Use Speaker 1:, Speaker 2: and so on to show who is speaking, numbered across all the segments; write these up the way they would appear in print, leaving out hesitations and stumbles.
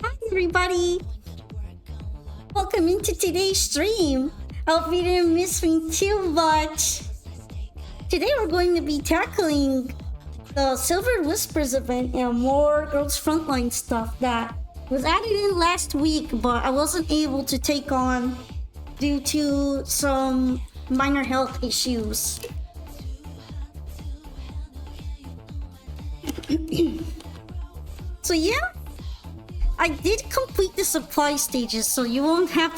Speaker 1: Hi, everybody! Welcome into today's stream. I hope you didn't miss me too much. Today, we're going to be tackling the Silver Whispers event and more Girls Frontline stuff that was added in last week, but I wasn't able to take on due to some minor health issues. So yeah, I did complete the supply stages, so you won't have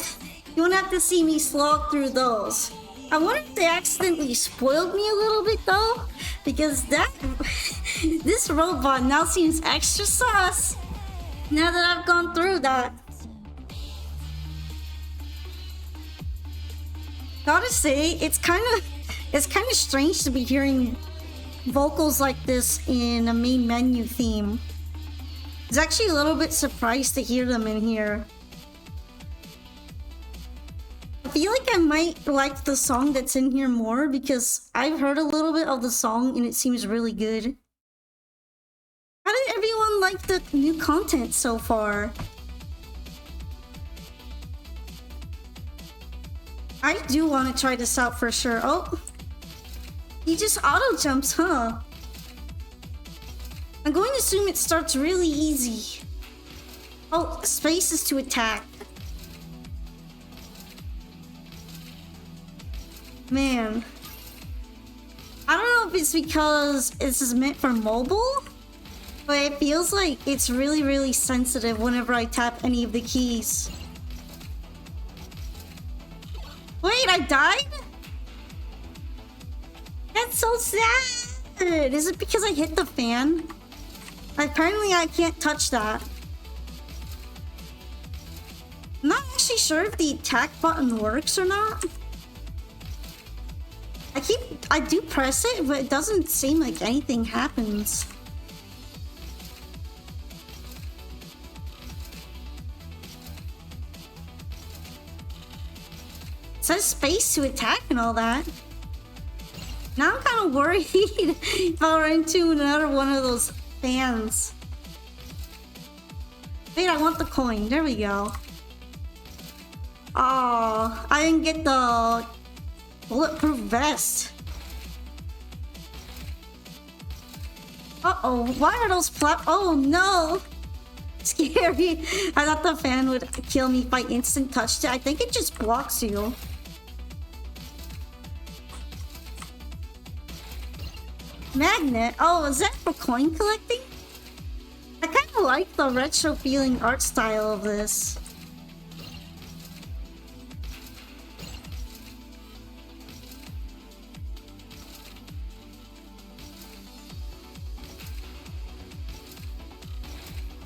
Speaker 1: to see me slog through those. I wonder if they accidentally spoiled me a little bit though, because this robot now seems extra sus now that I've gone through that. Gotta say, it's kind of strange to be hearing vocals like this in a main menu theme. I was actually a little bit surprised to hear them in here. I feel like I might like the song that's in here more because I've heard a little bit of the song and it seems really good. How did everyone like the new content so far? I do want to try this out for sure. Oh, he just auto jumps, huh? I'm going to assume it starts really easy. Oh, space is to attack. Man. I don't know if it's because this is meant for mobile, but it feels like it's really, really sensitive whenever I tap any of the keys. Wait, I died? That's so sad. Is it because I hit the fan? Apparently I can't touch that. I'm not actually sure if the attack button works or not. I do press it, but it doesn't seem like anything happens. It says space to attack and all that. Now I'm kind of worried if I run into another one of those fans. Wait, I want the coin. There we go. Oh, I didn't get the bulletproof vest. Uh-oh, why are those oh no! Scary. I thought the fan would kill me if I instant touched it. I think it just blocks you. Magnet? Oh, is that for coin collecting? I kind of like the retro feeling art style of this.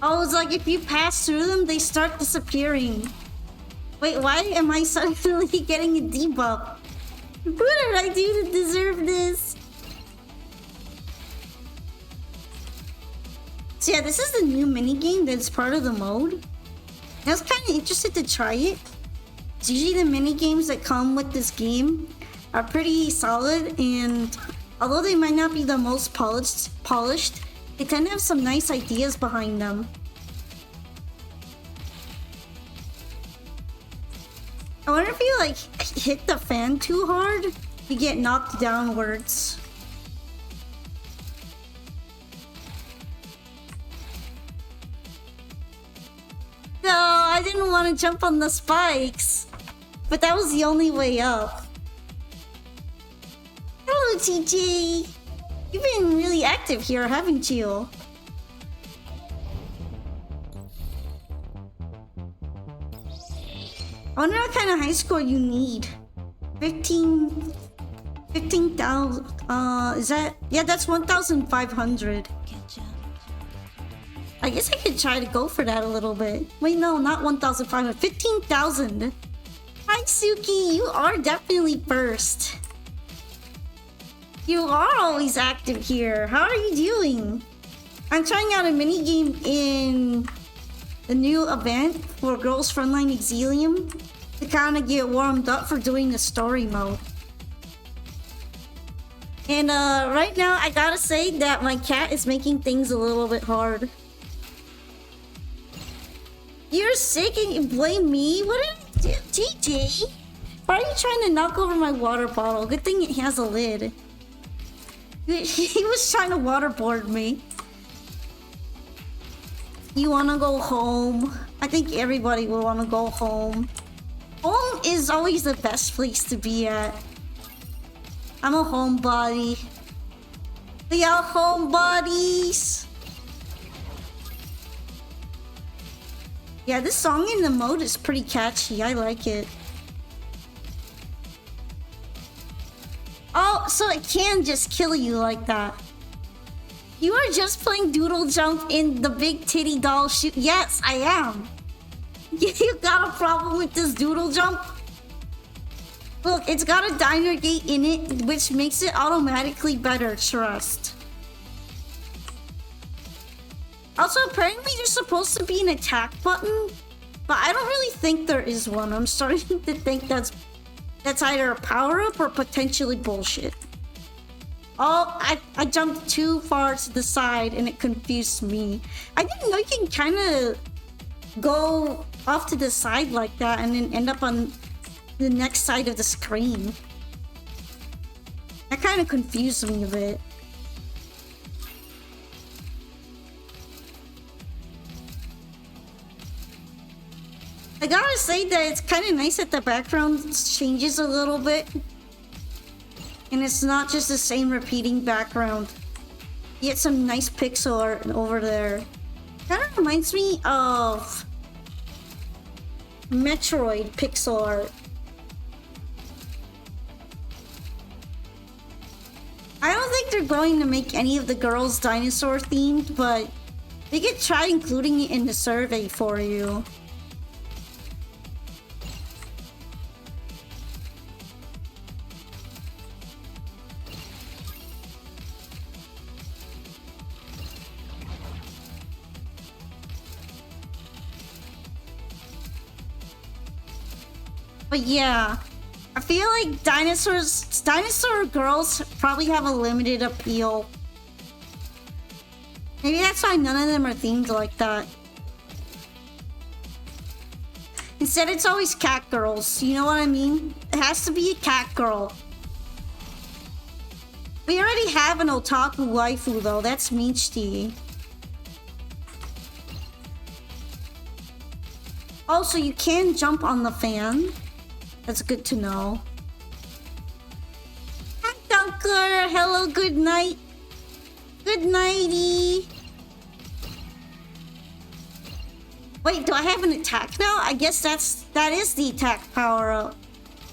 Speaker 1: Oh, it's like if you pass through them, they start disappearing. Wait, why am I suddenly getting a debuff? What did I do to deserve this? So yeah, this is the new minigame that's part of the mode. I was kind of interested to try it. So usually the minigames that come with this game are pretty solid, and although they might not be the most polished, they tend to have some nice ideas behind them. I wonder if you like hit the fan too hard, you get knocked downwards. No, I didn't want to jump on the spikes, but that was the only way up. Hello, TJ. You've been really active here, haven't you? I wonder what kind of high score you need. 15,000. Is that? Yeah, that's 1,500. I guess I could try to go for that a little bit. Wait, no, not 1,500. 15,000. Hi, Suki. You are definitely first. You are always active here. How are you doing? I'm trying out a minigame in the new event for Girls Frontline Exilium to kind of get warmed up for doing the story mode. And right now, I gotta say that my cat is making things a little bit hard. You're sick and you blame me? What did I do? TJ? Why are you trying to knock over my water bottle? Good thing it has a lid. He was trying to waterboard me. You wanna go home? I think everybody will wanna go home. Home is always the best place to be at. I'm a homebody. We are homebodies. Yeah, this song in the mode is pretty catchy. I like it. Oh, so it can just kill you like that. You are just playing Doodle Jump in the big titty doll shoot. Yes, I am. You got a problem with this Doodle Jump? Look, it's got a diner gate in it, which makes it automatically better, trust. Also, apparently there's supposed to be an attack button, but I don't really think there is one. I'm starting to think that's either a power-up or potentially bullshit. Oh, I jumped too far to the side and it confused me. I didn't know you can kind of go off to the side like that and then end up on the next side of the screen. That kind of confused me a bit. I gotta say that it's kind of nice that the background changes a little bit. And it's not just the same repeating background. You get some nice pixel art over there. Kind of reminds me of Metroid pixel art. I don't think they're going to make any of the girls dinosaur themed, but they could try including it in the survey for you. But yeah, I feel like dinosaur girls probably have a limited appeal. Maybe that's why none of them are themed like that. Instead, it's always cat girls. You know what I mean? It has to be a cat girl. We already have an otaku waifu though. That's Michti. Also, you can jump on the fan. That's good to know. Hi, Dunker. Hello, good night. Good nighty. Wait, do I have an attack now? I guess that is the attack power up.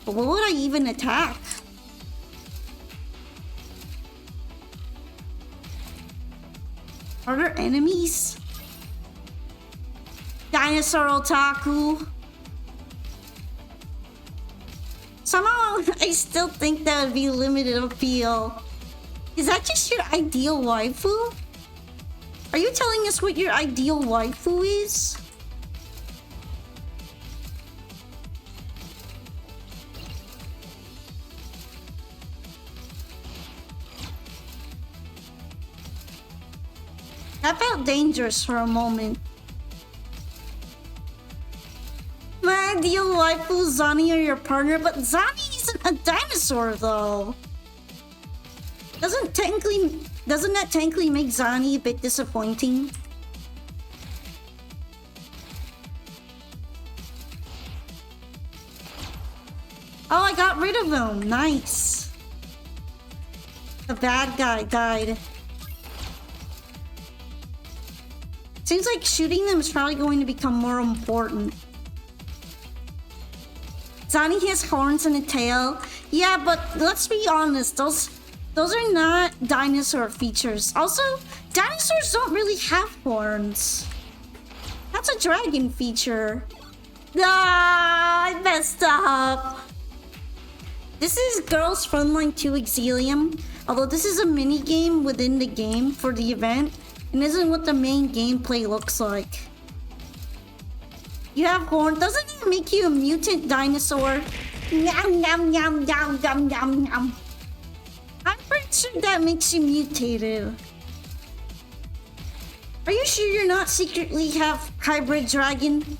Speaker 1: But what would I even attack? Are there enemies? Dinosaur otaku. Somehow, I still think that would be limited appeal. Is that just your ideal waifu? Are you telling us what your ideal waifu is? That felt dangerous for a moment. My ideal waifu, Zani, or your partner, but Zani isn't a dinosaur though. Doesn't that technically make Zani a bit disappointing? Oh, I got rid of him. Nice. The bad guy died. Seems like shooting them is probably going to become more important. Zani has horns and a tail. Yeah, but let's be honest, those are not dinosaur features. Also, dinosaurs don't really have horns. That's a dragon feature. Ah, I messed up. This is Girls Frontline 2 Exilium. Although this is a mini game within the game for the event, and isn't what the main gameplay looks like. You have horns. Doesn't it make you a mutant dinosaur? Yum, yum, yum, yum, yum, yum, yum. I'm pretty sure that makes you mutated. Are you sure you're not secretly half hybrid dragon?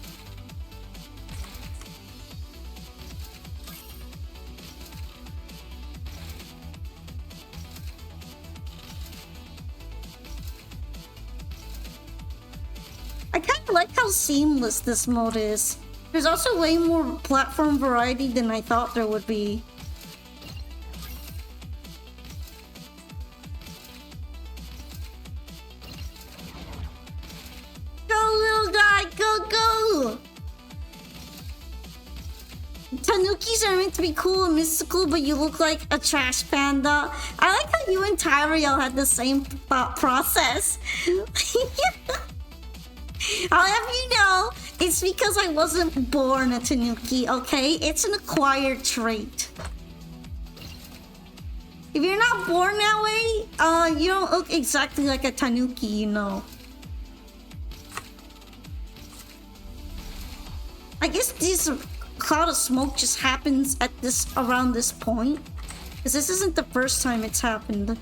Speaker 1: I kind of like how seamless this mode is. There's also way more platform variety than I thought there would be. Go, little guy, go, go! Tanukis are meant to be cool and mystical, but you look like a trash panda. I like how you and Tyriel had the same thought process. I'll have you know, it's because I wasn't born a Tanuki, okay? It's an acquired trait. If you're not born that way, you don't look exactly like a Tanuki, you know. I guess this cloud of smoke just happens at around this point. Because this isn't the first time it's happened.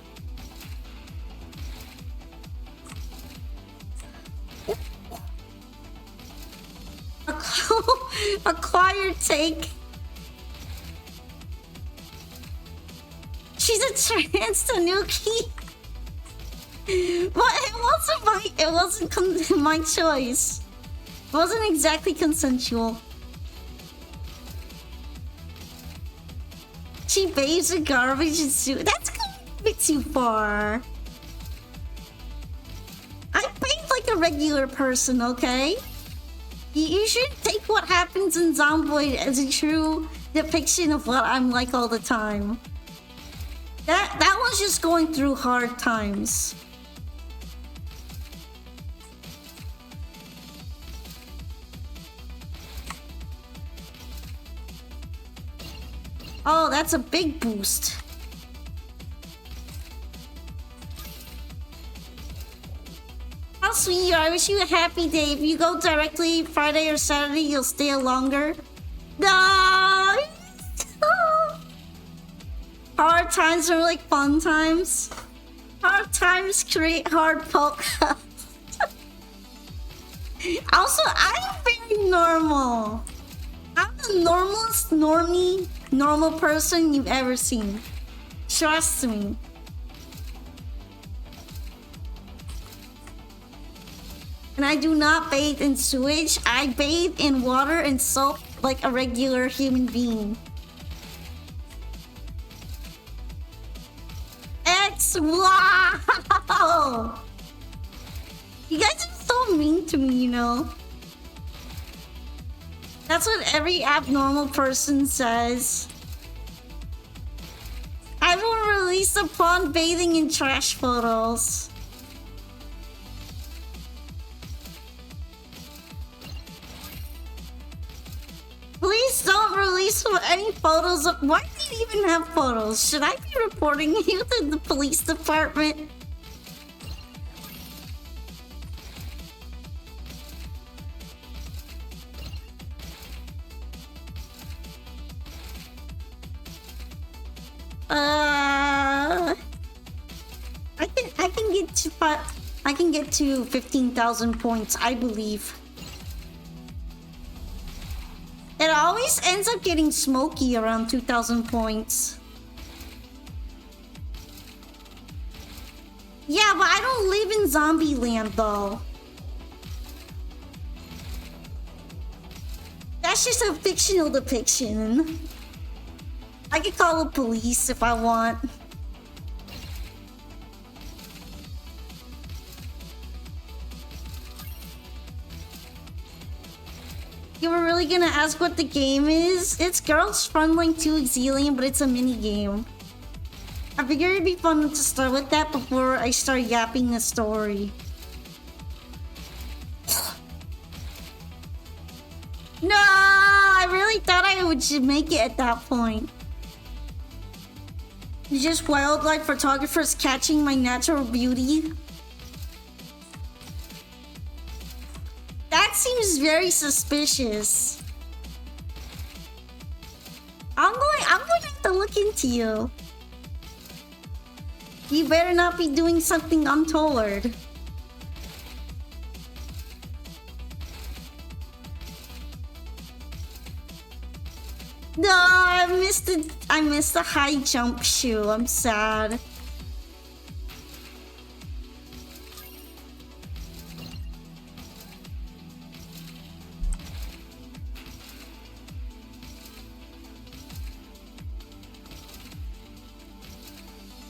Speaker 1: Acquired take. She's a trans Tanuki. But it wasn't my choice. It wasn't exactly consensual. She bathes in garbage and soup. That's going a bit too far. I bathe like a regular person, okay? You shouldn't take what happens in Zomboid as a true depiction of what I'm like all the time. That one's just going through hard times. Oh, that's a big boost. How sweet you are. I wish you a happy day. If you go directly Friday or Saturday, you'll stay longer. No! Hard times are like fun times. Hard times create hard podcasts. Also, I'm very normal. I'm the normalest normal person you've ever seen. Trust me. And I do not bathe in sewage. I bathe in water and soap like a regular human being. Wow! You guys are so mean to me, you know. That's what every abnormal person says. I will release upon bathing in trash photos. Please don't release any photos of— why do you even have photos? Should I be reporting you to the police department? I can get to 15,000 points, I believe. It always ends up getting smoky around 2,000 points. Yeah, but I don't live in zombie land though. That's just a fictional depiction. I could call the police if I want. You were really gonna ask what the game is? It's Girls Frontline 2 Exilium, but it's a mini game. I figured it'd be fun to start with that before I start yapping the story. No, I really thought I would make it at that point. Just wildlife photographers catching my natural beauty. That seems very suspicious. I'm going to have to look into you. You better not be doing something untoward. No, I missed the high jump shoe. I'm sad.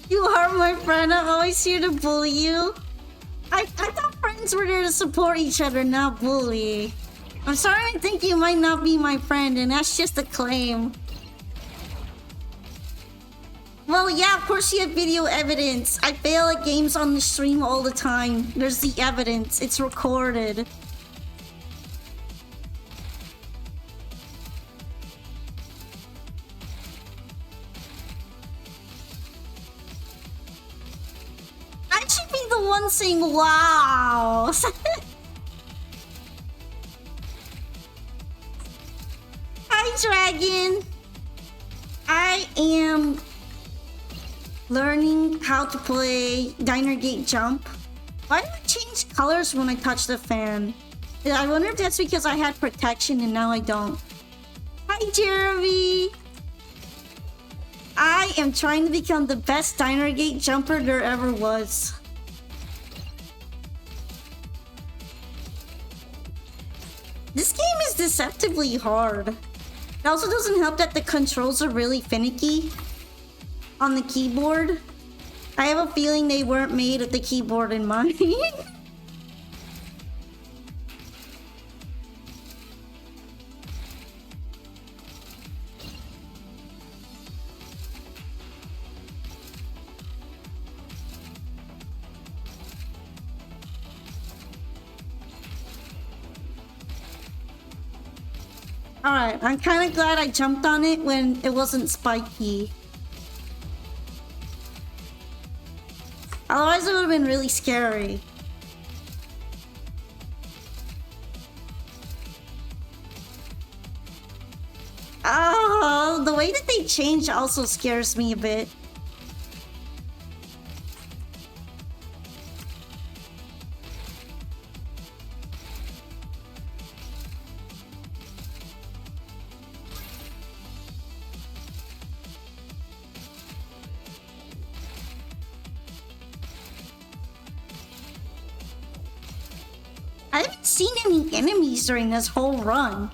Speaker 1: You are my friend. I'm always here to bully you. I thought friends were there to support each other, not bully. I'm starting to think you might not be my friend, and that's just a claim. Well, yeah, of course you have video evidence. I fail at games on the stream all the time. There's the evidence. It's recorded. Someone saying wow. Hi, Dragon. I am learning how to play Diner Gate Jump. Why do I change colors when I touch the fan? I wonder if that's because I had protection and now I don't. Hi, Jeremy. I am trying to become the best Diner Gate jumper there ever was. This game is deceptively hard. It also doesn't help that the controls are really finicky on the keyboard. I have a feeling they weren't made with the keyboard in mind. Alright, I'm kind of glad I jumped on it when it wasn't spiky. Otherwise it would have been really scary. Oh, the way that they changed also scares me a bit. I haven't seen any enemies during this whole run.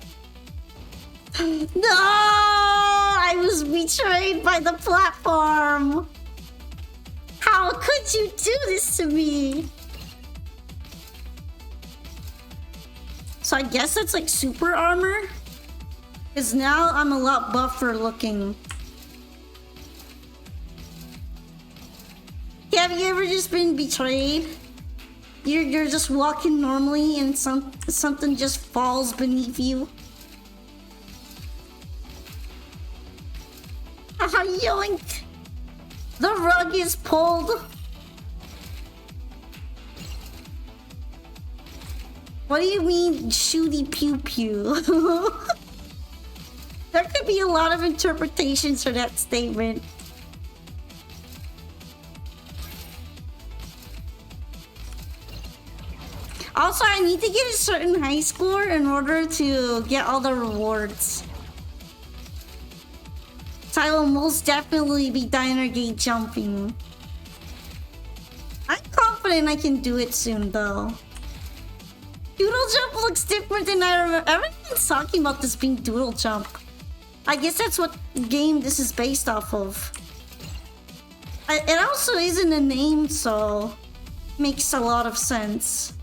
Speaker 1: No! I was betrayed by the platform! How could you do this to me? So I guess that's like super armor? Because now I'm a lot buffer looking. Have you ever just been betrayed? You're just walking normally and something just falls beneath you. Yoink! The rug is pulled. What do you mean, shooty pew pew? There could be a lot of interpretations for that statement. Also, I need to get a certain high score in order to get all the rewards. So I will most definitely be Diner Gate jumping. I'm confident I can do it soon, though. Doodle Jump looks different than I remember. Everyone's talking about this being Doodle Jump. I guess that's what game this is based off of. It also isn't a name, so makes a lot of sense.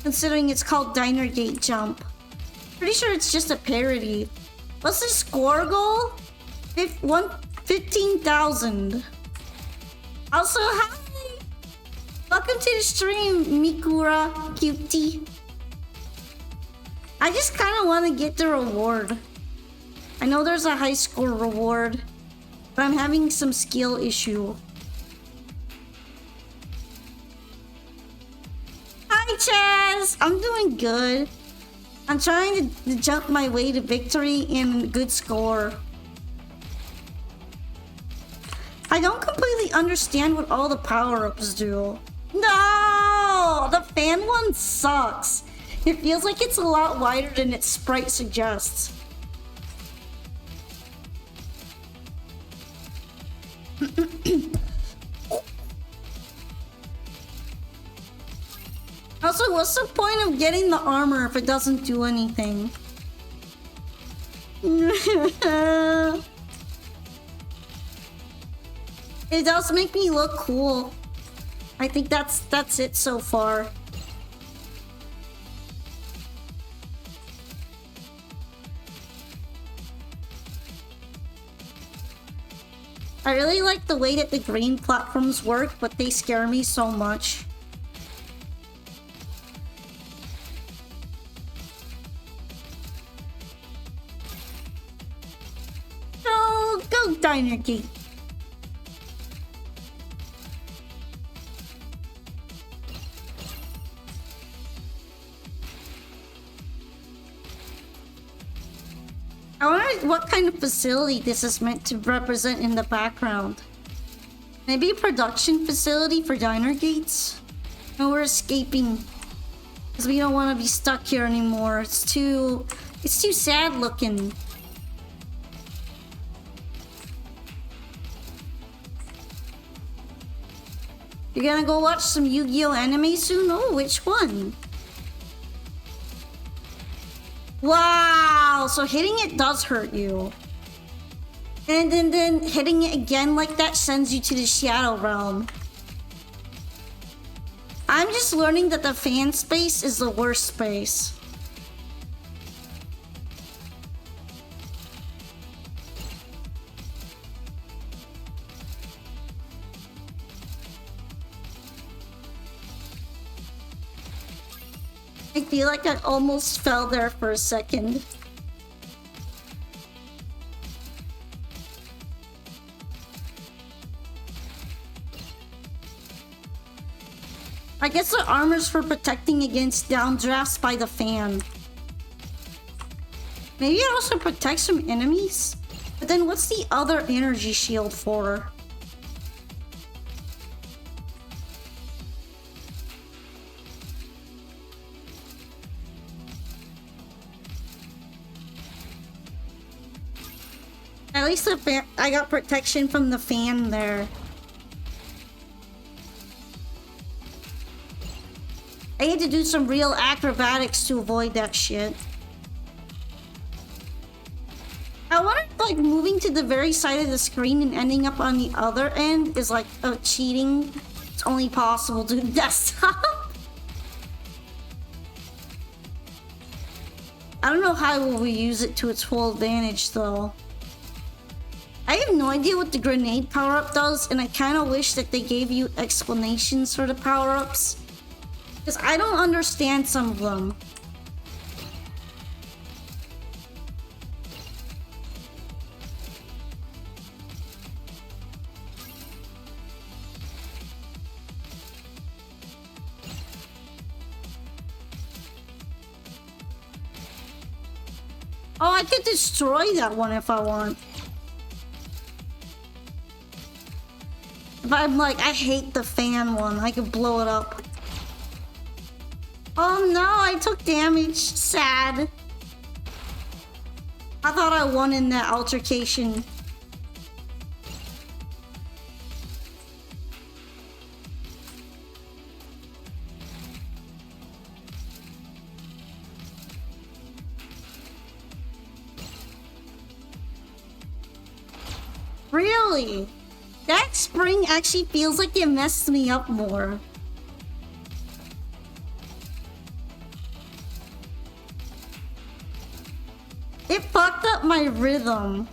Speaker 1: Considering it's called Diner Gate Jump. Pretty sure it's just a parody. What's the score goal? 15,000. Also, hi! Welcome to the stream, Mikura Cutie. I just kind of want to get the reward. I know there's a high score reward, but I'm having some skill issue. Hi, Chaz! I'm doing good. I'm trying to jump my way to victory and a good score. I don't completely understand what all the power-ups do. No! The fan one sucks. It feels like it's a lot wider than its sprite suggests. Also, what's the point of getting the armor if it doesn't do anything? It does make me look cool. I think that's it so far. I really like the way that the green platforms work, but they scare me so much. Oh, go Diner Gate. I wonder what kind of facility this is meant to represent in the background. Maybe a production facility for diner gates? No, we're escaping. Because we don't want to be stuck here anymore. It's too sad looking. You're gonna go watch some Yu-Gi-Oh anime soon? Oh, which one? Wow, so hitting it does hurt you. And then hitting it again like that sends you to the Shadow Realm. I'm just learning that the fan space is the worst space. I feel like I almost fell there for a second. I guess the armor's for protecting against downdrafts by the fan. Maybe it also protects from enemies? But then what's the other energy shield for? At least the fan, I got protection from the fan there. I had to do some real acrobatics to avoid that shit. I wonder if like moving to the very side of the screen and ending up on the other end is like cheating. It's only possible to the desktop. I don't know how we use it to its full advantage though. I have no idea what the grenade power-up does, and I kind of wish that they gave you explanations for the power-ups. Because I don't understand some of them. Oh, I could destroy that one if I want. If I'm like, I hate the fan one, I could blow it up. Oh no, I took damage. Sad. I thought I won in that altercation. Really? That spring actually feels like it messed me up more. It fucked up my rhythm.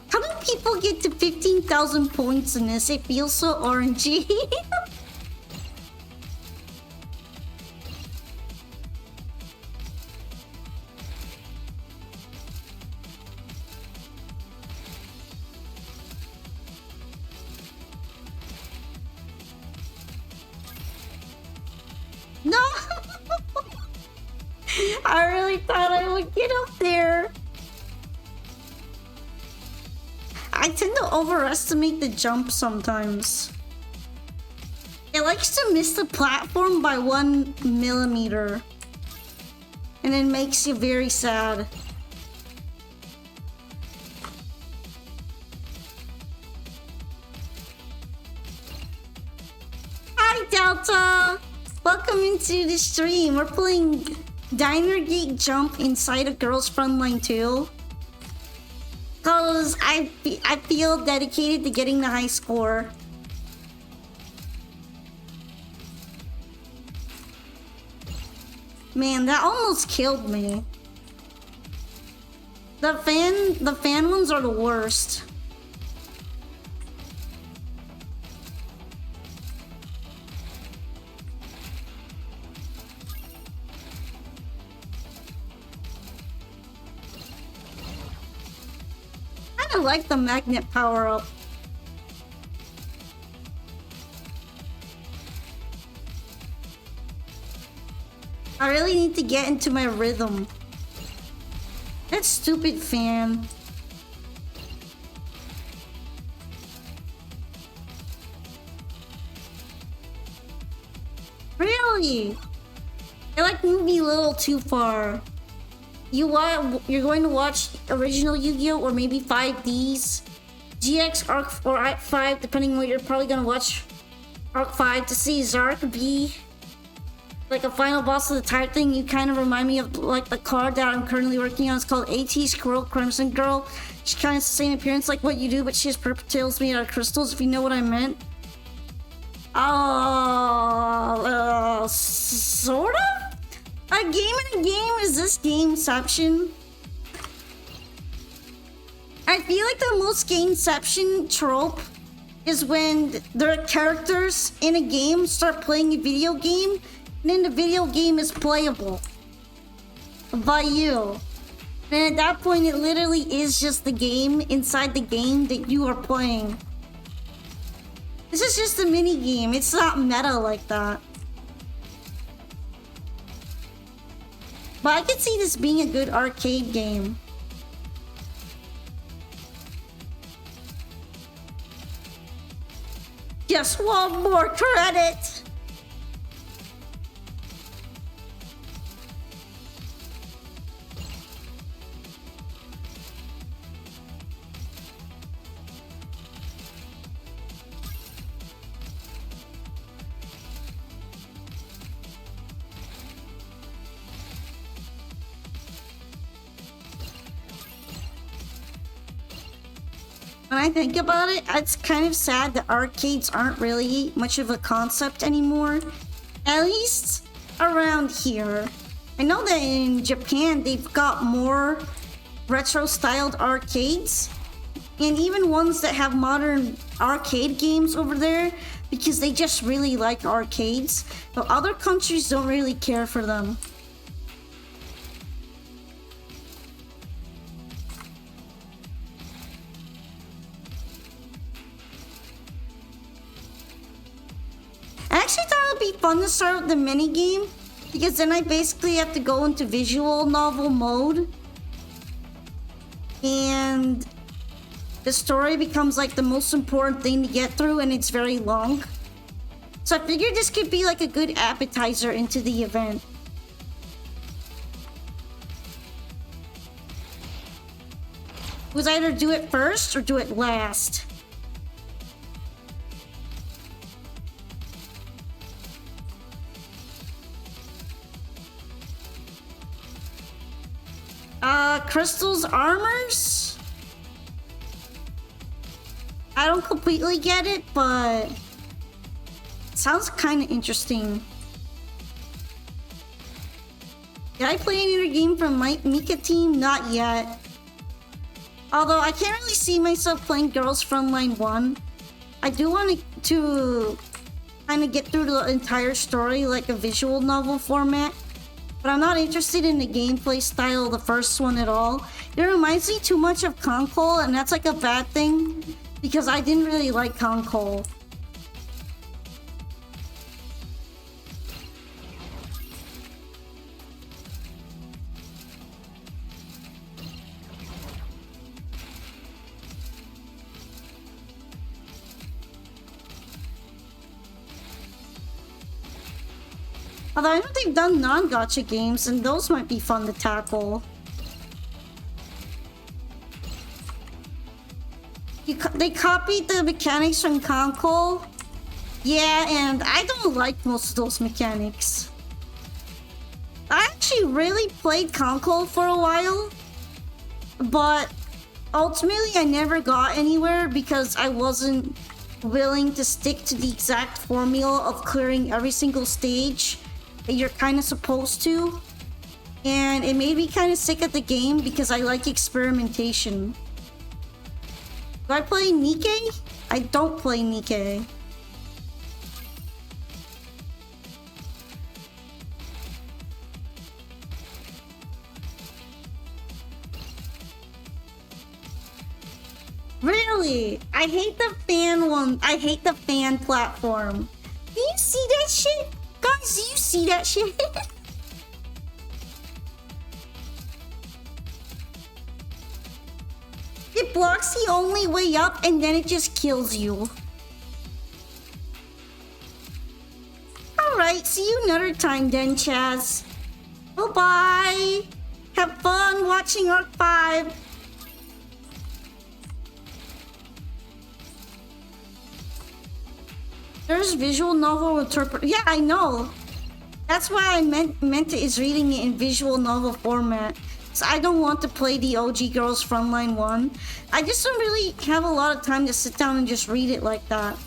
Speaker 1: How do people get to 15,000 points in this? It feels so orangey. No! I really thought I would get up there. I tend to overestimate the jump sometimes. It likes to miss the platform by 1 millimeter. And it makes you very sad. Hi, Delta! Welcome into the stream. We're playing Diner Gate Jump inside a Girls Frontline 2. Because I feel dedicated to getting the high score. Man, that almost killed me. The fan ones are the worst. I like the magnet power up. I really need to get into my rhythm. That stupid fan. Really? I like movie a little too far. You're going to watch original Yu-Gi-Oh! Or maybe 5Ds, GX, Arc, or Arc 5, depending on what you're probably gonna watch. Arc 5 to see Zark be like a final boss of the type thing. You kind of remind me of like the card that I'm currently working on. It's called AT Squirrel Crimson Girl. She kind of has the same appearance like what you do, but she has purple tails made out of crystals, if you know what I meant. Sort of? A game in a game? Is this gameception? I feel like the most gameception trope is when their characters in a game start playing a video game, and then the video game is playable by you. And at that point, it literally is just the game inside the game that you are playing. This is just a mini game. It's not meta like that. But I could see this being a good arcade game. Just one more credit. When I think about it, it's kind of sad that arcades aren't really much of a concept anymore. At least around here. I know that in Japan, they've got more retro-styled arcades. And even ones that have modern arcade games over there, because they just really like arcades. But other countries don't really care for them. I actually thought it would be fun to start with the minigame, because then I basically have to go into visual novel mode. And the story becomes like the most important thing to get through, and it's very long. So I figured this could be like a good appetizer into the event. It was either do it first or do it last. Crystal's armors? I don't completely get it, but it sounds kind of interesting. Did I play any other game from Mika team? Not yet. Although I can't really see myself playing Girls Frontline 1. I do want to kind of get through the entire story like a visual novel format. But I'm not interested in the gameplay style of the first one at all. It reminds me too much of Control, and that's like a bad thing, because I didn't really like Control. Although I know they've done non-gacha games, and those might be fun to tackle. They copied the mechanics from Control. Yeah, and I don't like most of those mechanics. I actually really played Control for a while, but ultimately I never got anywhere because I wasn't willing to stick to the exact formula of clearing every single stage that you're kind of supposed to. And it made me kind of sick of the game because I like experimentation. Do I play Nikkei? I don't play Nikkei. Really? I hate the fan one. I hate the fan platform. Do you see that shit? Guys, do you see that shit? blocks the only way up and then it just kills you. Alright, see you another time then, Chaz. Bye-bye. Have fun watching Arc 5. There's visual novel interpret. Yeah, I know. That's why I meant it is reading it in visual novel format. So I don't want to play the OG Girls Frontline 1. I just don't really have a lot of time to sit down and just read it like that.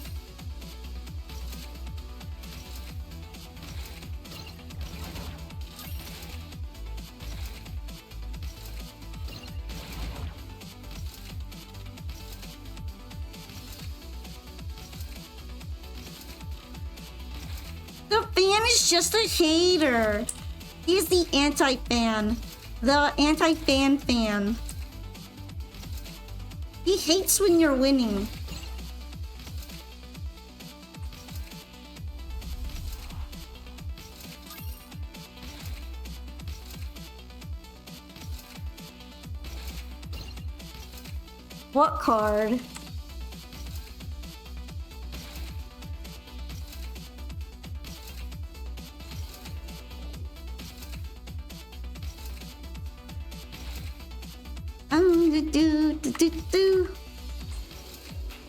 Speaker 1: The fan is just a hater. He's the anti-fan. The anti-fan fan. He hates when you're winning. What card?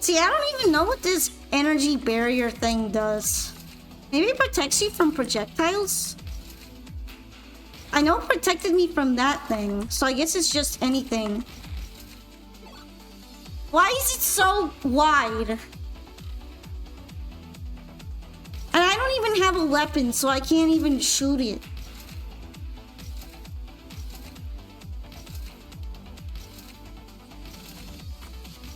Speaker 1: See, I don't even know what this energy barrier thing does. Maybe it protects you from projectiles? I know it protected me from that thing, so I guess it's just anything. Why is it so wide? And I don't even have a weapon, so I can't even shoot it.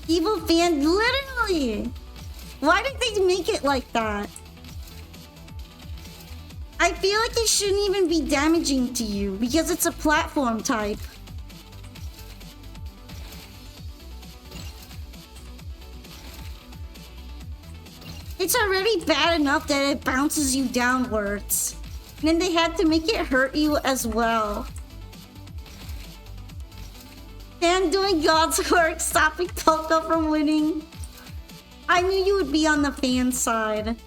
Speaker 1: Evil fan, literally! Why did they make it like that? I feel like it shouldn't even be damaging to you because it's a platform type. It's already bad enough that it bounces you downwards. And then they had to make it hurt you as well. And doing God's work, stopping Polka from winning. I knew you would be on the fan side. And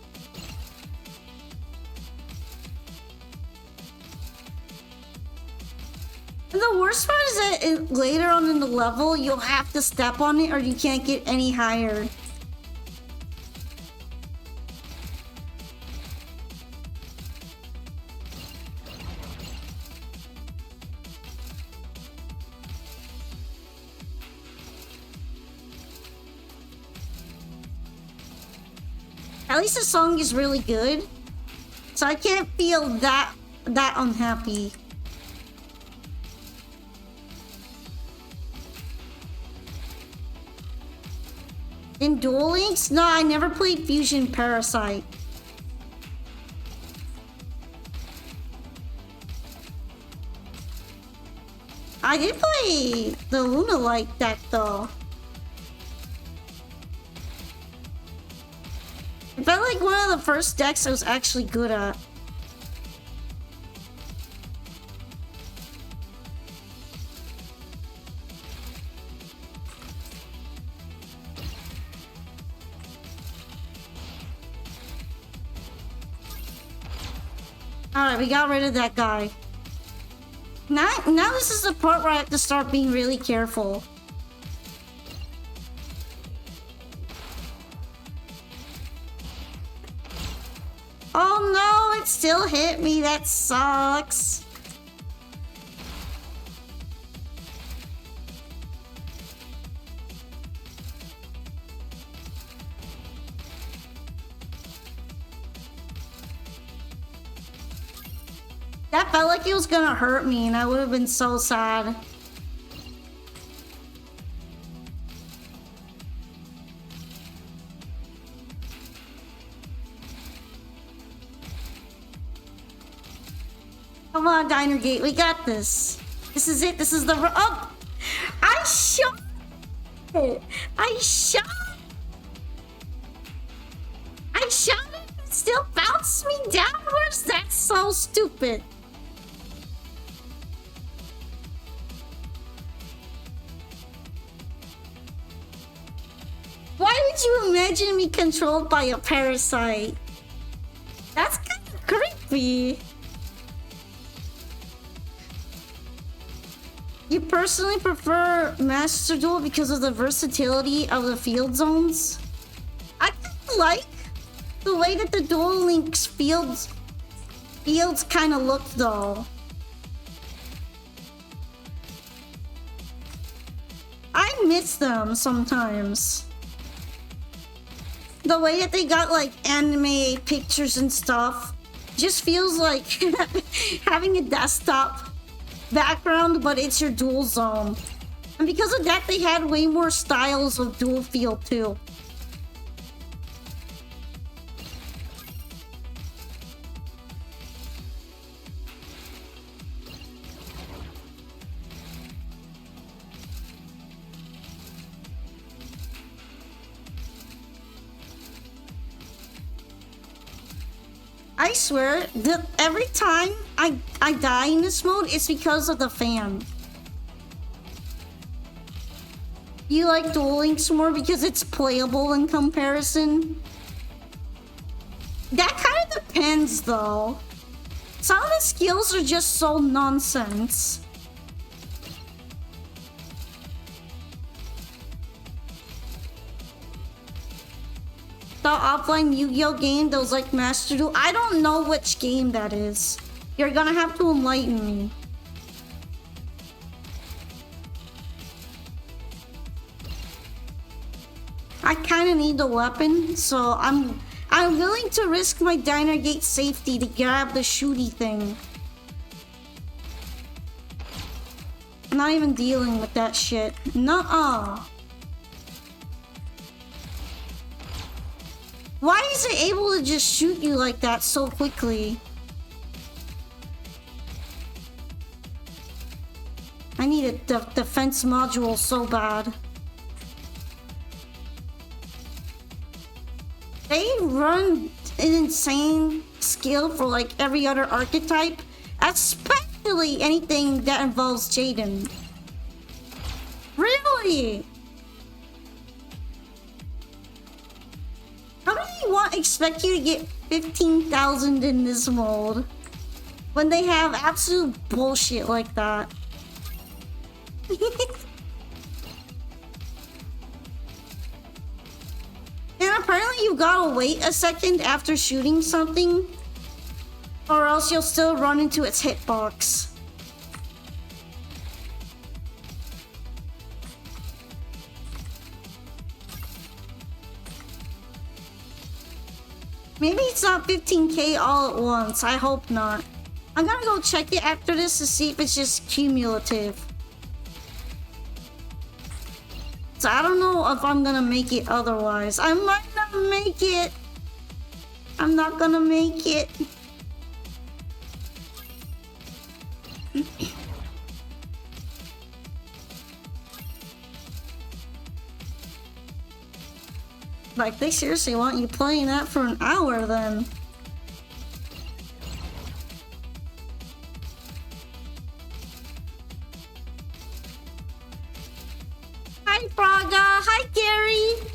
Speaker 1: the worst part is that later on in the level, you'll have to step on it or you can't get any higher. At least the song is really good, so I can't feel that unhappy. In Duel Links? No, I never played Fusion Parasite. I did play the Luna Light deck though. It felt like one of the first decks I was actually good at. Alright, we got rid of that guy. Now this is the part where I have to start being really careful. Oh no, it still hit me. That sucks. That felt like it was gonna hurt me and I would have been so sad. Come on, Diner Gate, we got this. This is it. This is the oh! I shot it. I shot it. It still bounced me downwards. That's so stupid. you imagine me controlled by a parasite? That's kind of creepy. You personally prefer Master Duel because of the versatility of the field zones? I kind of like the way that the Duel Links fields kind of look though. I miss them sometimes. The way that they got like anime pictures and stuff just feels like having a desktop background, but it's your dual zone. And because of that, they had way more styles of dual field too. I swear that every time I die in this mode, it's because of the fan. You like Duel Links more because it's playable in comparison? That kind of depends though. Some of the skills are just so nonsense. The offline Yu-Gi-Oh game that was like Master Duel. I don't know which game that is. You're gonna have to enlighten me. I kind of need the weapon, so I'm willing to risk my Diner Gate safety to grab the shooty thing. I'm not even dealing with that shit. Nuh-uh. Why is it able to just shoot you like that so quickly? I need a defense module so bad. They run an insane skill for like every other archetype, especially anything that involves Jaden. Really? How do they expect you to get 15,000 in this mode when they have absolute bullshit like that? And apparently you gotta wait a second after shooting something, or else you'll still run into its hitbox. Maybe it's not 15k all at once. I hope not. I'm gonna go check it after this to see if it's just cumulative. So I don't know if I'm gonna make it otherwise. I might not make it. I'm not gonna make it. Like, they seriously want you playing that for an hour then. Hi, Braga. Hi, Gary.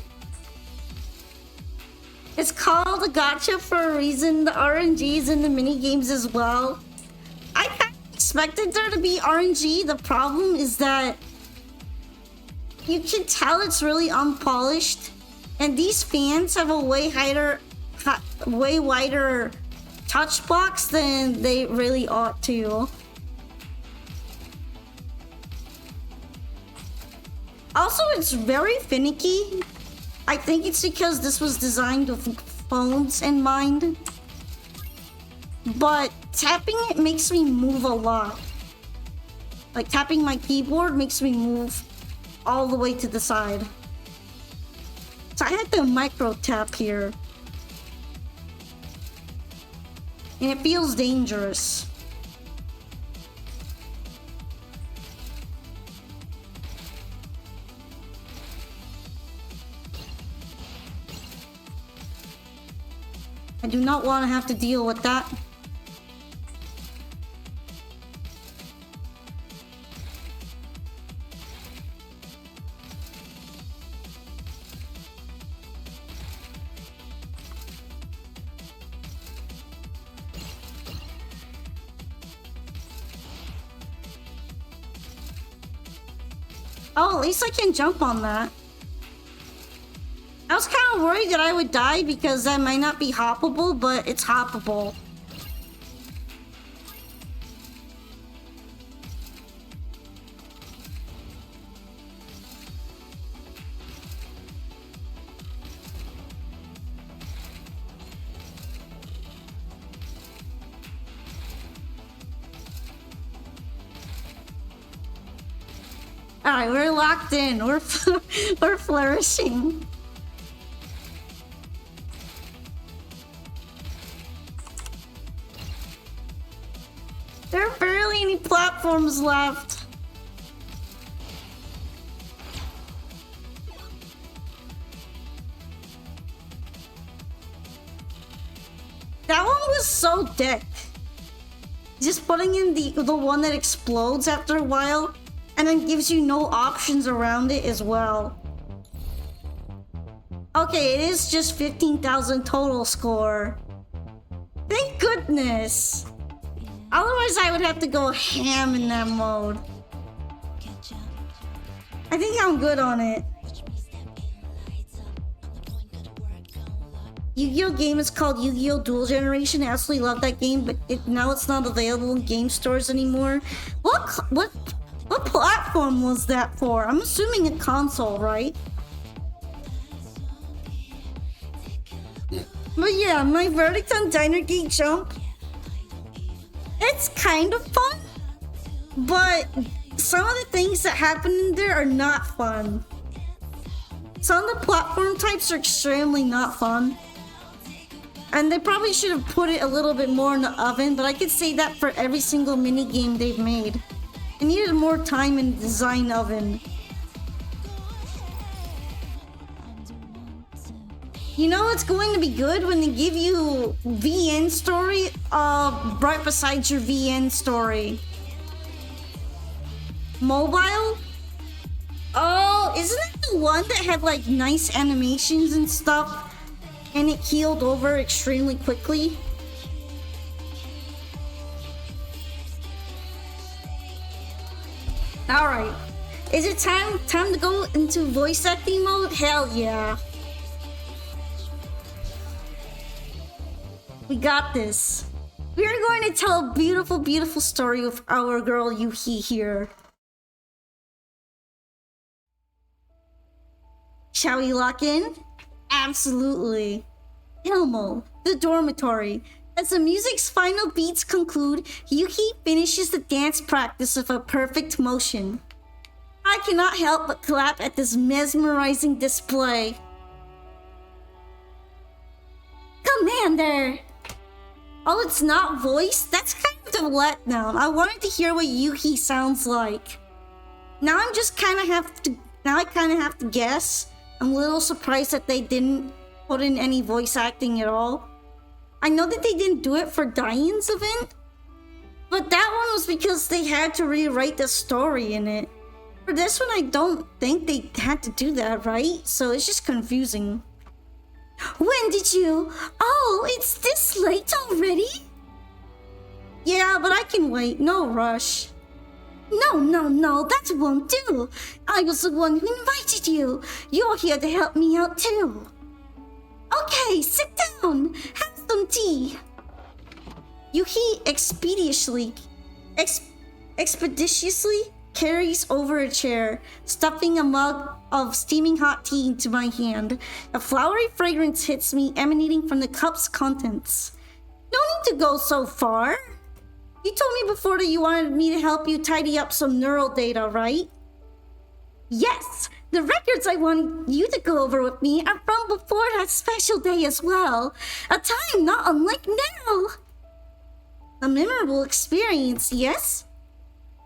Speaker 1: It's called a gacha for a reason. The RNGs and the mini games as well. I kind of expected there to be RNG. The problem is that you can tell it's really unpolished. And these fans have a way wider touch box than they really ought to. Also, it's very finicky. I think it's because this was designed with phones in mind. But tapping it makes me move a lot. Like, tapping my keyboard makes me move all the way to the side. So I had to micro tap here. And it feels dangerous. I do not want to have to deal with that. Oh, at least I can jump on that. I was kind of worried that I would die because that might not be hoppable, but it's hoppable. Alright, we're locked in. We're flourishing. There are barely any platforms left. That one was so dead. Just putting in the one that explodes after a while and then gives you no options around it as well. Okay, it is just 15,000 total score. Thank goodness. Otherwise, I would have to go ham in that mode. I think I'm good on it. Yu-Gi-Oh game is called Yu-Gi-Oh! Dual Generation. I absolutely love that game, but now it's not available in game stores anymore. What platform was that for? I'm assuming a console, right? But yeah, my verdict on Diner Gate Jump, it's kind of fun, but some of the things that happen in there are not fun. Some of the platform types are extremely not fun. And they probably should have put it a little bit more in the oven, but I could say that for every single mini game they've made. It needed more time in the design oven. You know it's going to be good when they give you VN story right beside your VN story. Mobile? Oh, isn't it the one that had like nice animations and stuff? And it healed over extremely quickly? Alright. Is it time to go into voice acting mode? Hell yeah. We got this. We are going to tell a beautiful, beautiful story of our girl Yuhi here. Shall we lock in? Absolutely. Elmo, the dormitory. As the music's final beats conclude, Yuki finishes the dance practice with a perfect motion. I cannot help but clap at this mesmerizing display. Commander! Oh, it's not voice? That's kind of a letdown. I wanted to hear what Yuki sounds like. Now I kind of have to guess. I'm a little surprised that they didn't put in any voice acting at all. I know that they didn't do it for Diane's event, but that one was because they had to rewrite the story in it. For this one, I don't think they had to do that, right? So it's just confusing. When did you? Oh, it's this late already? Yeah, but I can wait. No rush. No, that won't do. I was the one who invited you. You're here to help me out too. Okay, sit down. Have some tea. Yuki expeditiously carries over a chair, stuffing a mug of steaming hot tea into my hand. A flowery fragrance hits me, emanating from the cup's contents. No need to go so far. You told me before that you wanted me to help you tidy up some neural data, right? Yes! The records I wanted you to go over with me are from before that special day as well. A time not unlike now. A memorable experience, yes?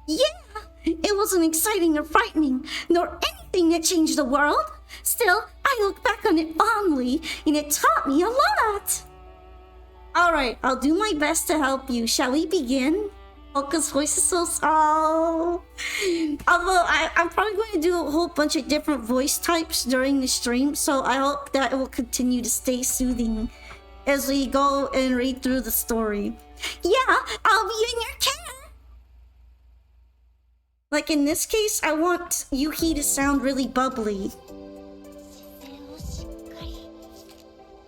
Speaker 1: Yeah! It wasn't exciting or frightening, nor anything that changed the world. Still, I look back on it fondly, and it taught me a lot. Alright, I'll do my best to help you. Shall we begin? Oka's voice is so small. Although I'm probably going to do a whole bunch of different voice types during the stream, so I hope that it will continue to stay soothing as we go and read through the story. Yeah, I'll be in your care. Like in this case, I want Yuki to sound really bubbly.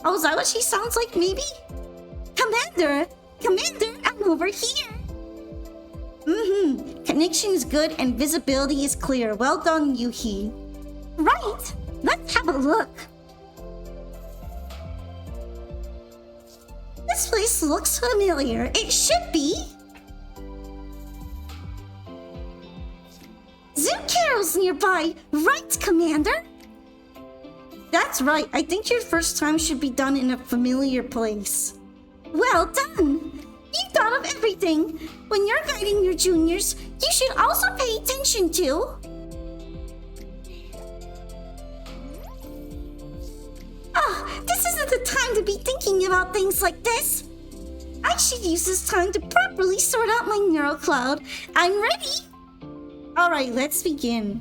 Speaker 1: Oh, is that what she sounds like, maybe? Commander! Commander, I'm over here! Connection is good and visibility is clear. Well done, Yuki. Right! Let's have a look. This place looks familiar. It should be. Zoo Carol's nearby, right, Commander? That's right. I think your first time should be done in a familiar place. Well done! You thought of everything. When you're guiding your juniors, you should also pay attention to... Ah, this isn't the time to be thinking about things like this. I should use this time to properly sort out my neural cloud. I'm ready. Alright, let's begin.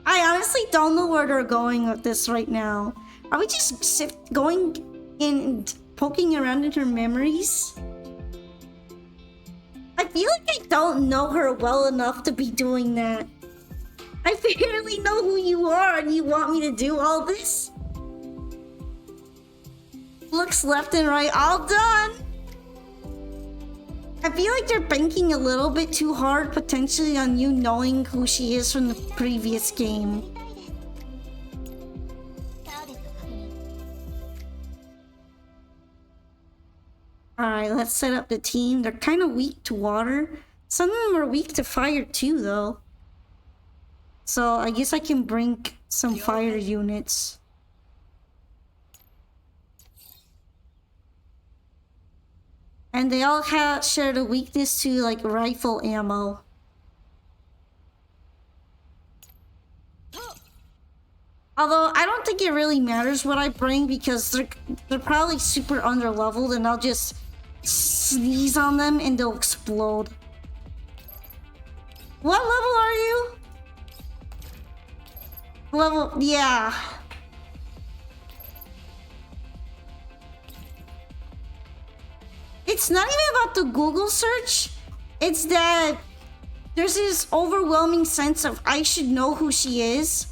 Speaker 1: I honestly don't know where they're going with this right now. Are we just going and poking around in her memories? I feel like I don't know her well enough to be doing that. I barely know who you are and you want me to do all this? Looks left and right, all done! I feel like they're banking a little bit too hard potentially on you knowing who she is from the previous game. Alright, let's set up the team. They're kind of weak to water. Some of them are weak to fire too, though. So I guess I can bring some fire units. And they all share the weakness to like rifle ammo. Although I don't think it really matters what I bring because they're probably super underleveled and I'll just sneeze on them and they'll explode. What level are you? Level, yeah. It's not even about the Google search. It's that there's this overwhelming sense of I should know who she is.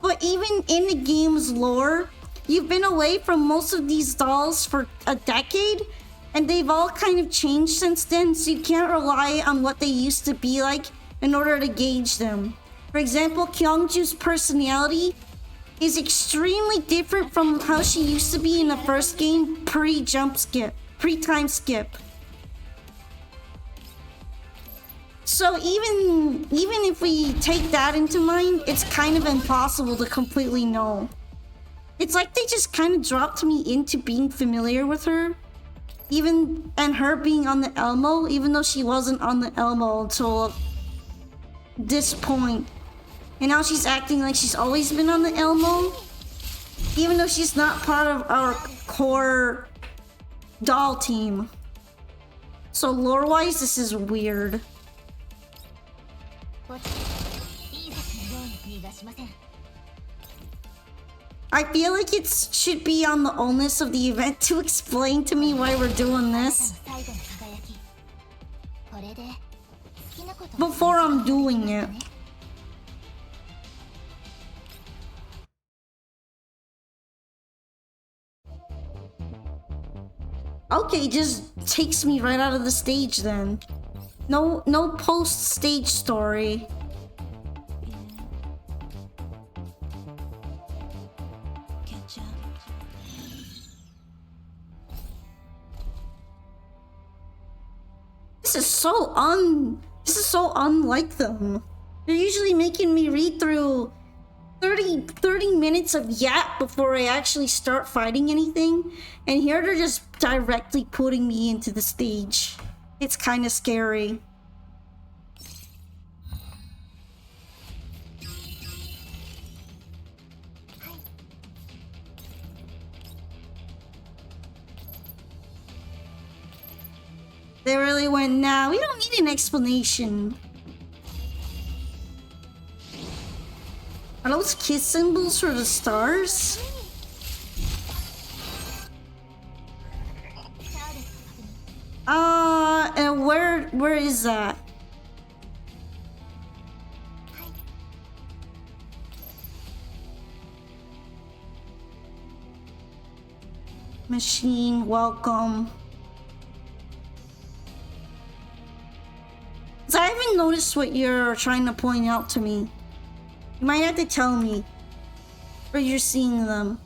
Speaker 1: But even in the game's lore, you've been away from most of these dolls for a decade, and they've all kind of changed since then, so you can't rely on what they used to be like in order to gauge them. For example, Kyungju's personality is extremely different from how she used to be in the first game pre-time skip. So even if we take that into mind, it's kind of impossible to completely know. It's like they just kind of dropped me into being familiar with her. And her being on the Elmo, even though she wasn't on the Elmo until this point. And now she's acting like she's always been on the Elmo. Even though she's not part of our core doll team. So lore-wise, this is weird. I feel like it should be on the onus of the event to explain to me why we're doing this before I'm doing it. Okay, just takes me right out of the stage then. No post-stage story. This is so unlike them. They're usually making me read through 30 minutes of yap before I actually start fighting anything. And here they're just directly putting me into the stage. It's kind of scary. They really went, nah, we don't need an explanation. Are those kiss symbols for the stars? And where is that? machine, welcome. So I haven't noticed what you're trying to point out to me. You might have to tell me where you're seeing them.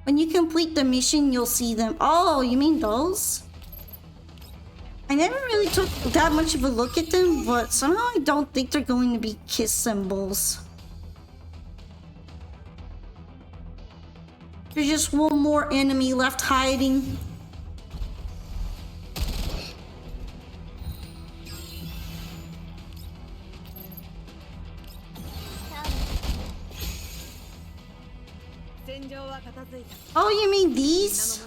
Speaker 1: When you complete the mission, you'll see them. Oh, you mean those? I never really took that much of a look at them, but somehow I don't think they're going to be kiss symbols. There's just one more enemy left hiding. Oh, you mean these?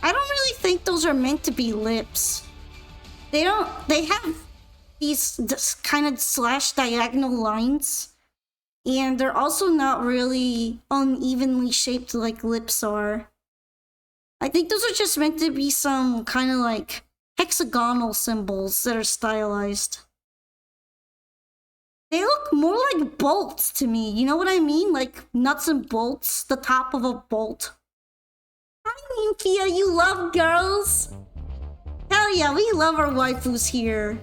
Speaker 1: I don't really think those are meant to be lips. They have these kind of slash diagonal lines. And they're also not really unevenly shaped like lips are. I think those are just meant to be some kind of like hexagonal symbols that are stylized. They look more like bolts to me, you know what I mean? Like nuts and bolts, the top of a bolt. Hi Nymphia, you love girls? Hell yeah, we love our waifus here.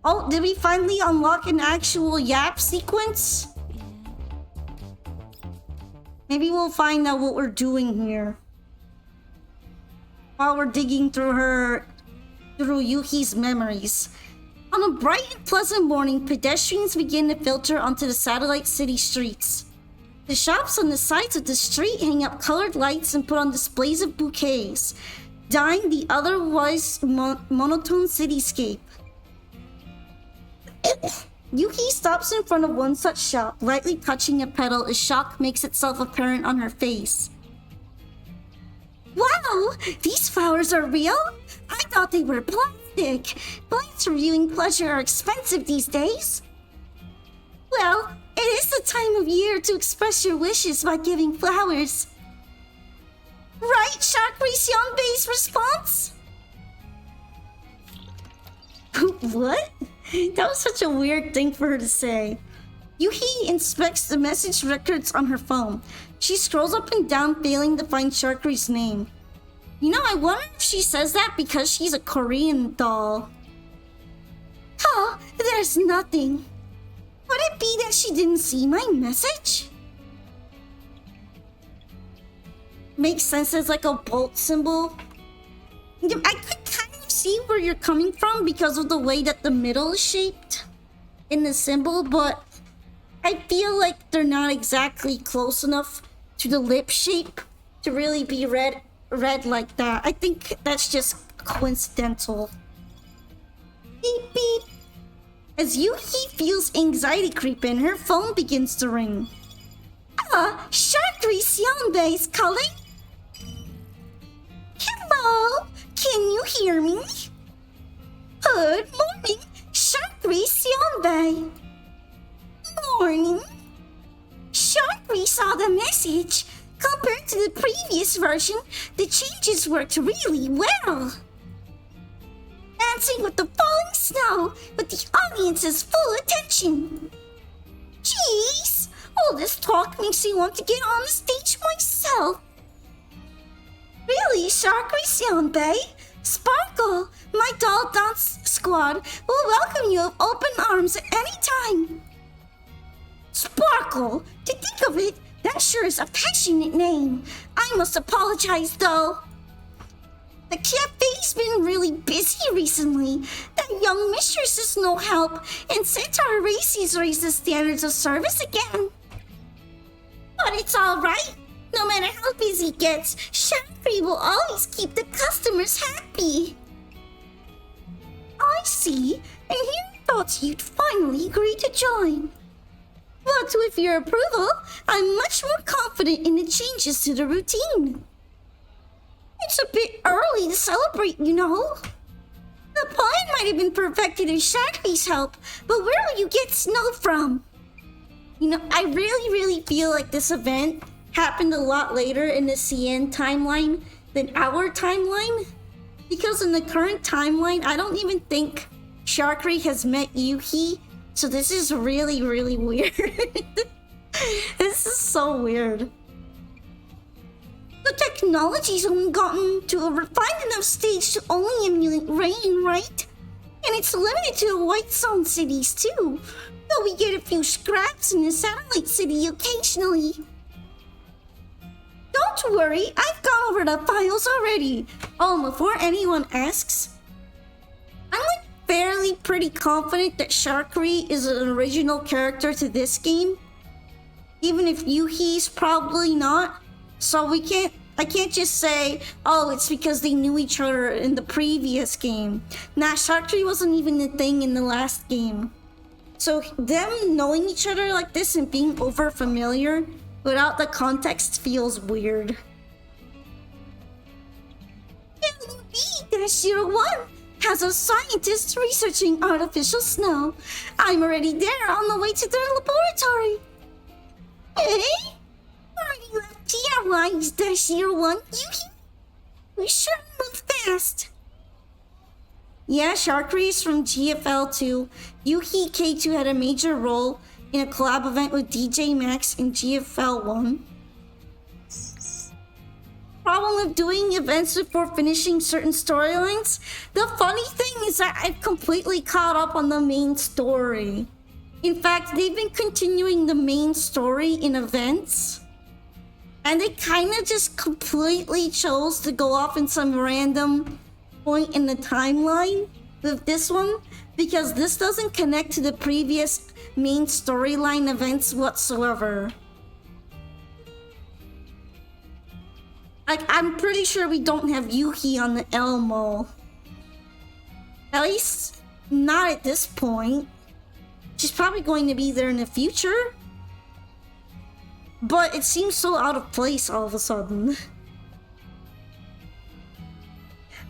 Speaker 1: Oh, did we finally unlock an actual yap sequence? Maybe we'll find out what we're doing here. While we're digging through Yuhi's memories. On a bright and pleasant morning, pedestrians begin to filter onto the satellite city streets. The shops on the sides of the street hang up colored lights and put on displays of bouquets, dyeing the otherwise monotone cityscape. Yuki stops in front of one such shop, lightly touching a pedal as shock makes itself apparent on her face. Wow! These flowers are real? I thought they were plastic. Plants for viewing pleasure are expensive these days. Well, it is the time of year to express your wishes by giving flowers. Right, Chakri Sionbei's response? What? That was such a weird thing for her to say. Yuhi inspects the message records on her phone. She scrolls up and down, failing to find Chakri's name. You know, I wonder if she says that because she's a Korean doll. Oh, there's nothing. Would it be that she didn't see my message? Makes sense as like a bolt symbol. I could kind of see where you're coming from because of the way that the middle is shaped in the symbol, but I feel like they're not exactly close enough to the lip shape to really be read like that. I think that's just coincidental. Beep beep. As Yuki feels anxiety creep in, her phone begins to ring. Chakri Sionbei is calling? Hello? Can you hear me? Good morning, Chakri Sionbei. Morning. Chakri saw the message. Compared to the previous version, the changes worked really well. Dancing with the falling snow with the audience's full attention. Jeez, all this talk makes me want to get on the stage myself. Really, Chakri Sionbei? Sparkle, my doll dance squad, will welcome you with open arms at any time. Sparkle, to think of it, that sure is a passionate name. I must apologize though. The cafe's been really busy recently. That young mistress is no help, and since our races raise the standards of service again. But it's alright. No matter how busy it gets, Chakri will always keep the customers happy. I see, and here I thought you'd finally agree to join. But with your approval, I'm much more confident in the changes to the routine. It's a bit early to celebrate, you know. The plan might have been perfected with Chakri's help, but where will you get snow from? You know, I really feel like this event happened a lot later in the CN timeline, than our timeline. Because in the current timeline, I don't even think Sharkry has met Yuhi. So this is really, really weird. This is so weird. The technology's only gotten to a refined enough stage to only emulate rain, right? And it's limited to the White Zone cities too. Though we get a few scraps in the satellite city occasionally. Don't worry, I've gone over the files already. Oh, before anyone asks, I'm like fairly pretty confident that Sharkry is an original character to this game. Even if Yuhi's probably not. So I can't just say, oh, it's because they knew each other in the previous game. Nah, Sharkry wasn't even a thing in the last game. So them knowing each other like this and being over familiar without the context feels weird. LUB-01 has a scientist researching artificial snow. I'm already there on the way to their laboratory. Hey? Are you TRY-01? We sure move fast. Yeah, Sharkry is from GFL 2. Yuhi K2 had a major role in a collab event with DJ Max in GFL 1. Problem with doing events before finishing certain storylines? The funny thing is that I've completely caught up on the main story. In fact, they've been continuing the main story in events. And they kind of just completely chose to go off in some random point in the timeline with this one. Because this doesn't connect to the previous main storyline events whatsoever. Like, I'm pretty sure we don't have Yuhi on the Elmo. At least, not at this point. She's probably going to be there in the future. But it seems so out of place all of a sudden.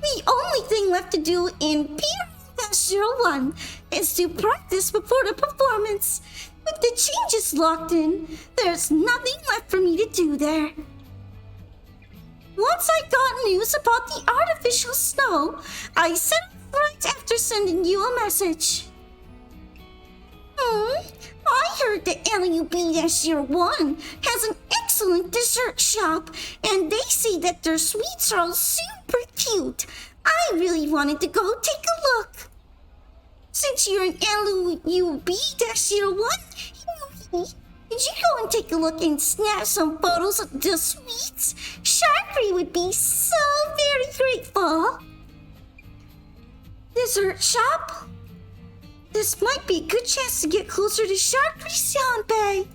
Speaker 1: The only thing left to do in PR-01 is to practice before the performance. With the changes locked in, there's nothing left for me to do there. Once I got news about the artificial snow, I sent it right after sending you a message. I heard that LUB-01 has an excellent dessert shop, and they say that their sweets are all super cute. I really wanted to go take a look. Since you're an LUB-01, did you go and take a look and snap some photos of the sweets? Sharkry would be so very grateful. Dessert shop? This might be a good chance to get closer to Sharkry's Sanbei.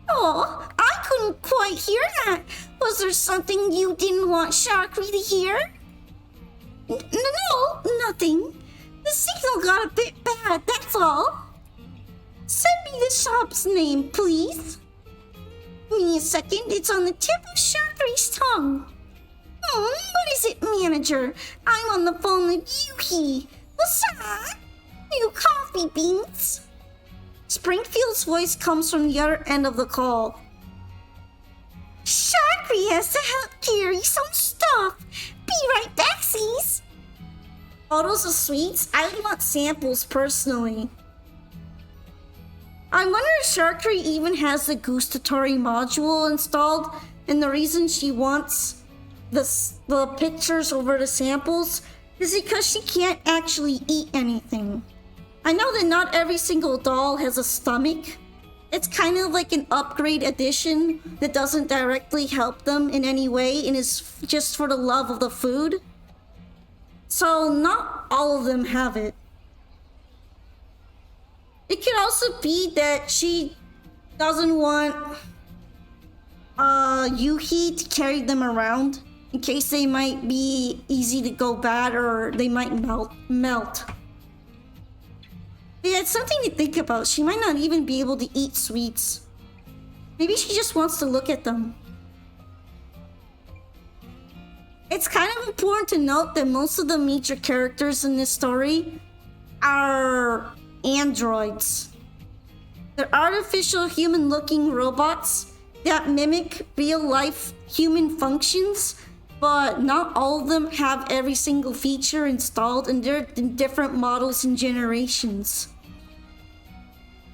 Speaker 1: Oh, I couldn't quite hear that. Was there something you didn't want Sharkry to hear? No, nothing. The signal got a bit bad, that's all. Send me the shop's name, please. Give me a second, it's on the tip of Sharkry's tongue. What is it, manager? I'm on the phone with Yuhi. What's up? New coffee beans. Springfield's voice comes from the other end of the call. Sharkry has to help carry some stuff. Be right back, sis. Photos of sweets? I would want samples personally. I wonder if Sharkry even has the gustatory module installed, and the reason she wants the pictures over the samples is because she can't actually eat anything. I know that not every single doll has a stomach. It's kind of like an upgrade edition that doesn't directly help them in any way and is just for the love of the food. So not all of them have it. It could also be that she doesn't want Yuhi to carry them around in case they might be easy to go bad or they might melt. Yeah, it's something to think about. She might not even be able to eat sweets. Maybe she just wants to look at them. It's kind of important to note that most of the major characters in this story are androids. They're artificial human-looking robots that mimic real-life human functions, but not all of them have every single feature installed, and they're in different models and generations.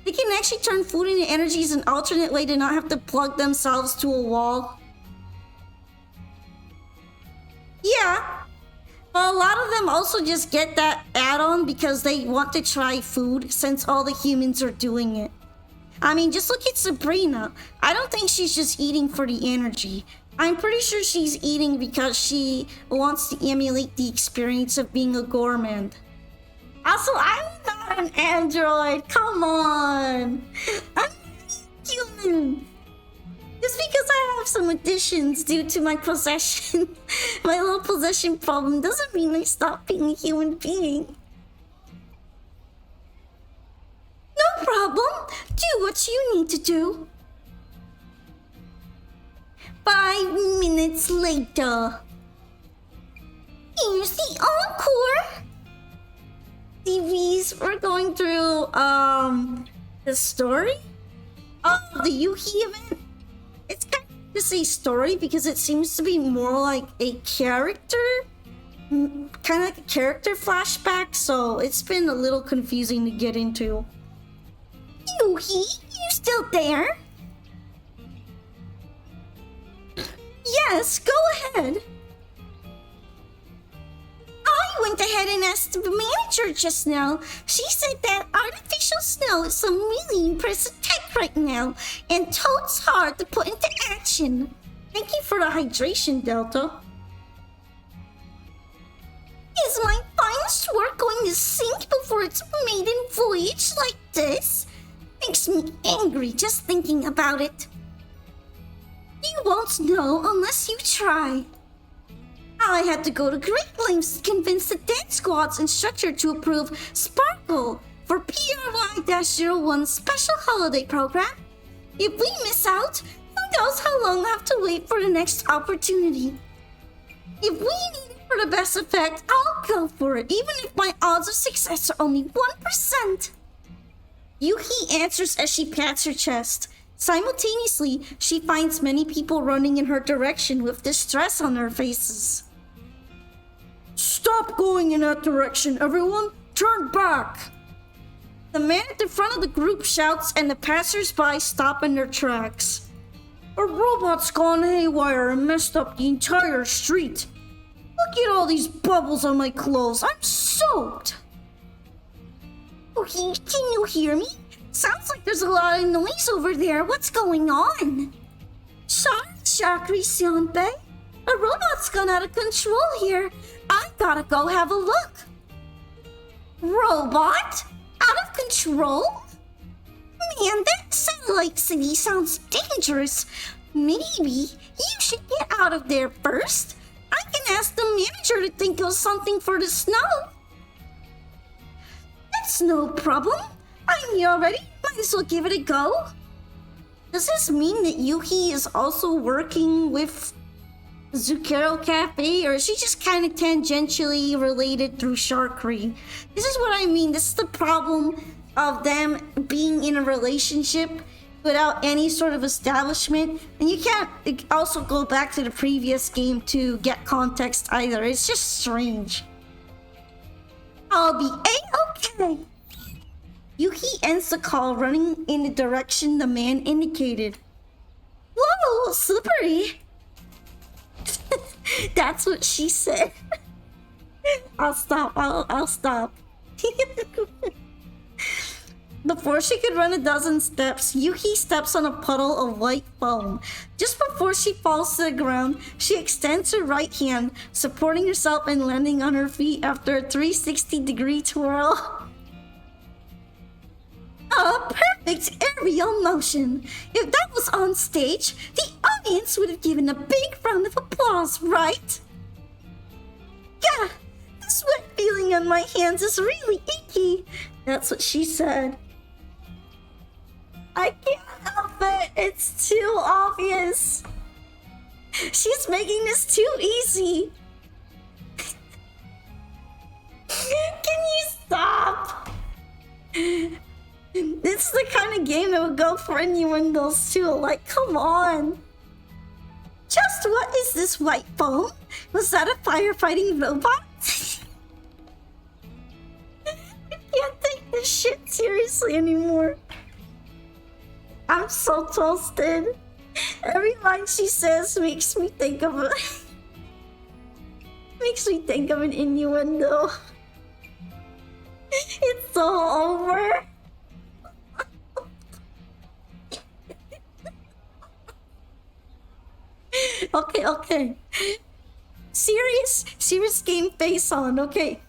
Speaker 1: They can actually turn food into energy as an alternate way to not have to plug themselves to a wall. Yeah. But a lot of them also just get that add-on because they want to try food since all the humans are doing it. I mean, just look at Sabrina. I don't think she's just eating for the energy. I'm pretty sure she's eating because she wants to emulate the experience of being a gourmand. Also, I'm not an android. Come on. I'm human. Just because I have some additions due to my possession, my little possession problem, doesn't mean I stop being a human being. No problem. Do what you need to do. 5 minutes later. Here's the encore. TVs, we're going through the story of the Yuki event. It's kind of just a story because it seems to be more like a character, kind of like a character flashback, so it's been a little confusing to get into. Yuki, you still there? Yes, go ahead. I went ahead and asked the manager just now. She said that artificial snow is some really impressive tech right now, and totes hard to put into action. Thank you for the hydration, Delta. Is my finest work going to sink before its maiden voyage like this? Makes me angry just thinking about it. You won't know unless you try. I had to go to great lengths to convince the Dead Squad's instructor to approve Sparkle for PRY-01's special holiday program. If we miss out, who knows how long I'll have to wait for the next opportunity. If we need it for the best effect, I'll go for it, even if my odds of success are only 1%. Yuki answers as she pats her chest. Simultaneously, she finds many people running in her direction with distress on their faces. Stop going in that direction, everyone! Turn back! The man at the front of the group shouts, and the passers-by stop in their tracks. A robot's gone haywire and messed up the entire street. Look at all these bubbles on my clothes. I'm soaked! Okay, can you hear me? Sounds like there's a lot of noise over there. What's going on? Sorry, Shakri Sionpei. A robot's gone out of control here. I gotta go have a look. Robot? Out of control? Man, that satellite city sounds dangerous. Maybe you should get out of there first. I can ask the manager to think of something for the snow. That's no problem. I'm here already. Might as well give it a go. Does this mean that Yuki is also working with Zucchero Cafe, or is she just kind of tangentially related through Sharkery? This is what I mean. This is the problem of them being in a relationship without any sort of establishment. And you can't also go back to the previous game to get context either. It's just strange. I'll be A-okay. Yuki ends the call running in the direction the man indicated. Whoa, slippery. That's what she said. I'll stop. I'll stop. Before she could run a dozen steps, Yuki steps on a puddle of white foam. Just before she falls to the ground, she extends her right hand, supporting herself and landing on her feet after a 360-degree twirl. A perfect aerial motion. If that was on stage, the audience would have given a big round of applause, right? Yeah, the sweat feeling on my hands is really icky. That's what she said. I can't help it. It's too obvious. She's making this too easy. Can you stop? This is the kind of game that would go for innuendos too. Like, come on. Just what is this white foam? Was that a firefighting robot? I can't take this shit seriously anymore. I'm so toasted. Every line she says makes me think of an innuendo. It's so over. Okay. Serious game face on, okay.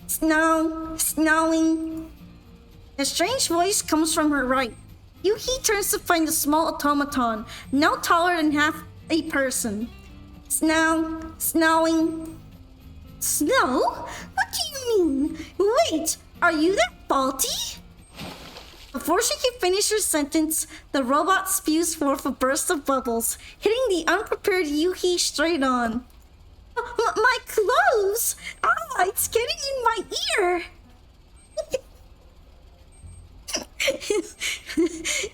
Speaker 1: Snowing. A strange voice comes from her right. Yuki turns to find a small automaton, no taller than half a person. Snowing. Snow? What do you mean? Wait, are you that faulty? Before she can finish her sentence, the robot spews forth a burst of bubbles, hitting the unprepared Yuki straight on. My clothes! Ah, it's getting in my ear!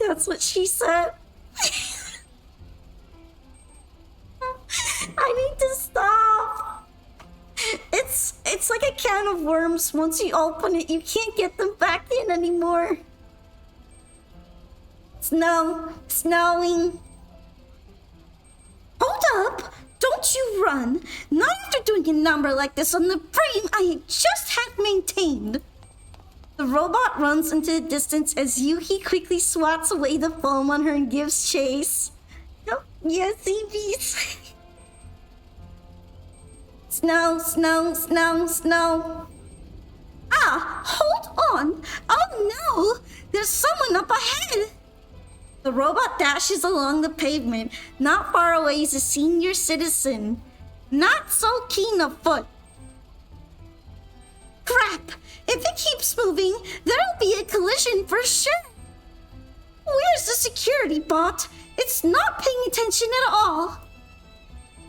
Speaker 1: That's what she said. I need to stop. It's like a can of worms. Once you open it, you can't get them back in anymore. Snowing. Hold up! Don't you run! Not after doing a number like this on the brain I just had maintained. The robot runs into the distance as Yuki quickly swats away the foam on her and gives chase. Oh, yes, EVs. Snow. Ah, hold on. Oh no, there's someone up ahead. The robot dashes along the pavement. Not far away is a senior citizen. Not so keen of foot. Crap! If it keeps moving, there'll be a collision for sure. Where's the security bot? It's not paying attention at all.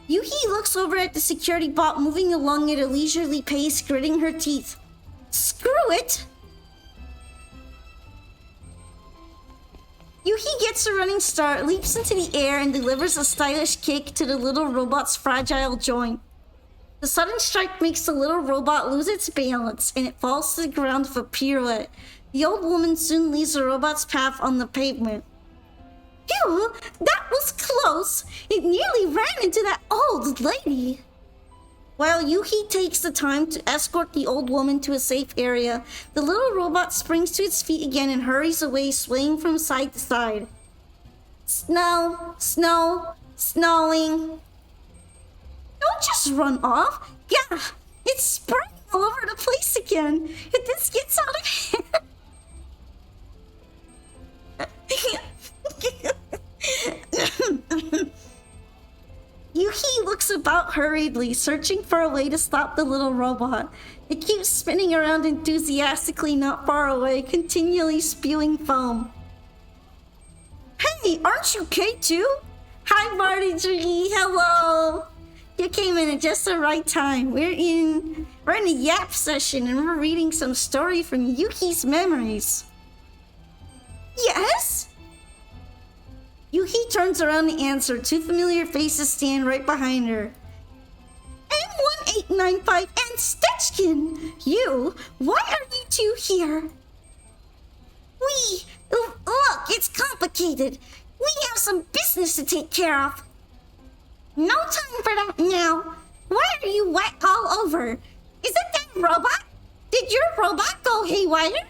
Speaker 1: Yuki looks over at the security bot moving along at a leisurely pace, gritting her teeth. Screw it! Yuki gets a running start, leaps into the air, and delivers a stylish kick to the little robot's fragile joint. The sudden strike makes the little robot lose its balance, and it falls to the ground with a pirouette. The old woman soon leaves the robot's path on the pavement. Phew! That was close! It nearly ran into that old lady! While Yuki takes the time to escort the old woman to a safe area, the little robot springs to its feet again and hurries away, swaying from side to side. Snowing. Don't just run off. Yeah, it's spraying all over the place again. If this gets out of hand... Yuki looks about hurriedly, searching for a way to stop the little robot. It keeps spinning around enthusiastically not far away, continually spewing foam. Hey, aren't you okay too? Hi, Marty. Hello. You came in at just the right time. We're in a yap session and we're reading some story from Yuki's memories. Yes? Yuki turns around to answer. Two familiar faces stand right behind her. M1895 and Stechkin! You? Why are you two here? Look, it's complicated. We have some business to take care of. No time for that now. Why are you wet all over? Is it that robot? Did your robot go haywire?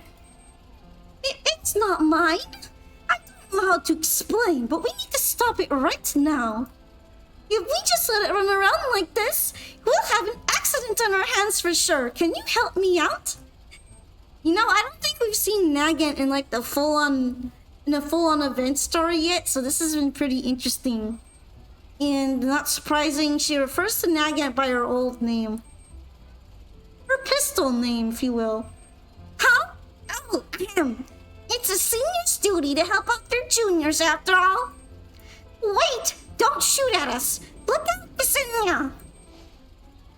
Speaker 1: It's not mine. I don't know how to explain, but we need to stop it right now. If we just let it run around like this, we'll have an accident on our hands for sure. Can you help me out? You know, I don't think we've seen Nagant in like a full-on event story yet, so this has been pretty interesting. And not surprising, she refers to Nagant by her old name. Her pistol name, if you will. Huh? Oh, it's a senior's duty to help out their juniors after all. Wait! Don't shoot at us! Look out, Ksenia!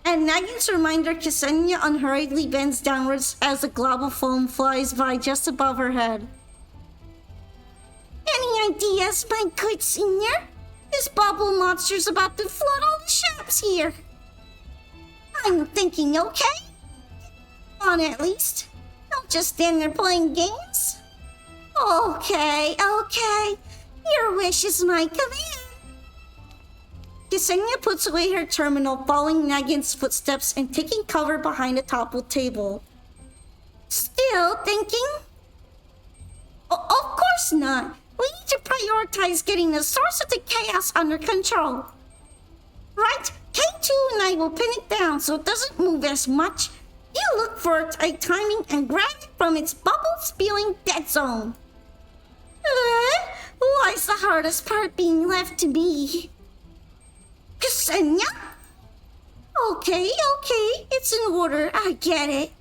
Speaker 1: And Nagant's reminder, Ksenia unhurriedly bends downwards as a glob of foam flies by just above her head. Any ideas, my good senior? This bubble monster's about to flood all the shops here. I'm thinking, okay? On at least. Don't just stand there playing games. Okay. Your wish is my command. Ksenia puts away her terminal, following Nagin's footsteps and taking cover behind a toppled table. Still thinking? Of course not. We need to prioritize getting the source of the chaos under control. Right? K2 and I will pin it down so it doesn't move as much. You look for its timing and grab it from its bubble-spewing dead zone. Why's the hardest part being left to me? Ksenia? Okay, it's in order, I get it.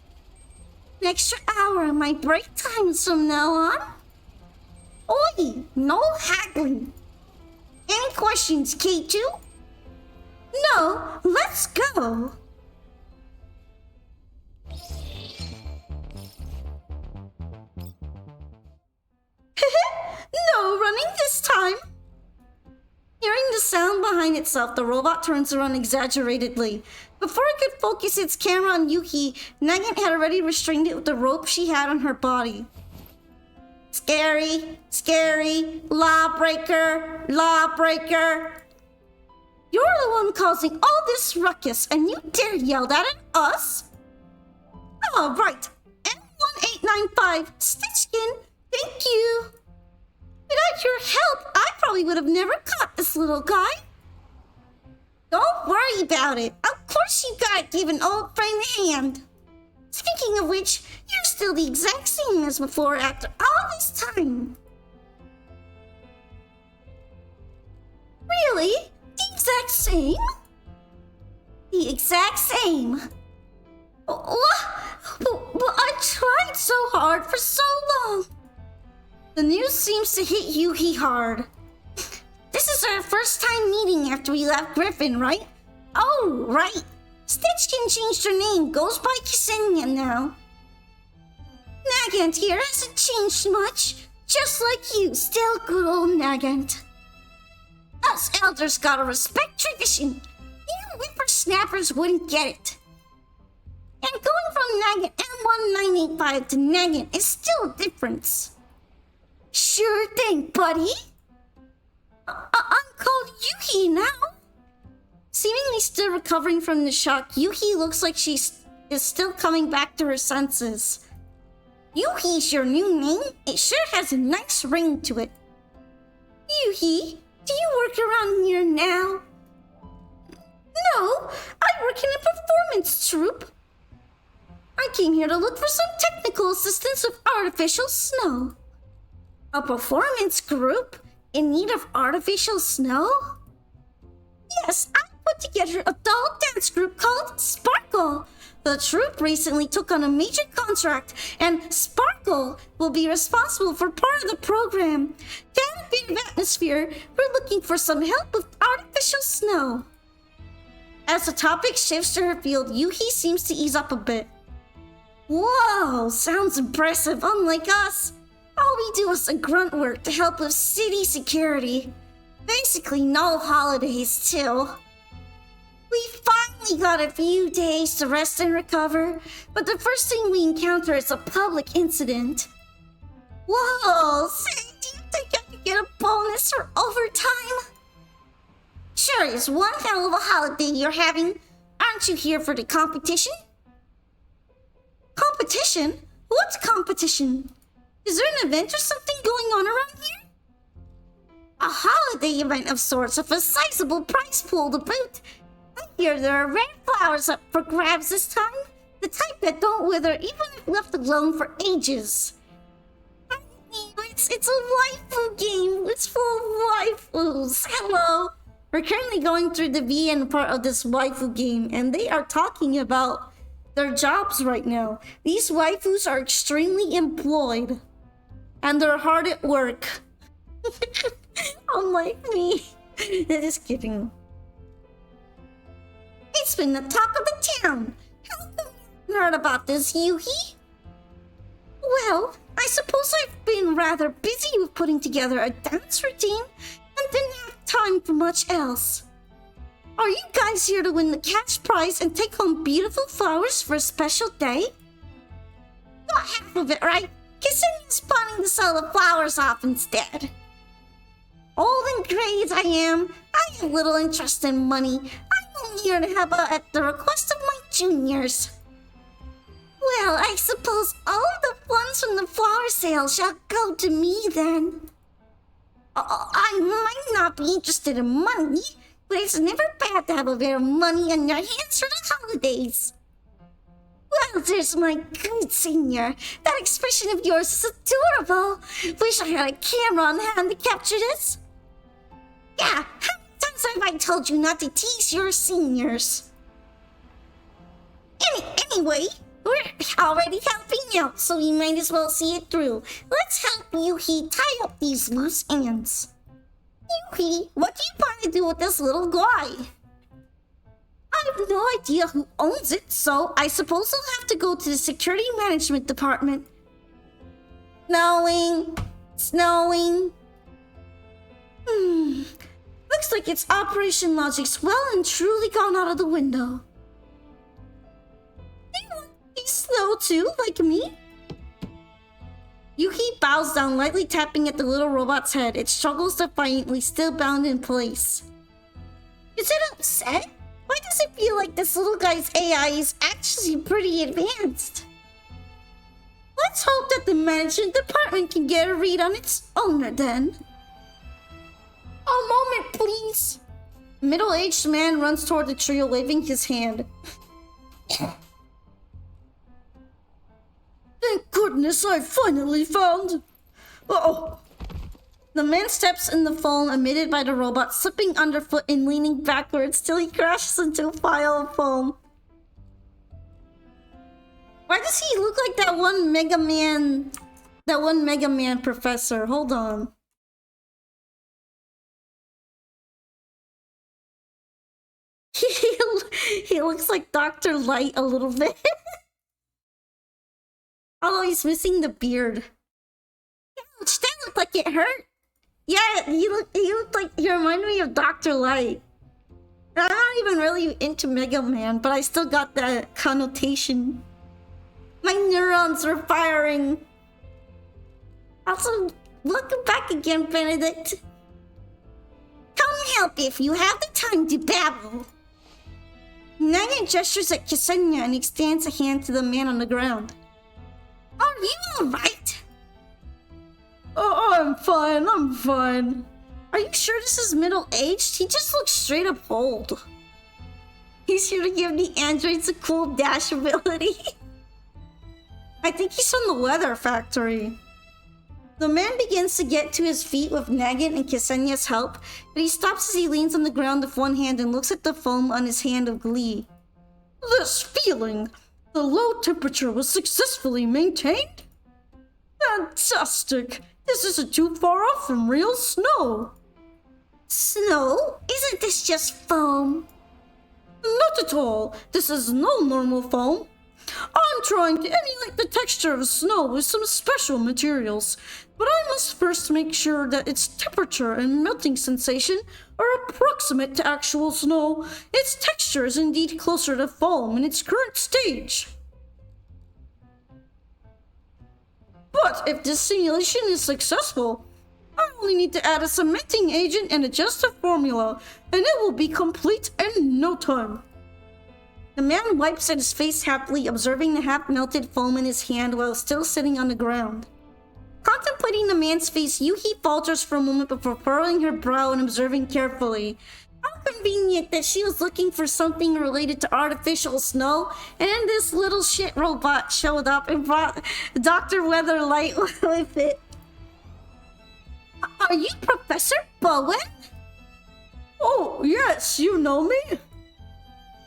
Speaker 1: An extra hour of my break times from now on. Oi, no haggling. Any questions, K2? No, let's go. No running this time. Hearing the sound behind itself, the robot turns around exaggerately. Before it could focus its camera on Yuki, Nagin had already restrained it with the rope she had on her body. Scary, lawbreaker. You're the one causing all this ruckus, and you dare yell that at us? Oh, right. M1895, Stitchkin, thank you. Without your help, I probably would have never caught this little guy. Don't worry about it. Of course you gotta give an old friend a hand. Speaking of which, you're still the exact same as before after all this time. Really? The exact same? The exact same. What? But I tried so hard for so long. The news seems to hit Yuki hard. This is our first time meeting after we left Griffin, right? Oh, right. Stitchkin changed her name, goes by Ksenia now. Nagant here hasn't changed much. Just like you, still good old Nagant. Us elders gotta respect tradition. You whippersnappers wouldn't get it. And going from Nagant M1985 to Nagant is still a difference. Sure thing, buddy. I'm called Yuki now. Seemingly still recovering from the shock, Yuki looks like she is still coming back to her senses. Yuki's your new name? It sure has a nice ring to it. Yuki, do you work around here now? No, I work in a performance troupe. I came here to look for some technical assistance with artificial snow. A performance group? In need of artificial snow? Yes, I put together a doll dance group called Sparkle. The troupe recently took on a major contract, and Sparkle will be responsible for part of the program. To add a bit of atmosphere, we're looking for some help with artificial snow. As the topic shifts to her field, Yuki seems to ease up a bit. Whoa, sounds impressive, unlike us. All we do is some grunt work to help with city security. Basically, no holidays, too. We finally got a few days to rest and recover, but the first thing we encounter is a public incident. Whoa, say, do you think I could get a bonus for overtime? Sure, it's one hell of a holiday you're having. Aren't you here for the competition? Competition? What's competition? Is there an event or something going on around here? A holiday event of sorts with a sizable prize pool to boot. I hear there are rare flowers up for grabs this time. The type that don't wither even if left alone for ages. It's a waifu game. It's full of waifus. Hello. We're currently going through the VN part of this waifu game, and they are talking about their jobs right now. These waifus are extremely employed. And they're hard at work. Unlike me. Just kidding. It's been the talk of the town. How come you haven't heard about this, Yuki? Well, I suppose I've been rather busy with putting together a dance routine and didn't have time for much else. Are you guys here to win the cash prize and take home beautiful flowers for a special day? Got half of it, right? Ksenia's planning to sell the flowers off instead. Old and gray as I am, I have little interest in money. I'm here to help out at the request of my juniors. Well, I suppose all of the funds from the flower sale shall go to me then. I might not be interested in money, but it's never bad to have a bit of money on your hands for the holidays. Well, there's my good senior. That expression of yours is adorable. Wish I had a camera on hand to capture this. Yeah, how many times have I told you not to tease your seniors? Anyway, we're already helping out, so we might as well see it through. Let's help Yuhi tie up these loose ends. Yuhi, what do you plan to do with this little guy? I have no idea who owns it, so I suppose I'll have to go to the security management department. Snowing. Looks like its operation logic's well and truly gone out of the window. Do you want to be slow too, like me? Yuhi bows down, lightly tapping at the little robot's head. It struggles defiantly, still bound in place. Is it upset? Why does it feel like this little guy's AI is actually pretty advanced? Let's hope that the management department can get a read on its owner then. A moment, please. A middle-aged man runs toward the trio, waving his hand. Thank goodness I finally found... Uh-oh. The man steps in the foam emitted by the robot, slipping underfoot and leaning backwards till he crashes into a pile of foam. Why does he look like that one Mega Man... That one Mega Man professor? Hold on. He looks like Dr. Light a little bit. Although he's missing the beard. Ouch, that looked like it hurt. Yeah, he looked like he reminded me of Dr. Light. I'm not even really into Mega Man, but I still got that connotation. My neurons were firing. Also, welcome back again, Benedict. Come help if you have the time to babble. Nanya gestures at Ksenia and extends a hand to the man on the ground. Are you alright? Oh, I'm fine. Are you sure this is middle-aged? He just looks straight up old. He's here to give the androids a cool dash ability. I think he's from the Weather Factory. The man begins to get to his feet with Nagin and Ksenia's help, but he stops as he leans on the ground with one hand and looks at the foam on his hand of glee. This feeling! The low temperature was successfully maintained? Fantastic! This isn't too far off from real snow. Snow? Isn't this just foam? Not at all. This is no normal foam. I'm trying to emulate the texture of snow with some special materials, but I must first make sure that its temperature and melting sensation are approximate to actual snow. Its texture is indeed closer to foam in its current stage. But if this simulation is successful, I only need to add a cementing agent and adjust the formula, and it will be complete in no time. The man wipes at his face happily, observing the half-melted foam in his hand while still sitting on the ground. Contemplating the man's face, Yuhi falters for a moment before furrowing her brow and observing carefully. How convenient that she was looking for something related to artificial snow, and then this little shit robot showed up and brought Dr. Weatherlight with it. Are you Professor Bowen? Oh, yes, you know me.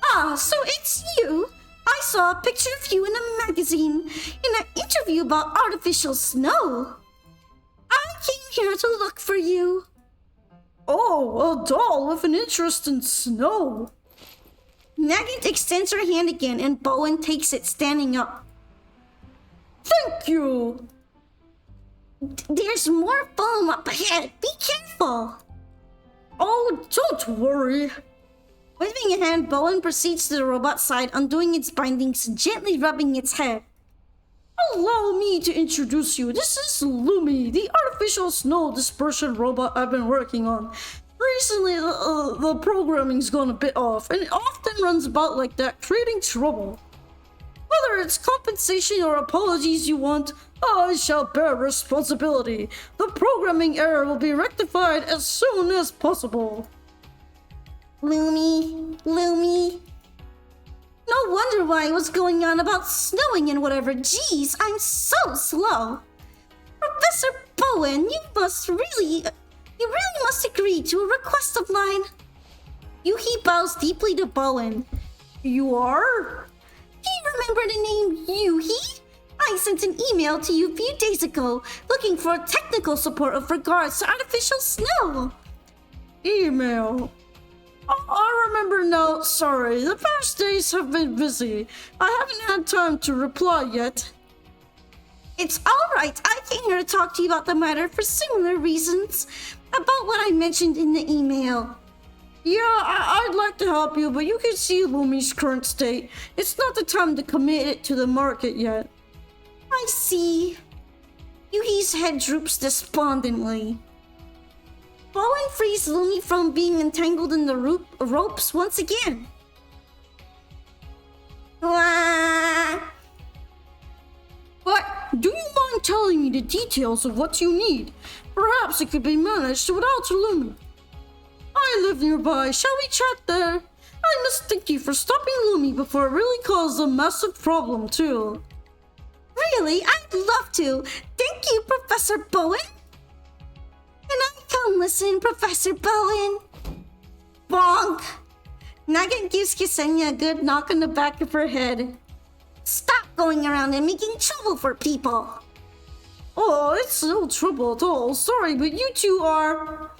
Speaker 1: Ah, so it's you. I saw a picture of you in a magazine, in an interview about artificial snow. I came here to look for you. Oh, a doll with an interest in snow. Nagant extends her hand again and Bowen takes it, standing up. Thank you. There's more foam up ahead. Be careful. Oh, don't worry. Waving a hand, Bowen proceeds to the robot's side, undoing its bindings, gently rubbing its head. Allow me to introduce you. This is Lumi, the artificial snow dispersion robot I've been working on. Recently, the programming's gone a bit off, and it often runs about like that, creating trouble. Whether it's compensation or apologies you want, I shall bear responsibility. The programming error will be rectified as soon as possible. Lumi. No wonder why it was going on about snowing and whatever. Jeez, I'm so slow. Professor Bowen, you really must agree to a request of mine. Yuhi bows deeply to Bowen. You are? Do you remember the name Yuhi? I sent an email to you a few days ago looking for technical support with regards to artificial snow. Email? I remember now. Sorry, the past days have been busy. I haven't had time to reply yet. It's alright. I came here to talk to you about the matter for similar reasons. About what I mentioned in the email. Yeah, I'd like to help you, but you can see Lumi's current state. It's not the time to commit it to the market yet. I see. Yuhi's head droops despondently. Bowen frees Lumi from being entangled in the ropes once again. But do you mind telling me the details of what you need? Perhaps it could be managed without Lumi. I live nearby. Shall we chat there? I must thank you for stopping Lumi before it really caused a massive problem too. Really? I'd love to. Thank you, Professor Bowen. Can I come listen, Professor Bowen? Bonk! Nugget gives Ksenia a good knock on the back of her head. Stop going around and making trouble for people. Oh, it's no trouble at all. Sorry, but you two are...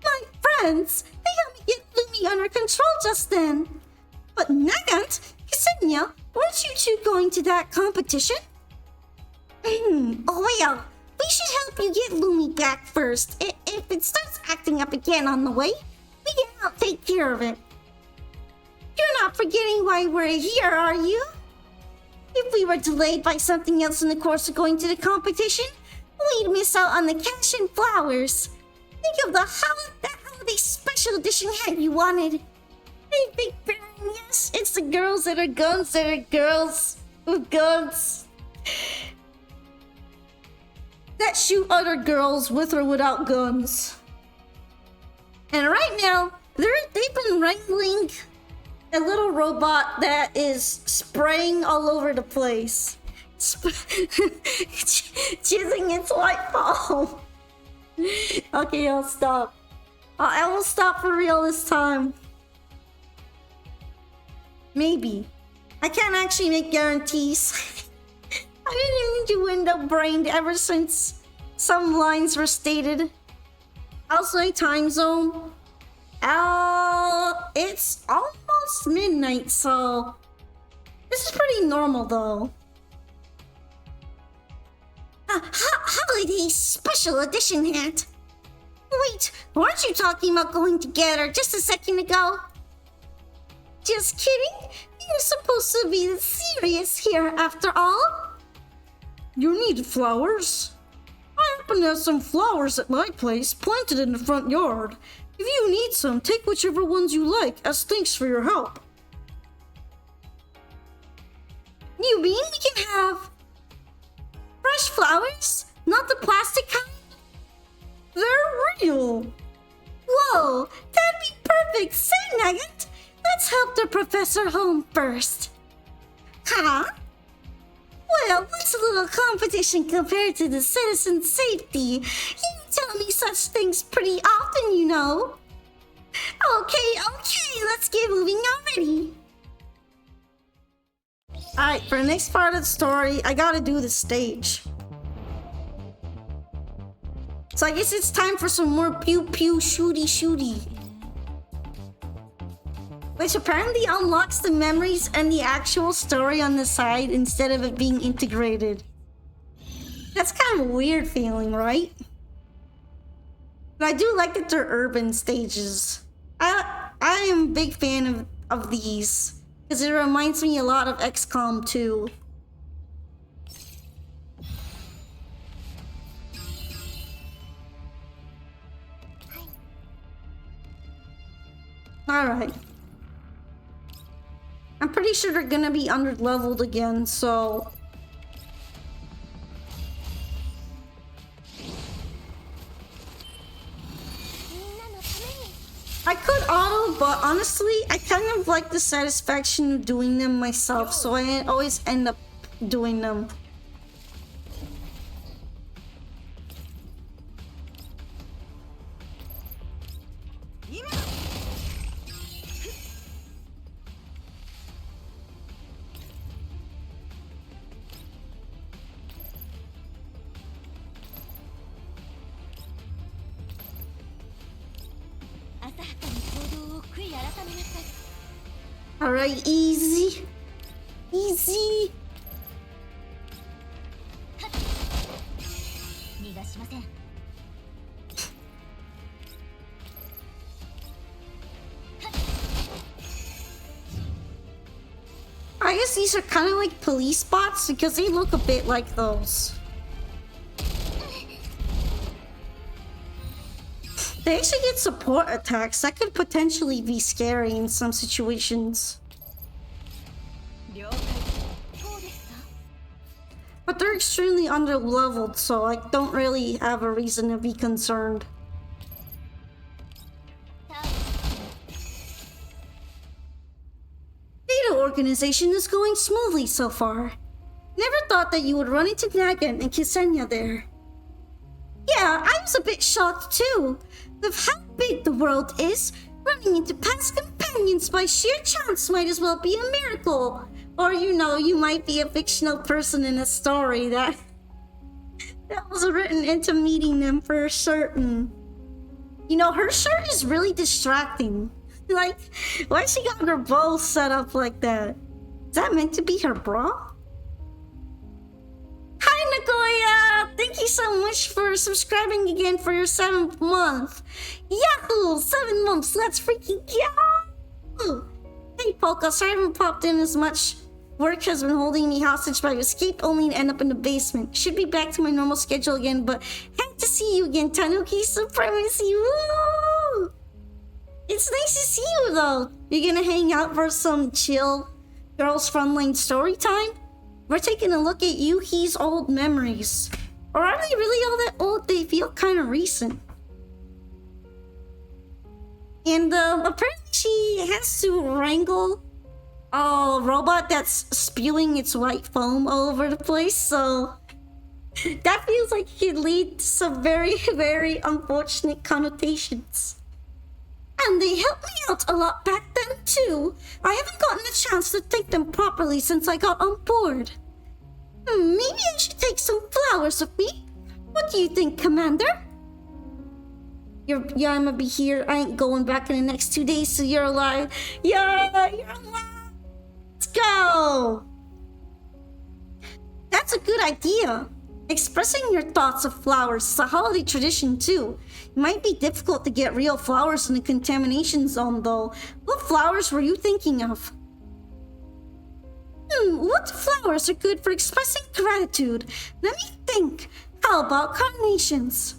Speaker 1: my friends. They helped me get Lumi under control just then. But Nugget, Ksenia, weren't you two going to that competition? Well, we should help you get Lumi back first. If it starts acting up again on the way, we can help take care of it. You're not forgetting why we're here, are you? If we were delayed by something else in the course of going to the competition, we'd miss out on the cash and flowers. Think of that holiday special edition hat you wanted. Hey, Big Baron, yes, it's the girls that are girls with guns. That shoot other girls with or without guns. And right now, they've been wrangling a little robot that is spraying all over the place. Jizzing its white palm. Okay, I'll stop. I will stop for real this time. Maybe. I can't actually make guarantees. I've been into window brained ever since some lines were stated. Also, a time zone. It's almost midnight, so this is pretty normal though. Holiday special edition hat. Wait, weren't you talking about going together just a second ago? Just kidding. You're supposed to be serious here after all. You need flowers? I happen to have some flowers at my place, planted in the front yard. If you need some, take whichever ones you like as thanks for your help. You mean we can have fresh flowers? Not the plastic kind? They're real. Whoa, that'd be perfect. Say, Nugget, let's help the professor home first. Huh? Well, what's a little competition compared to the citizen safety? You tell me such things pretty often, you know. Okay, let's get moving already. Alright, for the next part of the story, I gotta do the stage. So I guess it's time for some more pew pew shooty shooty. Which apparently unlocks the memories and the actual story on the side instead of it being integrated. That's kind of a weird feeling, right? But I do like that they're urban stages. I am a big fan of these because it reminds me a lot of XCOM 2. Alright. I'm pretty sure they're gonna be under-leveled again, so... I could auto, but honestly, I kind of like the satisfaction of doing them myself, so I always end up doing them. Alright, easy. Easy. I guess these are kind of like police bots because they look a bit like those. They actually get support attacks. That could potentially be scary in some situations. But they're extremely under-leveled, so I don't really have a reason to be concerned. Data organization is going smoothly so far. Never thought that you would run into Nagan and Ksenia there. Yeah, I was a bit shocked too. With how big the world is, running into past companions by sheer chance might as well be a miracle. Or, you know, you might be a fictional person in a story that was written into meeting them for certain. You know, her shirt is really distracting. Like, why she got her bow set up like that? Is that meant to be her bra? Hi, Nagoya! Thank you so much for subscribing again for your 7th month. Yahoo! 7 months, let's freaking go! Hey, Polka, sorry I haven't popped in as much. Work has been holding me hostage, but I escaped only to end up in the basement. Should be back to my normal schedule again, but had to see you again, Tanuki Supremacy. Woo! It's nice to see you, though. You're gonna hang out for some chill Girls Frontline story time? We're taking a look at Yuhi's old memories. Or are they really all that old? They feel kind of recent. And apparently she has to wrangle a robot that's spewing its white foam all over the place, so that feels like it could lead to some very, very unfortunate connotations. And they helped me out a lot back then too. I haven't gotten a chance to thank them properly since I got on board. Maybe I should take some flowers with me. What do you think, Commander? Yeah, I'm gonna be here. I ain't going back in the next 2 days, so you're alive. Yeah, you're alive. Let's go. That's a good idea. Expressing your thoughts of flowers is a holiday tradition too. It might be difficult to get real flowers in the contamination zone though. What flowers were you thinking of? What flowers are good for expressing gratitude? Let me think. How about carnations?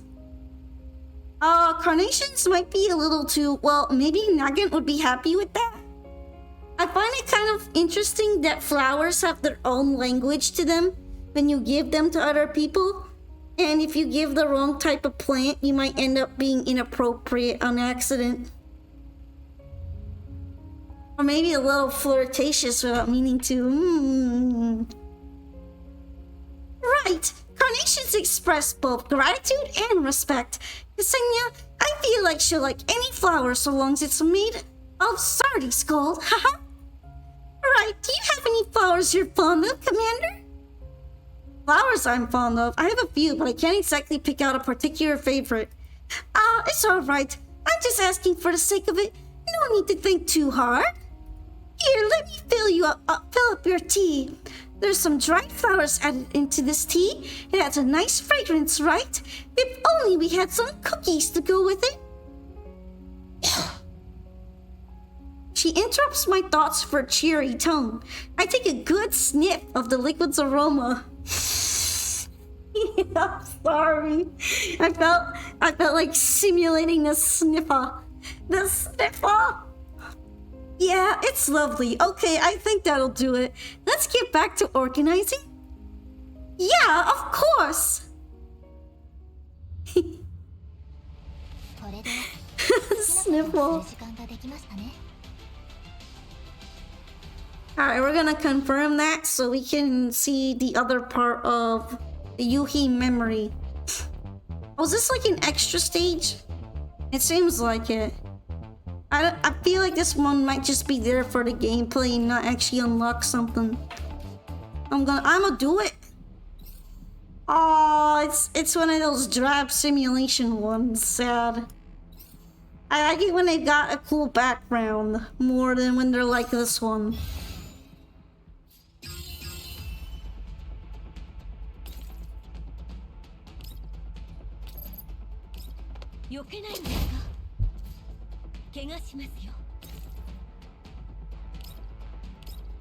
Speaker 1: Carnations might be a little too... Well, maybe Nagant would be happy with that. I find it kind of interesting that flowers have their own language to them when you give them to other people. And if you give the wrong type of plant, you might end up being inappropriate on accident. Or maybe a little flirtatious without meaning to. Right! Carnations express both gratitude and respect. Ksenia, I feel like she'll like any flower so long as it's made of Sardi's gold. Haha. Alright, do you have any flowers you're fond of, Commander? Flowers I'm fond of? I have a few, but I can't exactly pick out a particular favorite. It's alright. I'm just asking for the sake of it. You don't need to think too hard. Here, let me fill up your tea. There's some dried flowers added into this tea. It has a nice fragrance, right? If only we had some cookies to go with it. She interrupts my thoughts for a cheery tone. I take a good sniff of the liquid's aroma. I'm sorry. I felt like simulating a sniffer. The sniffer. Yeah, it's lovely. Okay, I think that'll do it. Let's get back to organizing. Yeah, of course. Sniffle. Alright, we're gonna confirm that so we can see the other part of the Yuhi memory. Oh, is this like an extra stage? It seems like it. I feel like this one might just be there for the gameplay and not actually unlock something. I'ma do it. Oh, it's one of those drab simulation ones. Sad. I like it when they got a cool background more than when they're like this one.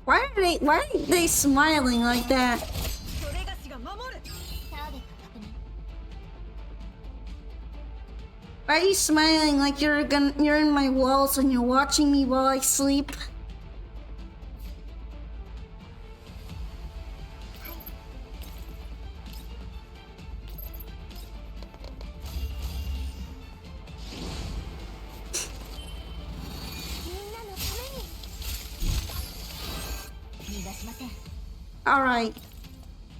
Speaker 1: Why are they smiling like that? Why are you smiling like you're in my walls and you're watching me while I sleep? Alright.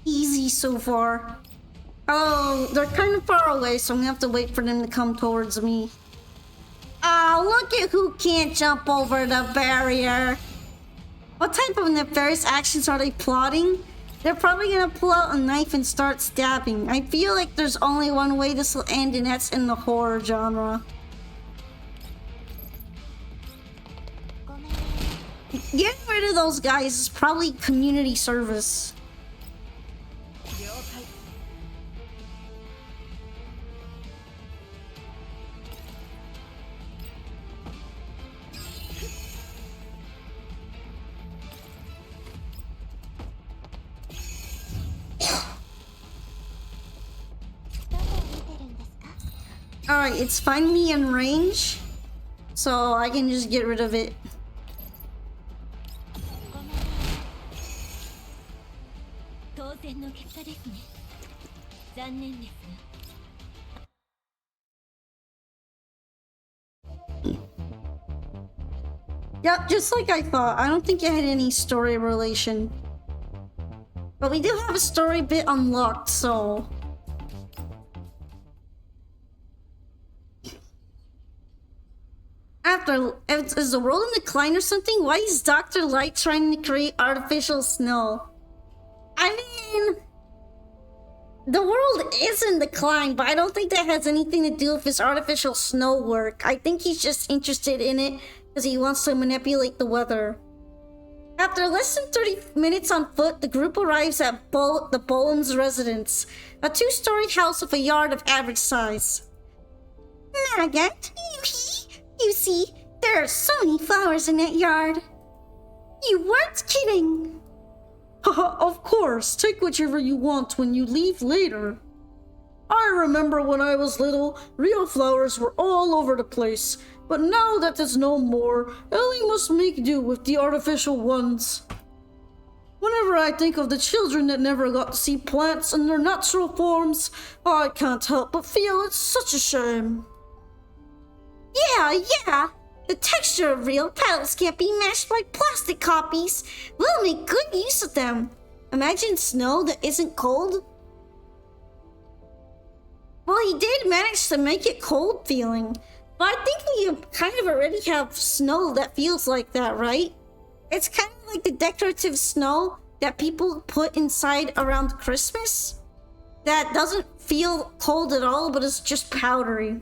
Speaker 1: Easy so far. Oh, they're kind of far away, so I'm gonna have to wait for them to come towards me. Oh, look at who can't jump over the barrier. What type of nefarious actions are they plotting? They're probably gonna pull out a knife and start stabbing. I feel like there's only one way this will end, and that's in the horror genre. Getting rid of those guys is probably community service. Alright, it's finally in range, so I can just get rid of it. Yep, just like I thought. I don't think it had any story relation. But we do have a story bit unlocked, so... Is the world in decline or something? Why is Dr. Light trying to create artificial snow? I mean... The world is in decline, but I don't think that has anything to do with his artificial snow work. I think he's just interested in it because he wants to manipulate the weather. After less than 30 minutes on foot, the group arrives at the Boland's residence, a two-storied house with a yard of average size. Maggot, you see, there are so many flowers in that yard. You weren't kidding. Haha, of course, take whichever you want when you leave later. I remember when I was little, real flowers were all over the place, but now that there's no more, Ellie must make do with the artificial ones. Whenever I think of the children that never got to see plants in their natural forms, I can't help but feel it's such a shame. Yeah. The texture of real petals can't be matched by plastic copies. We'll make good use of them. Imagine snow that isn't cold. Well, he did manage to make it cold feeling. But I think we kind of already have snow that feels like that, right? It's kind of like the decorative snow that people put inside around Christmas. That doesn't feel cold at all, but it's just powdery.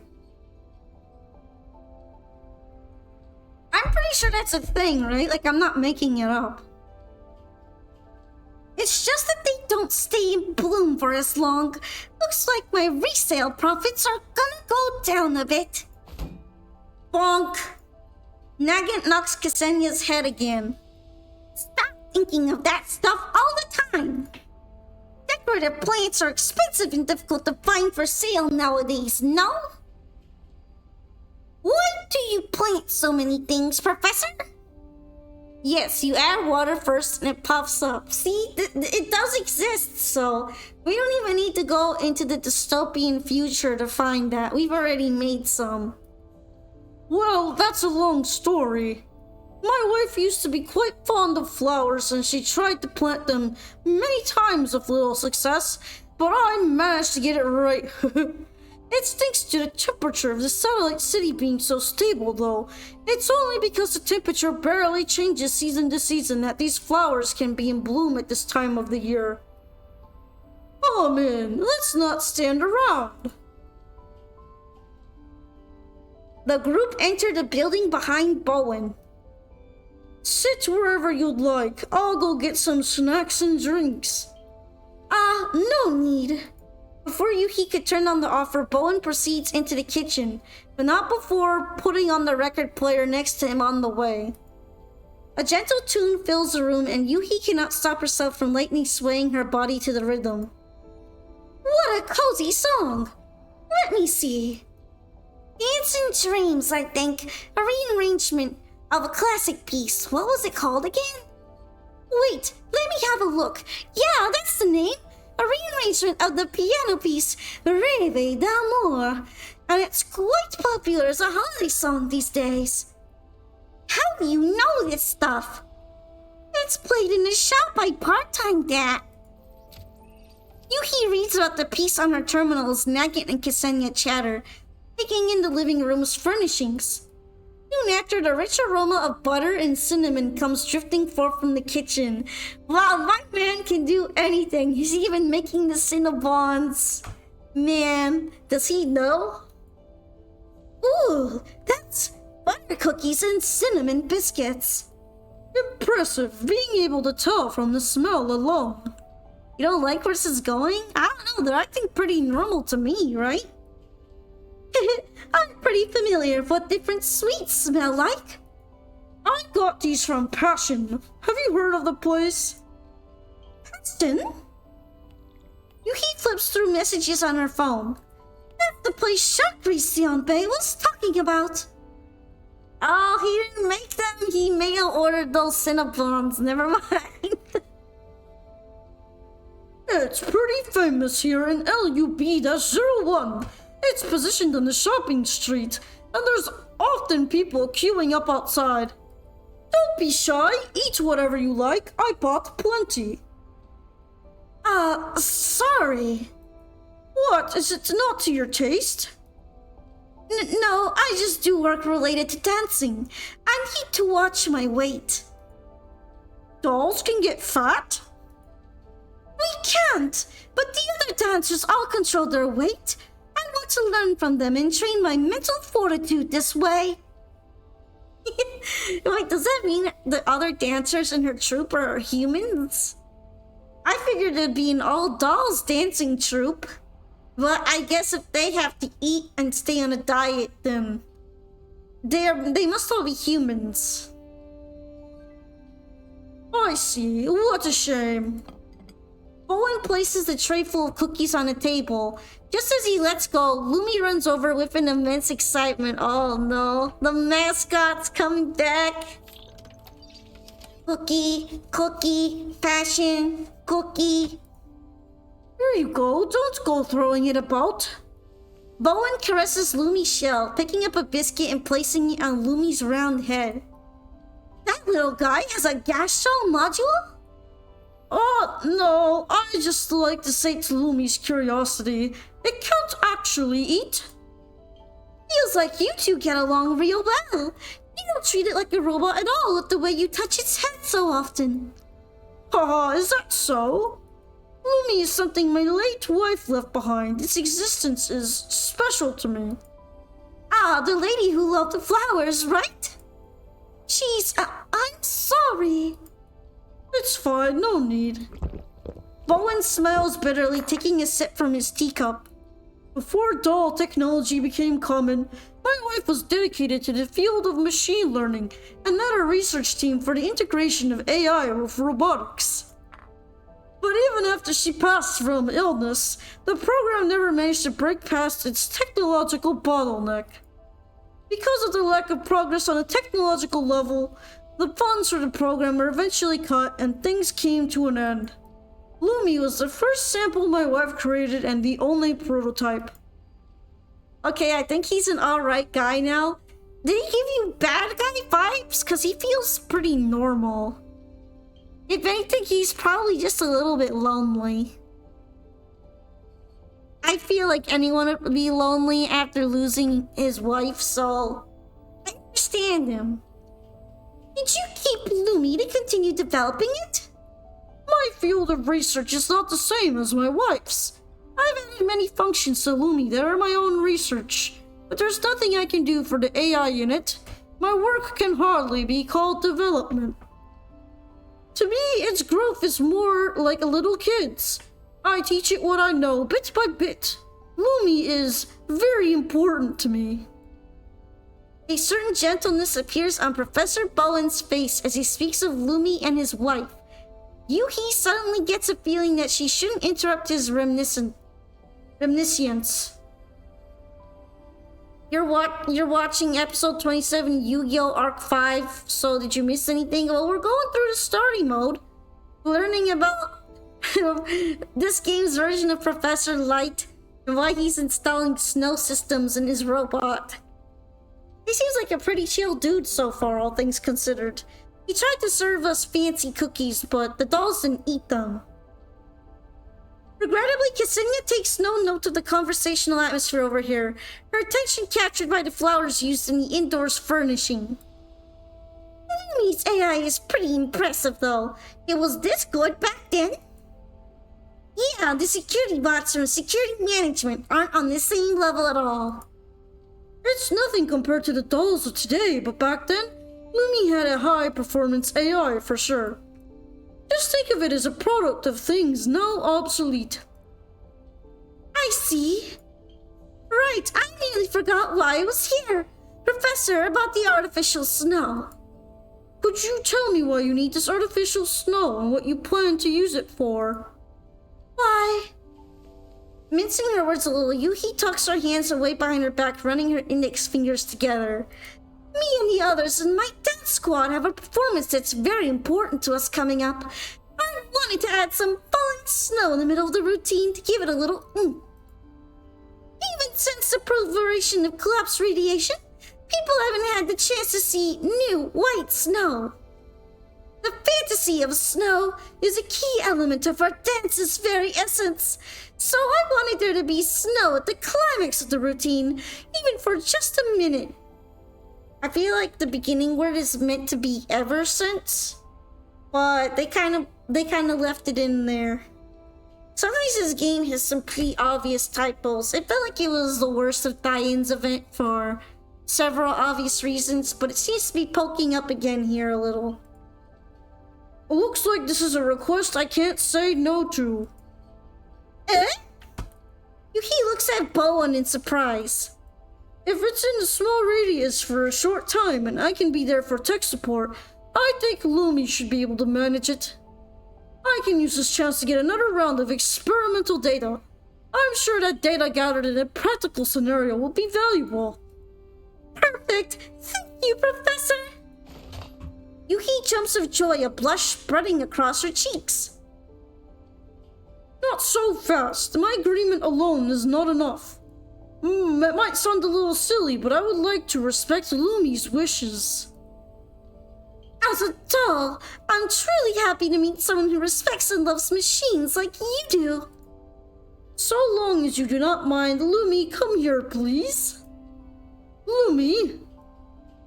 Speaker 1: I'm pretty sure that's a thing, right? Like, I'm not making it up. It's just that they don't stay in bloom for as long. Looks like my resale profits are gonna go down a bit. Bonk. Nagant knocks Ksenia's head again. Stop thinking of that stuff all the time. Decorative plants are expensive and difficult to find for sale nowadays, no? Why do you plant so many things, Professor? Yes, you add water first and it puffs up. See, it does exist, so we don't even need to go into the dystopian future to find that. We've already made some. Well, that's a long story. My wife used to be quite fond of flowers and she tried to plant them many times with little success, but I managed to get it right. It's thanks to the temperature of the satellite city being so stable, though. It's only because the temperature barely changes season to season that these flowers can be in bloom at this time of the year. Come in, let's not stand around. The group entered a building behind Bowen. Sit wherever you'd like. I'll go get some snacks and drinks. No need. Before Yuhi could turn on the offer, Bowen proceeds into the kitchen, but not before putting on the record player next to him on the way. A gentle tune fills the room, and Yuhi cannot stop herself from lightly swaying her body to the rhythm. What a cozy song! Let me see. Dance in Dreams, I think. A rearrangement of a classic piece. What was it called again? Wait, let me have a look. Yeah, that's the name. A rearrangement of the piano piece Rêve d'amour. And it's quite popular as a holiday song these days. How do you know this stuff? It's played in the shop I part-timed at. Yuhi reads about the piece on her terminal as Nagant and Ksenia chatter, taking in the living room's furnishings. Soon after, the rich aroma of butter and cinnamon comes drifting forth from the kitchen. Wow, my man can do anything. He's even making the Cinnabons. Man, does he know? Ooh, that's butter cookies and cinnamon biscuits. Impressive, being able to tell from the smell alone. You don't like where this is going? I don't know, they're acting pretty normal to me, right? I'm pretty familiar with what different sweets smell like. I got these from Passion. Have you heard of the place? Passion? Yuhi flips through messages on her phone. That's the place Chatrixion Bay was talking about. Oh, he didn't make them. He mail-ordered those Cinnabons. Never mind. It's pretty famous here in LUB-01. It's positioned on the shopping street, and there's often people queuing up outside. Don't be shy, eat whatever you like. I bought plenty. Sorry. What, is it not to your taste? No, I just do work related to dancing. I need to watch my weight. Dolls can get fat? We can't, but the other dancers all control their weight. I want to learn from them and train my mental fortitude this way. Wait, does that mean the other dancers in her troupe are humans? I figured it'd be an all-dolls dancing troupe. But I guess if they have to eat and stay on a diet, then they must all be humans. I see. What a shame. Bowen places the tray full of cookies on a table. Just as he lets go, Lumi runs over with an immense excitement. Oh no, the mascot's coming back. Cookie, cookie, passion, cookie. Here you go, don't go throwing it about. Bowen caresses Lumi's shell, picking up a biscuit and placing it on Lumi's round head. That little guy has a gas shell module? Oh, no, I just like to sate Lumi's curiosity. It can't actually eat. Feels like you two get along real well. You don't treat it like a robot at all with the way you touch its head so often. Haha, is that so? Lumi is something my late wife left behind. Its existence is special to me. Ah, the lady who loved the flowers, right? Jeez, I'm sorry. It's fine, no need. Bowen smiles bitterly, taking a sip from his teacup. Before doll technology became common, my wife was dedicated to the field of machine learning and led a research team for the integration of AI with robotics. But even after she passed from illness, the program never managed to break past its technological bottleneck. Because of the lack of progress on a technological level, the funds for the program were eventually cut and things came to an end. Lumi was the first sample my wife created and the only prototype. Okay, I think he's an alright guy now. Did he give you bad guy vibes? Cause he feels pretty normal. If anything, he's probably just a little bit lonely. I feel like anyone would be lonely after losing his wife, so I understand him. Did you keep Lumi to continue developing it? My field of research is not the same as my wife's. I've added many functions to Lumi that are my own research, but there's nothing I can do for the AI in it. My work can hardly be called development. To me, its growth is more like a little kid's. I teach it what I know, bit by bit. Lumi is very important to me. A certain gentleness appears on Professor Bowen's face as he speaks of Lumi and his wife. Yuhi suddenly gets a feeling that she shouldn't interrupt his reminiscence. You're watching episode 27 Yu-Gi-Oh! Arc 5, so did you miss anything? Well, we're going through the starting mode, learning about this game's version of Professor Light and why he's installing snow systems in his robot. He seems like a pretty chill dude so far, all things considered. He tried to serve us fancy cookies, but the dolls didn't eat them. Regrettably, Ksenia takes no note of the conversational atmosphere over here, her attention captured by the flowers used in the indoors furnishing. Lumi's AI is pretty impressive, though. It was this good back then? Yeah, the security bots from security management aren't on the same level at all. It's nothing compared to the dolls of today, but back then, Lumi had a high-performance AI for sure. Just think of it as a product of things now obsolete. I see. Right, I nearly forgot why I was here. Professor, about the artificial snow. Could you tell me why you need this artificial snow and what you plan to use it for? Why? Mincing her words a little, Yuhi tucks her hands away behind her back, running her index fingers together. Me and the others in my dance squad have a performance that's very important to us coming up. I wanted to add some falling snow in the middle of the routine to give it a little oomph. Even since the proliferation of collapse radiation, people haven't had the chance to see new white snow. The fantasy of snow is a key element of our dance's very essence, so I wanted there to be snow at the climax of the routine, even for just a minute. I feel like the beginning word is meant to be ever since, but they kind of left it in there. Sometimes this game has some pretty obvious typos. It felt like it was the worst of tie-ins event for several obvious reasons, but it seems to be poking up again here a little. It looks like this is a request I can't say no to. Eh? Yuki looks at Bowen in surprise. If it's in a small radius for a short time and I can be there for tech support, I think Lumi should be able to manage it. I can use this chance to get another round of experimental data. I'm sure that data gathered in a practical scenario will be valuable. Perfect! Thank you, Professor! Yuki jumps of joy, a blush spreading across her cheeks. Not so fast. My agreement alone is not enough. It might sound a little silly, but I would like to respect Lumi's wishes. As a doll, I'm truly happy to meet someone who respects and loves machines like you do. So long as you do not mind, Lumi, come here, please. Lumi?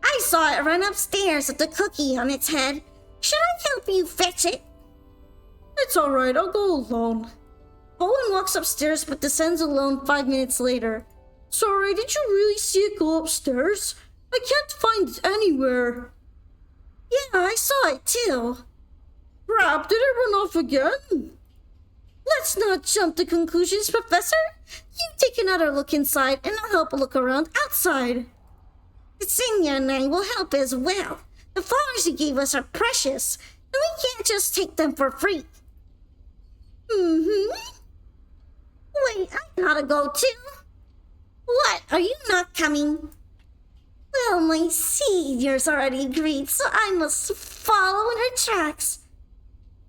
Speaker 1: I saw it run upstairs with the cookie on its head. Should I help you fetch it? It's alright, I'll go alone. Bowen walks upstairs but descends alone 5 minutes later. Sorry, did you really see it go upstairs? I can't find it anywhere. Yeah, I saw it too. Crap, did it run off again? Let's not jump to conclusions, Professor. You take another look inside, and I'll help a look around outside. Ksenia and I will help as well. The flowers you gave us are precious, and we can't just take them for free. Wait, I gotta go too. What? Are you not coming? Well, my senior's already agreed, so I must follow in her tracks.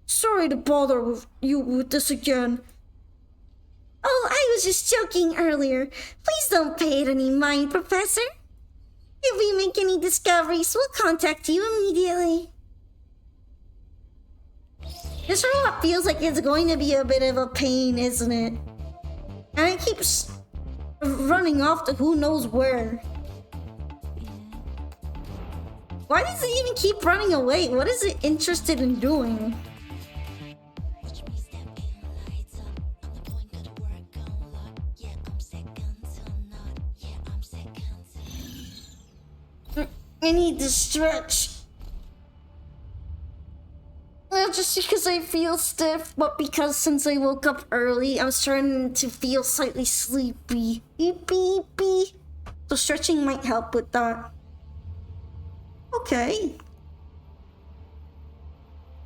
Speaker 1: Sorry to bother you with this again. Oh, I was just joking earlier. Please don't pay it any mind, Professor. If we make any discoveries, we'll contact you immediately. This robot feels like it's going to be a bit of a pain, isn't it? And it keeps running off to who knows where. Why does it even keep running away? What is it interested in doing? I need to stretch. Not just because I feel stiff, but because since I woke up early, I'm starting to feel slightly sleepy. Beep. So stretching might help with that. Okay.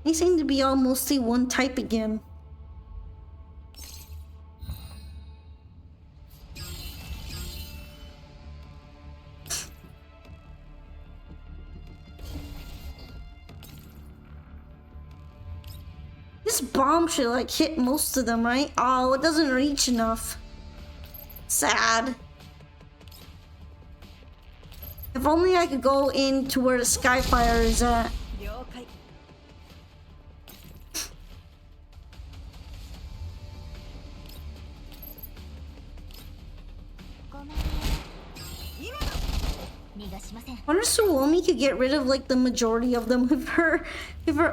Speaker 1: They seem to be all mostly one type again. This bomb should like hit most of them, right? Oh, it doesn't reach enough. Sad. If only I could go into where the Skyfire is at. I wonder if Suomi could get rid of like the majority of them with her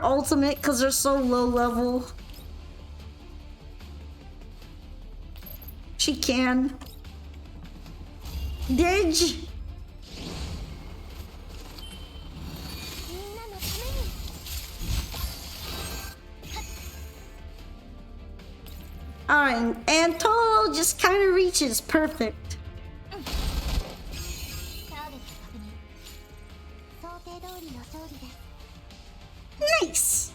Speaker 1: ultimate because they're so low level. She can. Didge. Alright, and Toro just kind of reaches perfect. Nice!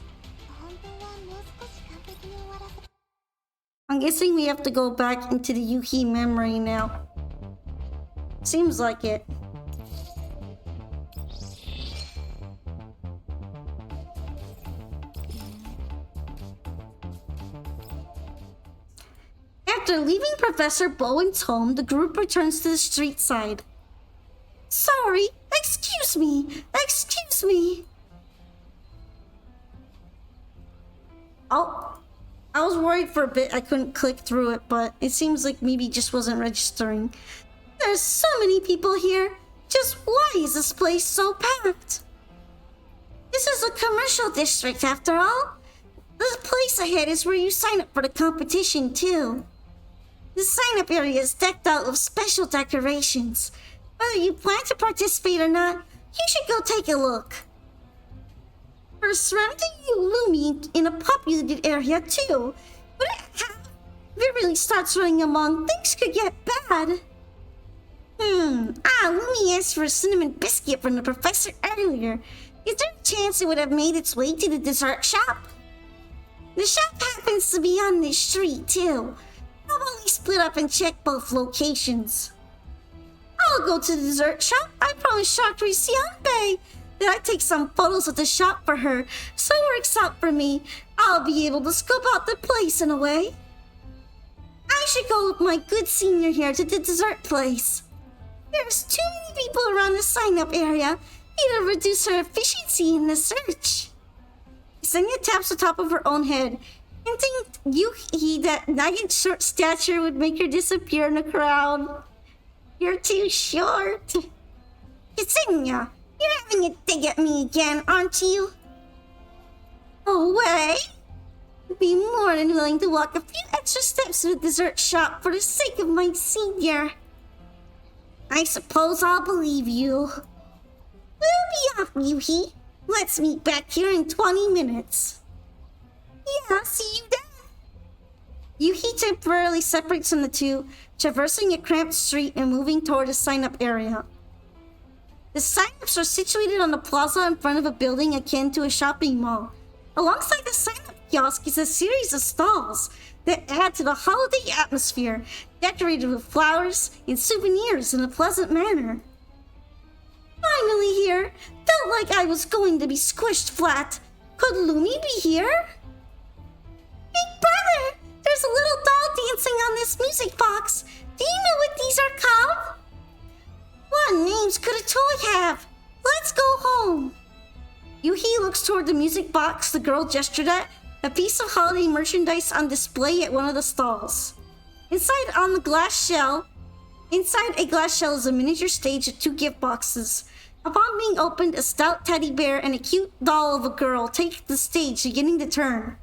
Speaker 1: I'm guessing we have to go back into the Yuki memory now. Seems like it. After leaving Professor Bowen's home, the group returns to the street side. Sorry, excuse me. Oh, I was worried for a bit I couldn't click through it, but it seems like maybe it just wasn't registering. There's so many people here. Just why is this place so packed? This is a commercial district after all. The place ahead is where you sign up for the competition too. The sign-up area is decked out with special decorations. Whether you plan to participate or not, you should go take a look. We're surrounding Lumi in a populated area too, but if it really starts running amok, things could get bad. Lumi asked for a cinnamon biscuit from the professor earlier. Is there a chance it would have made its way to the dessert shop? The shop happens to be on this street too. Probably split up and check both locations. I'll go to the dessert shop. I promised Shakri Siambe that I'd take some photos of the shop for her, so it works out for me. I'll be able to scope out the place in a way. I should go with my good senior here to the dessert place. There's too many people around the sign-up area. It'll reduce her efficiency in the search. Ksenia taps the top of her own head, hinting Yuki that Nagant's short stature would make her disappear in the crowd. You're too short. Ksenia, you're having a dig at me again, aren't you? Oh, wait. I'd be more than willing to walk a few extra steps to the dessert shop for the sake of my senior. I suppose I'll believe you. We'll be off, Yuki. Let's meet back here in 20 minutes. Yeah, see you then. Yuhi temporarily separates from the two, traversing a cramped street and moving toward a sign-up area. The sign-ups are situated on the plaza in front of a building akin to a shopping mall. Alongside the sign-up kiosk is a series of stalls that add to the holiday atmosphere, decorated with flowers and souvenirs in a pleasant manner. Finally here! Felt like I was going to be squished flat. Could Lumi be here? Big brother! There's a little doll dancing on this music box. Do you know what these are called? What names could a toy have? Let's go home. Yuhi looks toward the music box the girl gestured at, a piece of holiday merchandise on display at one of the stalls. Inside a glass shell is a miniature stage with 2 gift boxes. Upon being opened, a stout teddy bear and a cute doll of a girl take the stage, beginning to turn.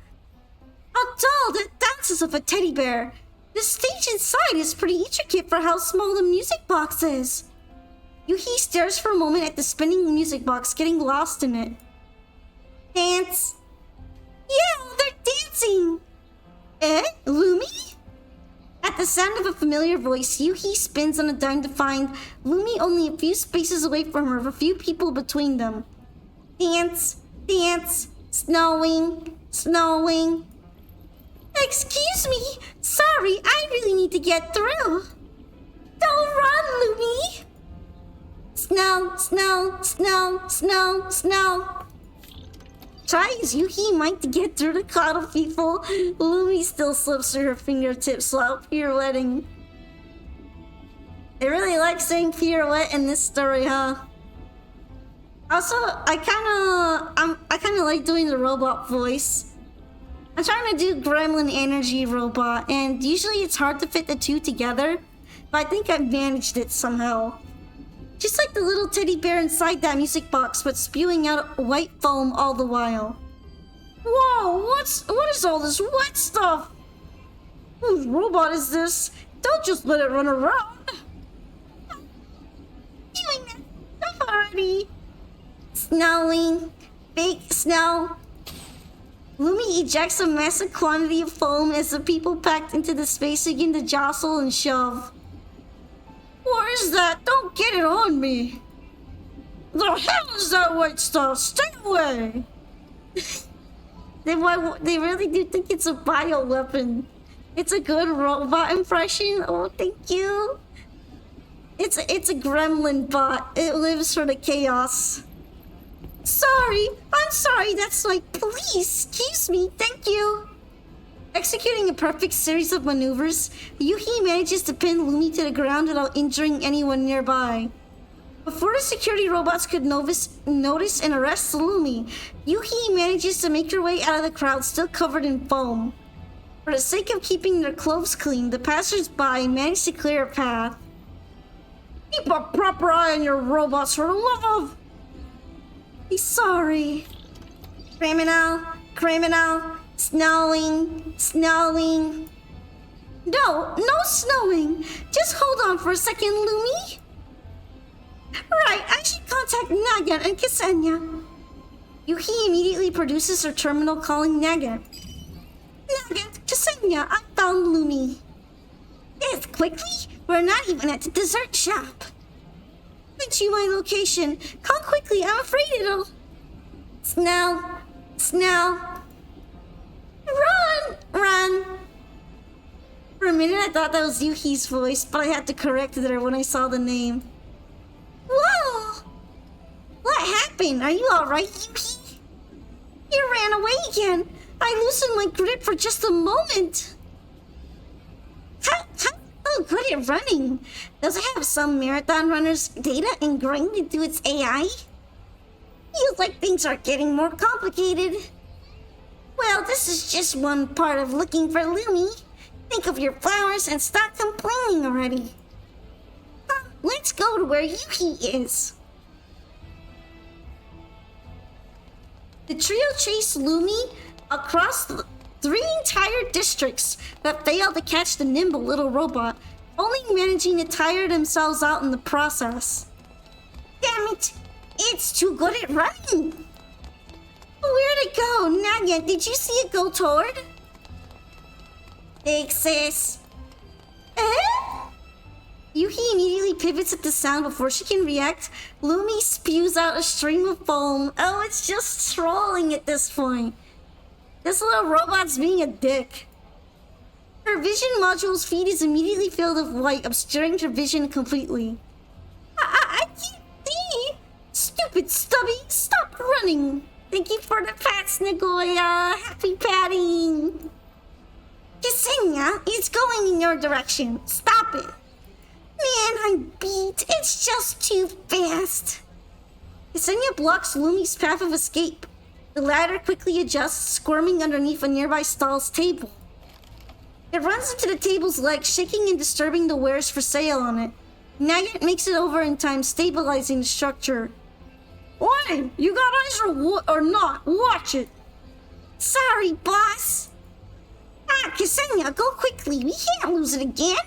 Speaker 1: A doll that dances with a teddy bear. The stage inside is pretty intricate for how small the music box is. Yuhi stares for a moment at the spinning music box, getting lost in it. Dance. Yeah, they're dancing. Lumi? At the sound of a familiar voice, Yuhi spins on a dime to find Lumi only a few spaces away from her with a few people between them. Dance, dance, snowing, snowing. Excuse me, sorry, I really need to get through. Don't run, Lumi. Snow, snow, snow, snow, snow. Try as Yuhi might to get through the crowd of people, Lumi still slips through her fingertips while pirouetting. I really like saying pirouette in this story, huh? Also, I kinda like doing the robot voice. I'm trying to do Gremlin Energy Robot, and usually it's hard to fit the two together, but I think I've managed it somehow. Just like the little teddy bear inside that music box, but spewing out white foam all the while. Whoa, what is all this wet stuff? Whose robot is this? Don't just let it run around. Doing that stuff already. Snowing, big snow. Lumi ejects a massive quantity of foam as the people packed into the space begin to jostle and shove. What is that? Don't get it on me! The hell is that white stuff? Stay away! They really do think it's a bioweapon. It's a good robot impression. Oh, thank you. It's a gremlin bot. It lives for the chaos. Sorry, I'm sorry. That's like, please, excuse me, thank you. Executing a perfect series of maneuvers, Yuhi manages to pin Lumi to the ground without injuring anyone nearby. Before the security robots could notice and arrest Lumi, Yuhi manages to make her way out of the crowd still covered in foam. For the sake of keeping their clothes clean, the passers-by manage to clear a path. Keep a proper eye on your robots for the love of... Be sorry. Criminal. Snowing. No snowing. Just hold on for a second, Lumi. Right, I should contact Nagant and Ksenia. Yuhi immediately produces her terminal calling Nagant. Nagant, Ksenia, I found Lumi. Yes, quickly? We're not even at the dessert shop. Sent you my location. Call quickly, I'm afraid it'll... Snow. Run! For a minute I thought that was Yuhi's voice, but I had to correct her when I saw the name. Whoa! What happened? Are you alright, Yuhi? You ran away again. I loosened my grip for just a moment. How good at running? Does it have some marathon runner's data ingrained into its AI? Feels like things are getting more complicated. Well, this is just one part of looking for Lumi. Think of your flowers and stop complaining already. Let's go to where Yuhi is. The trio chased Lumi across 3 entire districts that failed to catch the nimble little robot, only managing to tire themselves out in the process. Damn it! It's too good at running! Where'd it go? Nagant, did you see it go toward? Thanks, sis. Eh? Yuhi immediately pivots at the sound before she can react. Lumi spews out a stream of foam. Oh, it's just trolling at this point. This little robot's being a dick. Her vision module's feed is immediately filled with white, obscuring her vision completely. I can't see! Stupid Stubby, stop running! Thank you for the pats, Nagoya. Happy patting! Ksenia, it's going in your direction. Stop it. Man, I'm beat. It's just too fast. Ksenia blocks Lumi's path of escape. The ladder quickly adjusts, squirming underneath a nearby stall's table. It runs into the table's legs, shaking and disturbing the wares for sale on it. Nugget makes it over in time, stabilizing the structure. Oi! You got eyes or not? Watch it! Sorry, boss! Ah, Ksenia, go quickly. We can't lose it again.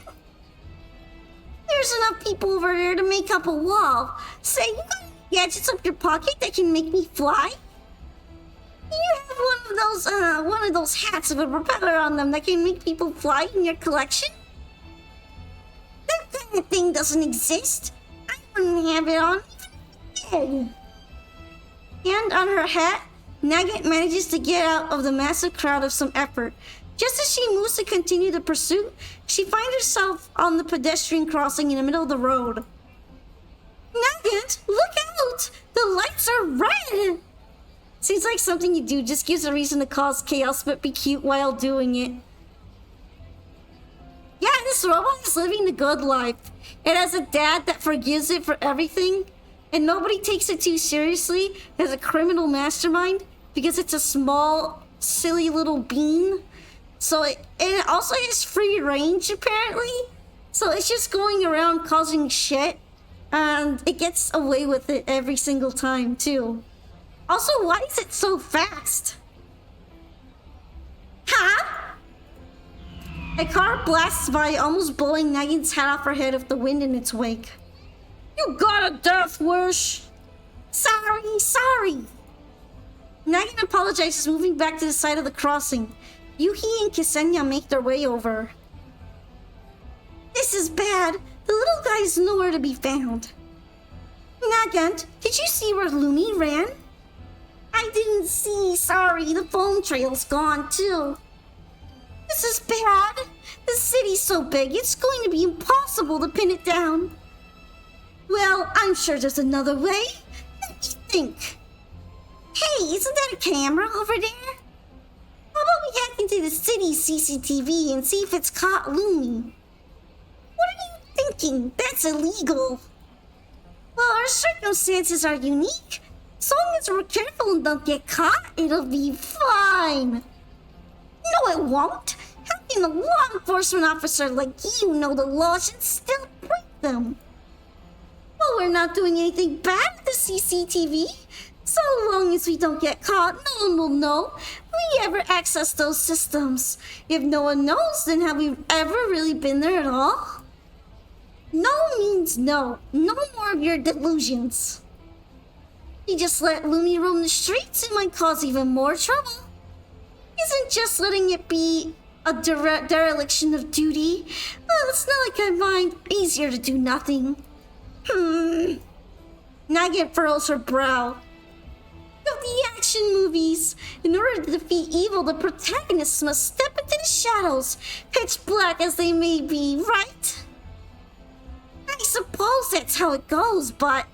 Speaker 1: There's enough people over here to make up a wall. Say, you got gadgets up your pocket that can make me fly? You have one of those hats with a propeller on them that can make people fly in your collection? That kind of thing doesn't exist. I wouldn't have it on even. And on her hat, Nugget manages to get out of the massive crowd with some effort. Just as she moves to continue the pursuit, she finds herself on the pedestrian crossing in the middle of the road. Nugget, look out! The lights are red! Seems like something you do, just gives a reason to cause chaos but be cute while doing it. Yeah, this robot is living the good life. It has a dad that forgives it for everything, and nobody takes it too seriously as a criminal mastermind because it's a small, silly little bean. And it also has free range, apparently. So it's just going around causing shit, and it gets away with it every single time, too. Also, why is it so fast? Huh? A car blasts by, almost blowing Nugget's hat off her head with the wind in its wake. You got a death wish! Sorry! Nugget apologizes, moving back to the side of the crossing. Yuhi and Ksenia make their way over. This is bad. The little guy is nowhere to be found. Nugget, did you see where Lumi ran? I didn't see, sorry. The phone trail's gone too. This is bad. The city's so big, it's going to be impossible to pin it down. Well, I'm sure there's another way. Let me think. Hey, isn't that a camera over there? How about we hack into the city's CCTV and see if it's caught Lumi? What are you thinking? That's illegal. Well, our circumstances are unique. As long as we're careful and don't get caught, it'll be fine. No, it won't. How can a law enforcement officer like you know the laws and still break them? Well, we're not doing anything bad with the CCTV. So long as we don't get caught, no one will know we ever access those systems. If no one knows, then have we ever really been there at all? No means no. No more of your delusions. You just let Lumi roam the streets, it might cause even more trouble. Isn't just letting it be a dereliction of duty? Well, it's not like I mind. Easier to do nothing. Nugget furrows her brow. Of the action movies. In order to defeat evil, the protagonists must step into the shadows, pitch black as they may be, right? I suppose that's how it goes, but...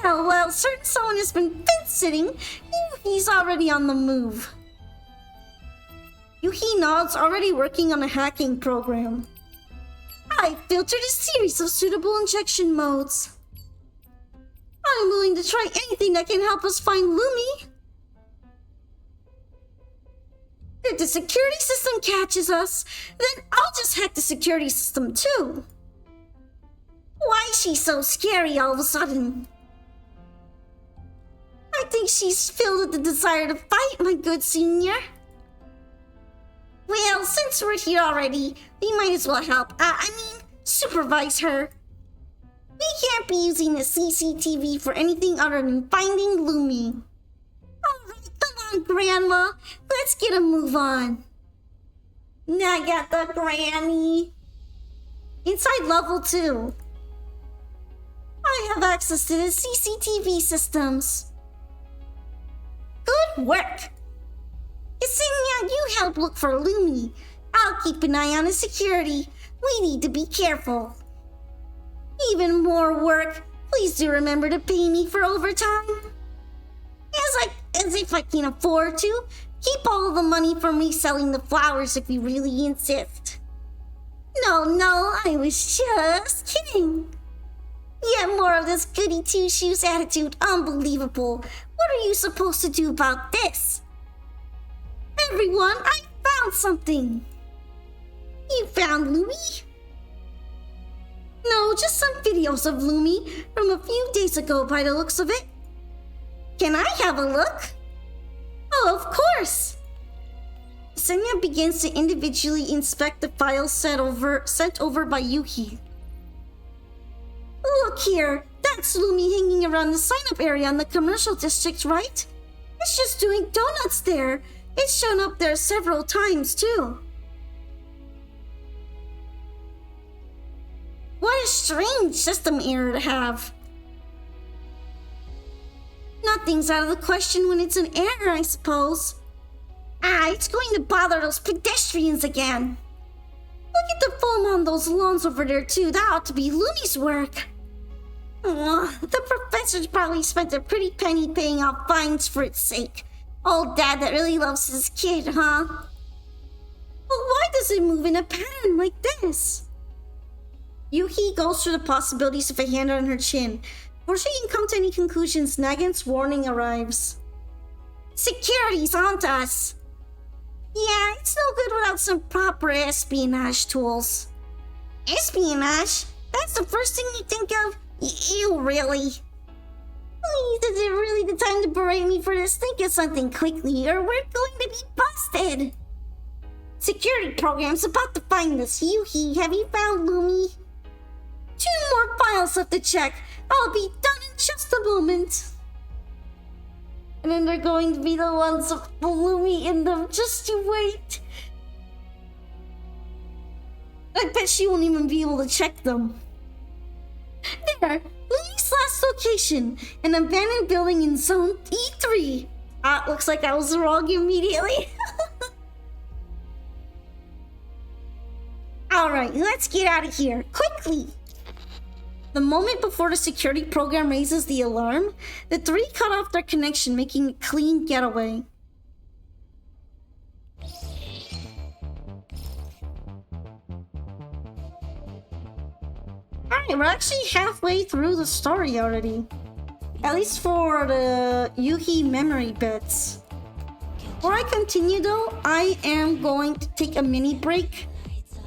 Speaker 1: Well, certain someone has been fence-sitting. He's already on the move. Yuhi nods, already working on a hacking program. I filtered a series of suitable injection modes. I'm willing to try anything that can help us find Lumi. If the security system catches us, then I'll just hack the security system too. Why is she so scary all of a sudden? I think she's filled with the desire to fight, my good senior. Well, since we're here already, we might as well help. Supervise her. We can't be using the CCTV for anything other than finding Lumi. Alright, come on, Grandma. Let's get a move on. Now I got the granny. Inside level 2. I have access to the CCTV systems. Good work. Ksenia, you help look for Lumi. I'll keep an eye on the security. We need to be careful. Even more work. Please do remember to pay me for overtime. As if I can afford to. Keep all the money from reselling the flowers if you really insist. No, I was just kidding. Yet more of this goody two-shoes attitude. Unbelievable. What are you supposed to do about this? Everyone, I found something. You found Lumi? No, just some videos of Lumi from a few days ago by the looks of it. Can I have a look? Oh, of course. Senya begins to individually inspect the files sent over by Yuki. Look here, that's Lumi hanging around the sign-up area in the commercial district, right? It's just doing donuts there. It's shown up there several times, too. What a strange system error to have. Nothing's out of the question when it's an error, I suppose. It's going to bother those pedestrians again. Look at the foam on those lawns over there, too. That ought to be Lumi's work. The professor's probably spent a pretty penny paying off fines for its sake. Old dad that really loves his kid, huh? But why does it move in a pattern like this? Yuki goes through the possibilities of a hand on her chin. Before she can come to any conclusions, Nagin's warning arrives. Security's onto us. Yeah, it's no good without some proper espionage tools. Espionage? That's the first thing you think of? Ew, really? Is it really the time to berate me for this? Think of something quickly, or we're going to be busted. Security program's about to find us. Yuki, have you found Lumi? 2 more files left to check. I'll be done in just a moment. And then they're going to be the ones with Lumi in them. Just you wait. I bet she won't even be able to check them. There, Lumi's last location, an abandoned building in Zone E3. Looks like I was wrong immediately. Alright, let's get out of here, quickly. The moment before the security program raises the alarm, the 3 cut off their connection, making a clean getaway. Alright, we're actually halfway through the story already. At least for the Yuki memory bits. Before I continue though, I am going to take a mini break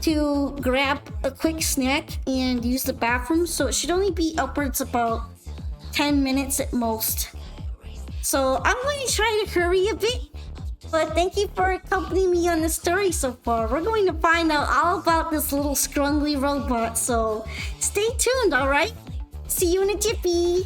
Speaker 1: to grab a quick snack and use the bathroom, so it should only be upwards about 10 minutes at most. So I'm going to try to hurry a bit, but thank you for accompanying me on the story so far. We're going to find out all about this little scrungly robot, so stay tuned, alright? See you in a jiffy!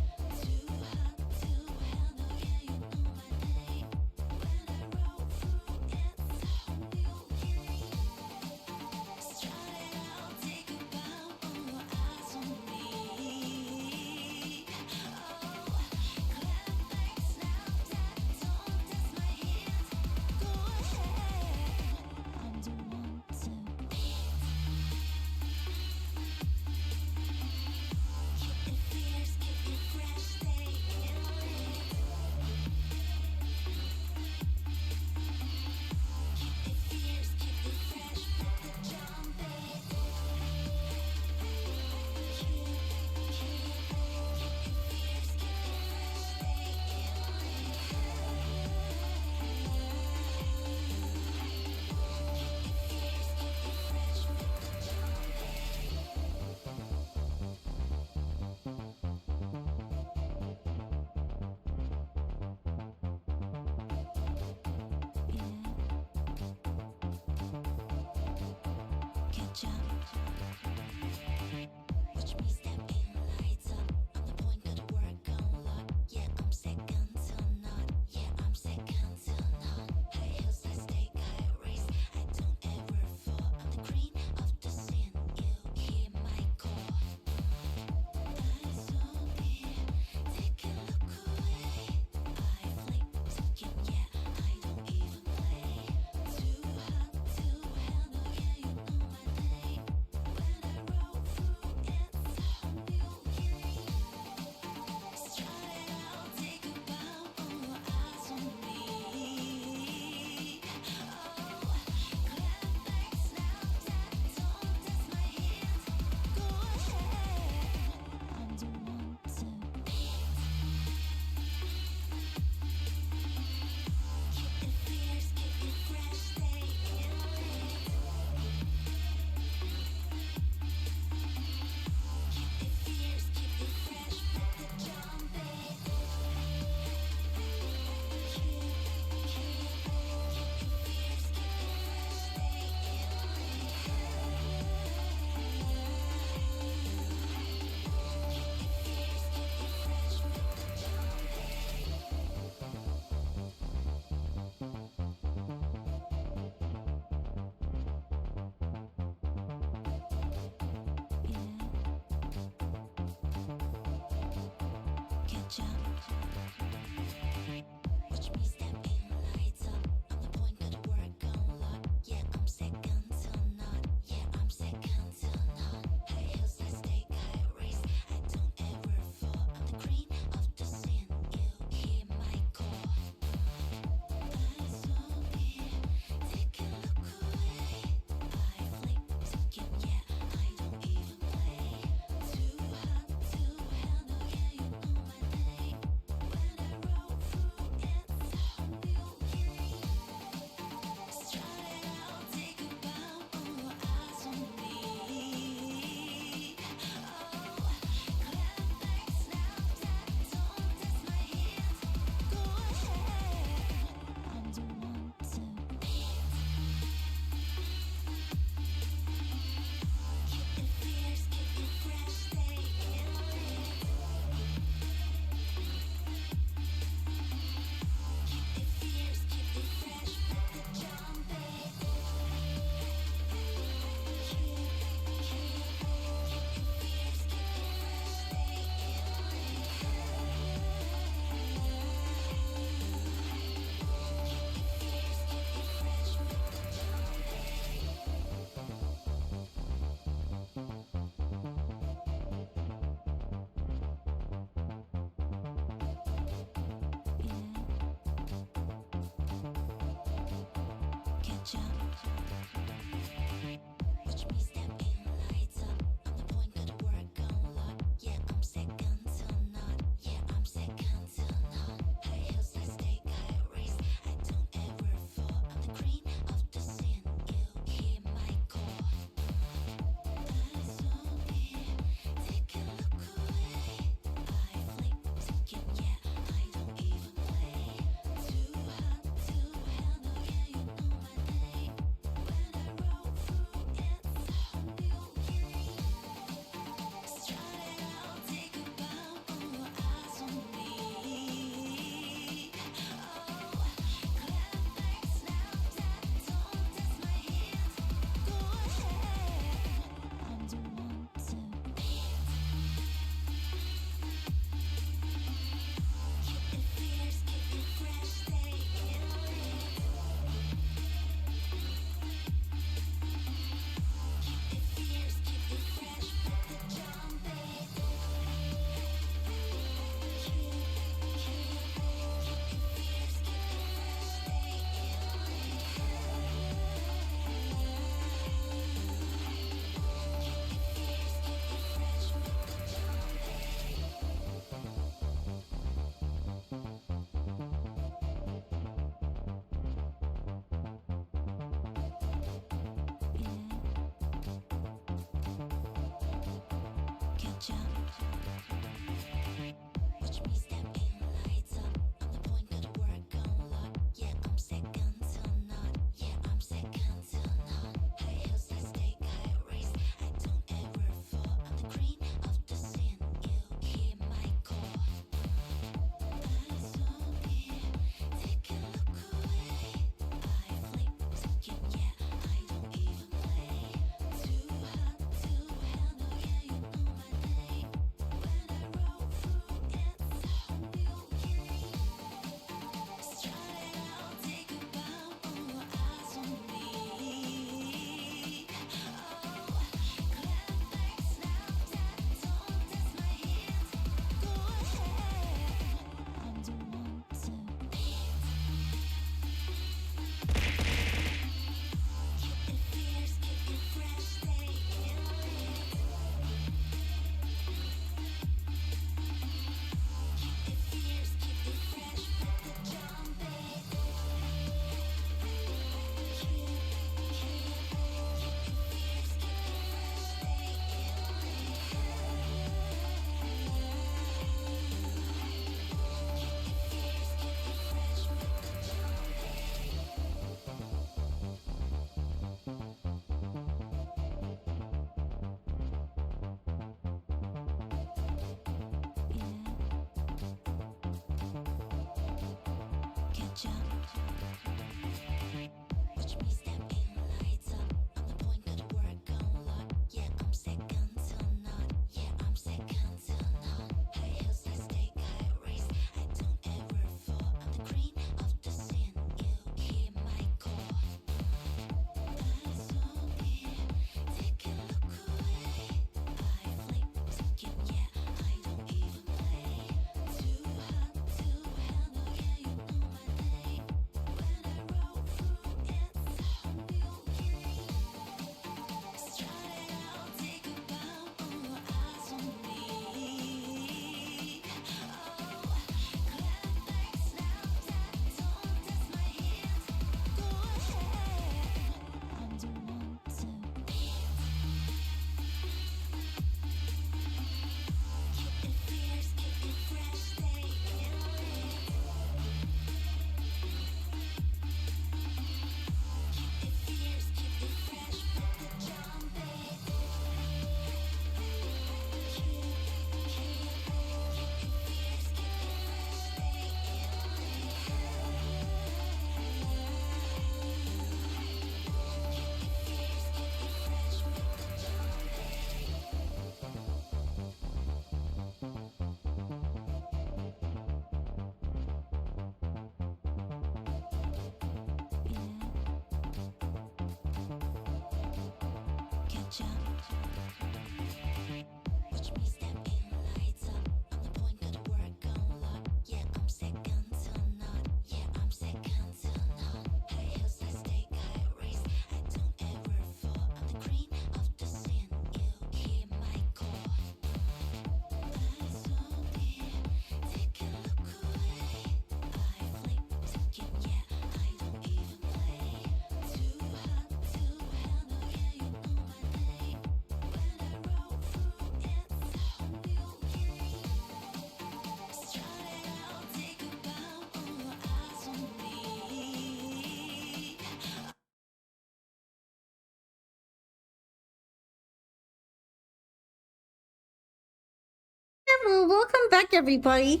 Speaker 1: Well, welcome back, everybody.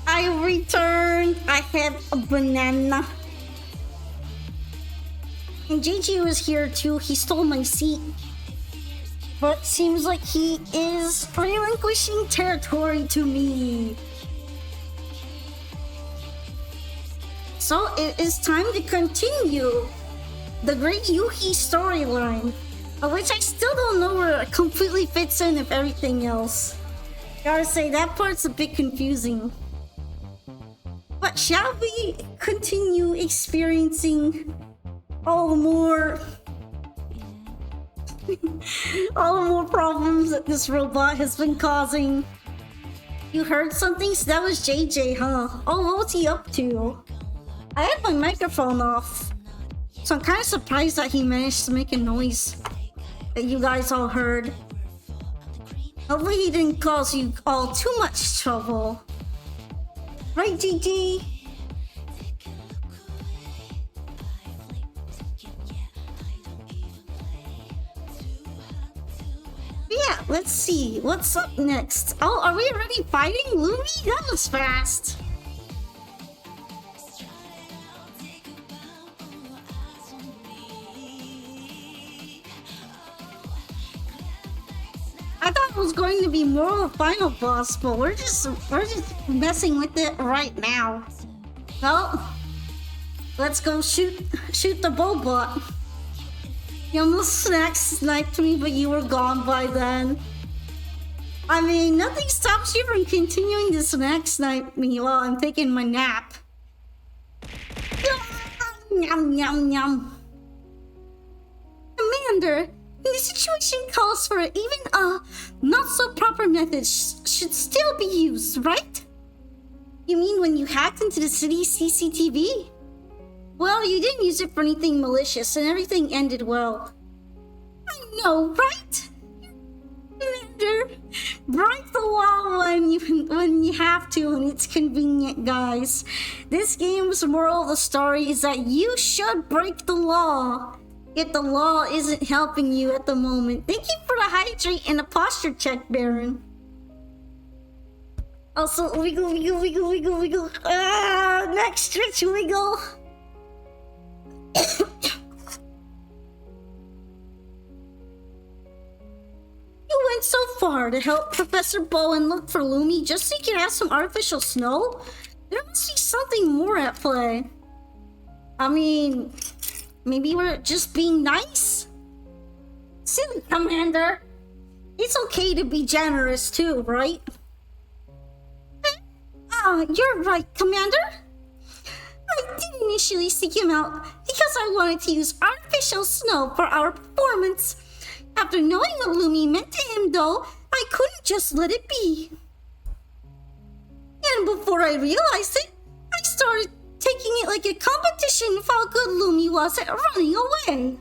Speaker 1: I returned. I have a banana. And JJ was here too. He stole my seat. But seems like he is relinquishing territory to me. So it is time to continue the Great Yuhi storyline, of which I still don't know where it completely fits in with everything else. Gotta say, that part's a bit confusing. But shall we continue experiencing all the more problems that this robot has been causing? You heard something? So that was JJ, huh? Oh, what was he up to? I had my microphone off, so I'm kind of surprised that he managed to make a noise that you guys all heard. Hopefully he didn't cause you all too much trouble. Right, JJ? Yeah, let's see. What's up next? Oh, are we already fighting Lumi? That was fast. I thought it was going to be more of a final boss, but we're just messing with it right now. Well, let's go shoot the Bobot. You almost sniped me, but you were gone by then. I mean, nothing stops you from continuing to snipe me while I'm taking my nap. Yum, yum, yum. Commander, the situation calls for it. Even a not-so-proper method should still be used, right? You mean when you hacked into the city's CCTV? Well, you didn't use it for anything malicious, and everything ended well. I know, right? Commander, break the law when you have to, and it's convenient, guys. This game's moral of the story is that you should break the law if the law isn't helping you at the moment. Thank you for the hydrate and the posture check, Baron. Also, wiggle, wiggle, wiggle, wiggle, wiggle. Next stretch, wiggle. You went so far to help Professor Bowen look for Lumi just so you could have some artificial snow? There must be something more at play. I mean, maybe we're just being nice? Silly Commander. It's okay to be generous too, right? You're right, Commander. I did initially seek him out because I wanted to use artificial snow for our performance. After knowing what Lumi meant to him, though, I couldn't just let it be. And before I realized it, I started taking it like a competition of how good Lumi was at running away.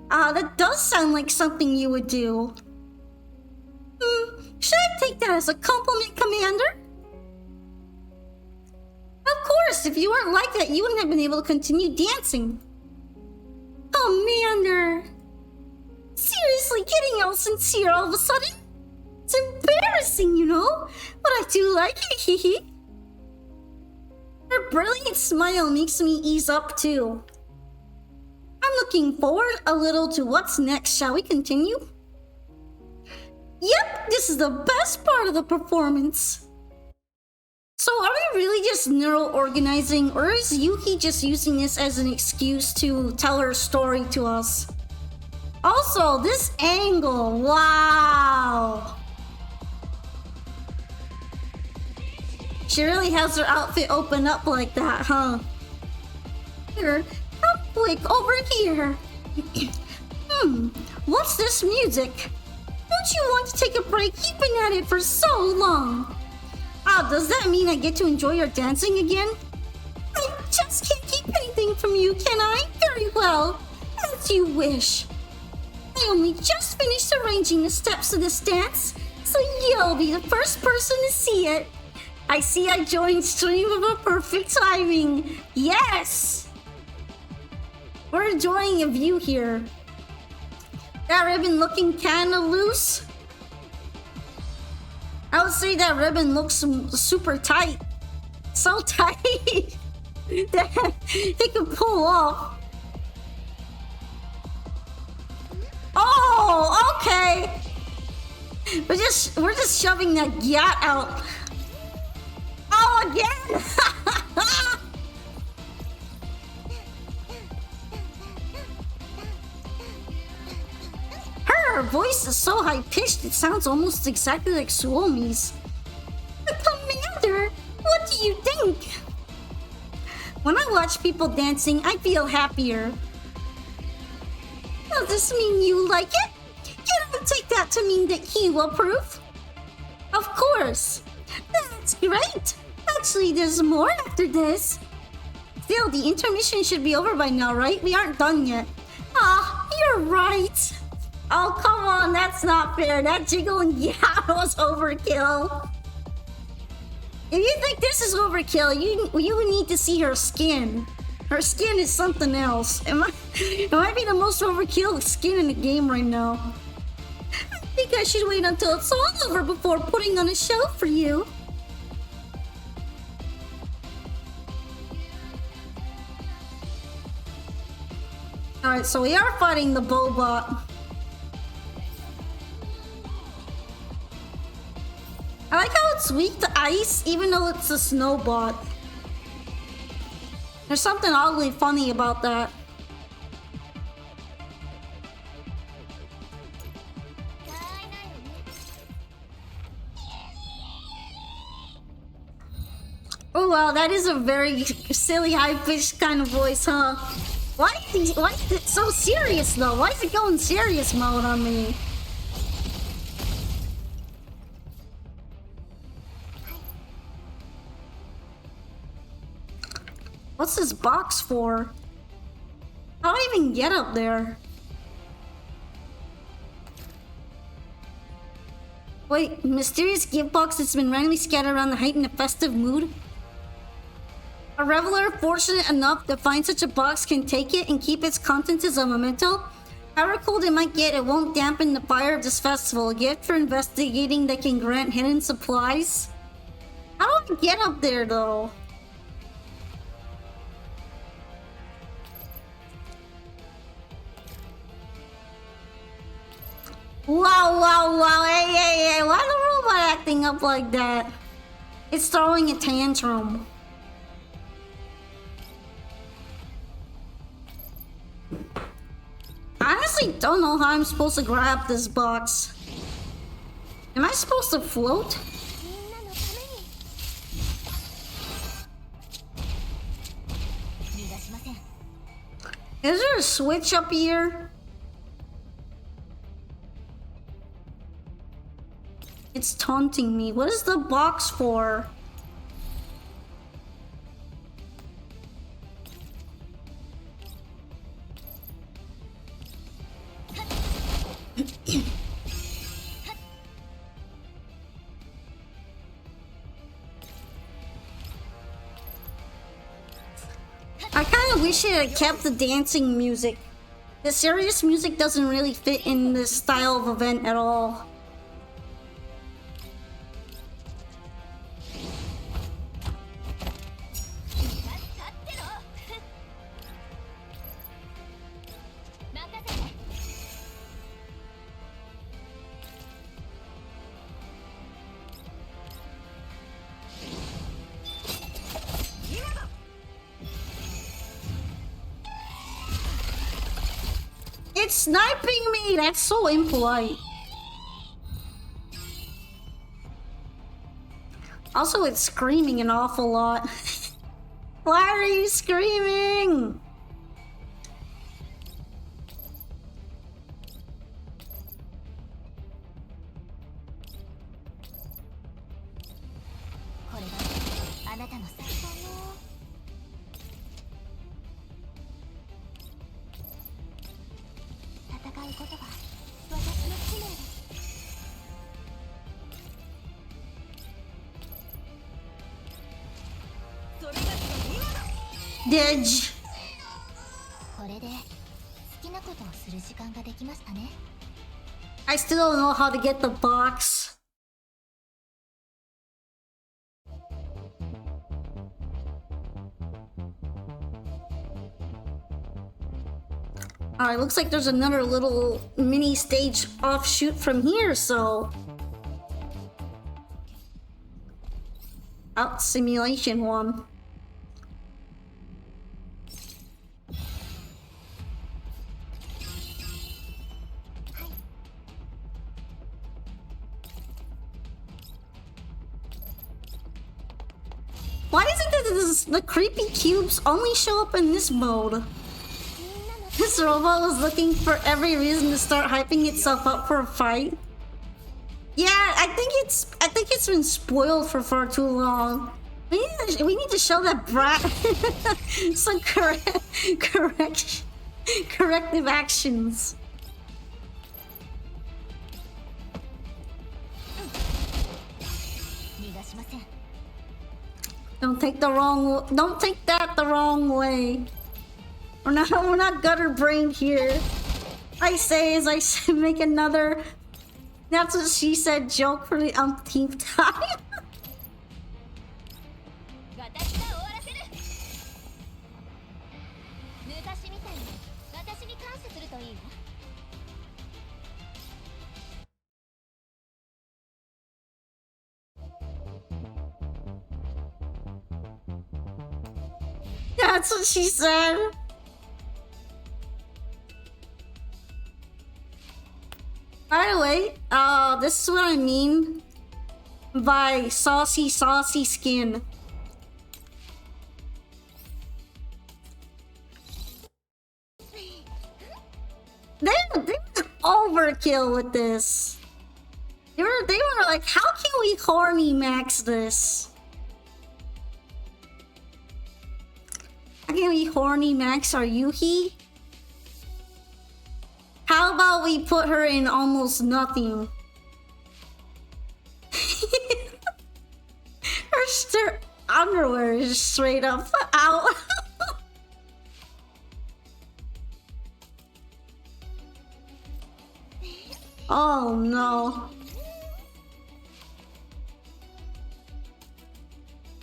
Speaker 1: That does sound like something you would do. Should I take that as a compliment, Commander? Of course, if you weren't like that, you wouldn't have been able to continue dancing. Commander! Seriously, getting all sincere all of a sudden? It's embarrassing, you know? But I do like it, hehe. Her brilliant smile makes me ease up too. I'm looking forward a little to what's next. Shall we continue? Yep, this is the best part of the performance. So are we really just neural organizing, or is Yuki just using this as an excuse to tell her story to us? Also, this angle, wow! She really has her outfit open up like that, huh? Here, come quick, over here. What's this music? Don't you want to take a break? You've been at it for so long. Does that mean I get to enjoy your dancing again? I just can't keep anything from you, can I? Very well, as you wish. I only just finished arranging the steps of this dance, so you'll be the first person to see it. I see I joined stream with a perfect timing. Yes! We're enjoying a view here. That ribbon looking kinda loose. I would say that ribbon looks super tight. So tight that it can pull off. Oh, okay. We're just shoving that yacht out. Oh, again. Her voice is so high-pitched, it sounds almost exactly like Suomi's. Commander, what do you think? When I watch people dancing, I feel happier. Does this mean you like it? Can I take that to mean that he will approve? Of course. That's great. Actually, there's more after this. Still, the intermission should be over by now, right? We aren't done yet. Ah, you're right. Oh, come on, that's not fair. That jiggling yacht was overkill. If you think this is overkill, you need to see her skin. Her skin is something else. It might be the most overkill skin in the game right now. I think I should wait until it's all over before putting on a show for you. Alright, so we are fighting the Bobot. I like how it's weak to ice, even though it's a snowbot. There's something oddly funny about that. Oh wow, that is a very silly, high-pitched kind of voice, huh? Why is it so serious though? Why is it going serious mode on me? What's this box for? How do I even get up there? Wait, mysterious gift box that's been randomly scattered around the height in a festive mood? A reveler fortunate enough to find such a box can take it and keep its contents as a memento. However cold it might get, it won't dampen the fire of this festival. A gift for investigating that can grant hidden supplies. How do I get up there though? Wow, hey, why the robot acting up like that? It's throwing a tantrum. I honestly don't know how I'm supposed to grab this box. Am I supposed to float? Is there a switch up here? It's taunting me. What is the box for? I kind of wish it had kept the dancing music. The serious music doesn't really fit in this style of event at all. It's sniping me! That's so impolite. Also, it's screaming an awful lot. Why are you screaming? Didge. I still don't know how to get the box. Alright, looks like there's another little mini stage offshoot from here, so... Oh, simulation one. Why is it that the creepy cubes only show up in this mode? This robot was looking for every reason to start hyping itself up for a fight. Yeah, I think it's been spoiled for far too long. We need to show that brat some corrective actions. Don't take that the wrong way. We're not gutter brained here. I say as I make another "that's what she said" joke for the umpteenth time. That's what she said. By the way, this is what I mean by saucy skin. They were overkill with this. They were like, how can we horny max this? How can we horny max our Yuhi? How about we put her in almost nothing? Her underwear is straight up out. Oh no.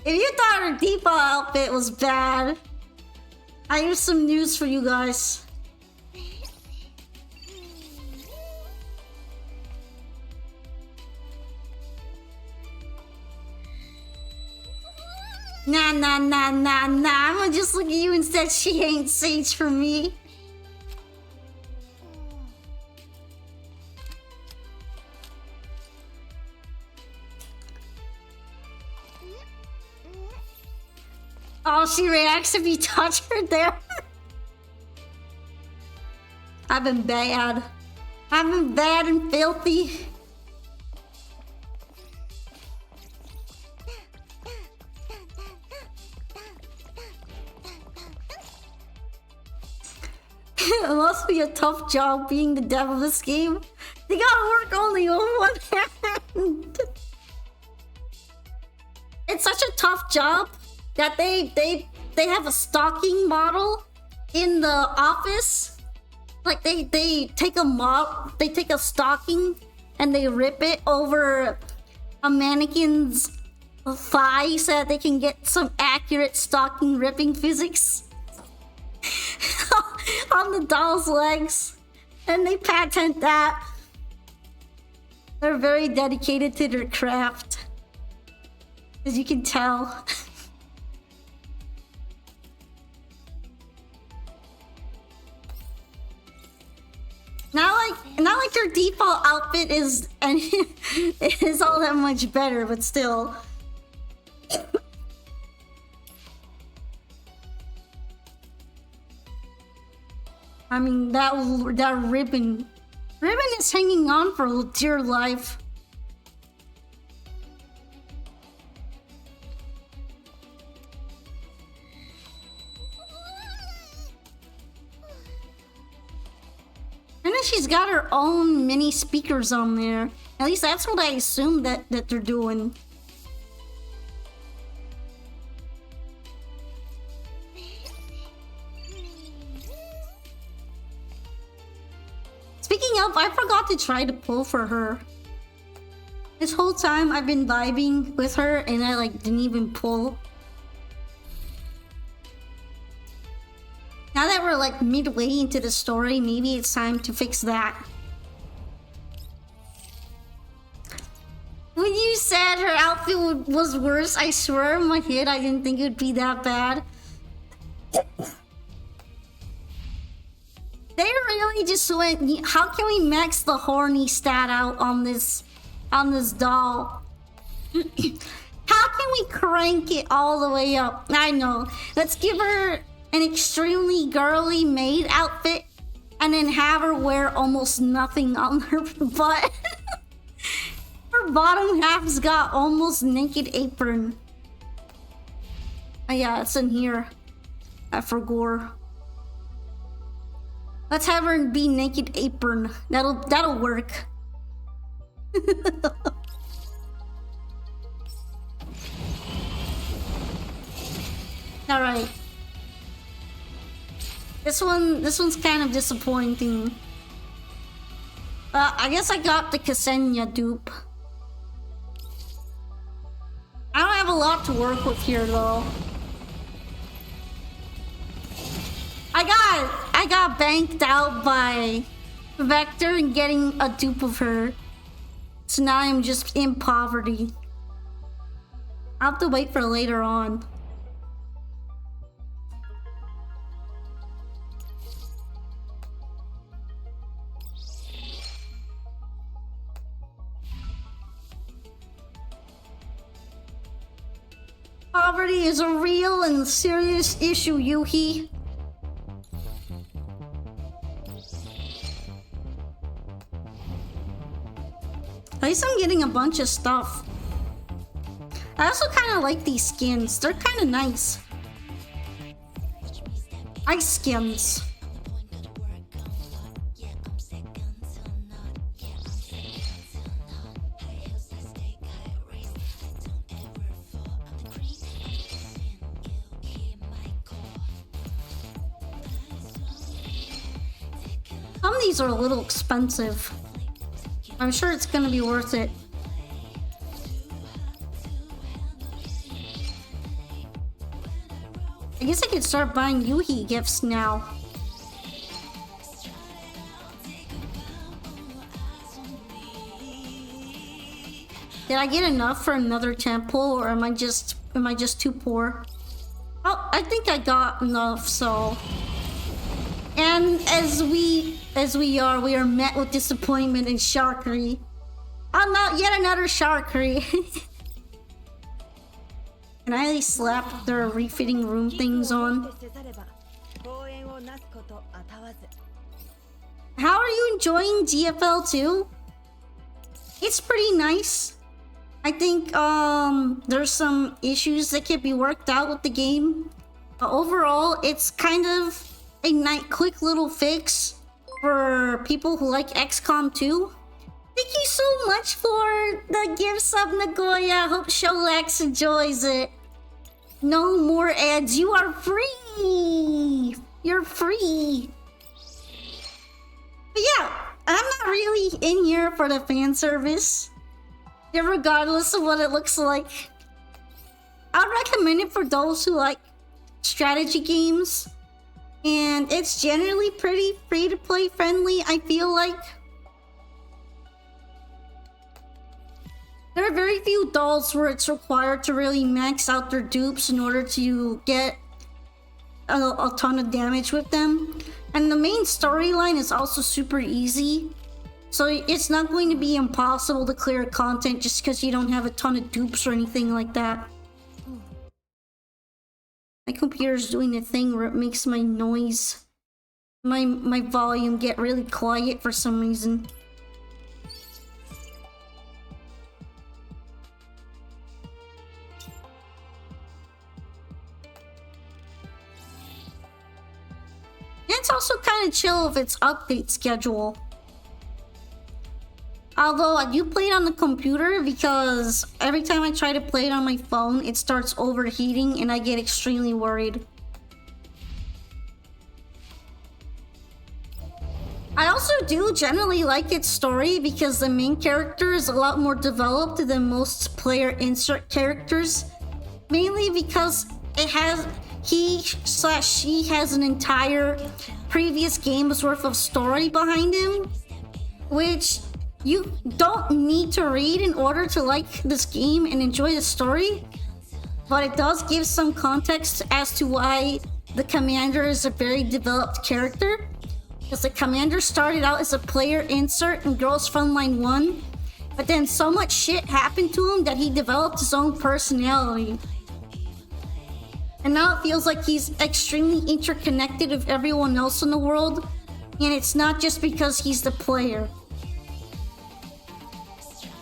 Speaker 1: If you thought her default outfit was bad, I have some news for you guys. Nah, I'ma just look at you and said she ain't Sage for me. Oh, she reacts if you touch her there. I've been bad. I've been bad and filthy. It must be a tough job being the dev of this game. They gotta work only on one hand. It's such a tough job that they have a stocking model in the office. Like they take a stocking and they rip it over a mannequin's thigh so that they can get some accurate stocking ripping physics on the doll's legs, and they patent that. They're very dedicated to their craft, as you can tell. Not like their default outfit is all that much better, but still. I mean, that ribbon is hanging on for dear life. And then she's got her own mini speakers on there. At least that's what I assume that they're doing. I forgot to try to pull for her. This whole time I've been vibing with her and I like didn't even pull. Now that we're like midway into the story, maybe it's time to fix that. When you said her outfit was worse, I swear in my head I didn't think it would be that bad. They really just went, how can we max the horny stat out on this doll? How can we crank it all the way up? I know. Let's give her an extremely girly maid outfit and then have her wear almost nothing on her butt. Her bottom half's got almost naked apron. Oh yeah, it's in here. I forgot. Let's have her be naked apron. That'll work. All right. This one's kind of disappointing. I guess I got the Ksenia dupe. I don't have a lot to work with here though. I got banked out by Vector and getting a dupe of her. So now I'm just in poverty. I'll have to wait for later on. Poverty is a real and serious issue, Yuhi. At least I'm getting a bunch of stuff. I also kind of like these skins. They're kind of nice. Ice skins. Some of these are a little expensive. I'm sure it's gonna be worth it. I guess I could start buying Yuhi gifts now. Did I get enough for another temple, or am I just too poor? Oh, I think I got enough, so. And as we are met with disappointment and sharkery. Oh, not yet another sharkery. Can I at least slap their refitting room things on? How are you enjoying GFL 2? It's pretty nice. I think there's some issues that can be worked out with the game. But overall, it's kind of a quick little fix for people who like XCOM 2. Thank you so much for the gift sub, Nagoya. Hope Sholax enjoys it. No more ads. You are free. You're free. But yeah, I'm not really in here for the fan service. Regardless of what it looks like. I'd recommend it for those who like strategy games. And it's generally pretty free-to-play friendly, I feel like. There are very few dolls where it's required to really max out their dupes in order to get a ton of damage with them. And the main storyline is also super easy. So it's not going to be impossible to clear content just because you don't have a ton of dupes or anything like that. My computer's doing a thing where it makes my noise, my volume get really quiet for some reason. And it's also kind of chill with its update schedule. Although I do play it on the computer because every time I try to play it on my phone, it starts overheating and I get extremely worried. I also do generally like its story because the main character is a lot more developed than most player insert characters. Mainly because he/she has an entire previous game's worth of story behind him, which you don't need to read in order to like this game and enjoy the story, but it does give some context as to why the commander is a very developed character. Because the commander started out as a player insert in Girls Frontline 1, but then so much shit happened to him that he developed his own personality. And now it feels like he's extremely interconnected with everyone else in the world, and it's not just because he's the player.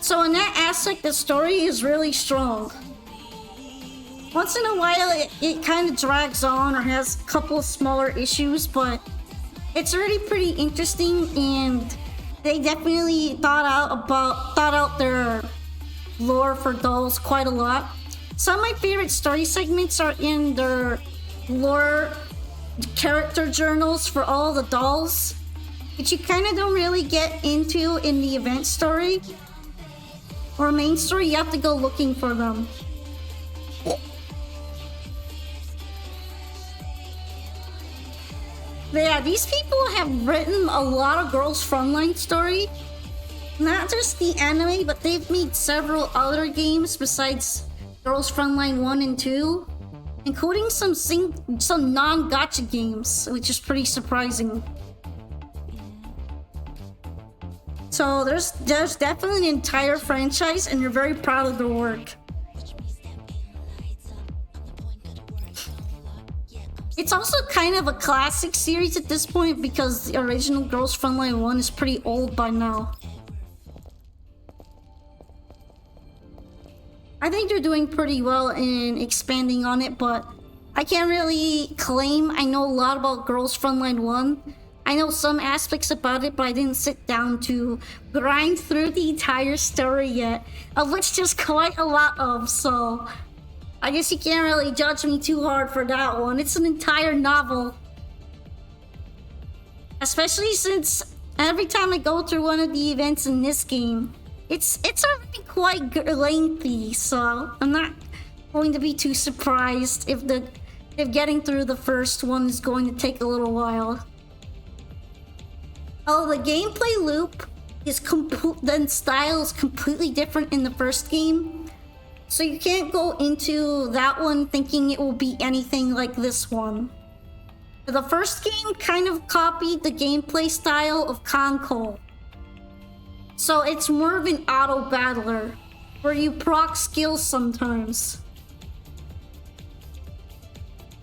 Speaker 1: So in that aspect, the story is really strong. Once in a while, it kind of drags on or has a couple of smaller issues, but it's already pretty interesting, and they definitely thought out their lore for dolls quite a lot. Some of my favorite story segments are in their lore character journals for all the dolls, which you kind of don't really get into in the event story or main story. You have to go looking for them. But yeah, these people have written a lot of Girls Frontline story. Not just the anime, but they've made several other games besides Girls Frontline 1 and 2, including some non-gacha games, which is pretty surprising. So there's definitely an entire franchise, and they're very proud of their work. It's also kind of a classic series at this point because the original Girls Frontline 1 is pretty old by now. I think they're doing pretty well in expanding on it, but I can't really claim I know a lot about Girls Frontline 1. I know some aspects about it, but I didn't sit down to grind through the entire story yet, of which there's quite a lot of, so I guess you can't really judge me too hard for that one. It's an entire novel. Especially since every time I go through one of the events in this game, it's already quite lengthy, so I'm not going to be too surprised if getting through the first one is going to take a little while. Oh, the gameplay loop is the style is completely different in the first game. So you can't go into that one thinking it will be anything like this one. The first game kind of copied the gameplay style of Conquer. So it's more of an auto battler, where you proc skills sometimes.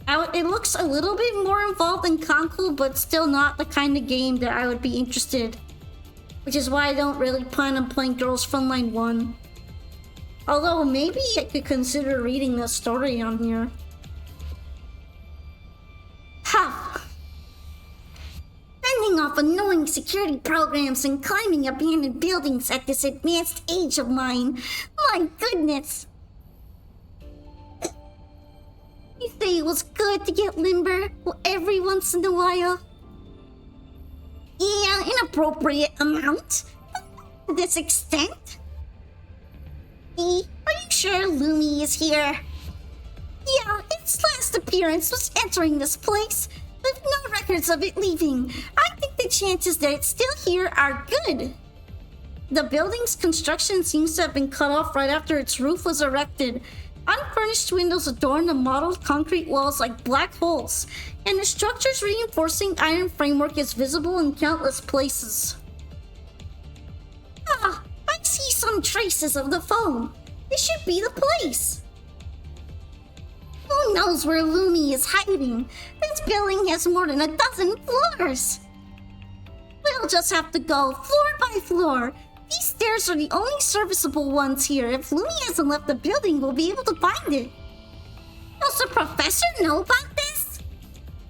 Speaker 1: It looks a little bit more involved in Conquer, but still not the kind of game that I would be interested. Which is why I don't really plan on playing Girls Frontline 1. Although maybe I could consider reading the story on here. Ha! Fending off annoying security programs and climbing abandoned buildings at this advanced age of mine. My goodness! You say it was good to get limber every once in a while? Yeah, an appropriate amount. But not to this extent. Are you sure Lumi is here? Yeah, its last appearance was entering this place, with no records of it leaving. I think the chances that it's still here are good. The building's construction seems to have been cut off right after its roof was erected. Unfurnished windows adorn the mottled concrete walls like black holes, and the structure's reinforcing iron framework is visible in countless places. Ah! I see some traces of the foam. This should be the place. Who knows where Lumi is hiding? This building has more than a dozen floors. We'll just have to go floor by floor. These stairs are the only serviceable ones here. If Lumi hasn't left the building, we'll be able to find it. Does the professor know about this?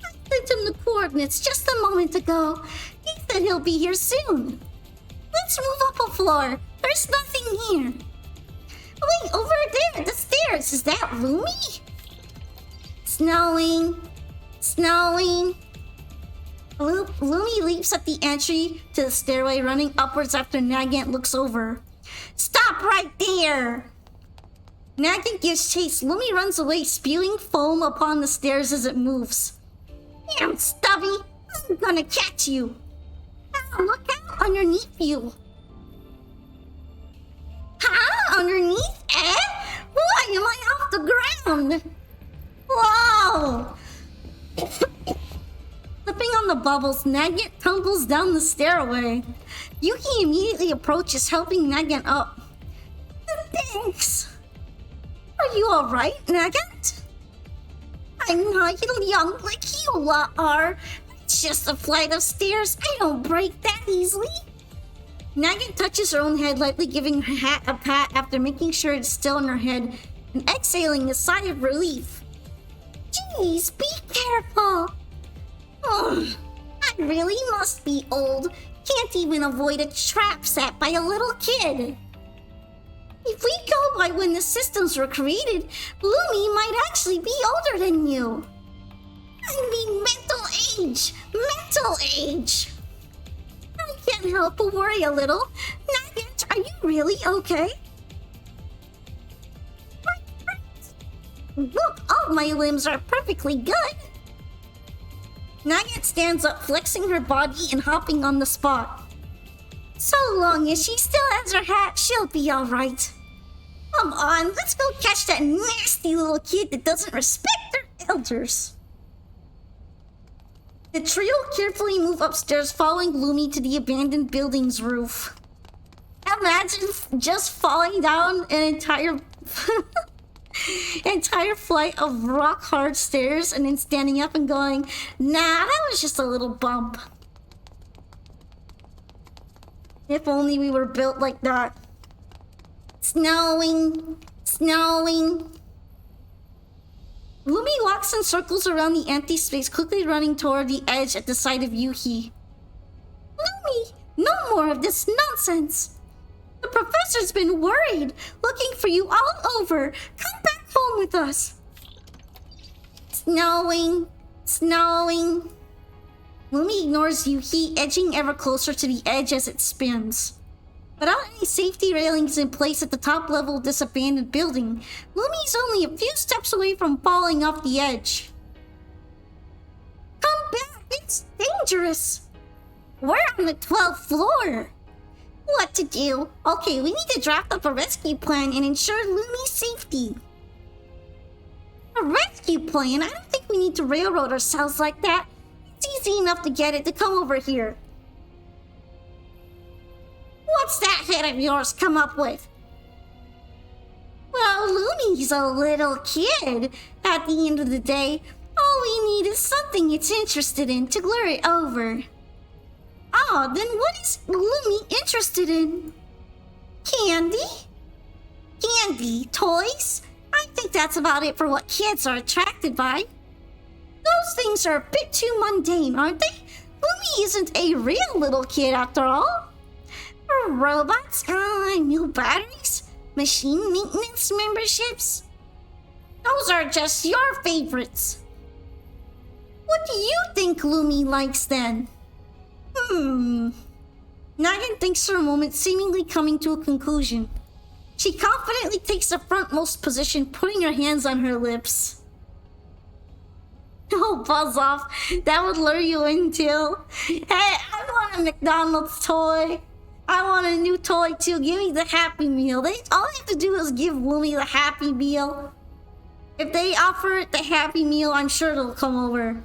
Speaker 1: I sent him the coordinates just a moment ago. He said he'll be here soon. Let's move up a floor. There's nothing here. Wait, over there, the stairs. Is that Lumi? Snowing. Snowing. Lumi leaps at the entry to the stairway, running upwards after Nagant looks over. Stop right there! Nagant gives chase. Lumi runs away, spewing foam upon the stairs as it moves. Damn, Stubby! I'm gonna catch you! Ah, look out underneath you! Huh? Underneath? Why am I off the ground? Whoa! Slipping on the bubbles, Nagant tumbles down the stairway. Yuki immediately approaches, helping Nagant up. Thanks! Are you alright, Nagant? I'm not young like you lot are. It's just a flight of stairs. I don't break that easily. Nagant touches her own head, lightly giving her hat a pat after making sure it's still in her head and exhaling a sigh of relief. Jeez, be careful. I really must be old. Can't even avoid a trap set by a little kid. If we go by when the systems were created, Lumi might actually be older than you. I mean mental age. Mental age. I can't help but worry a little. Nagant, are you really okay? Look, all my limbs are perfectly good. Nagant stands up, flexing her body and hopping on the spot. So long as she still has her hat, she'll be alright. Come on, let's go catch that nasty little kid that doesn't respect their elders. The trio carefully move upstairs, following Lumi to the abandoned building's roof. Imagine just falling down an entire flight of rock-hard stairs and then standing up and going, nah, that was just a little bump. If only we were built like that. Snowing. Lumi walks in circles around the empty space, quickly running toward the edge at the sight of Yuhi. Lumi, no more of this nonsense. The professor's been worried, looking for you all over. Come back home with us. Snowing. Lumi ignores Yuhi, edging ever closer to the edge as it spins. Without any safety railings in place at the top level of this abandoned building, Lumi's only a few steps away from falling off the edge. Come back, it's dangerous. We're on the 12th floor. What to do? Okay, we need to draft up a rescue plan and ensure Lumi's safety. A rescue plan? I don't think we need to railroad ourselves like that. It's easy enough to get it to come over here. What's that head of yours come up with? Well, Lumi's a little kid. At the end of the day, all we need is something it's interested in to lure it over. Ah, then what is Lumi interested in? Candy? Candy? Toys? I think that's about it for what kids are attracted by. Those things are a bit too mundane, aren't they? Lumi isn't a real little kid after all. Robots? New batteries? Machine maintenance memberships? Those are just your favorites. What do you think Lumi likes then? Nagant thinks for a moment, seemingly coming to a conclusion. She confidently takes the frontmost position, putting her hands on her lips. Oh, buzz off. That would lure you in too. Hey, I want a McDonald's toy. I want a new toy too. Give me the Happy Meal. All they have to do is give Lumi the Happy Meal. If they offer it the Happy Meal, I'm sure it'll come over.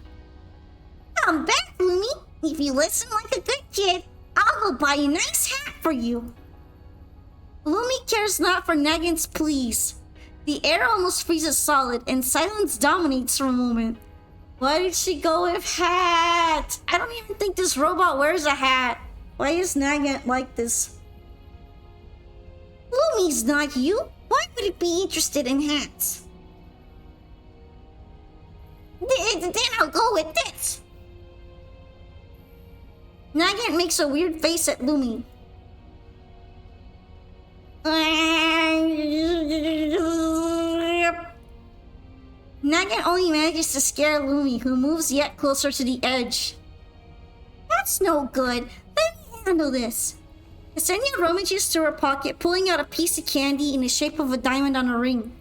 Speaker 1: Come back, Lumi. If you listen like a good kid, I'll go buy a nice hat for you. Lumi cares not for Nagant's pleas. The air almost freezes solid, and silence dominates for a moment. Why did she go with hat? I don't even think this robot wears a hat. Why is Nagant like this? Lumi's not you. Why would it be interested in hats? Then I'll go with this. Nagant makes a weird face at Lumi. Nagant only manages to scare Lumi, who moves yet closer to the edge. That's no good. Let me handle this. Ksenia rummages through her pocket, pulling out a piece of candy in the shape of a diamond on a ring.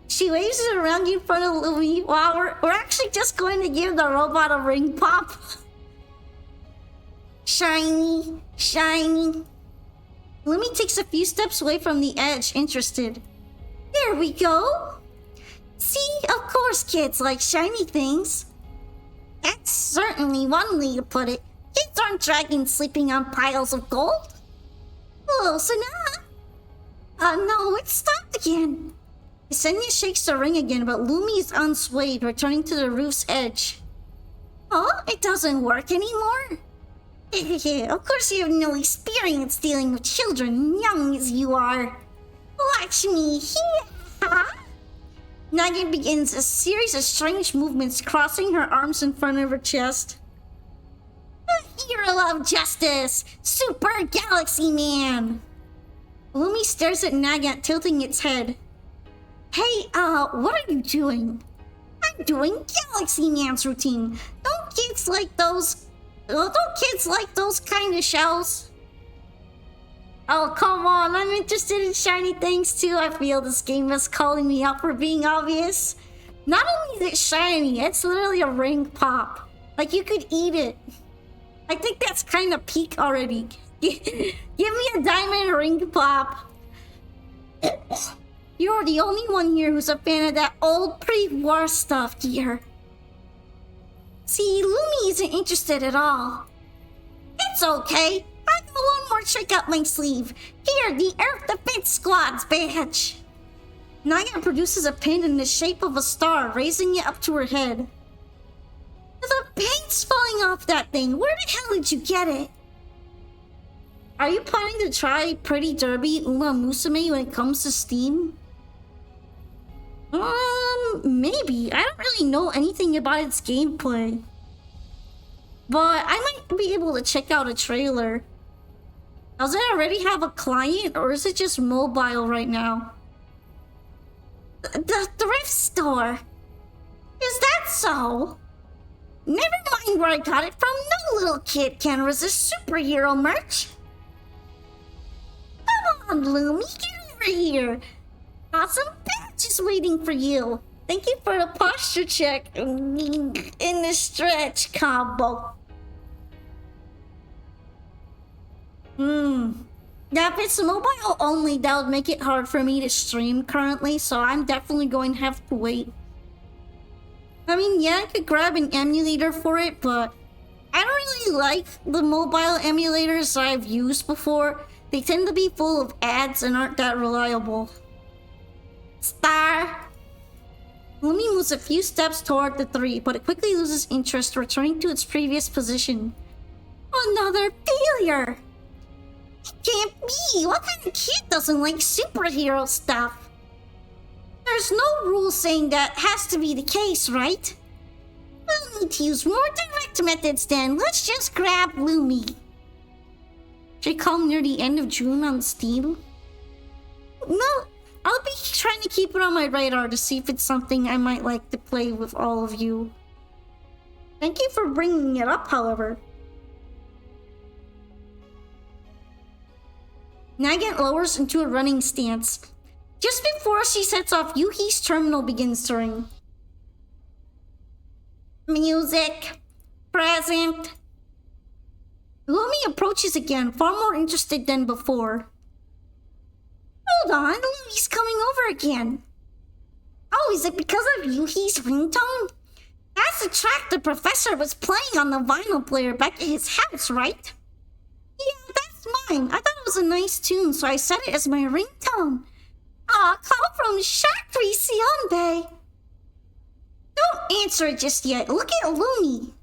Speaker 1: She waves it around in front of Lumi. Wow, we're actually just going to give the robot a ring pop. Shiny, shiny. Lumi takes a few steps away from the edge, interested. There we go. See, of course kids like shiny things. That's certainly one way to put it. Kids aren't dragons sleeping on piles of gold. Oh, so now... no, it stopped again. Ksenia shakes the ring again, but Lumi is unswayed, returning to the roof's edge. Oh, it doesn't work anymore? Of course you have no experience dealing with children, young as you are. Watch me here. Nagin begins a series of strange movements, crossing her arms in front of her chest. The hero of justice, Super Galaxy Man. Lumi stares at Nagant, tilting its head. Hey, what are you doing? I'm doing Galaxy Man's routine. Don't kids like those kind of shells? Oh, come on, I'm interested in shiny things too. I feel this game is calling me out for being obvious. Not only is it shiny, it's literally a ring pop. Like you could eat it. I think that's kind of peak already. Give me a diamond ring pop. You're the only one here who's a fan of that old pre-war stuff, dear. See, Lumi isn't interested at all. It's okay. I got one more trick up my sleeve. Here, the Earth Defense Squad's badge. Naya produces a pin in the shape of a star, raising it up to her head. The paint's falling off that thing. Where the hell did you get it? Are you planning to try Pretty Derby Uma Musume when it comes to Steam? Maybe. I don't really know anything about its gameplay. But I might be able to check out a trailer. Does it already have a client, or is it just mobile right now? The thrift store. Is that so? Never mind where I got it from. No little kid can resist superhero merch. Come on, Lumi, get over here. Awesome badge is waiting for you. Thank you for the posture check in the stretch combo. Now, if it's mobile only, that would make it hard for me to stream currently, so I'm definitely going to have to wait. I mean, yeah, I could grab an emulator for it, but I don't really like the mobile emulators I've used before. They tend to be full of ads and aren't that reliable. Star! Lumi moves a few steps toward the 3, but it quickly loses interest, returning to its previous position. Another failure! It can't be! What kind of kid doesn't like superhero stuff? There's no rule saying that has to be the case, right? We'll need to use more direct methods then. Let's just grab Lumi. Should I come near the end of June on Steam? No, I'll be trying to keep it on my radar to see if it's something I might like to play with all of you. Thank you for bringing it up, however. Nagant lowers into a running stance. Just before she sets off, Yuhi's terminal begins to ring. Music. Present. Lumi approaches again, far more interested than before. Hold on, Lumi's coming over again. Oh, is it because of Yuhi's ringtone? That's the track the professor was playing on the vinyl player back at his house, right? Yeah, that's mine. I thought it was a nice tune, so I set it as my ringtone. Aw, call from Shakri Sionbe. Don't answer it just yet. Look at Lumi.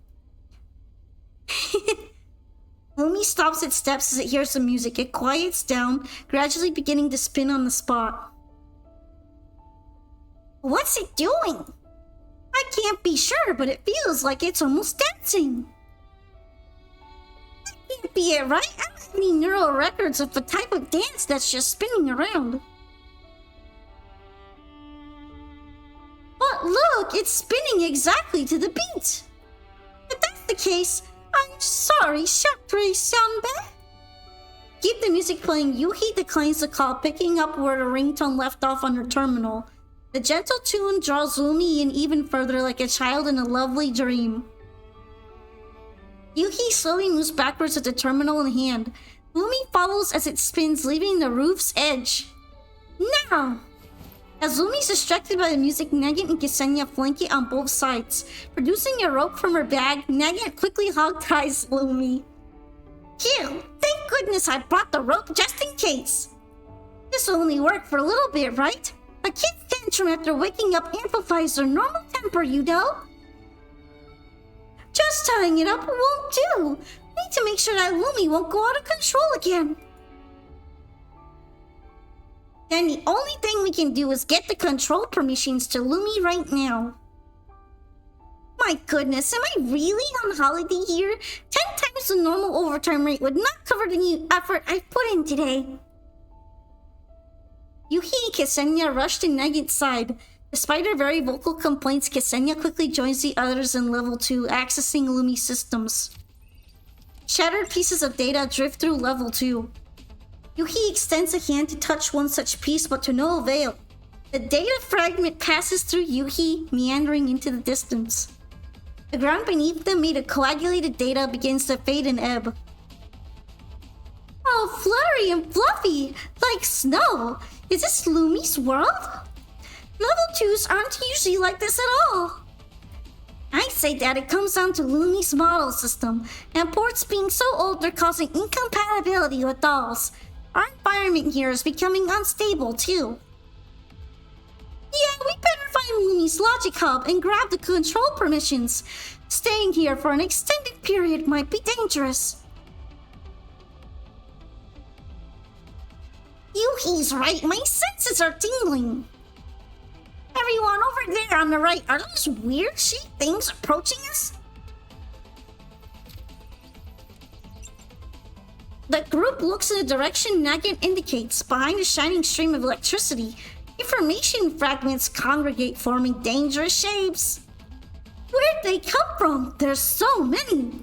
Speaker 1: Lumi stops its steps as it hears the music. It quiets down, gradually beginning to spin on the spot. What's it doing? I can't be sure, but it feels like it's almost dancing. That can't be it, right? I don't have any neural records of the type of dance that's just spinning around. But look, it's spinning exactly to the beat. If that's the case, I'm sorry, Shakri Sanbe. Keep the music playing. Yuhi declines the call, picking up where the ringtone left off on her terminal. The gentle tune draws Lumi in even further like a child in a lovely dream. Yuhi slowly moves backwards with the terminal in hand. Lumi follows as it spins, leaving the roof's edge. Now! As Lumi's distracted by the music, Nagant and Ksenia flank it on both sides. Producing a rope from her bag, Nagant quickly hog-ties Lumi. Phew! Thank goodness I brought the rope just in case! This will only work for a little bit, right? A kid's tantrum after waking up amplifies their normal temper, you know? Just tying it up won't do! Need to make sure that Lumi won't go out of control again. Then the only thing we can do is get the control permissions to Lumi right now. My goodness, am I really on holiday here? 10 times the normal overtime rate would not cover the new effort I've put in today. Yuhi and Ksenia rush to Nagant's side. Despite her very vocal complaints, Ksenia quickly joins the others in level 2, accessing Lumi's systems. Shattered pieces of data drift through level 2. Yuhi extends a hand to touch one such piece, but to no avail. The data fragment passes through Yuhi, meandering into the distance. The ground beneath them, made of coagulated data, begins to fade and ebb. Oh, fluttery and fluffy, like snow. Is this Lumi's world? Level 2s aren't usually like this at all. I say that it comes down to Lumi's model system, and ports being so old they're causing incompatibility with dolls. Our environment here is becoming unstable too. Yeah, we better find Lumi's logic hub and grab the control permissions. Staying here for an extended period might be dangerous. Yuhi's right, my senses are tingling. Everyone over there on the right, are those weird sheep things approaching us? The group looks in the direction Nagant indicates, behind a shining stream of electricity. Information fragments congregate, forming dangerous shapes. Where'd they come from? There's so many.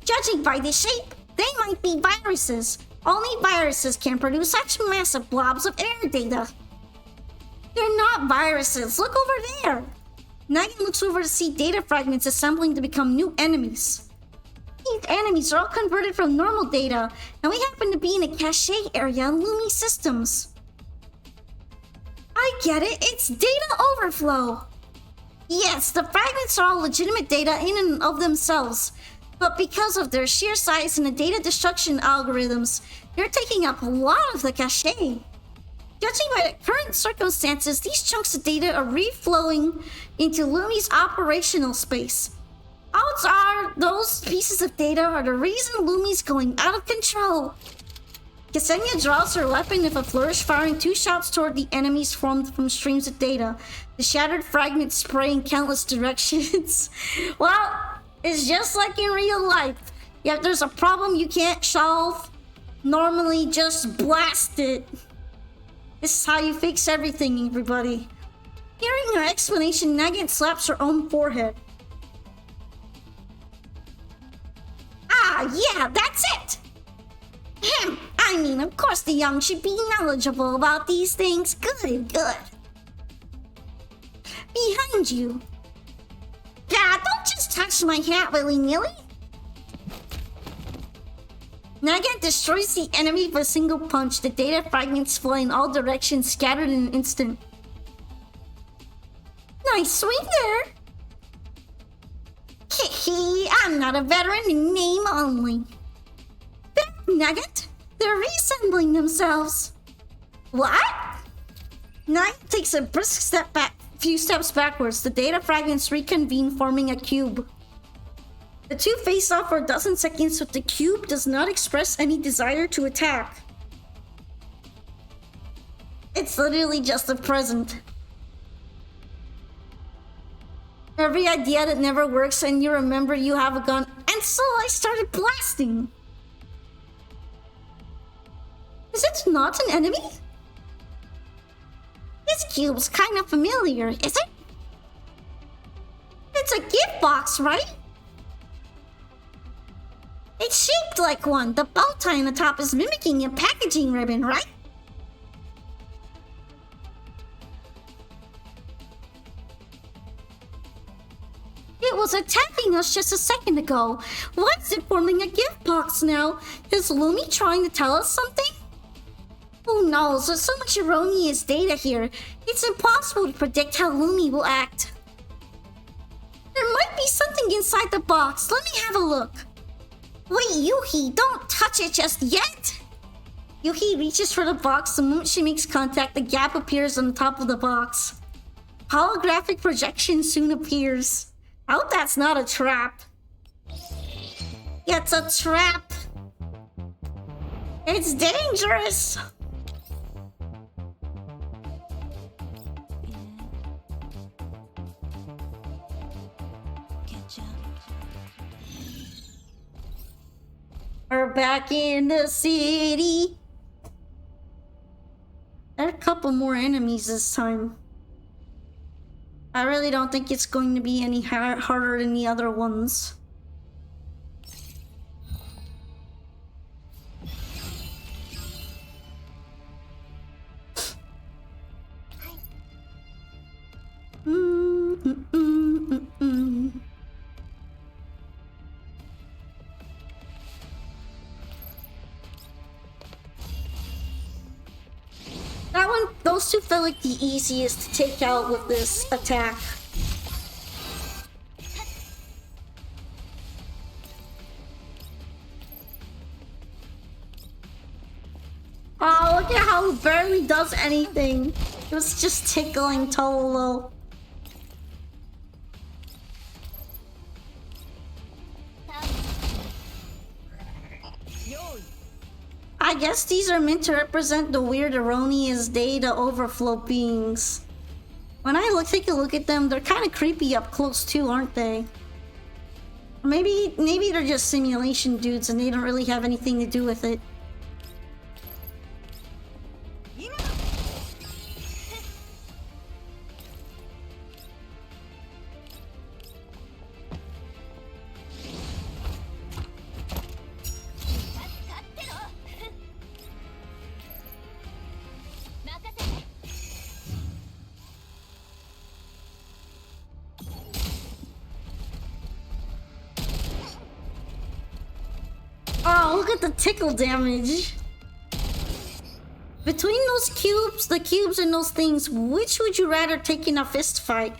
Speaker 1: Judging by the shape, they might be viruses. Only viruses can produce such massive blobs of air data. They're not viruses. Look over there. Nagant looks over to see data fragments assembling to become new enemies. These enemies are all converted from normal data, and we happen to be in a cache area in Lumi systems. I get it. It's data overflow. Yes, the fragments are all legitimate data in and of themselves. But because of their sheer size and the data destruction algorithms, they're taking up a lot of the cache. Judging by the current circumstances, these chunks of data are reflowing into Lumi's operational space. Odds are those pieces of data are the reason Lumi's going out of control. Ksenia draws her weapon with a flourish, firing 2 shots toward the enemies formed from streams of data. The shattered fragments spray in countless directions. Well, it's just like in real life. If there's a problem you can't solve, normally just blast it. This is how you fix everything, everybody. Hearing her explanation, Nagant slaps her own forehead. Ah, yeah, that's it! I mean, of course the young should be knowledgeable about these things. Good. Behind you. Ah, don't just touch my hat willy-nilly. Nagant destroys the enemy with a single punch. The data fragments fly in all directions, scattered in an instant. Nice swing there. Hehe, I'm not a veteran in name only. Back, Nagant. They're reassembling themselves. What? Nagant takes a brisk step back. Few steps backwards, the data fragments reconvene, forming a cube. The two face off for a dozen seconds, but the cube does not express any desire to attack. It's literally just a present. Every idea that never works and you remember you have a gun, and so I started blasting. Is it not an enemy? This cube's kind of familiar, is it? It's a gift box, right? It's shaped like one. The bow tie on the top is mimicking a packaging ribbon, right? It was attacking us just a second ago. Why is it forming a gift box now? Is Lumi trying to tell us something? Who knows? There's so much erroneous data here. It's impossible to predict how Lumi will act. There might be something inside the box. Let me have a look. Wait, Yuhi, don't touch it just yet! Yuhi reaches for the box. The moment she makes contact, the gap appears on the top of the box. Holographic projection soon appears. I hope that's not a trap. It's a trap. It's dangerous. We're back in the city. There are a couple more enemies this time. I really don't think it's going to be any harder than the other ones. That one, those two felt like the easiest to take out with this attack. Oh, look at how it barely does anything. It was just tickling Tolo. I guess these are meant to represent the weird erroneous data overflow beings. When I take a look at them, they're kind of creepy up close too, aren't they? Maybe they're just simulation dudes and they don't really have anything to do with it. Oh, look at the tickle damage. Between those cubes, the cubes and those things, which would you rather take in a fist fight?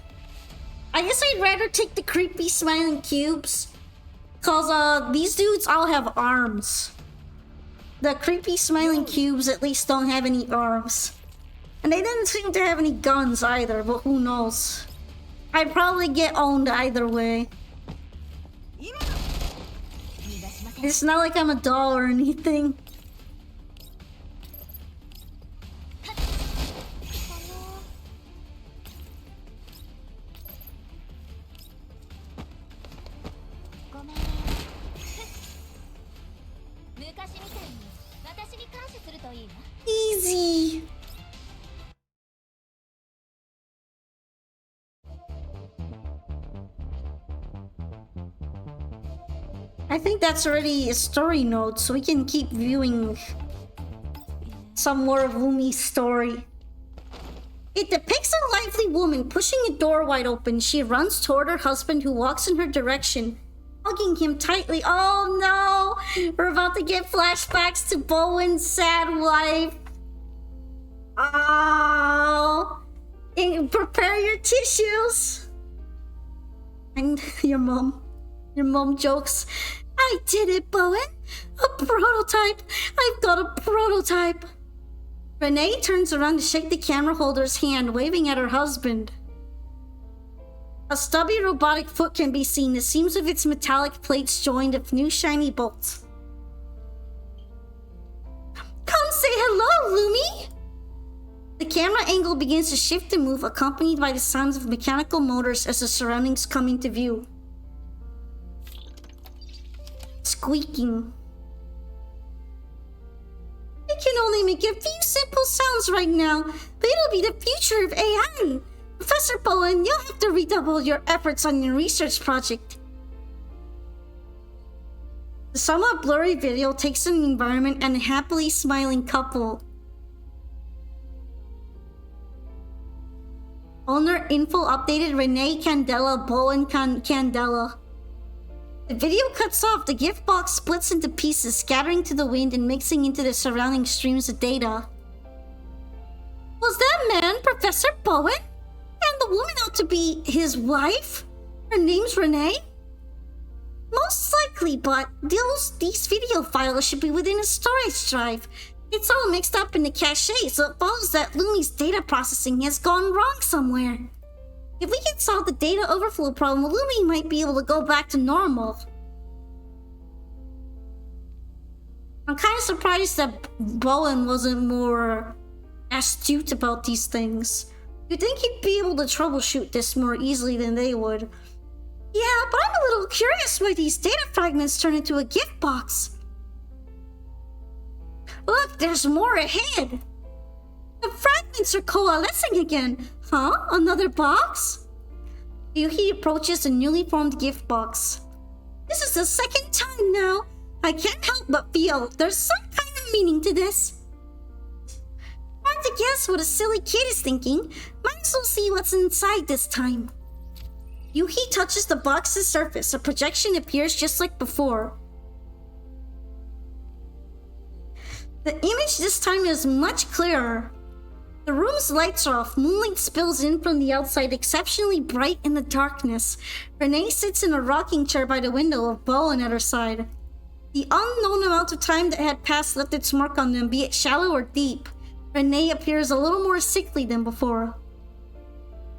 Speaker 1: I guess I'd rather take the creepy smiling cubes. Cause these dudes all have arms. The creepy smiling cubes at least don't have any arms. And they didn't seem to have any guns either, but who knows. I'd probably get owned either way. It's not like I'm a doll or anything. Easy. I think that's already a story note, so we can keep viewing some more of Lumi's story. It depicts a lively woman pushing a door wide open. She runs toward her husband, who walks in her direction, hugging him tightly. Oh no! We're about to get flashbacks to Bowen's sad wife. Oh! And prepare your tissues! And your mom jokes. I did it, Bowen. A prototype. I've got a prototype. Renee turns around to shake the camera holder's hand, waving at her husband. A stubby robotic foot can be seen, the seams of its metallic plates joined with new shiny bolts. Come say hello, Lumi! The camera angle begins to shift and move, accompanied by the sounds of mechanical motors as the surroundings come into view. Squeaking. I can only make a few simple sounds right now, but it'll be the future of AI. Professor Bowen, you'll have to redouble your efforts on your research project. The somewhat blurry video takes in the environment and a happily smiling couple. Owner info updated Renee Candela, Bowen Candela. The video cuts off. The gift box splits into pieces, scattering to the wind and mixing into the surrounding streams of data. Was that man Professor Bowen? And the woman ought to be his wife? Her name's Renee? Most likely, but these video files should be within a storage drive. It's all mixed up in the cache, so it follows that Lumi's data processing has gone wrong somewhere. If we can solve the data overflow problem, Lumi might be able to go back to normal. I'm kind of surprised that Bowen wasn't more astute about these things. You'd think he'd be able to troubleshoot this more easily than they would. Yeah, but I'm a little curious why these data fragments turn into a gift box. Look, there's more ahead. The fragments are coalescing again. Huh? Another box? Yuhi approaches the newly formed gift box. This is the second time now. I can't help but feel there's some kind of meaning to this. Hard to guess what a silly kid is thinking. Might as well see what's inside this time. Yuhi touches the box's surface. A projection appears just like before. The image this time is much clearer. The room's lights are off. Moonlight spills in from the outside, exceptionally bright in the darkness. Renee sits in a rocking chair by the window, with Bowen at her side. The unknown amount of time that had passed left its mark on them, be it shallow or deep. Renee appears a little more sickly than before.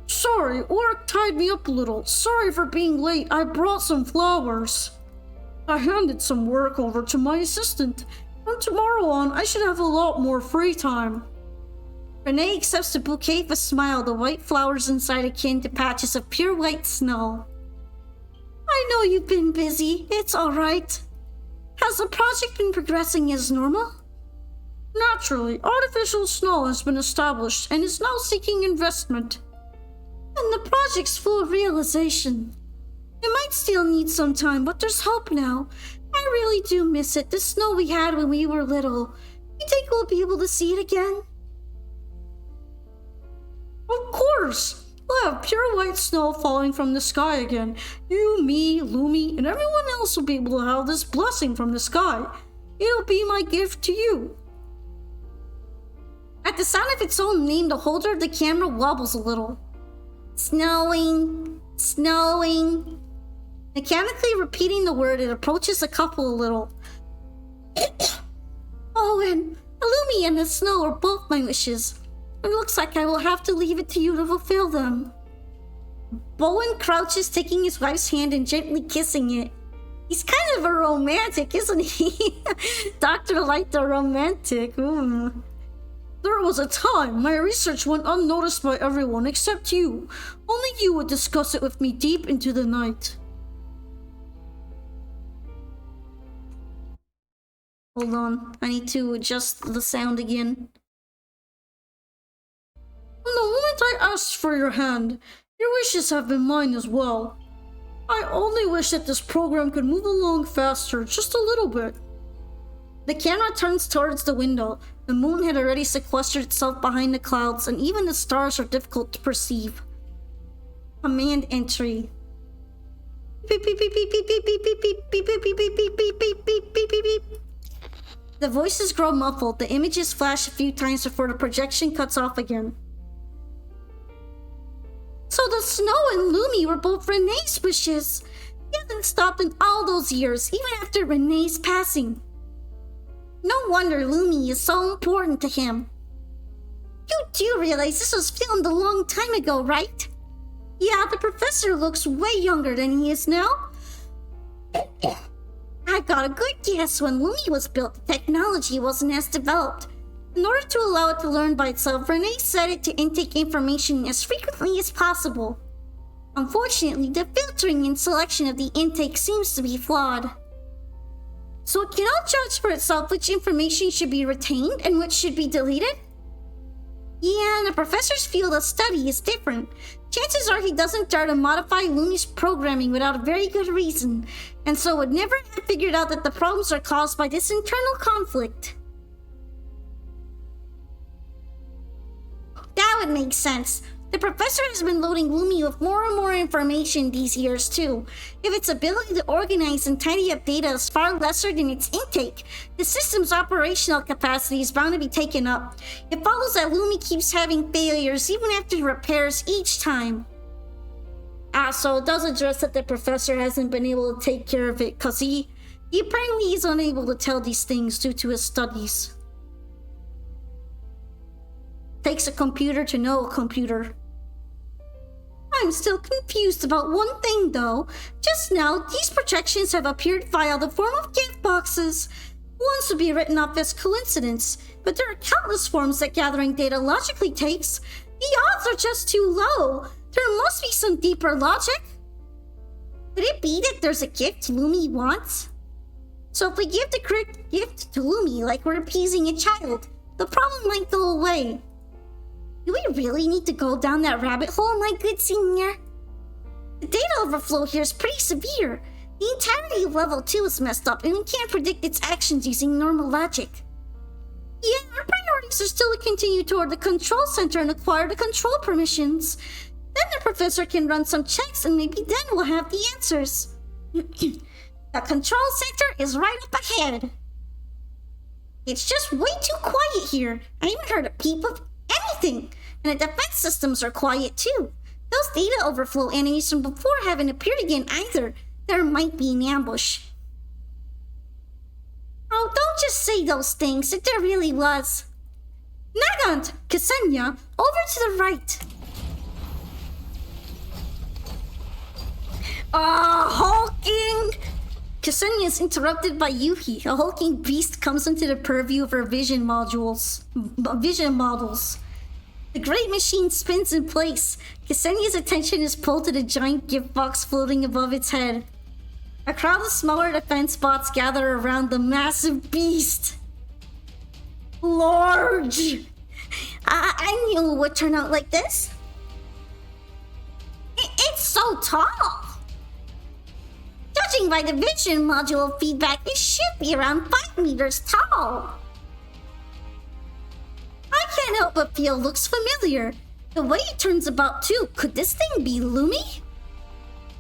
Speaker 1: Sorry, work tied me up a little. Sorry for being late. I brought some flowers. I handed some work over to my assistant. From tomorrow on, I should have a lot more free time. Renee accepts the bouquet with a smile, the white flowers inside akin to patches of pure white snow. I know you've been busy. It's alright. Has the project been progressing as normal? Naturally, artificial snow has been established and is now seeking investment. And the project's full of realization. It might still need some time, but there's hope now. I really do miss it, the snow we had when we were little. You think we'll be able to see it again? Of course! We'll have pure white snow falling from the sky again. You, me, Lumi, and everyone else will be able to have this blessing from the sky. It'll be my gift to you. At the sound of its own name, the holder of the camera wobbles a little. Snowing, snowing. Mechanically repeating the word, it approaches the couple a little. Oh, and Lumi and the snow are both my wishes. It looks like I will have to leave it to you to fulfill them. Bowen crouches, taking his wife's hand and gently kissing it. He's kind of a romantic, isn't he? Dr. Light the romantic. There was a time my research went unnoticed by everyone except you. Only you would discuss it with me deep into the night. Hold on, I need to adjust the sound again. From the moment I asked for your hand, your wishes have been mine as well. I only wish that this program could move along faster, just a little bit. The camera turns towards the window. The moon had already sequestered itself behind the clouds, and even the stars are difficult to perceive. Command entry. The voices grow muffled. The images flash a few times before the projection cuts off again. So the snow and Lumi were both Renee's wishes. He hasn't stopped in all those years, even after Renee's passing. No wonder Lumi is so important to him. You do realize this was filmed a long time ago, right? Yeah, the professor looks way younger than he is now. I got a good guess. When Lumi was built, the technology wasn't as developed. In order to allow it to learn by itself, Renee set it to intake information as frequently as possible. Unfortunately, the filtering and selection of the intake seems to be flawed. So it cannot judge for itself which information should be retained and which should be deleted? Yeah, and the professor's field of study is different. Chances are he doesn't dare to modify Lumi's programming without a very good reason, and so would never have figured out that the problems are caused by this internal conflict. That would make sense. The professor has been loading Lumi with more and more information these years too. If its ability to organize and tidy up data is far lesser than its intake, the system's operational capacity is bound to be taken up. It follows that Lumi keeps having failures even after repairs each time. So it does address that the professor hasn't been able to take care of it because he apparently is unable to tell these things due to his studies. Takes a computer to know a computer. I'm still confused about one thing though. Just now, these projections have appeared via the form of gift boxes. Ones would be written off as coincidence, but there are countless forms that gathering data logically takes. The odds are just too low. There must be some deeper logic. Could it be that there's a gift Lumi wants? So if we give the correct gift to Lumi like we're appeasing a child, the problem might go away. Do we really need to go down that rabbit hole, my good senior? The data overflow here is pretty severe. The entirety of level 2 is messed up and we can't predict its actions using normal logic. Yeah, our priorities are still to continue toward the control center and acquire the control permissions. Then the professor can run some checks and maybe then we'll have the answers. The control center is right up ahead. It's just way too quiet here. I haven't heard a peep of anything. And the defense systems are quiet too. Those data overflow enemies from before haven't appeared again either. There might be an ambush. Oh, don't just say those things if there really was. Nagant, Ksenia, over to the right. Hulking! Ksenia is interrupted by Yuhi. A hulking beast comes into the purview of her vision models. The great machine spins in place. Ksenia's attention is pulled to the giant gift box floating above its head. A crowd of smaller defense bots gather around the massive beast. Large! I knew it would turn out like this. It's so tall! Judging by the vision module feedback, it should be around 5 meters tall. I can't help but feel it looks familiar. The way it turns about too. Could this thing be Lumi?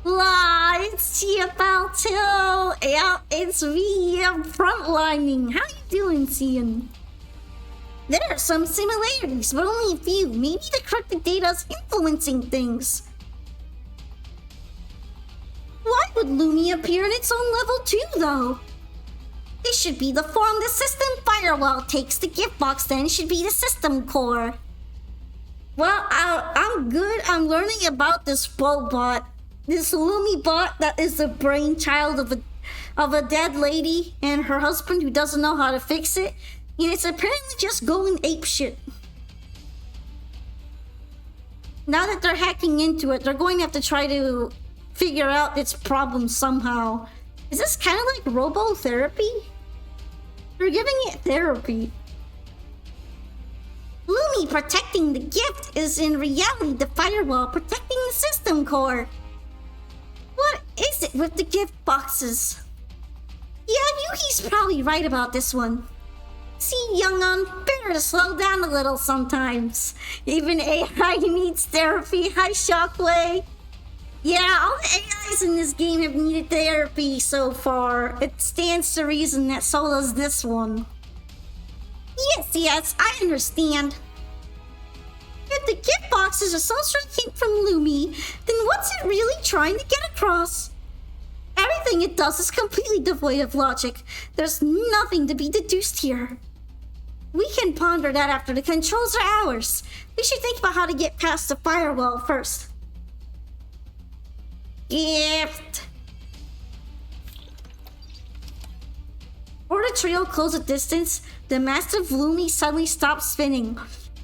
Speaker 1: La, it's GFL too. Yeah, it's me. I'm frontlining. How you doing, Cian? There are some similarities, but only a few. Maybe the corrupted data's influencing things. Why would Lumi appear in its own level too, though? This should be the form the system firewall takes. The gift box then should be the system core. Well, I'm good. I'm learning about this robot. This Lumi bot that is the brainchild of a dead lady and her husband who doesn't know how to fix it. And it's apparently just going apeshit. Now that they're hacking into it, they're going to have to try to figure out its problem somehow. Is this kind of like robotherapy? They're giving it therapy. Lumi protecting the gift is in reality the firewall protecting the system core. What is it with the gift boxes? Yeah, Yuki's probably right about this one. See, young-un, better to slow down a little sometimes. Even AI needs therapy. Hi, Shockwave. Yeah, all the AIs in this game have needed therapy so far. It stands to reason that so does this one. Yes, I understand. If the gift boxes are some sort of hint from Lumi, then what's it really trying to get across? Everything it does is completely devoid of logic. There's nothing to be deduced here. We can ponder that after the controls are ours. We should think about how to get past the firewall first. Gift. Before the trio close a distance, the massive Lumi suddenly stops spinning.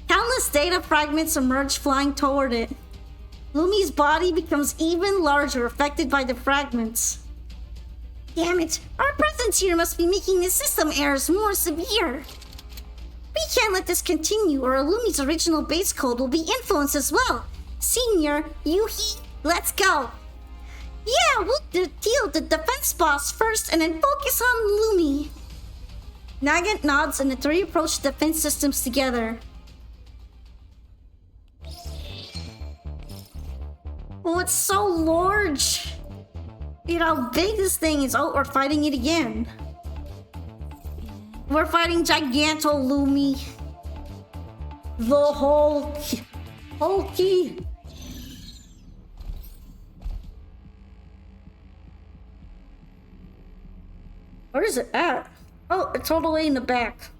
Speaker 1: Countless data fragments emerge flying toward it. Lumi's body becomes even larger, affected by the fragments. Damn it, our presence here must be making the system errors more severe. We can't let this continue, or Lumi's original base code will be influenced as well. Senior, Yuhi, let's go. Yeah, we'll deal the defense boss first and then focus on Lumi. Nagant nods and the three approach the defense systems together. Oh, it's so large. You know how big this thing is. Oh, we're fighting it again. We're fighting Giganto Lumi. The Hulky. Where is it at? Oh, it's all the way in the back.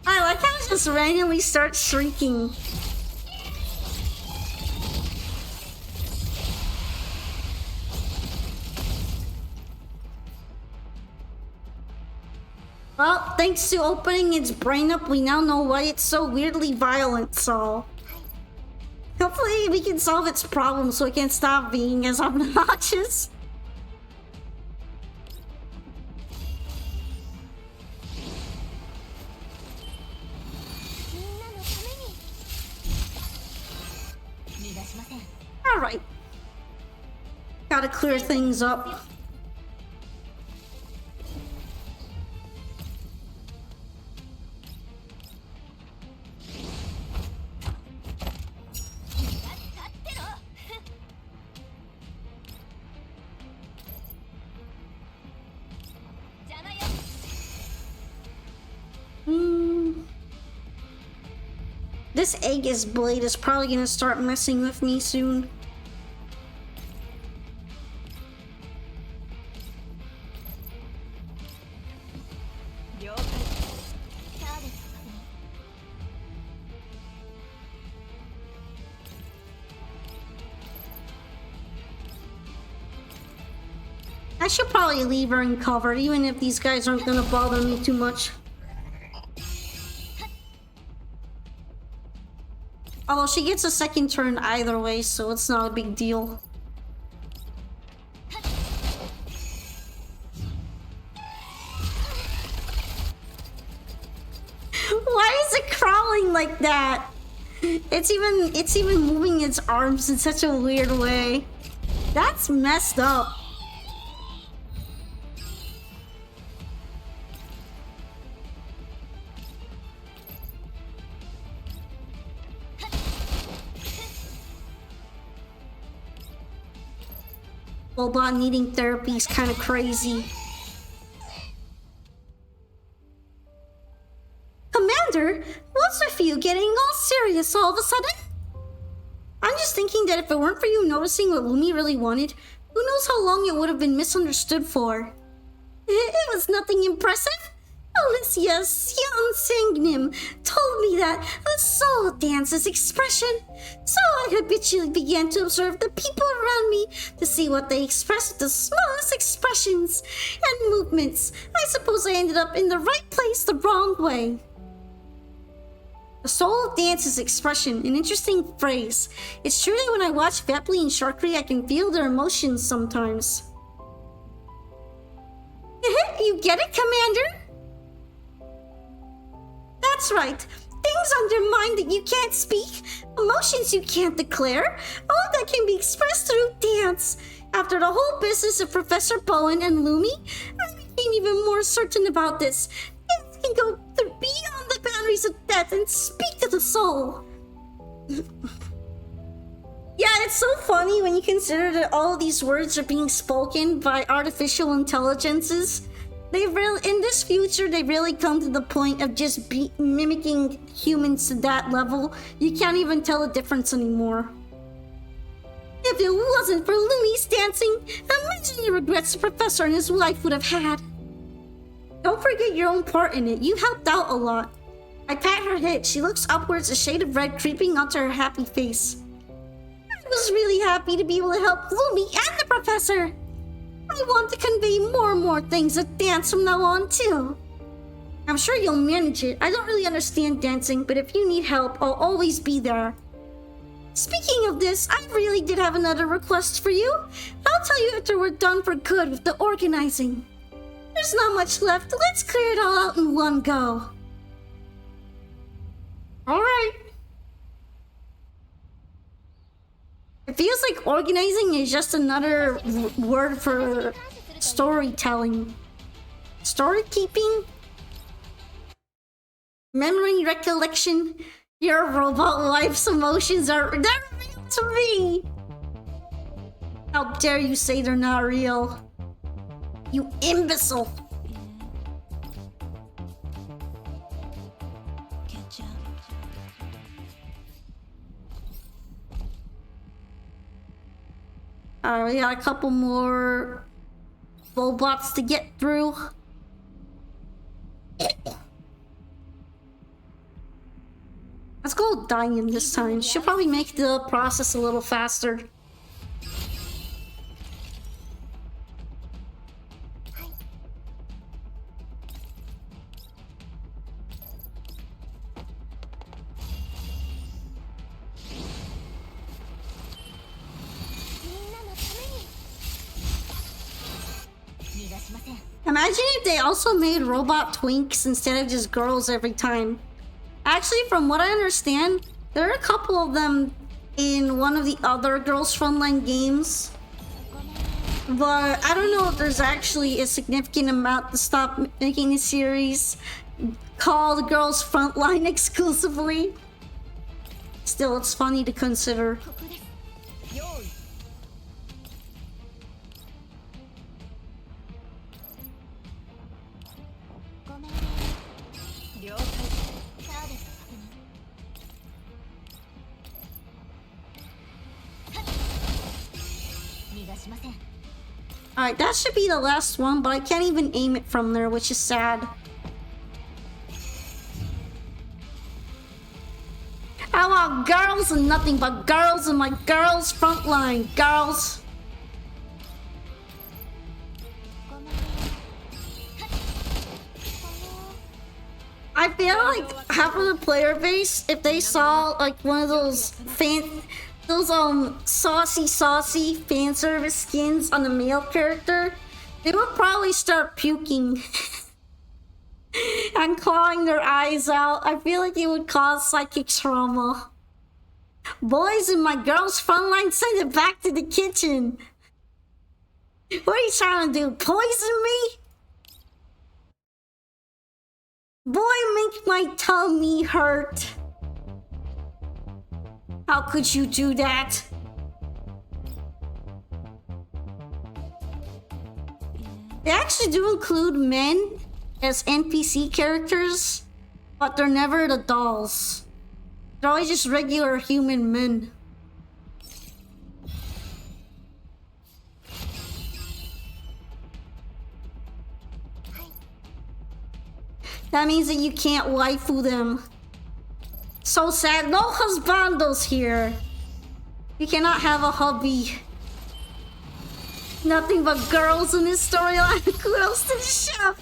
Speaker 1: I like how it just randomly starts shrinking. Well, thanks to opening its brain up, we now know why it's so weirdly violent, so... Hopefully we can solve its problem so it can stop being as obnoxious. Alright. Gotta clear things up. This Aegis blade is probably gonna start messing with me soon. I should probably leave her in cover, even if these guys aren't gonna bother me too much. Although she gets a second turn either way, so it's not a big deal. Why is it crawling like that? It's even moving its arms in such a weird way. That's messed up. Robot needing therapy is kind of crazy. Commander, what's with you getting all serious all of a sudden? I'm just thinking that if it weren't for you noticing what Lumi really wanted, who knows how long it would have been misunderstood for. It was nothing impressive. Alicia Sion told me that a soul dances expression, so I habitually began to observe the people around me to see what they expressed with the smallest expressions and movements. I suppose I ended up in the right place the wrong way. The soul dances expression, an interesting phrase. It's true that when I watch Vepley and Sharkry, I can feel their emotions sometimes. You get it, Commander? That's right. Things on your mind that you can't speak, emotions you can't declare, all that can be expressed through dance. After the whole business of Professor Bowen and Lumi, I became even more certain about this. Dance can go beyond the boundaries of death and speak to the soul. Yeah, it's so funny when you consider that all of these words are being spoken by artificial intelligences. In this future, they really come to the point of just mimicking humans to that level. You can't even tell the difference anymore. If it wasn't for Lumi's dancing, imagine the regrets the professor and his wife would have had. Don't forget your own part in it. You helped out a lot. I pat her head. She looks upwards, a shade of red creeping onto her happy face. I was really happy to be able to help Lumi and the professor. I want to convey more and more things at dance from now on, too. I'm sure you'll manage it. I don't really understand dancing, but if you need help, I'll always be there. Speaking of this, I really did have another request for you. I'll tell you after we're done for good with the organizing. There's not much left. Let's clear it all out in one go. Alright. It feels like organizing is just another word for storytelling. Storykeeping? Memory recollection. Your robot wife's emotions are... they're real to me! How dare you say they're not real? You imbecile! Alright, we got a couple more robots to get through. Let's go Diane this time. She'll probably make the process a little faster. Imagine if they also made robot twinks instead of just girls every time. Actually, from what I understand, there are a couple of them in one of the other Girls Frontline games. But I don't know if there's actually a significant amount to stop making a series called Girls Frontline exclusively. Still, it's funny to consider. Alright, that should be the last one, but I can't even aim it from there, which is sad. I want girls and nothing but girls in my Girls Frontline. Girls. I feel like half of the player base, if they saw like one of those saucy fan service skins on the male character, they would probably start puking and clawing their eyes out. I feel like it would cause psychic trauma. Boys in my Girls Frontline, send it back to the kitchen. What are you trying to do? Poison me? Boy, make my tummy hurt. How could you do that? They actually do include men as NPC characters, but they're never the dolls. They're always just regular human men. That means that you can't waifu them. So sad. No husbandos here. You cannot have a hubby. Nothing but girls in this storyline. Kudos to the chef.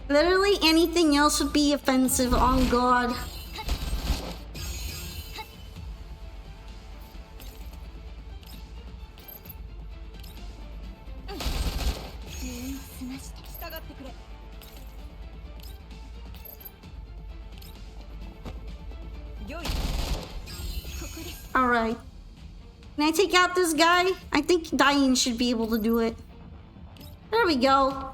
Speaker 1: Literally anything else would be offensive. On God. Alright. Can I take out this guy? I think Diane should be able to do it. There we go.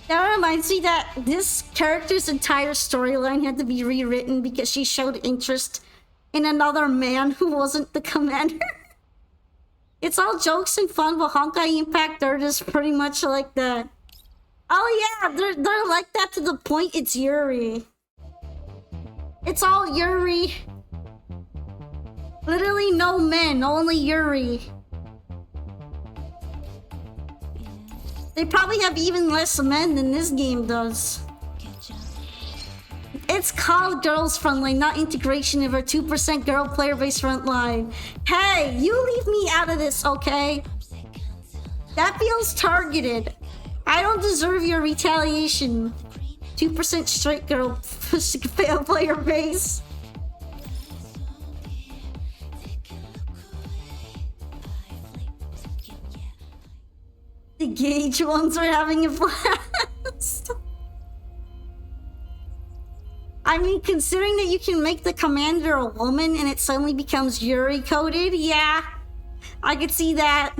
Speaker 1: That reminds me that this character's entire storyline had to be rewritten because she showed interest in another man who wasn't the commander. It's all jokes and fun, but Honkai Impact, they're just pretty much like that. Oh yeah, they're like that to the point it's Yuri. It's all Yuri. Literally no men, only Yuri. They probably have even less men than this game does. It's called Girls Frontline, not integration of our 2% girl player base frontline. Hey, you leave me out of this, okay? That feels targeted. I don't deserve your retaliation. 2% straight girl player base. The Gage ones are having a blast. I mean, considering that you can make the commander a woman and it suddenly becomes Yuri coded, yeah, I could see that.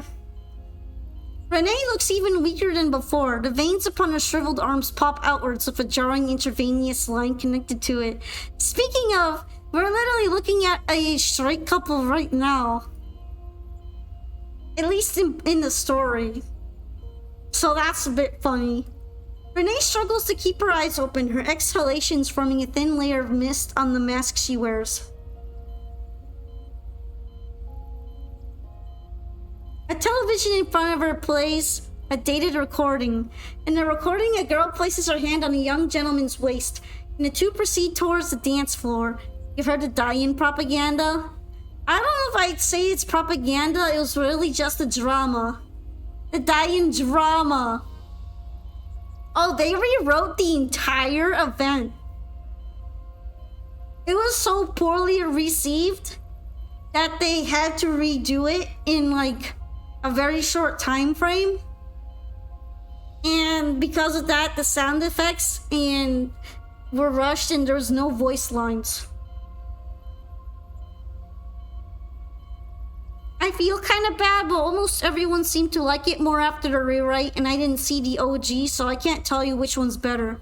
Speaker 1: Renee looks even weaker than before. The veins upon her shriveled arms pop outwards with a jarring intravenous line connected to it. Speaking of, we're literally looking at a straight couple right now. At least in the story. So that's a bit funny. Renee struggles to keep her eyes open, her exhalations forming a thin layer of mist on the mask she wears. A television in front of her plays a dated recording. In the recording, a girl places her hand on a young gentleman's waist, and the two proceed towards the dance floor. You've heard the die-in propaganda? I don't know if I'd say it's propaganda, it was really just a drama. The die-in drama. Oh, they rewrote the entire event. It was so poorly received that they had to redo it in like a very short time frame. And because of that, the sound effects were rushed and there was no voice lines. I feel kind of bad, but almost everyone seemed to like it more after the rewrite, and I didn't see the OG, so I can't tell you which one's better.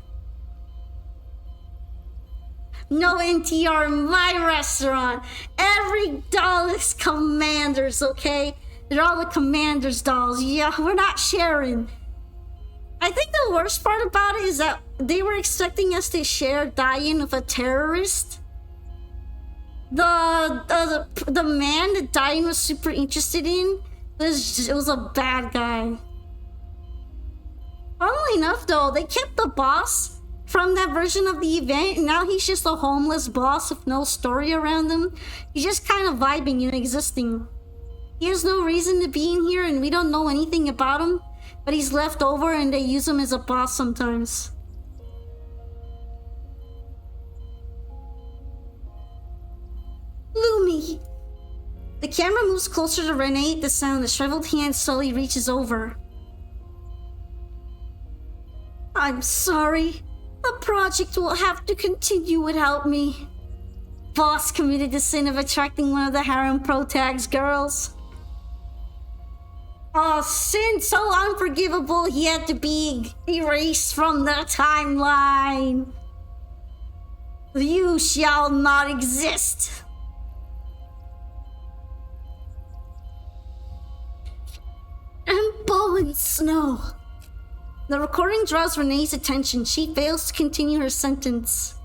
Speaker 1: No NTR in my restaurant. Every doll is Commander's, okay? They're all the Commander's dolls. Yeah, we're not sharing. I think the worst part about it is that they were expecting us to share die-in with a terrorist. The man that Diane was super interested in was a bad guy. Funnily enough though, they kept the boss from that version of the event, and now he's just a homeless boss with no story around him. He's just kind of vibing and existing. He has no reason to be in here and we don't know anything about him, but he's left over and they use him as a boss sometimes. Lumi! The camera moves closer to Renee at the sound. The shriveled hand slowly reaches over. I'm sorry. The project will have to continue without me. Boss committed the sin of attracting one of the harem protag's girls. A sin so unforgivable he had to be erased from the timeline. You shall not exist. And Bowen Snow. The recording draws Renee's attention. She fails to continue her sentence.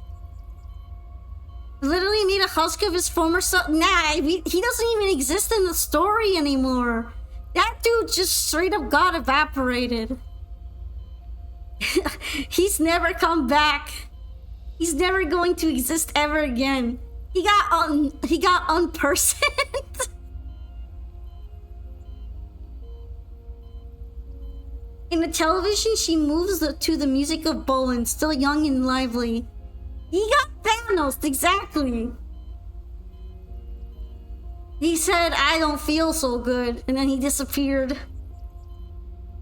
Speaker 1: Literally made a husk of his former self. Nah, he doesn't even exist in the story anymore. That dude just straight up got evaporated. He's never come back. He's never going to exist ever again. He got unpersoned. In the television, she moves to the music of Bowen, still young and lively. He got Thanos, exactly. He said, I don't feel so good, and then he disappeared.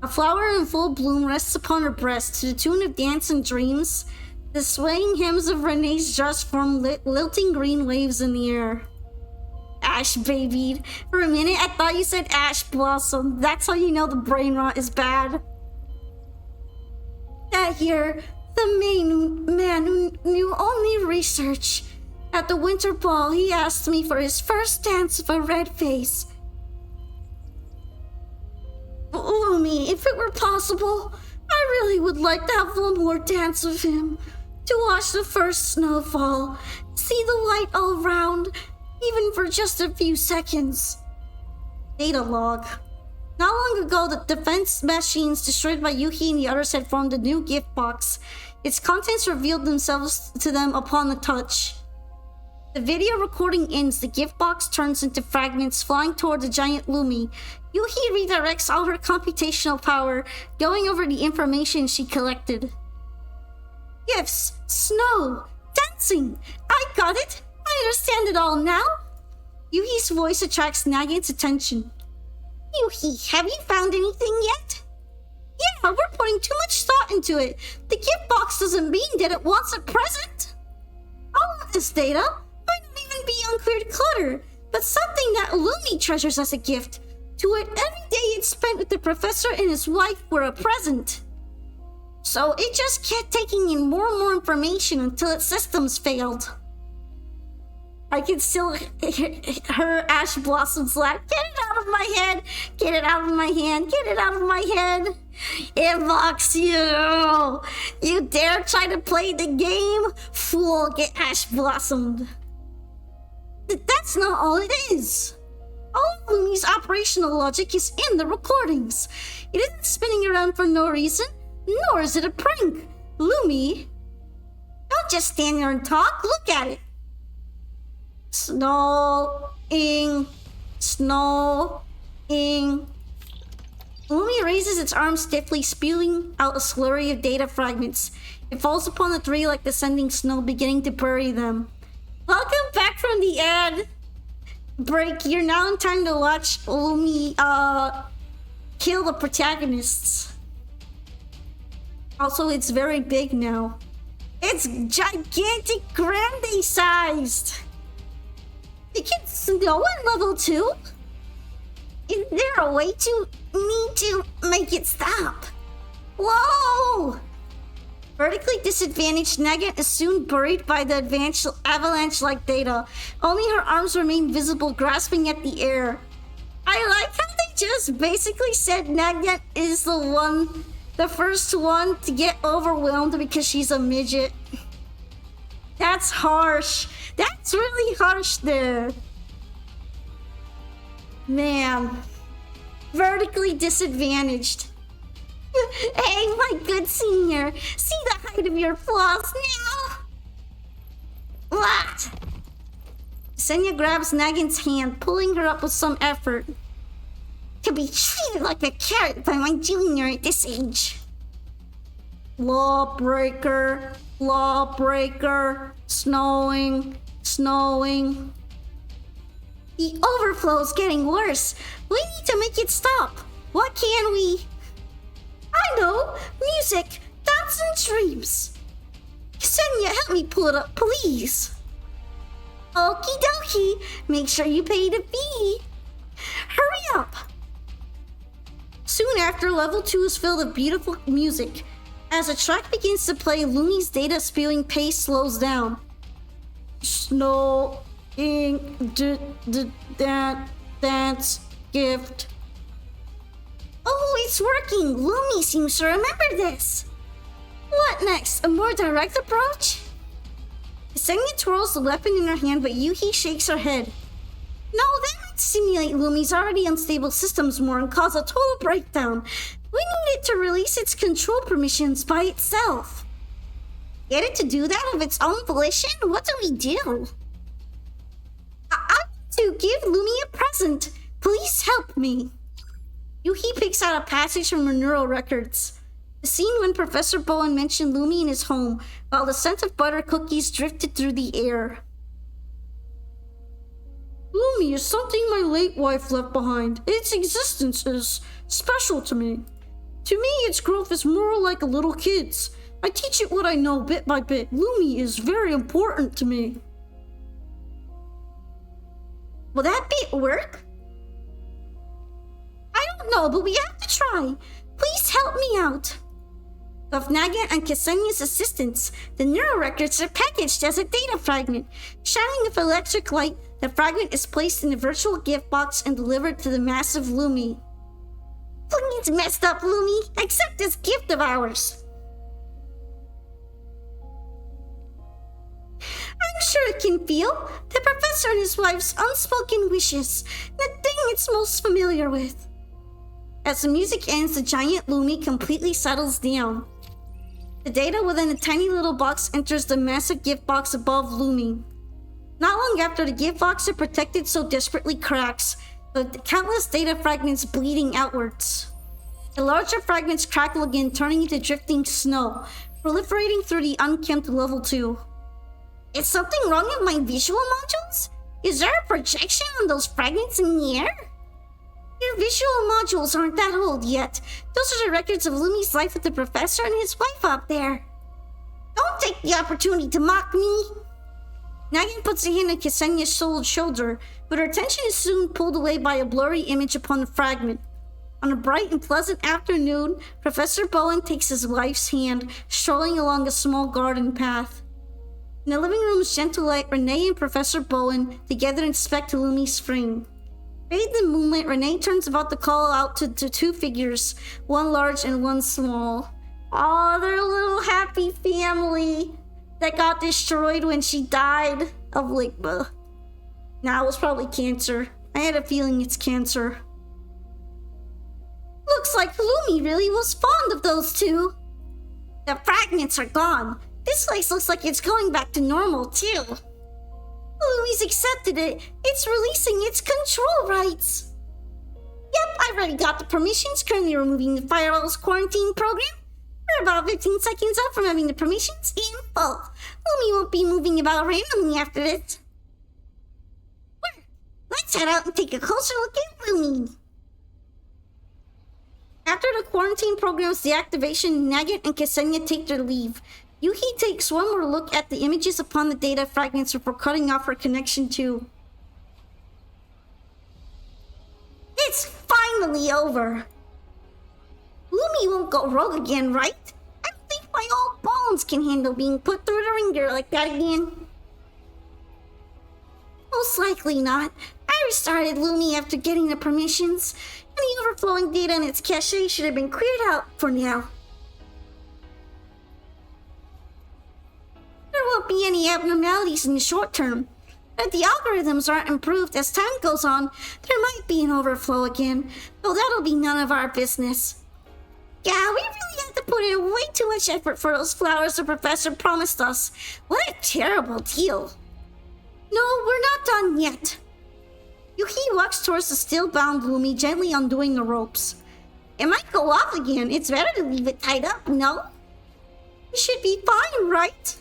Speaker 1: A flower in full bloom rests upon her breast to the tune of Dance and Dreams. The swaying hems of Renee's dress form lilting green waves in the air. Ash babied. For a minute, I thought you said ash blossom. That's how you know the brain rot is bad. That year, the main man who knew only research. At the winter ball, he asked me for his first dance with a red face. Lumi, if it were possible, I really would like to have one more dance with him. To watch the first snowfall, see the light all around, even for just a few seconds. Data log. Not long ago, the defense machines destroyed by Yuhi and the others had formed a new gift box. Its contents revealed themselves to them upon the touch. The video recording ends. The gift box turns into fragments, flying toward the giant Lumi. Yuhi redirects all her computational power, going over the information she collected. Gifts, snow, dancing. I got it. I understand it all now. Yuhi's voice attracts Nagant's attention. Yuhi, have you found anything yet? Yeah, we're putting too much thought into it. The gift box doesn't mean that it wants a present. All of this data might not even be uncleared clutter, but something that Lumi treasures as a gift. To it, every day it spent with the professor and his wife were a present. So it just kept taking in more and more information until its systems failed. I can still hear her Ash Blossom's laugh. Get it out of my head! Get it out of my hand! Get it out of my head! It mocks you! You dare try to play the game? Fool, get Ash Blossomed. That's not all it is. All of Lumi's operational logic is in the recordings. It isn't spinning around for no reason, nor is it a prank. Lumi, don't just stand there and talk. Look at it. Snowing. Lumi raises its arm stiffly, spewing out a slurry of data fragments. It falls upon the three like descending snow, beginning to bury them. Welcome back from the ad break. You're now in time to watch Lumi kill the protagonists. Also, it's very big now. It's gigantic, grande sized. It can snow at level 2. Is there a way to make it stop? Whoa! Vertically disadvantaged, Nagant is soon buried by the avalanche-like data. Only her arms remain visible, grasping at the air. I like how they just basically said Nagant is the first one to get overwhelmed because she's a midget. That's harsh. That's really harsh there. Man. Vertically disadvantaged. Hey, my good senior. See the height of your flaws now? What? Senya grabs Nagant's hand, pulling her up with some effort. To be treated like a carrot by my junior at this age. Lawbreaker. Snowing. The overflow's getting worse. We need to make it stop. What can we? I know! Music! Dance and dreams! Ksenia, help me pull it up, please! Okie dokie! Make sure you pay the fee! Hurry up! Soon after, level 2 is filled with beautiful music. As the track begins to play, Lumi's data spewing pace slows down. Snowing, dance, gift. Oh, it's working! Lumi seems to remember this. What next? A more direct approach? Ksenia twirls the weapon in her hand, but Yuhi shakes her head. No, that might stimulate Lumi's already unstable systems more and cause a total breakdown. We need it to release its control permissions by itself. Get it to do that of its own volition? What do we do? I want to give Lumi a present. Please help me. Yuhi picks out a passage from her neural records. The scene when Professor Bowen mentioned Lumi in his home, while the scent of butter cookies drifted through the air. Lumi is something my late wife left behind. Its existence is special to me. To me, its growth is more like a little kid's. I teach it what I know bit by bit. Lumi is very important to me. Will that bit work? I don't know, but we have to try. Please help me out. With Nagant and Ksenia's assistance, the neural records are packaged as a data fragment. Shining with electric light, the fragment is placed in a virtual gift box and delivered to the massive Lumi. Please, messed up Lumi, accept this gift of ours. I'm sure it can feel the professor and his wife's unspoken wishes, the thing it's most familiar with. As the music ends, the giant Lumi completely settles down. The data within the tiny little box enters the massive gift box above Lumi. Not long after, the gift box it protected so desperately cracks, with countless data fragments bleeding outwards. The larger fragments crackle again, turning into drifting snow, proliferating through the unkempt level 2. Is something wrong with my visual modules? Is there a projection on those fragments in the air? Your visual modules aren't that old yet. Those are the records of Lumi's life with the professor and his wife out there. Don't take the opportunity to mock me. Nagin puts a hand on Ksenia's shoulder, but her attention is soon pulled away by a blurry image upon the fragment. On a bright and pleasant afternoon, Professor Bowen takes his wife's hand, strolling along a small garden path. In the living room's gentle light, Renee and Professor Bowen together inspect Lumi's frame. Bathed in moonlight, Renee turns about to call out to two figures, one large and one small. Aw, they're a little happy family that got destroyed when she died of Ligma. Nah, it was probably cancer. I had a feeling it's cancer. Looks like Lumi really was fond of those two. The fragments are gone. This place looks like it's going back to normal, too. Lumi's accepted it. It's releasing its control rights. Yep, I've already got the permissions, currently removing the Firewall's quarantine program. We're about 15 seconds out from having the permissions in full. Lumi won't be moving about randomly after this. Let's head out and take a closer look at Lumi. After the quarantine program's deactivation, Nagant and Ksenia take their leave. Yuhi takes one more look at the images upon the data fragments before cutting off her connection to. It's finally over. Lumi won't go rogue again, right? I don't think my old bones can handle being put through the ringer like that again. Most likely not. I restarted Lumi after getting the permissions. Any overflowing data in its cache should have been cleared out for now. There won't be any abnormalities in the short term. But if the algorithms aren't improved as time goes on, there might be an overflow again, though that'll be none of our business. Yeah, we really have to put in way too much effort for those flowers the professor promised us. What a terrible deal. No, we're not done yet. Yuki walks towards the still-bound Lumi, gently undoing the ropes. It might go off again. It's better to leave it tied up, no? We should be fine, right?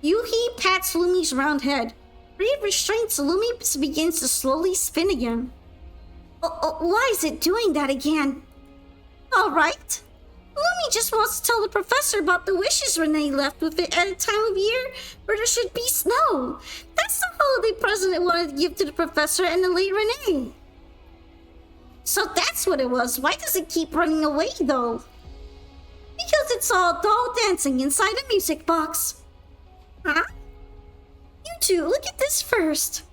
Speaker 1: Yuhi pats Lumi's round head. Free of restraints, Lumi begins to slowly spin again. Why is it doing that again? All right. Lumi just wants to tell the professor about the wishes Renee left with it at a time of year where there should be snow. That's the holiday present it wanted to give to the professor and the late Renee. So that's what it was. Why does it keep running away, though? Because it's all doll dancing inside a music box. Huh? You two, look at this first.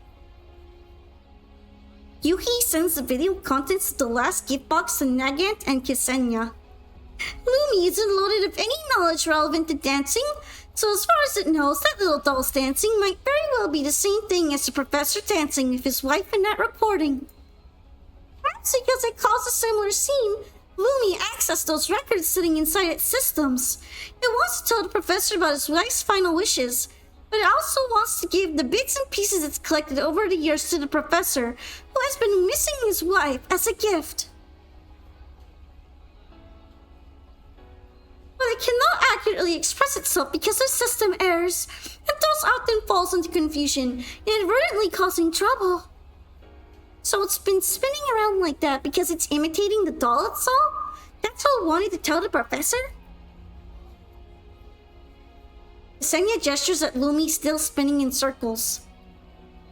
Speaker 1: Yuhi sends the video contents of the last gift box to Nagant and Ksenia. Lumi isn't loaded of any knowledge relevant to dancing, so as far as it knows, that little doll's dancing might very well be the same thing as the professor dancing with his wife in that recording. Perhaps because it caused a similar scene, Lumi accessed those records sitting inside its systems. It wants to tell the professor about his wife's final wishes, but it also wants to give the bits and pieces it's collected over the years to the professor, who has been missing his wife, as a gift. But it cannot accurately express itself because of system errors, and thus often falls into confusion, inadvertently causing trouble. So it's been spinning around like that because it's imitating the doll it saw? That's all it wanted to tell the professor? Ksenia gestures at Lumi, still spinning in circles.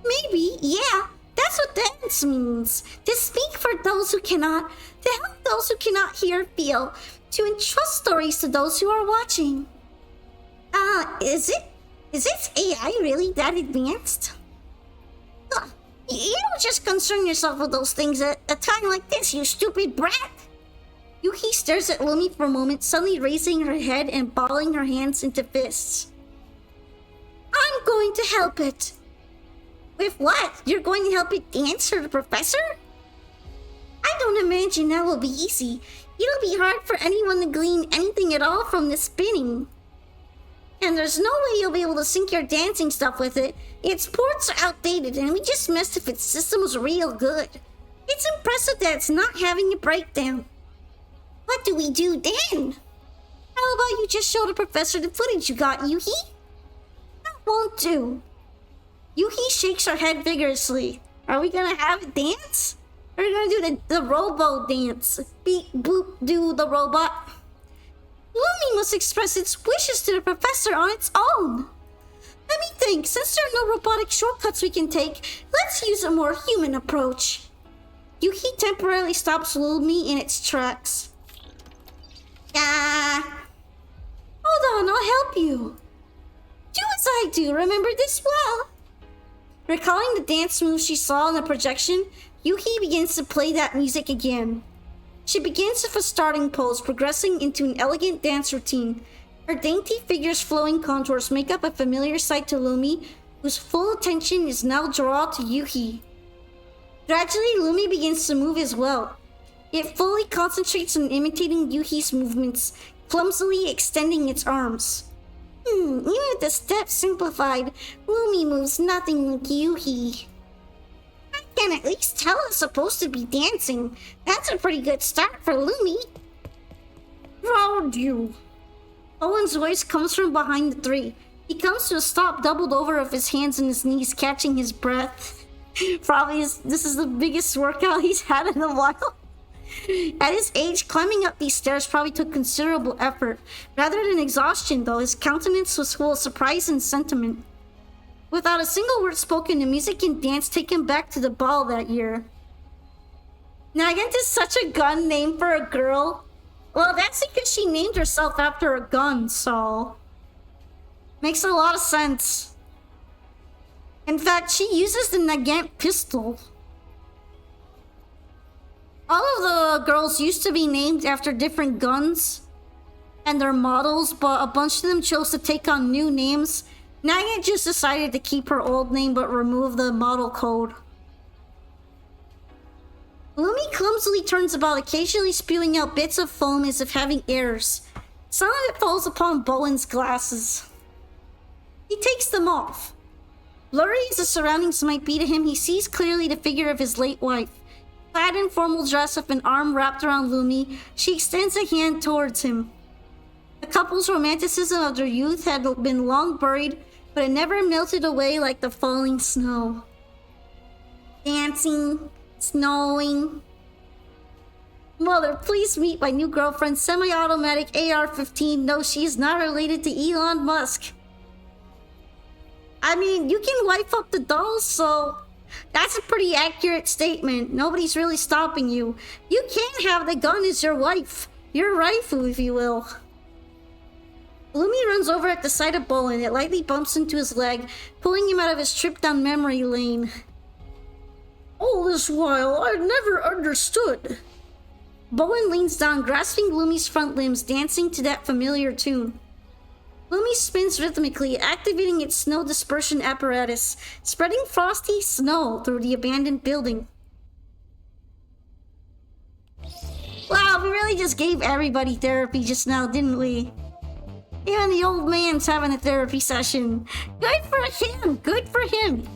Speaker 1: Maybe, yeah. That's what dance means. To speak for those who cannot, to help those who cannot hear feel, to entrust stories to those who are watching. Is this AI really that advanced? You don't just concern yourself with those things at a time like this, you stupid brat. Yuki stares at Lumi for a moment, suddenly raising her head and balling her hands into fists. I'm going to help it. With what? You're going to help it dance for the professor? I don't imagine that will be easy. It'll be hard for anyone to glean anything at all from the spinning. And there's no way you'll be able to sync your dancing stuff with it. Its ports are outdated and we just messed if its system was real good. It's impressive that it's not having a breakdown. What do we do then? How about you just show the professor the footage you got, Yuhi? That won't do. Yuhi shakes her head vigorously. Are we gonna have a dance? Or are we gonna do the robo dance? Beep, boop, do the robot. Lumi must express its wishes to the professor on its own. Let me think, since there are no robotic shortcuts we can take, let's use a more human approach. Yuhi temporarily stops Lumi in its tracks. Hold on, I'll help you. Do as I do, remember this well. Recalling the dance moves she saw in the projection, Yuhi begins to play that music again. She begins with a starting pose, progressing into an elegant dance routine. Her dainty figure's flowing contours make up a familiar sight to Lumi, whose full attention is now drawn to Yuhi. Gradually, Lumi begins to move as well. It fully concentrates on imitating Yuhi's movements, clumsily extending its arms. Even with the steps simplified, Lumi moves nothing like Yuhi. I can at least tell it's supposed to be dancing. That's a pretty good start for Lumi. Proud you. Owen's voice comes from behind the three. He comes to a stop, doubled over with his hands and his knees, catching his breath. This is the biggest workout he's had in a while. At his age, climbing up these stairs probably took considerable effort. Rather than exhaustion, though, his countenance was full of surprise and sentiment. Without a single word spoken, the music and dance take him back to the ball that year. Nagant is such a gun name for a girl. Well, that's because she named herself after a gun, so... makes a lot of sense. In fact, she uses the Nagant pistol. All of the girls used to be named after different guns and their models, but a bunch of them chose to take on new names. Nagant just decided to keep her old name but remove the model code. Lumi clumsily turns about, occasionally spewing out bits of foam as if having errors. Some of it falls upon Bowen's glasses. He takes them off. Blurry as the surroundings might be to him, he sees clearly the figure of his late wife. Clad in formal dress with an arm wrapped around Lumi, she extends a hand towards him. The couple's romanticism of their youth had been long buried, but it never melted away like the falling snow. Dancing, snowing. Mother, please meet my new girlfriend, semi-automatic AR-15. No, she is not related to Elon Musk. I mean, you can wipe up the dolls, so... that's a pretty accurate statement. Nobody's really stopping you. You can have the gun as your wife. Your rifle, if you will. Lumi runs over at the sight of Bowen. It lightly bumps into his leg, pulling him out of his trip down memory lane. All this while, I've never understood. Bowen leans down, grasping Lumi's front limbs, dancing to that familiar tune. Lumi spins rhythmically, activating its snow dispersion apparatus, spreading frosty snow through the abandoned building. Wow, we really just gave everybody therapy just now, didn't we? Even the old man's having a therapy session. Good for him! Good for him!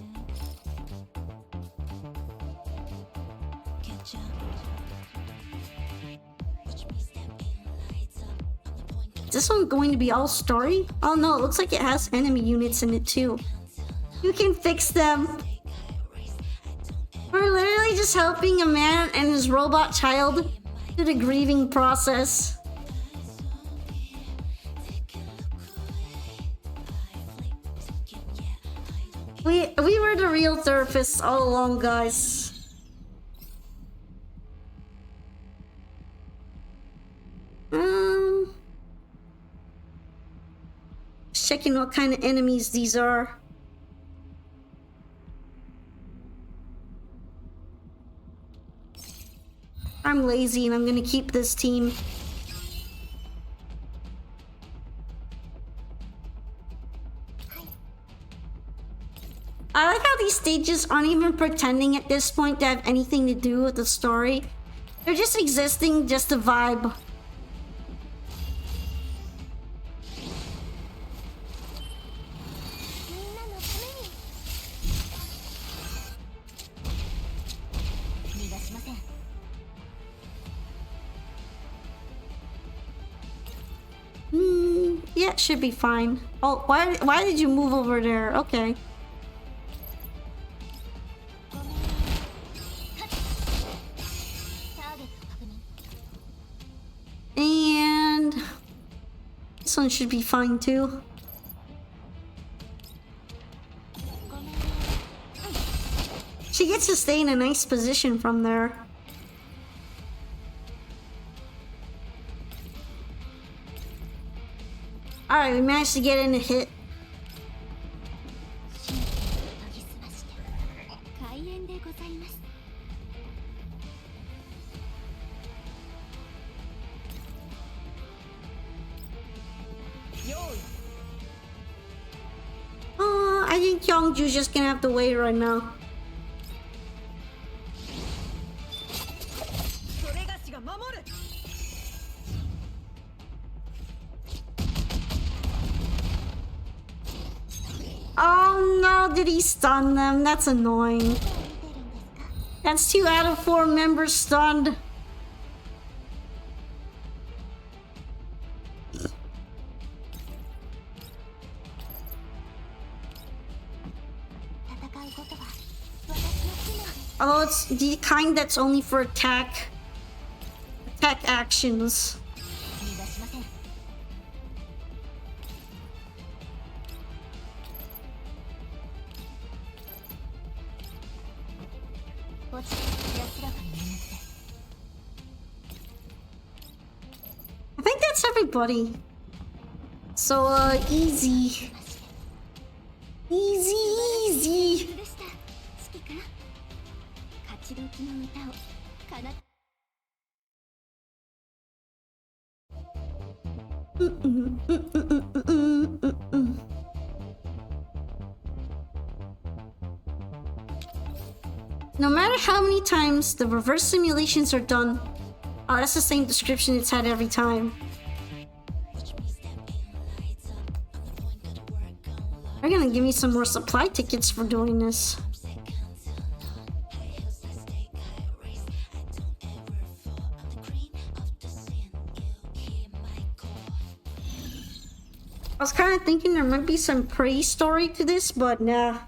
Speaker 1: Is this one going to be all story? Oh no, it looks like it has enemy units in it too. You can fix them. We're literally just helping a man and his robot child through the grieving process. We were the real therapists all along, guys. Checking what kind of enemies these are. I'm lazy and I'm gonna keep this team. I like how these stages aren't even pretending at this point to have anything to do with the story. They're just existing, just a vibe. Yeah, it should be fine. Oh, why did you move over there? Okay. And this one should be fine too. She gets to stay in a nice position from there. Alright, we managed to get in a hit. I think Kyungju's just gonna have to wait right now. Oh no, did he stun them? That's annoying. That's 2 out of 4 members stunned. Although it's the kind that's only for attack actions. I think that's everybody. So, easy. Easy. No matter how many times the reverse simulations are done, oh, that's the same description it's had every time. They're gonna give me some more supply tickets for doing this. I was kind of thinking there might be some pre-story to this, but nah.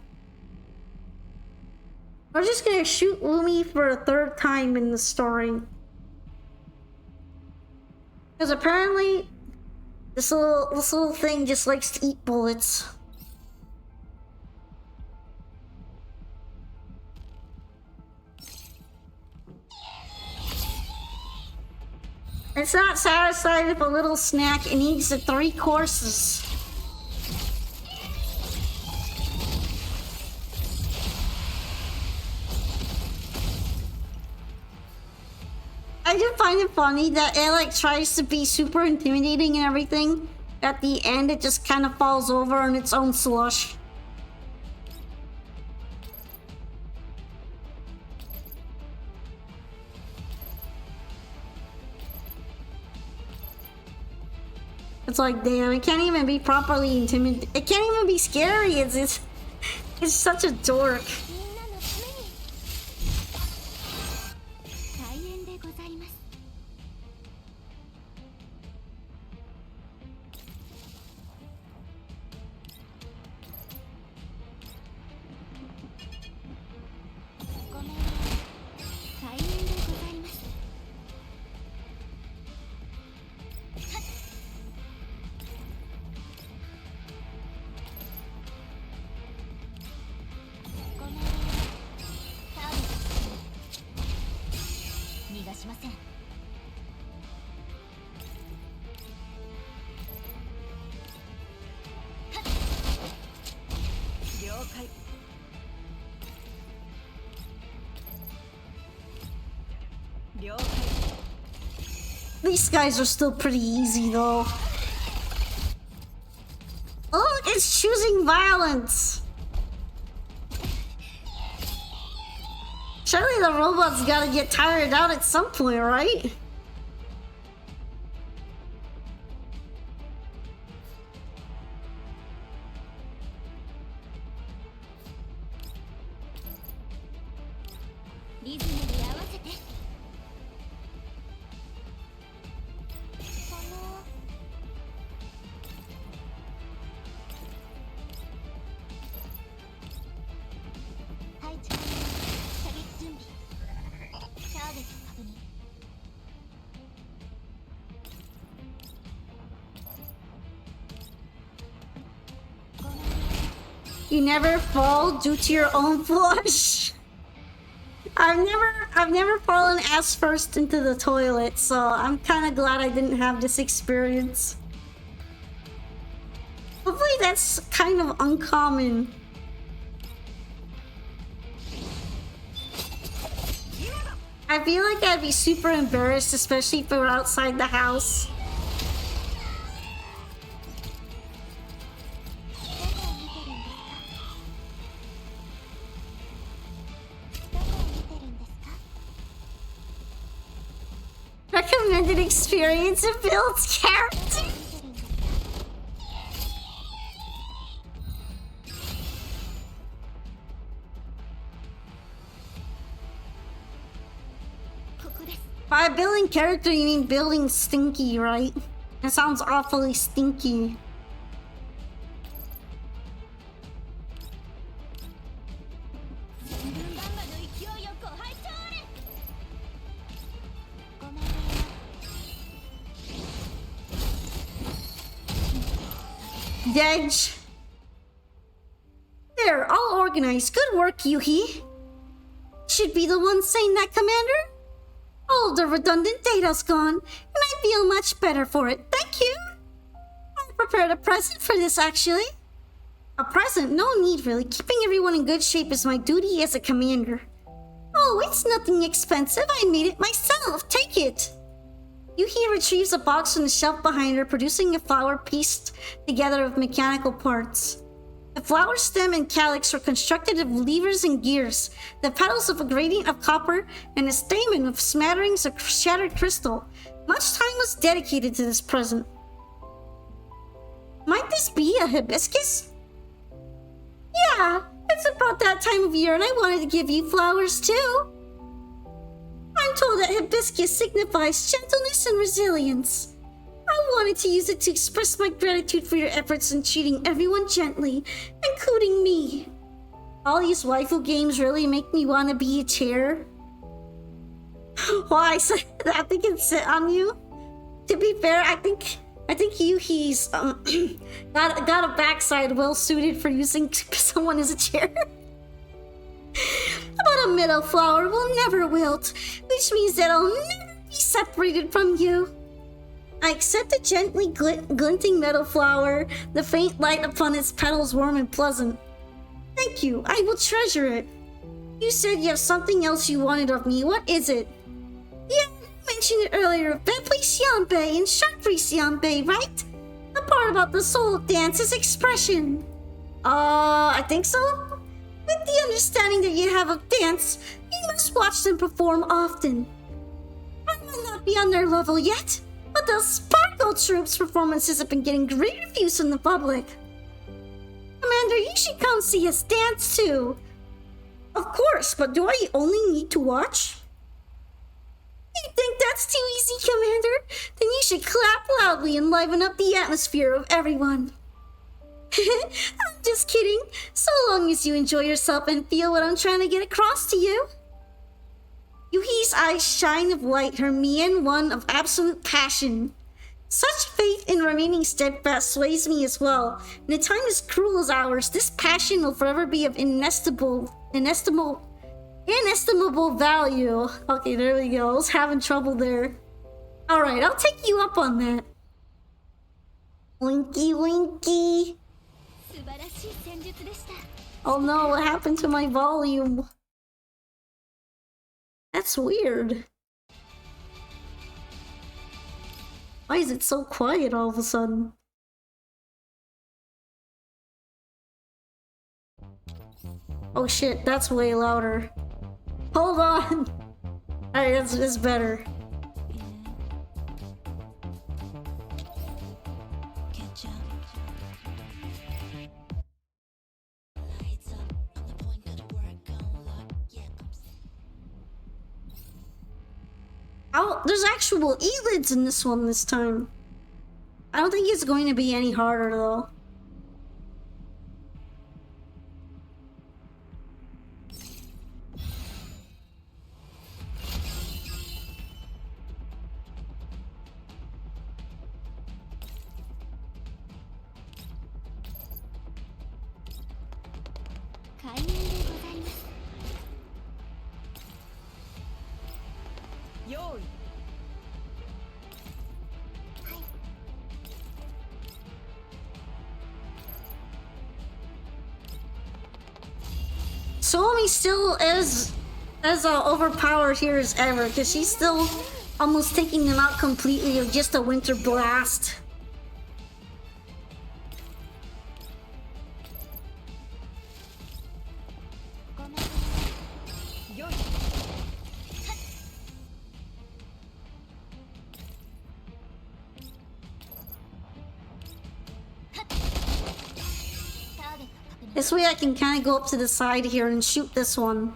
Speaker 1: We're just gonna shoot Lumi for a 3rd time in the story. Because apparently, this little thing just likes to eat bullets. It's not satisfied with a little snack, it needs the 3 courses. I do find it funny that it like tries to be super intimidating and everything. At the end, it just kind of falls over on its own slush. It's like, damn, it can't even be properly intimidating. It can't even be scary. It's such a dork. These guys are still pretty easy though. Look, it's choosing violence. Surely the robots gotta get tired out at some point, right? You never fall due to your own flush. I've never fallen ass first into the toilet, so I'm kind of glad I didn't have this experience. Hopefully that's kind of uncommon. I feel like I'd be super embarrassed, especially if we were outside the house. Recommended experience of builds character. By building character, you mean building stinky, right? That sounds awfully stinky. Dej. There, all organized. Good work, Yuhi. Should be the one saying that, Commander. All the redundant data's gone, and I feel much better for it. Thank you. I prepared a present for this, actually. A present? No need, really. Keeping everyone in good shape is my duty as a commander. Oh, it's nothing expensive. I made it myself. Take it. Yuhi retrieves a box from the shelf behind her, producing a flower pieced together of mechanical parts. The flower stem and calyx were constructed of levers and gears, the petals of a gradient of copper, and a stamen of smatterings of shattered crystal. Much time was dedicated to this present. Might this be a hibiscus? Yeah, it's about that time of year, and I wanted to give you flowers too. I'm told that hibiscus signifies gentleness and resilience. I wanted to use it to express my gratitude for your efforts in treating everyone gently, including me. All these waifu games really make me want to be a chair. Why? So that they can sit on you? To be fair, I think Yuhi's got a backside well suited for using someone as a chair. But a meadow flower will never wilt, which means that I'll never be separated from you. I accept the gently glinting meadow flower, the faint light upon its petals warm and pleasant. Thank you, I will treasure it. You said you have something else you wanted of me. What is it? Yeah, you mentioned it earlier. Bentley Xianbei and Sharpri Xianbei, right? The part about the soul dance is expression. I think so? With the understanding that you have of dance, you must watch them perform often. I might not be on their level yet, but the Sparkle Troops performances have been getting great reviews from the public. Commander, you should come see us dance too. Of course, but do I only need to watch? You think that's too easy, Commander? Then you should clap loudly and liven up the atmosphere of everyone. I'm just kidding. So long as you enjoy yourself and feel what I'm trying to get across to you. Yuhi's eyes shine of light, her mien one of absolute passion. Such faith in remaining steadfast sways me as well. In a time as cruel as ours, this passion will forever be of inestimable value. Okay, there we go. I was having trouble there. Alright, I'll take you up on that. Winky winky. Oh no, what happened to my volume? That's weird. Why is it so quiet all of a sudden? Oh shit, that's way louder. Hold on. Alright, that's better. Oh, there's actual eyelids in this one this time. I don't think it's going to be any harder though. Suomi's still as overpowered here as ever, because she's still almost taking them out completely with just a winter blast. This way I can kind of go up to the side here and shoot this one.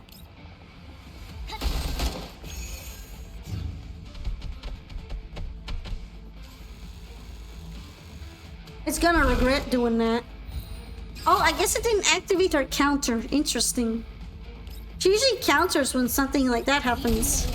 Speaker 1: It's gonna regret doing that. Oh, I guess it didn't activate our counter. Interesting. She usually counters when something like that happens.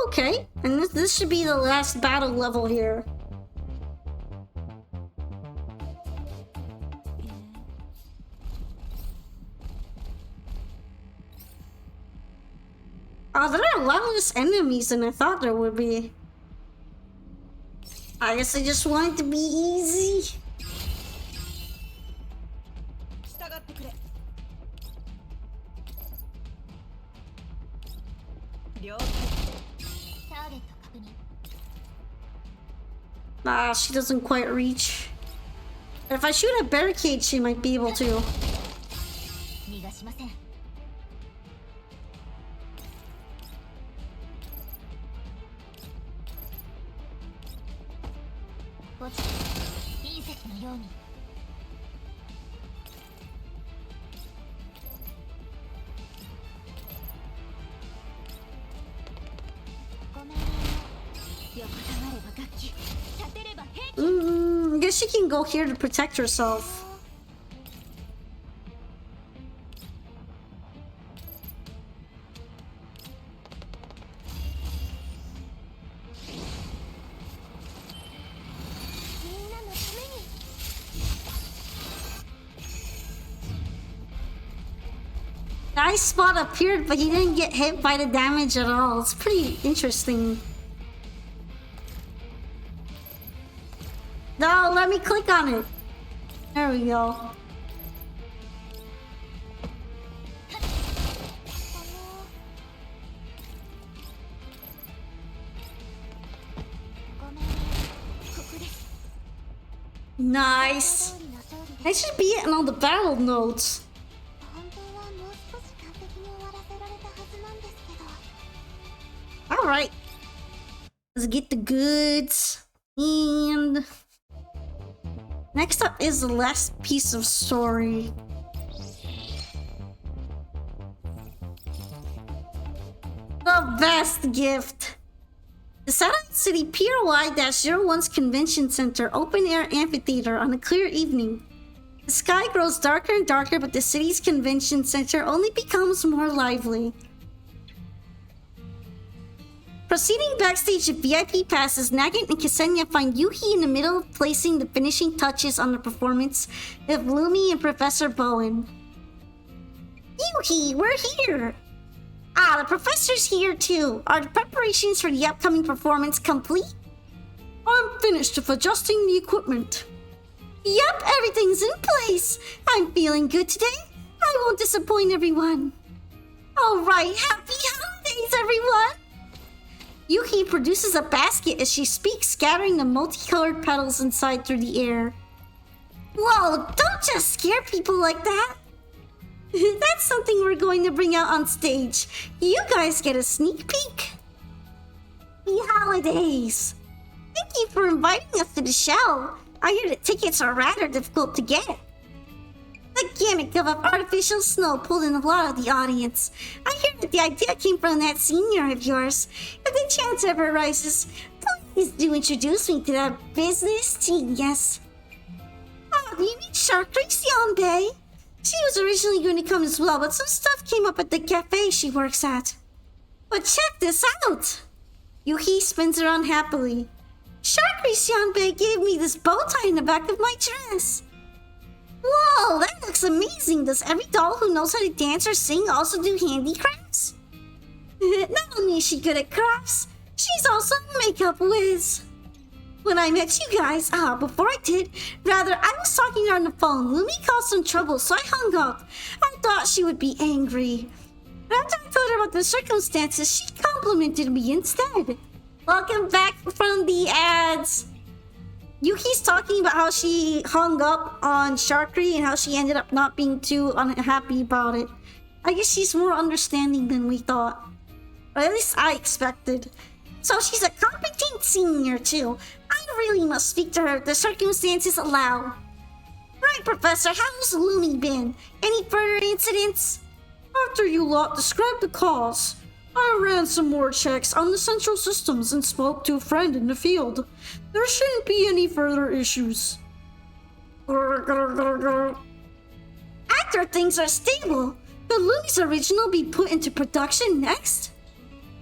Speaker 1: Okay, and this should be the last battle level here. Oh, there are a lot less enemies than I thought there would be. I guess I just want it to be easy. Ah, she doesn't quite reach. If I shoot a barricade, she might be able to. I guess she can go here to protect herself. The ice spot appeared, but he didn't get hit by the damage at all. It's pretty interesting. No, let me click on it. There we go. Nice. I should be getting all the battle notes. Alright. Let's get the goods. And next up is the last piece of story. The best gift. The Satellite City Pier Y-01's Convention Center open air amphitheater on a clear evening. The sky grows darker and darker, but the city's convention center only becomes more lively. Proceeding backstage with VIP passes, Nagant and Ksenia find Yuhi in the middle, placing the finishing touches on the performance of Lumi and Professor Bowen. Yuhi, we're here! Ah, the professor's here too. Are the preparations for the upcoming performance complete? I'm finished with adjusting the equipment. Yep, everything's in place. I'm feeling good today. I won't disappoint everyone. Alright, happy holidays, everyone! Yuki produces a basket as she speaks, scattering the multicolored petals inside through the air. Whoa, don't just scare people like that. That's something we're going to bring out on stage. You guys get a sneak peek. Happy holidays. Thank you for inviting us to the show. I hear the tickets are rather difficult to get. The gimmick of artificial snow pulled in a lot of the audience. I hear that the idea came from that senior of yours. If the chance ever arises, please do introduce me to that business genius. Oh, do you mean Sharkry Sionbei? She was originally going to come as well, but some stuff came up at the cafe she works at. But check this out! Yuki spins around happily. Sharkry Sionbei gave me this bow tie in the back of my dress. Whoa, that looks amazing! Does every doll who knows how to dance or sing also do handicrafts? Not only is she good at crafts, she's also a makeup whiz. When I met you guys, before I did, I was talking to her on the phone. Lumi caused some trouble, so I hung up. I thought she would be angry. But after I told her about the circumstances, she complimented me instead. Welcome back from the ads. Yuki's talking about how she hung up on Sharkry and how she ended up not being too unhappy about it. I guess she's more understanding than we thought. Or at least I expected. So she's a competent senior too. I really must speak to her if the circumstances allow. Right, Professor, how's Lumi been? Any further incidents?
Speaker 2: After you lot described the cause, I ran some more checks on the central systems and spoke to a friend in the field. There shouldn't be any further issues.
Speaker 1: After things are stable, could Lumi's original be put into production next?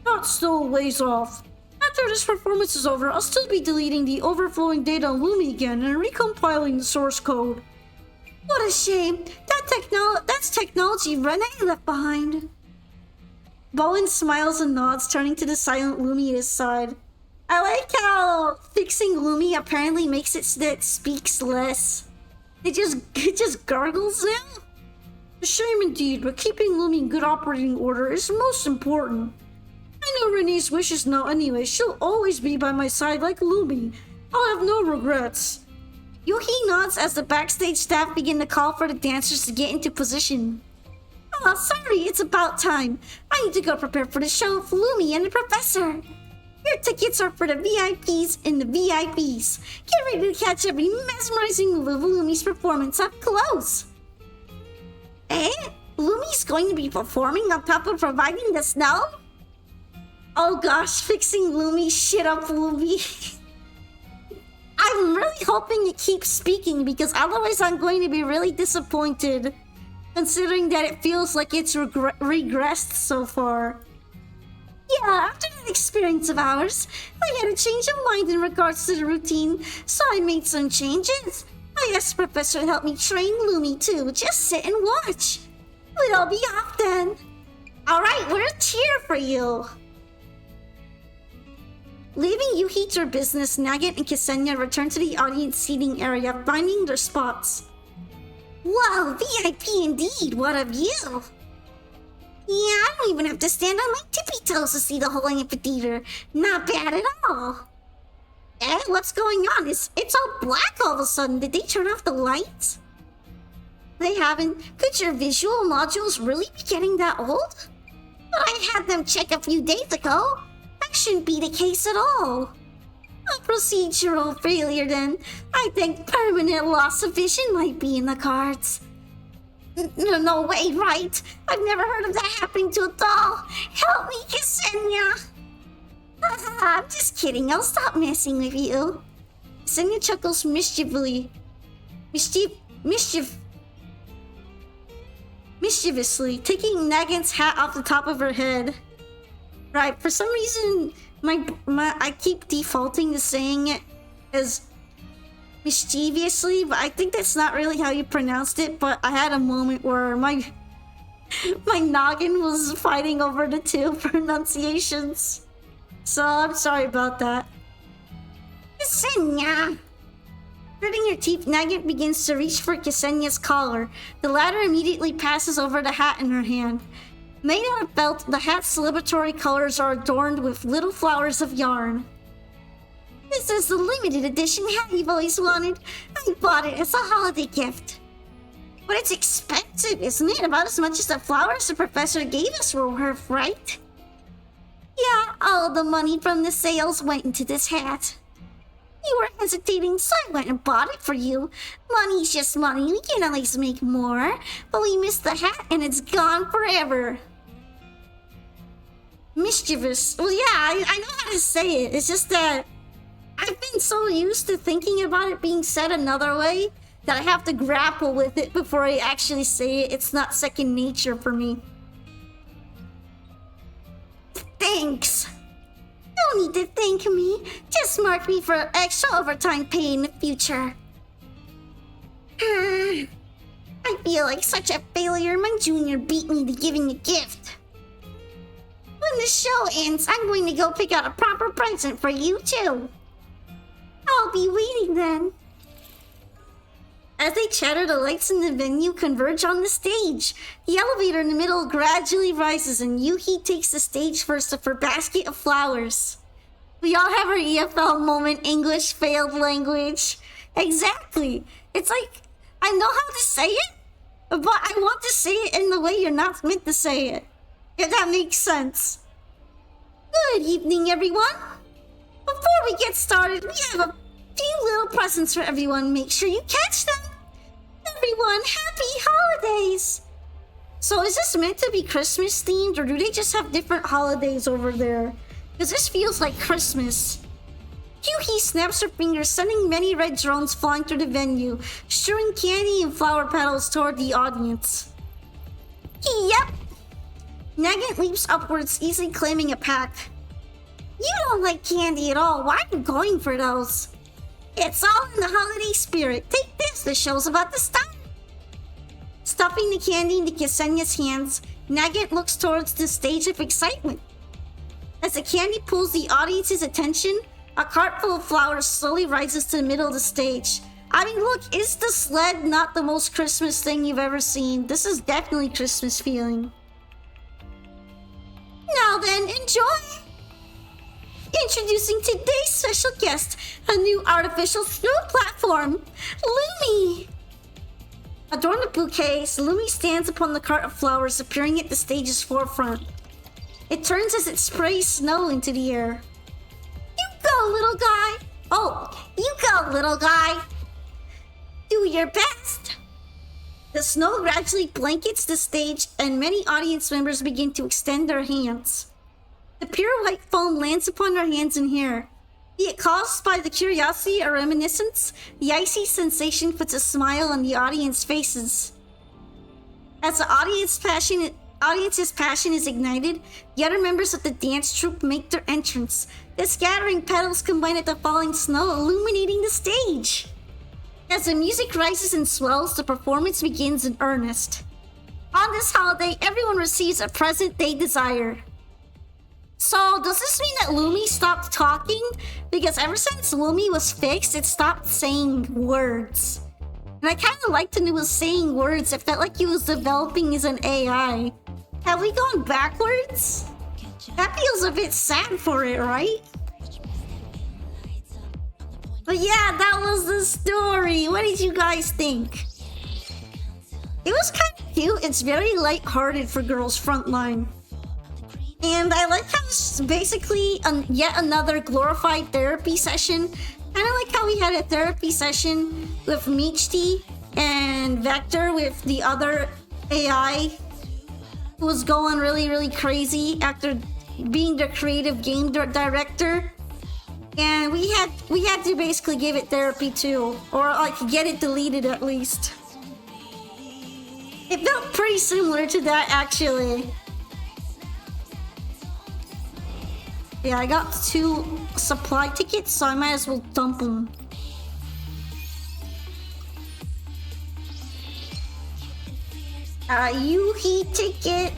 Speaker 2: That's still a ways off. After this performance is over, I'll still be deleting the overflowing data on Lumi again and recompiling the source code.
Speaker 1: What a shame. That's technology Rene left behind. Bowen smiles and nods, turning to the silent Lumi at his side. I like how fixing Lumi apparently makes it so that it speaks less. It just gargles now?
Speaker 2: A shame indeed, but keeping Lumi in good operating order is most important. I know Renee's wishes now anyway. She'll always be by my side like Lumi. I'll have no regrets.
Speaker 1: Yuki nods as the backstage staff begin to call for the dancers to get into position. Oh, sorry, it's about time. I need to go prepare for the show with Lumi and the professor. Your tickets are for the VIPs and the VIPs. Get ready to catch every mesmerizing move of Lumi's performance up close. Eh? Lumi's going to be performing on top of providing the snow? Oh gosh, fixing Lumi shit up Lumi. I'm really hoping it keeps speaking because otherwise I'm going to be really disappointed. Considering that it feels like it's regressed so far. Yeah, after that experience of ours, I had a change of mind in regards to the routine, so I made some changes. I asked Professor to help me train Lumi too. Just sit and watch. We'll be off then. Alright, we'll cheer for you. Leaving Yuki to her business, Nagant and Ksenia return to the audience seating area, finding their spots. Whoa, VIP indeed, what of you? Yeah, I don't even have to stand on my tippy toes to see the whole amphitheater. Not bad at all. Eh, what's going on? It's all black all of a sudden. Did they turn off the lights? They haven't. Could your visual modules really be getting that old? But I had them checked a few days ago. That shouldn't be the case at all. A procedural failure then. I think permanent loss of vision might be in the cards. No way, right? I've never heard of that happening to a doll. Help me, Ksenia. I'm just kidding. I'll stop messing with you. Ksenia chuckles mischievously, taking Nagant's hat off the top of her head. Right, for some reason, I keep defaulting to saying it as mischievously, but I think that's not really how you pronounced it. But I had a moment where my noggin was fighting over the two pronunciations. So I'm sorry about that. Ksenia! Gritting her teeth, Nugget begins to reach for Ksenia's collar. The latter immediately passes over the hat in her hand. Made out of felt, the hat's celebratory colors are adorned with little flowers of yarn. This is the limited edition hat you've always wanted. I bought it as a holiday gift. But it's expensive, isn't it? About as much as the flowers the professor gave us were worth, right? Yeah, all the money from the sales went into this hat. You were hesitating, so I went and bought it for you. Money's just money, we can always make more. But we missed the hat and it's gone forever. Mischievous. Well, yeah, I know how to say it. It's just that I've been so used to thinking about it being said another way that I have to grapple with it before I actually say it. It's not second nature for me. Thanks. No need to thank me. Just mark me for extra overtime pay in the future. I feel like such a failure. My junior beat me to giving a gift. When the show ends, I'm going to go pick out a proper present for you too. I'll be waiting then. As they chatter, the lights in the venue converge on the stage. The elevator in the middle gradually rises and Yuhi takes the stage first with her basket of flowers. We all have our EFL moment, English failed language. Exactly. It's like, I know how to say it, but I want to say it in the way you're not meant to say it. If that makes sense. Good evening, everyone. Before we get started, we have a few little presents for everyone. Make sure you catch them. Everyone, happy holidays! So is this meant to be Christmas themed, or do they just have different holidays over there? Because this feels like Christmas. Yuhi snaps her fingers, sending many red drones flying through the venue, strewing candy and flower petals toward the audience. Yep! Nugget leaps upwards, easily claiming a pack. You don't like candy at all. Why are you going for those? It's all in the holiday spirit. Take this, the show's about to start. Stuffing the candy into Ksenia's hands, Nugget looks towards the stage with excitement. As the candy pulls the audience's attention, a cart full of flowers slowly rises to the middle of the stage. I mean, look, is the sled not the most Christmas thing you've ever seen? This is definitely Christmas feeling. Now then, enjoy! Introducing today's special guest, a new artificial snow platform, Lumi! Adorned with bouquets, Lumi stands upon the cart of flowers appearing at the stage's forefront. It turns as it sprays snow into the air. You go, little guy! Oh, you go, little guy! Do your best! The snow gradually blankets the stage and many audience members begin to extend their hands. The pure white foam lands upon their hands and hair. Be it caused by the curiosity or reminiscence, the icy sensation puts a smile on the audience's faces. As the audience's passion is ignited, the other members of the dance troupe make their entrance. The scattering petals combine with the falling snow, illuminating the stage. As the music rises and swells, the performance begins in earnest. On this holiday, everyone receives a present they desire. So, does this mean that Lumi stopped talking? Because ever since Lumi was fixed, it stopped saying words. And I kind of liked when it was saying words. It felt like he was developing as an AI. Have we gone backwards? That feels a bit sad for it, right? But yeah, that was the story. What did you guys think? It was kind of cute. It's very lighthearted for Girls Frontline. And I like how it's basically yet another glorified therapy session. Kind of like how we had a therapy session with Michti and Vector with the other AI who was going really, really crazy after being the creative game director. And we had to basically give it therapy too, or like get it deleted at least. It felt pretty similar to that actually. Yeah, I got 2 supply tickets, so I might as well dump them. Yuhi ticket.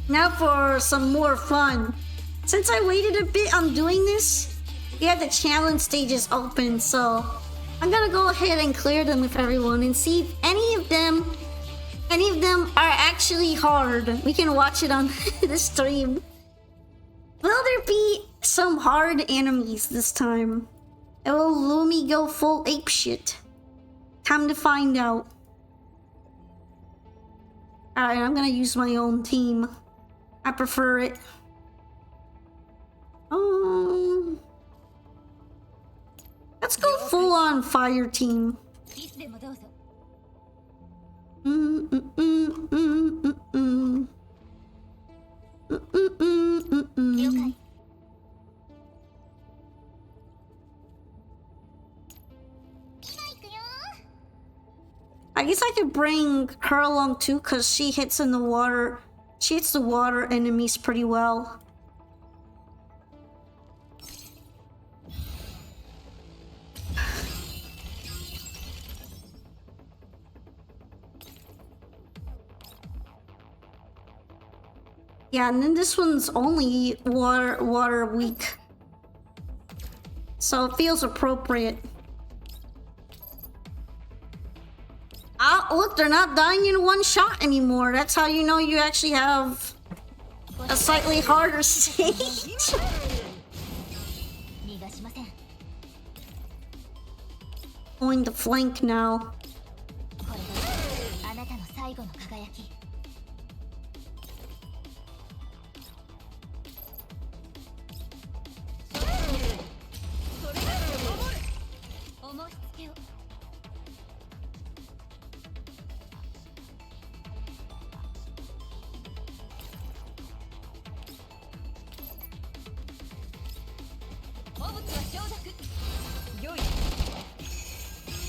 Speaker 1: Now for some more fun. Since I waited a bit on doing this, Yeah, the challenge stage is open, so I'm gonna go ahead and clear them with everyone and see if any of them are actually hard. We can watch it on the stream. Will there be some hard enemies this time? Or will Lumi go full apeshit? Time to find out. Alright, I'm gonna use my own team. I prefer it. Let's go full on fire team. I guess I could bring her along too, cause she hits in the water. She hits the water enemies pretty well. Yeah, and then this one's only water weak. So it feels appropriate. Ah, look, they're not dying in one shot anymore. That's how you know you actually have a slightly harder stage. Going to flank now.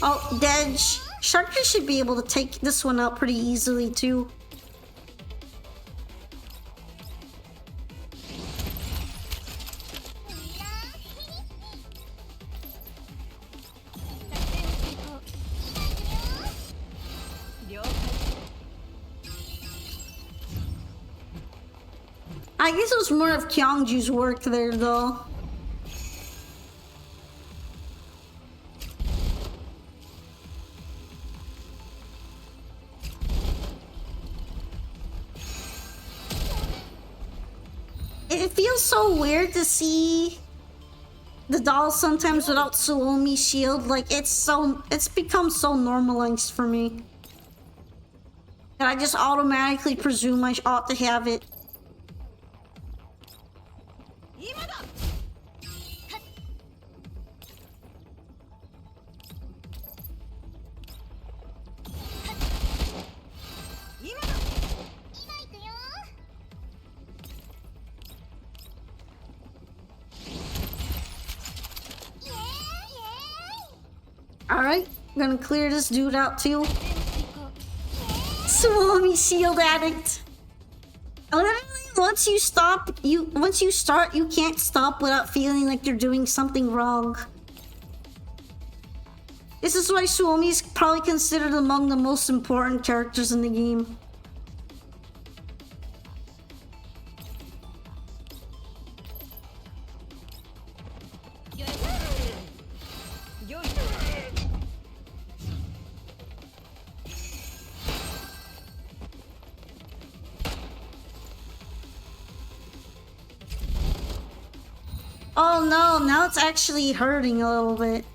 Speaker 1: Oh, Dej. Sharky should be able to take this one out pretty easily too. I guess it was more of Kyongju's work there though. It feels so weird to see the dolls sometimes without Suomi's shield. Like it's become so normalized for me that I just automatically presume I ought to have it. Alright, gonna clear this dude out too. Suomi shield addict. Literally, once you start, you can't stop without feeling like you're doing something wrong. This is why Suomi is probably considered among the most important characters in the game. Oh no, now it's actually hurting a little bit.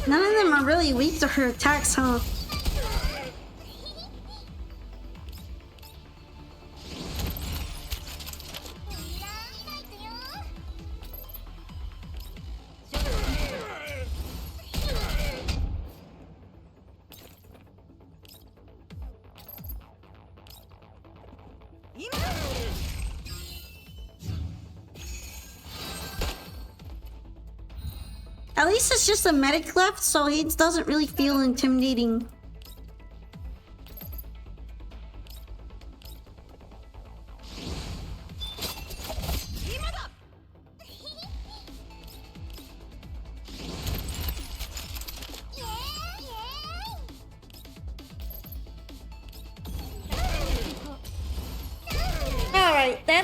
Speaker 1: None of them are really weak to her attacks, huh? At least it's just a medic left, so it doesn't really feel intimidating.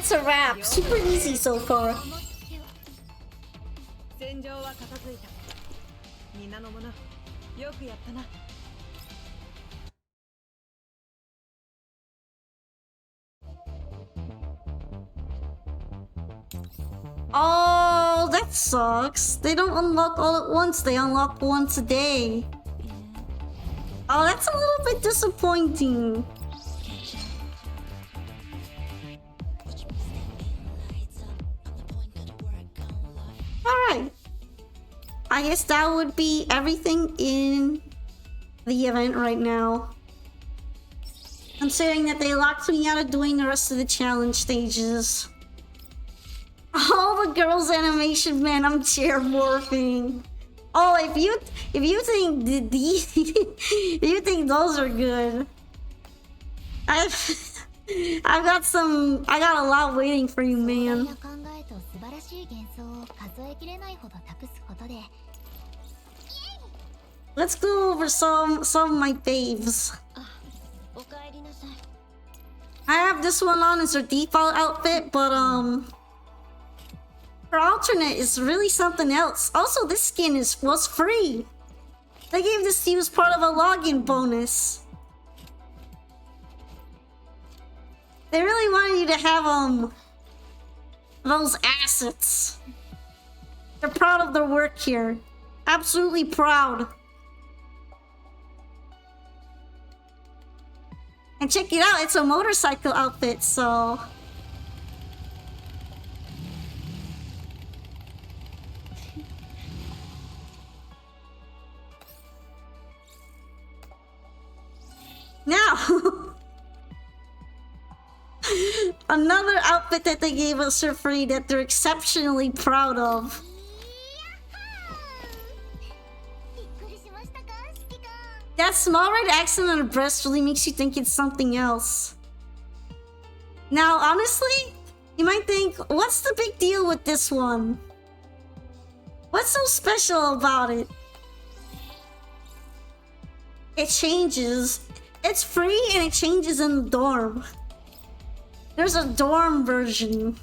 Speaker 1: that's a wrap. Super easy so far.
Speaker 3: 戦場は片付いた。皆の者、よくやったな。
Speaker 1: Oh, that sucks. They don't unlock all at once. They unlock once a day. Oh, that's a little bit disappointing. Alright. I guess that would be everything in the event right now. Considering that they locked me out of doing the rest of the challenge stages. All the girls' animation, man, I'm chair morphing. Oh, if you think if you think those are good, I've got a lot waiting for you, man. Let's go over some of my faves. I have this one on as her default outfit, but her alternate is really something else. Also, this skin was free. They gave this to you as part of a login bonus. They really wanted you to have those assets. They're proud of their work here. Absolutely proud. And check it out, it's a motorcycle outfit, so... Now, another outfit that they gave us for free that they're exceptionally proud of. That small red accent on her breast really makes you think it's something else. Now, honestly, you might think, what's the big deal with this one? What's so special about it? It changes. It's free and it changes in the dorm. There's a dorm version.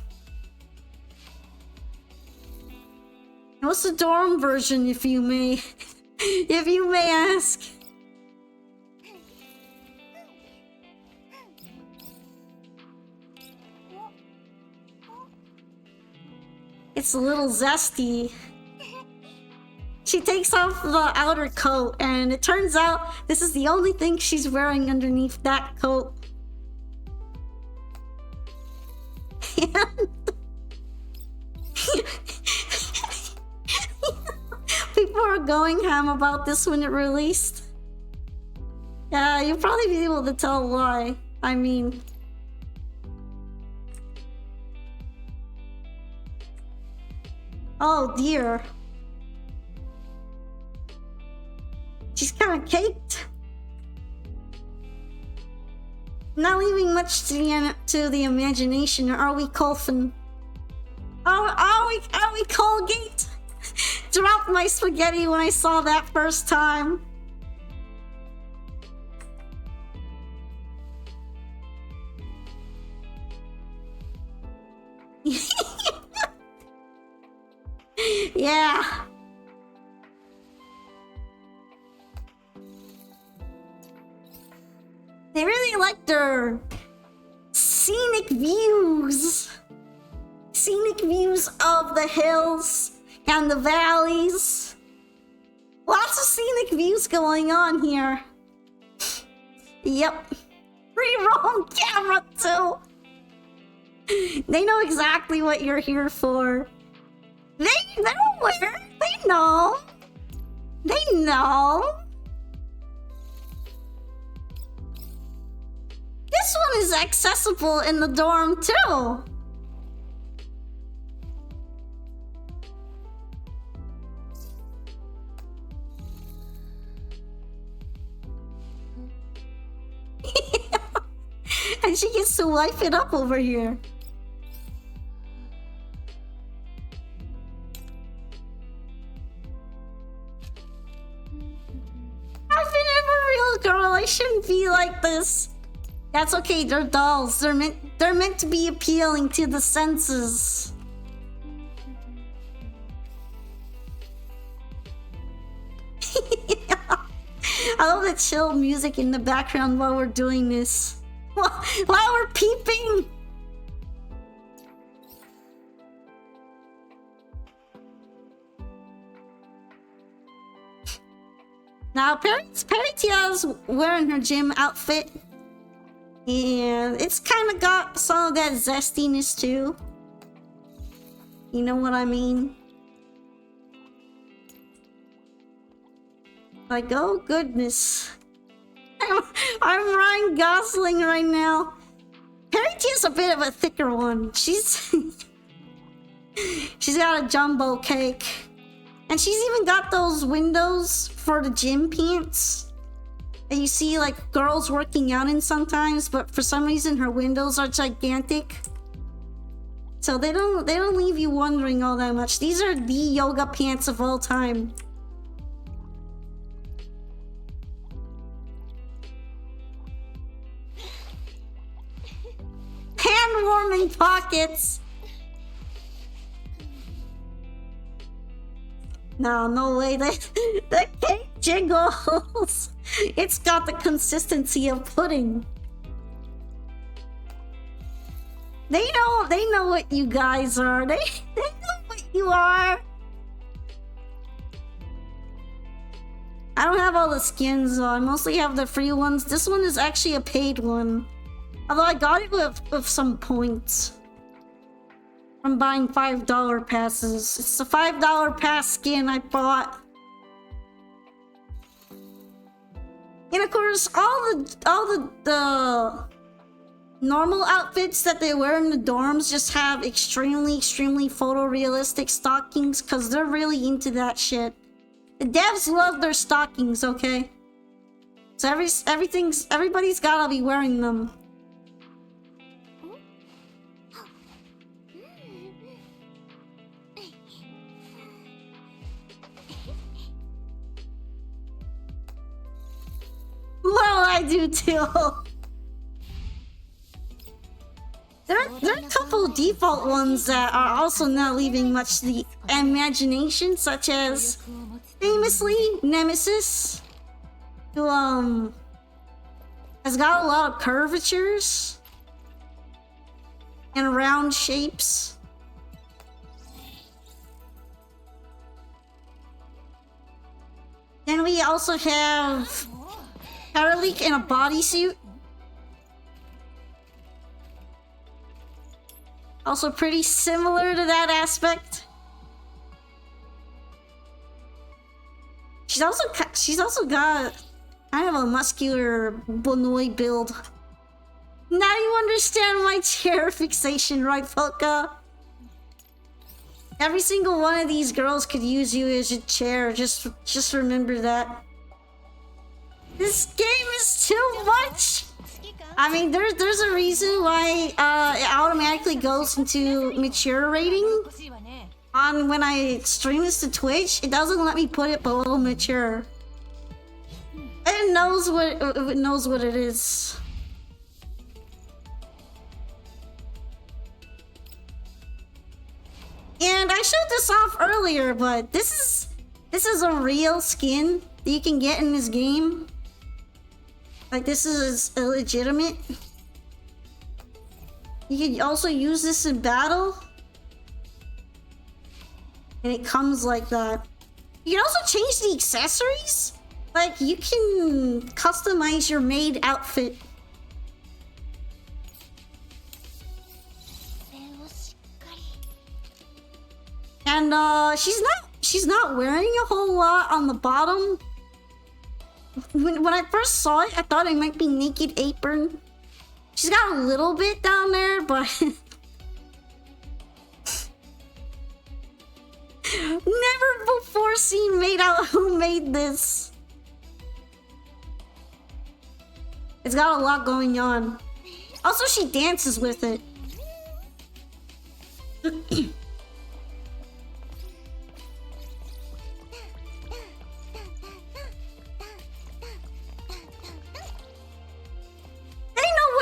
Speaker 1: What's the dorm version, if you may ask? It's a little zesty. She takes off the outer coat, and it turns out this is the only thing she's wearing underneath that coat. People are going ham about this when it released. Yeah, you'll probably be able to tell why. I mean... Oh dear. She's kind of caked. Not leaving much to the imagination, are we, Colfin? Are we Colgate? Dropped my spaghetti when I saw that first time. Yeah. They really like their scenic views. Scenic views of the hills and the valleys. Lots of scenic views going on here. Yep. Re-roll camera too. They know exactly what you're here for. They're aware. They know. They know. This one is accessible in the dorm too. And she gets to wipe it up over here. I've been a real girl. I shouldn't be like this. That's okay, they're dolls. They're meant to be appealing to the senses. I love the chill music in the background while we're doing this. While we're peeping! Now, Paritia's wearing her gym outfit. And it's kind of got some of that zestiness too. You know what I mean? Like, oh goodness. I'm Ryan Gosling right now. Paritia's a bit of a thicker one. She's got a jumbo cake. And she's even got those windows for the gym pants that you see like girls working out in sometimes, but for some reason her windows are gigantic. So they don't leave you wondering all that much. These are the yoga pants of all time. Hand warming pockets. No way. The cake jiggles. It's got the consistency of pudding. They know what you guys are. They know what you are. I don't have all the skins though. I mostly have the free ones. This one is actually a paid one. Although I got it with some points from buying $5 passes. It's a $5 pass skin I bought. And of course, all the normal outfits that they wear in the dorms just have extremely photorealistic stockings because they're really into that shit. The devs love their stockings, okay? So everybody's gotta be wearing them. Well, I do too. There are a couple default ones that are also not leaving much to the imagination, such as famously Nemesis, who has got a lot of curvatures and round shapes. Then we also have Paraleak in a bodysuit. Also pretty similar to that aspect. She's also got kind of a muscular Bonoi build. Now you understand my chair fixation, right, Polka? Every single one of these girls could use you as a chair. Just remember that. This game is too much. I mean, there's a reason why it automatically goes into mature rating. When I stream this to Twitch, it doesn't let me put it below mature. It knows what it is. And I showed this off earlier, but this is a real skin that you can get in this game. Like, this is illegitimate. You can also use this in battle. And it comes like that. You can also change the accessories. Like, you can customize your maid outfit. And she's not wearing a whole lot on the bottom. When I first saw it, I thought it might be naked apron. She's got a little bit down there, but never before seen made out who made this. It's got a lot going on. Also, she dances with it.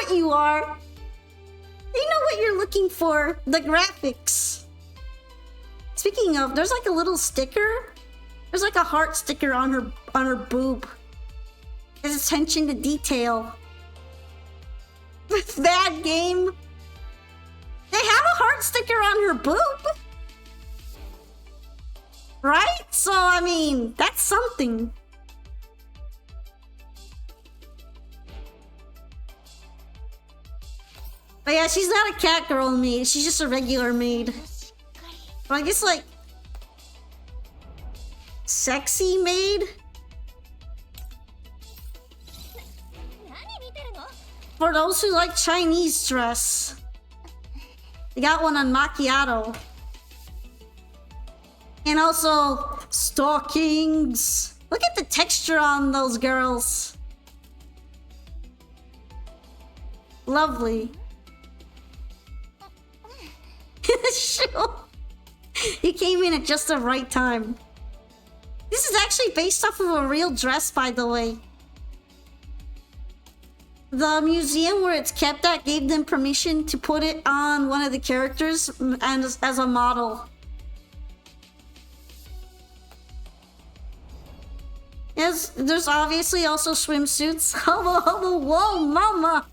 Speaker 1: what you are. You know what you're looking for. The graphics. Speaking of, there's like a little sticker. There's like a heart sticker on her boob. There's attention to detail. That game. They have a heart sticker on her boob. Right? So, I mean, that's something. But yeah, she's not a cat girl maid. She's just a regular maid. But I guess, like, sexy maid? For those who like Chinese dress. They got one on macchiato. And also, stockings. Look at the texture on those girls. Lovely. Sure. You came in at just the right time. This is actually based off of a real dress, by the way. The museum where it's kept at gave them permission to put it on one of the characters and as a model. Yes, there's obviously also swimsuits. Whoa, mama!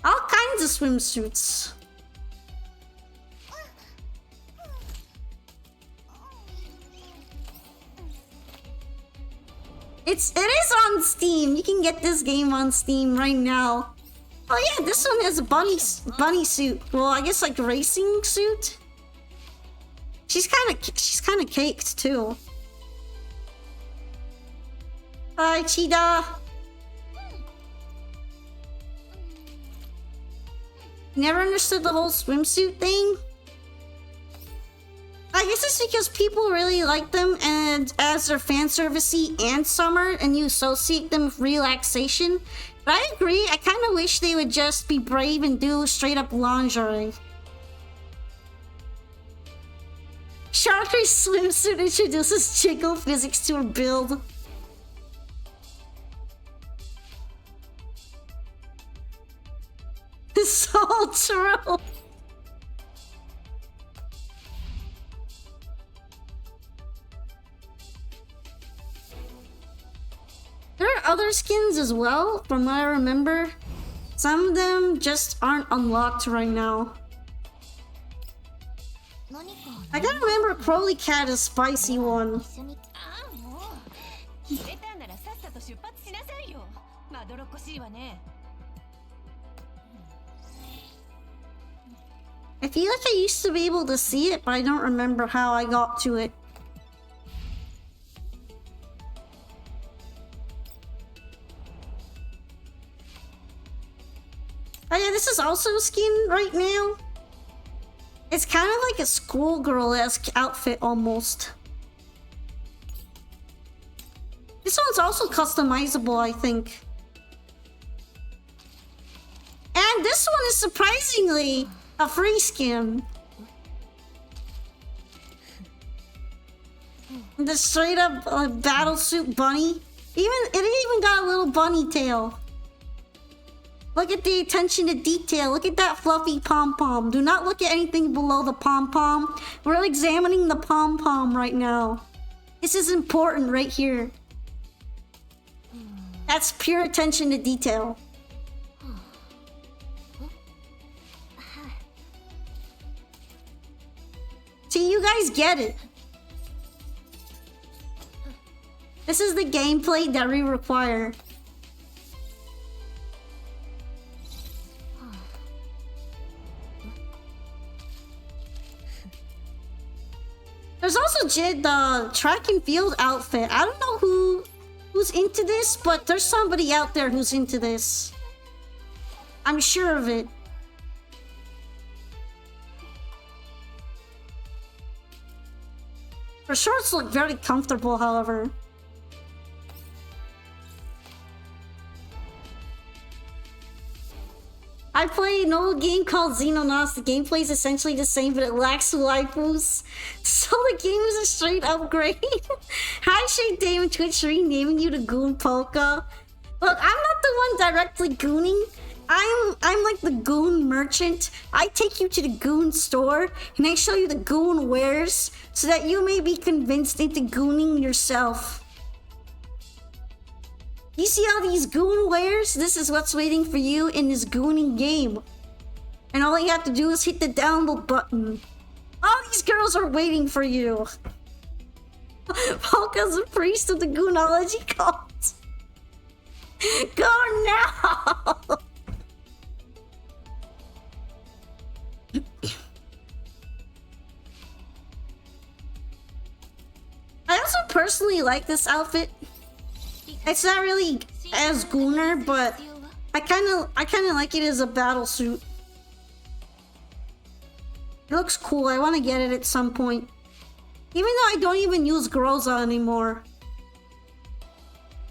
Speaker 1: All kinds of swimsuits. It is on Steam. You can get this game on Steam right now. Oh yeah, this one has a bunny suit. Well, I guess like racing suit. She's kind of caked too. Hi, Cheetah. Never understood the whole swimsuit thing. I guess it's because people really like them and as they're fan servicey and summer and you associate them with relaxation. But I agree, I kind of wish they would just be brave and do straight up lingerie. Sharky's swimsuit introduces jiggle physics to her build. So true. There are other skins as well, from what I remember. Some of them just aren't unlocked right now. I gotta remember Crowley Cat is spicy one. I feel like I used to be able to see it, but I don't remember how I got to it. Oh yeah, this is also a skin right now. It's kind of like a schoolgirl-esque outfit almost. This one's also customizable, I think. And this one is surprisingly a free skin. The straight up battle suit bunny. It even got a little bunny tail. Look at the attention to detail. Look at that fluffy pom-pom. Do not look at anything below the pom-pom. We're examining the pom-pom right now. This is important right here. That's pure attention to detail. See, you guys get it. This is the gameplay that we require. There's also Jid, the track and field outfit. I don't know who's into this, but there's somebody out there who's into this. I'm sure of it. Her shorts look very comfortable, however. I play an old game called Xenonauts. The gameplay is essentially the same, but it lacks waifus. So the game is a straight upgrade. Hi, Shake Damon Twitch renaming you to Goon Polka. Look, I'm not the one directly gooning. I'm like the goon merchant. I take you to the goon store and I show you the goon wares so that you may be convinced into gooning yourself. You see all these goon wares? This is what's waiting for you in this gooning game. And all you have to do is hit the download button. All these girls are waiting for you. Polka's a priest of the Goonology cult. Go now! I also personally like this outfit. It's not really as Gooner, but I kind of like it as a battle suit. It looks cool. I want to get it at some point. Even though I don't even use Groza anymore.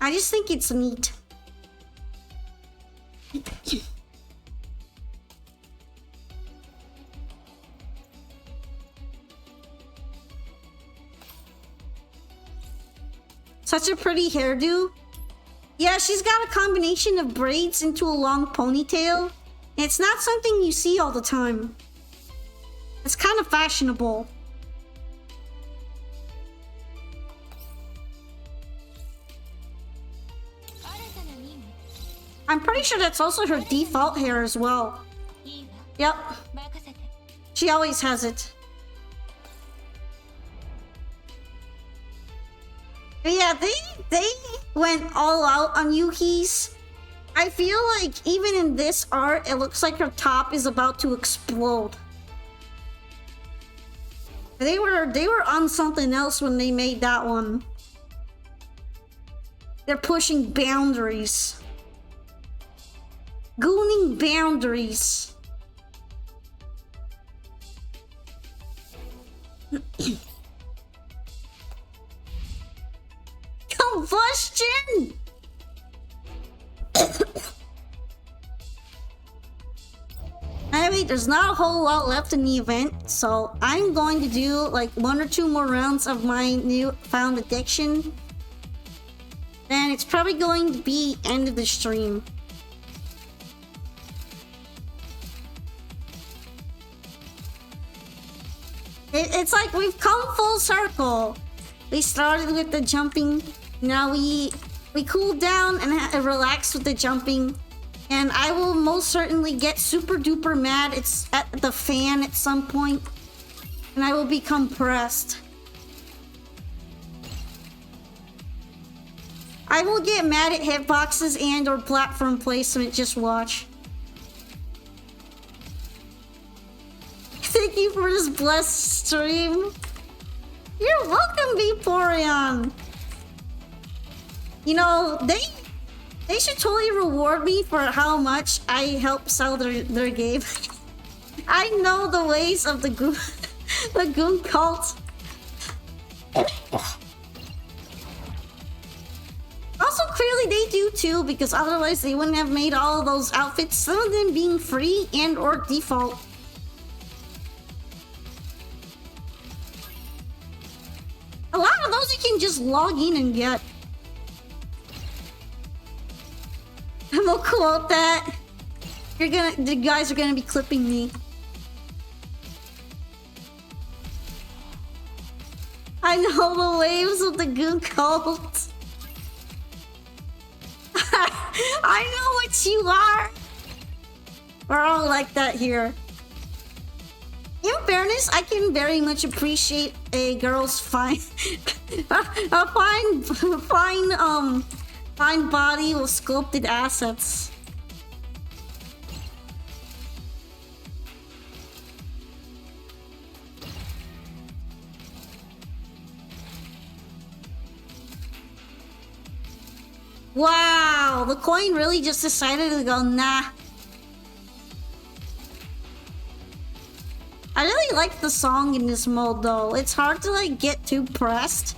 Speaker 1: I just think it's neat. Such a pretty hairdo. Yeah, she's got a combination of braids into a long ponytail. It's not something you see all the time. It's kind of fashionable. I'm pretty sure that's also her default hair as well. Yep. She always has it. But yeah, they went all out on Yuki's. I feel like even in this art, it looks like her top is about to explode. They were on something else when they made that one. They're pushing boundaries. Gooning boundaries. Combustion! Anyway, there's not a whole lot left in the event, so I'm going to do like 1 or 2 more rounds of my newfound addiction. Then it's probably going to be end of the stream. It's like we've come full circle. We started with the jumping. Now we cooled down and relaxed with the jumping. And I will most certainly get super duper mad at the fan at some point. And I will become pressed. I will get mad at hitboxes and or platform placement. Just watch. Thank you for this blessed stream. You're welcome, Vaporeon. You know, they should totally reward me for how much I help sell their game. I know the ways of the goon cult. Also, clearly they do too, because otherwise they wouldn't have made all of those outfits, some of them being free and or default. A lot of those you can just log in and get. I'm gonna quote that. The guys are gonna be clipping me. I know the waves of the goon cult. I know what you are. We're all like that here. In fairness, I can very much appreciate a girl's fine body with sculpted assets. Wow, the coin really just decided to go, nah. I really like the song in this mode though. It's hard to like get too pressed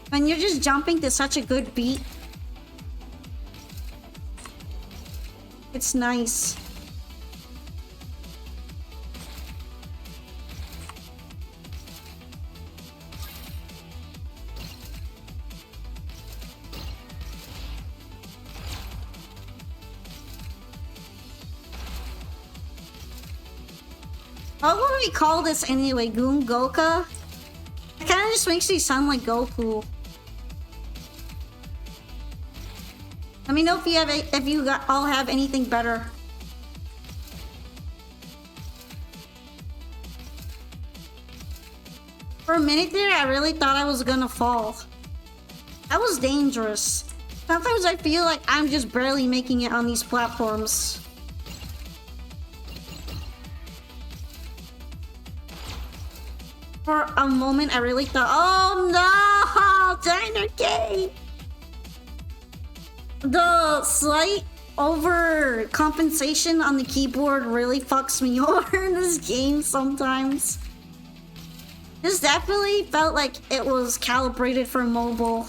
Speaker 1: when you're just jumping to such a good beat. It's nice. What would we call this anyway? Goon Goka? It kind of just makes me sound like Goku. Let me know if you have all have anything better. For a minute there, I really thought I was gonna fall. That was dangerous. Sometimes I feel like I'm just barely making it on these platforms. For a moment, I really thought, oh no, Diner Gate! The slight overcompensation on the keyboard really fucks me over in this game sometimes. This definitely felt like it was calibrated for mobile.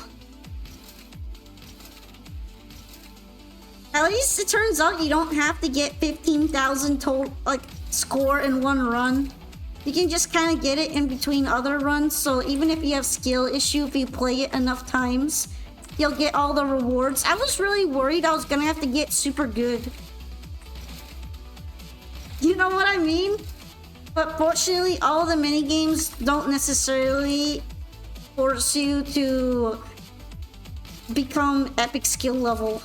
Speaker 1: At least it turns out you don't have to get 15,000 total score in one run. You can just kind of get it in between other runs, so even if you have skill issue, if you play it enough times, you'll get all the rewards. I was really worried I was gonna have to get super good. You know what I mean? But fortunately, all the minigames don't necessarily force you to become epic skill level.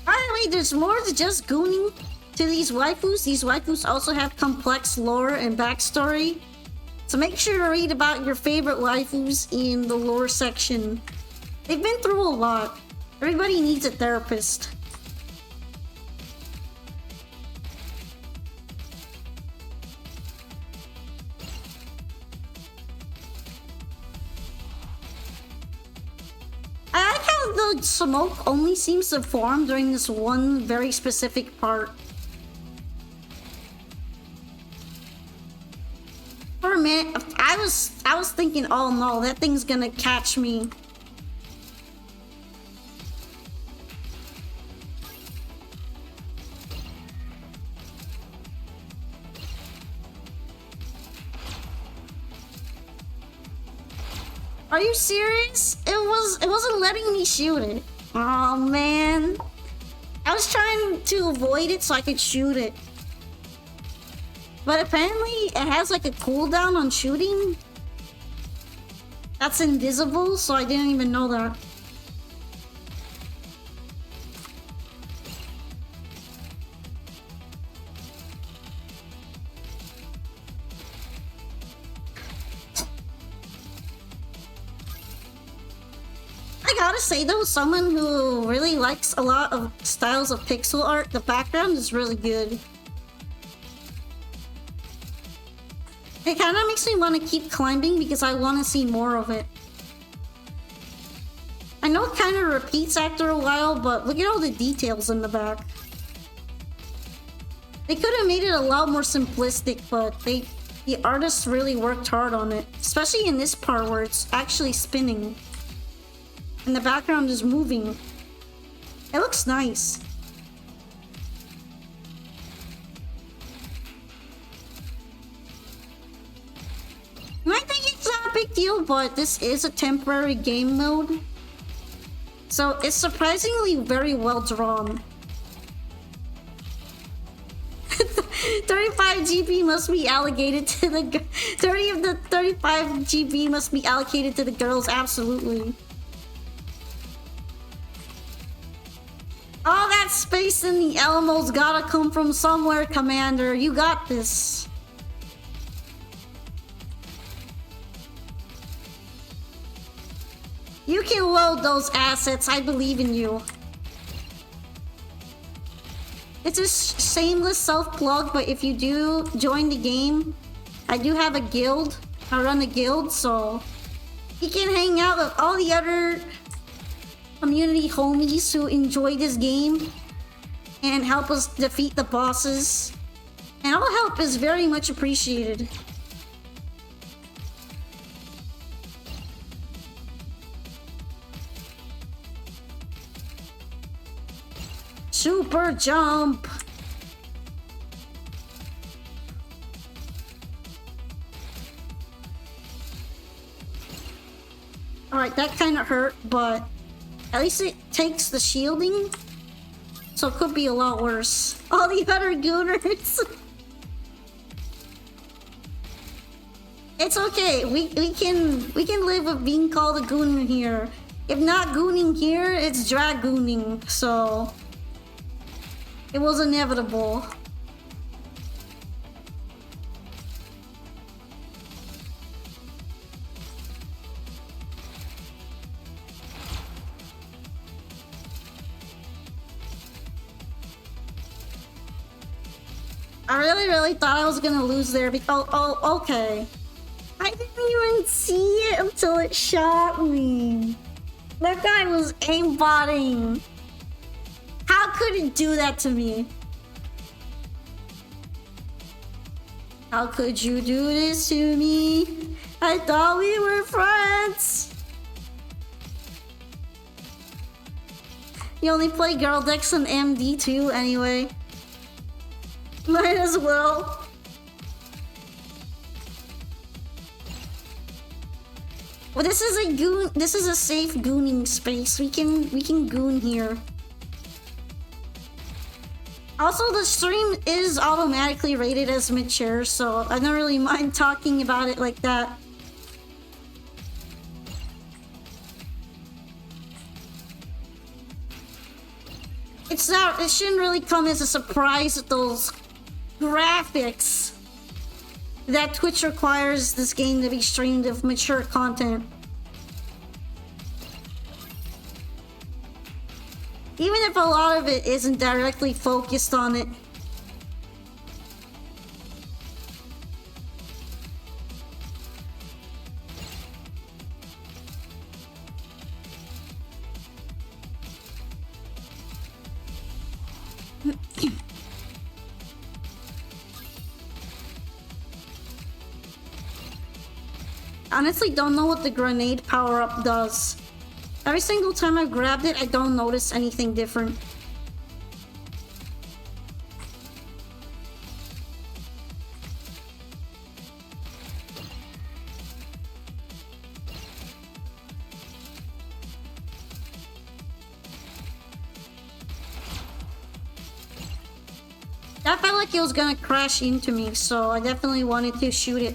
Speaker 1: By the way, there's more to just gooning to these waifus. These waifus also have complex lore and backstory. So make sure to read about your favorite waifus in the lore section. They've been through a lot. Everybody needs a therapist. I like how the smoke only seems to form during this one very specific part. For a minute, I was thinking, oh no, that thing's gonna catch me. Are you serious? It wasn't letting me shoot it. Oh man. I was trying to avoid it so I could shoot it. But apparently it has like a cooldown on shooting. That's invisible, so I didn't even know that. I gotta say though, someone who really likes a lot of styles of pixel art, the background is really good. It kind of makes me want to keep climbing because I want to see more of it. I know it kind of repeats after a while, but look at all the details in the back. They could have made it a lot more simplistic, but the artists really worked hard on it. Especially in this part where it's actually spinning. And the background is moving. It looks nice. And I think it's not a big deal, but this is a temporary game mode. So it's surprisingly very well drawn. 35 GB must be allocated to the 30 of the 35 GB must be allocated to the girls, absolutely. All that space in the Alamo's gotta come from somewhere, Commander. You got this. You can load those assets. I believe in you. It's a shameless self-plug, but if you do join the game, I do have a guild. I run a guild, so you can hang out with all the other community homies who enjoy this game and help us defeat the bosses. And all help is very much appreciated. Super jump!
Speaker 2: Alright, that kind of hurt, but at least it takes the shielding. So it could be a lot worse. All the other gooners. It's okay. We can live with being called a gooner here. If not gooning here, it's dragooning. So it was inevitable. I really thought I was gonna lose there because oh okay. I didn't even see it until it shot me. That guy was aimbotting. How could it do that to me? How could you do this to me? I thought we were friends. You only play girl decks on MD too anyway. Might as well. Well, this is a goon. This is a safe gooning space. We can goon here. Also, the stream is automatically rated as mature, so I don't really mind talking about it like that. It's not. It shouldn't really come as a surprise that those graphics that Twitch requires this game to be streamed of mature content. Even if a lot of it isn't directly focused on it. Honestly, don't know what the grenade power-up does. Every single time I've grabbed it, I don't notice anything different. That felt like it was gonna crash into me, so I definitely wanted to shoot it.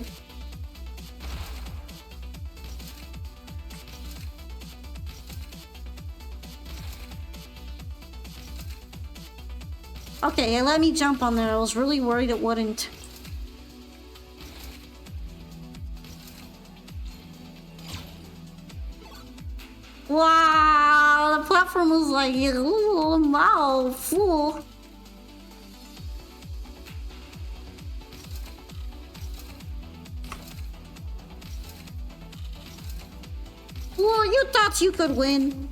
Speaker 2: Okay, it let me jump on there. I was really worried it wouldn't. Wow, the platform was like, ooh, wow, fool. Well, you thought you could win.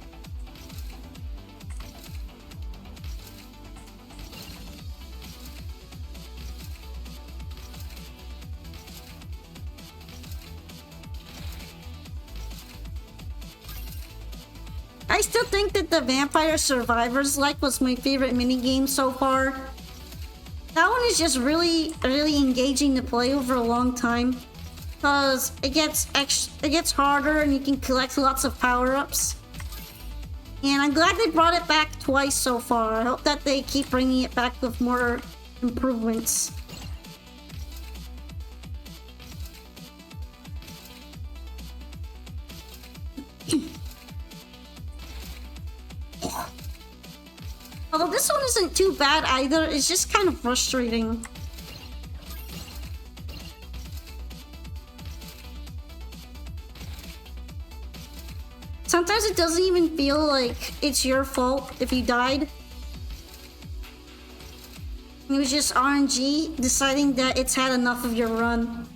Speaker 2: I still think that the Vampire Survivors like was my favorite minigame so far. That one is just really engaging to play over a long time. Because it gets harder and you can collect lots of power-ups. And I'm glad they brought it back twice so far. I hope that they keep bringing it back with more improvements. Although this one isn't too bad either, it's just kind of frustrating. Sometimes it doesn't even feel like it's your fault if you died. It was just RNG deciding that it's had enough of your run.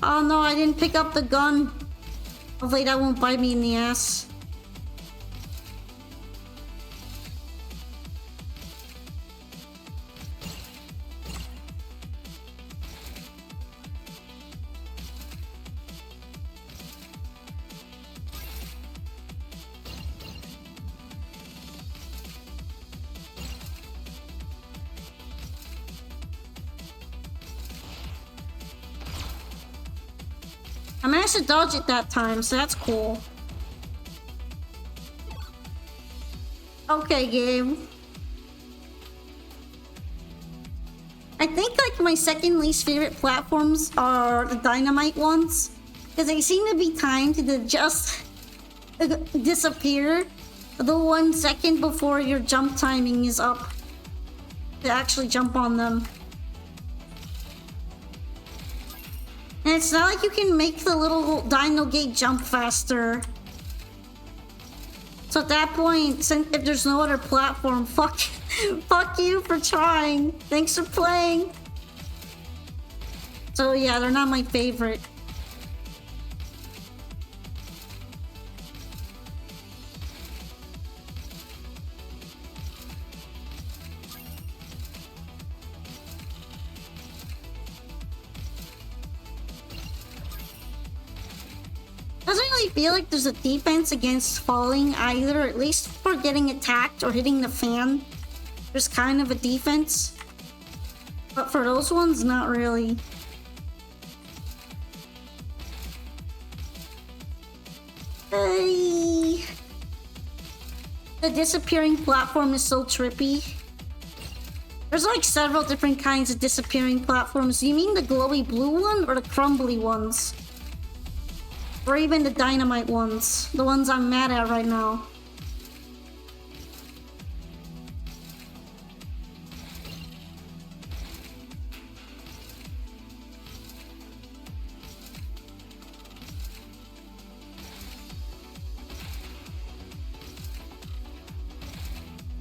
Speaker 2: Oh no, I didn't pick up the gun. Hopefully that won't bite me in the ass. I managed to dodge it that time, so that's cool. Okay, game. I think like my second least favorite platforms are the dynamite ones, because they seem to be timed to just disappear the 1 second before your jump timing is up to actually jump on them. And it's not like you can make the little dino gate jump faster. So at that point, if there's no other platform, fuck you for trying. Thanks for playing. So yeah, they're not my favorite. Doesn't really feel like there's a defense against falling either, at least for getting attacked or hitting the fan. There's kind of a defense. But for those ones, not really. Hey. The disappearing platform is so trippy. There's like several different kinds of disappearing platforms. You mean the glowy blue one or the crumbly ones? Or even the dynamite ones. The ones I'm mad at right now.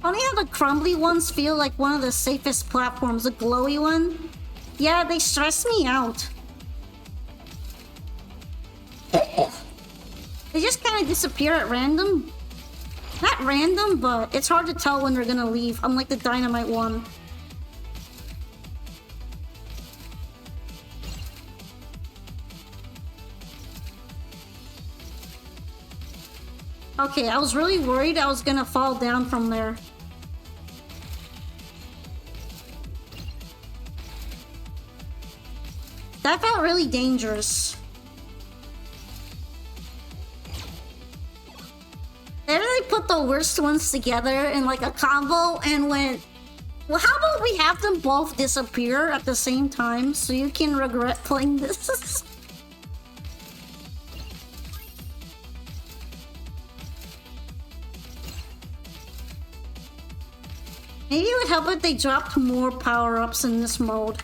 Speaker 2: Funny how the crumbly ones feel like one of the safest platforms. The glowy one? Yeah, they stress me out. They just kind of disappear at random. Not random, but it's hard to tell when they're gonna leave, unlike the dynamite one. Okay, I was really worried I was gonna fall down from there. That felt really dangerous. They really put the worst ones together in like a combo and went, well, how about we have them both disappear at the same time so you can regret playing this? Maybe it would help if they dropped more power-ups in this mode.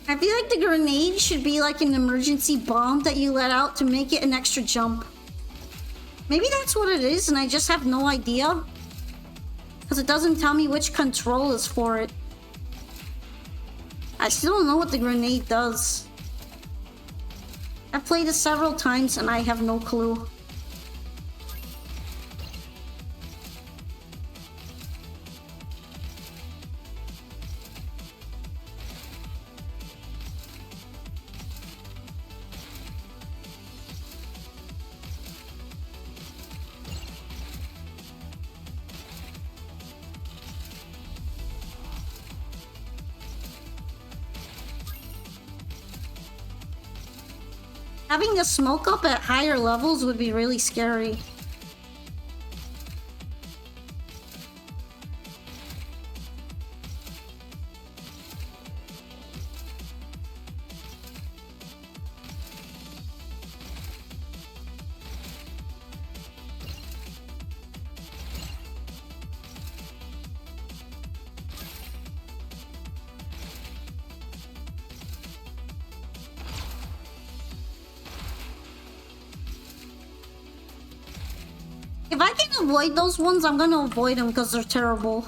Speaker 2: I feel like the grenade should be like an emergency bomb that you let out to make it an extra jump. Maybe that's what it is and I just have no idea. Because it doesn't tell me which control is for it. I still don't know what the grenade does. I've played it several times and I have no clue. Having the smoke up at higher levels would be really scary.
Speaker 1: If I can avoid those ones, I'm gonna avoid them because they're terrible.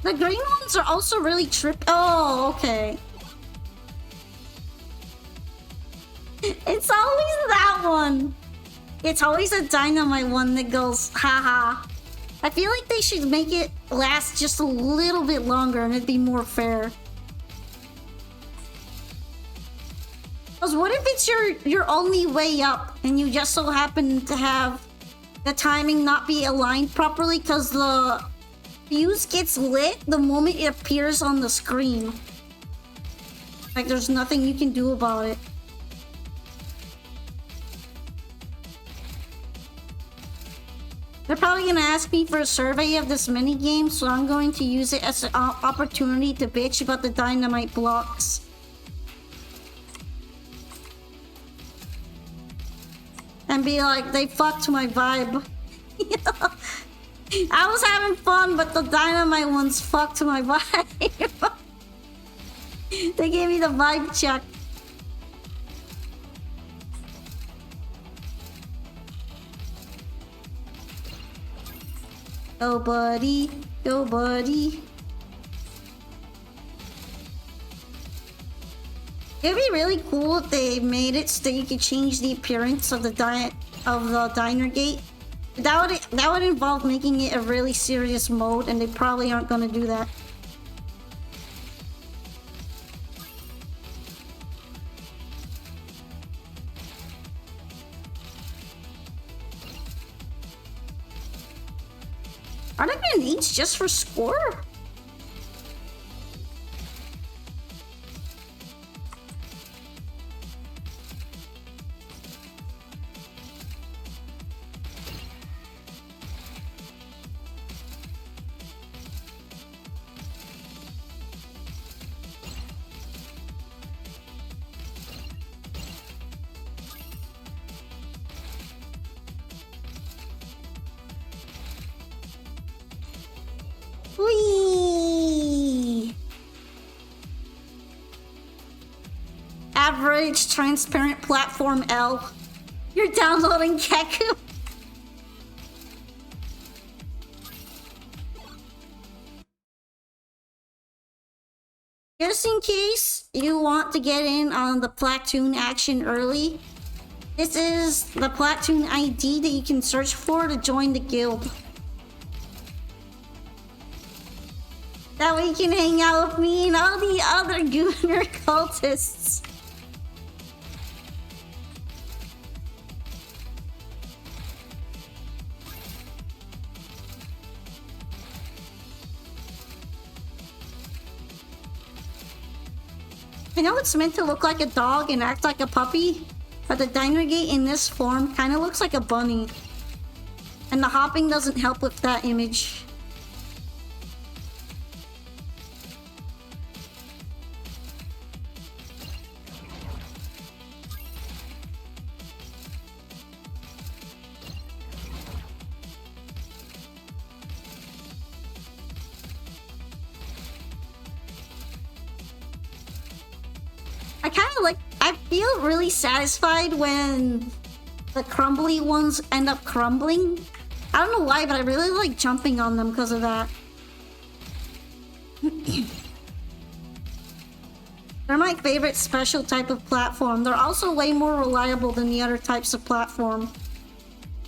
Speaker 1: The green ones are also really Oh, okay. It's always that one. It's always a dynamite one that goes, haha. I feel like they should make it last just a little bit longer and it'd be more fair. Because what if it's your only way up and you just so happen to have the timing not be aligned properly because the fuse gets lit the moment it appears on the screen. Like there's nothing you can do about it. They're probably gonna ask me for a survey of this mini game, so I'm going to use it as an opportunity to bitch about the dynamite blocks. And be like, they fucked my vibe. I was having fun, but the dynamite ones fucked my vibe. They gave me the vibe check. Go buddy, go buddy. It'd be really cool if they made it so that you could change the appearance of the diner gate. That would involve making it a really serious mode, and they probably aren't gonna do that. Are there grenades just for score? Whee! Average transparent platform L. You're downloading Keku. Just in case you want to get in on the platoon action early, this is the platoon ID that you can search for to join the guild. That way you can hang out with me and all the other Gooner cultists. I know it's meant to look like a dog and act like a puppy, but the diner gate in this form kind of looks like a bunny. And the hopping doesn't help with that image. I feel really satisfied when the crumbly ones end up crumbling. I don't know why, but I really like jumping on them because of that. They're my favorite special type of platform. They're also way more reliable than the other types of platform.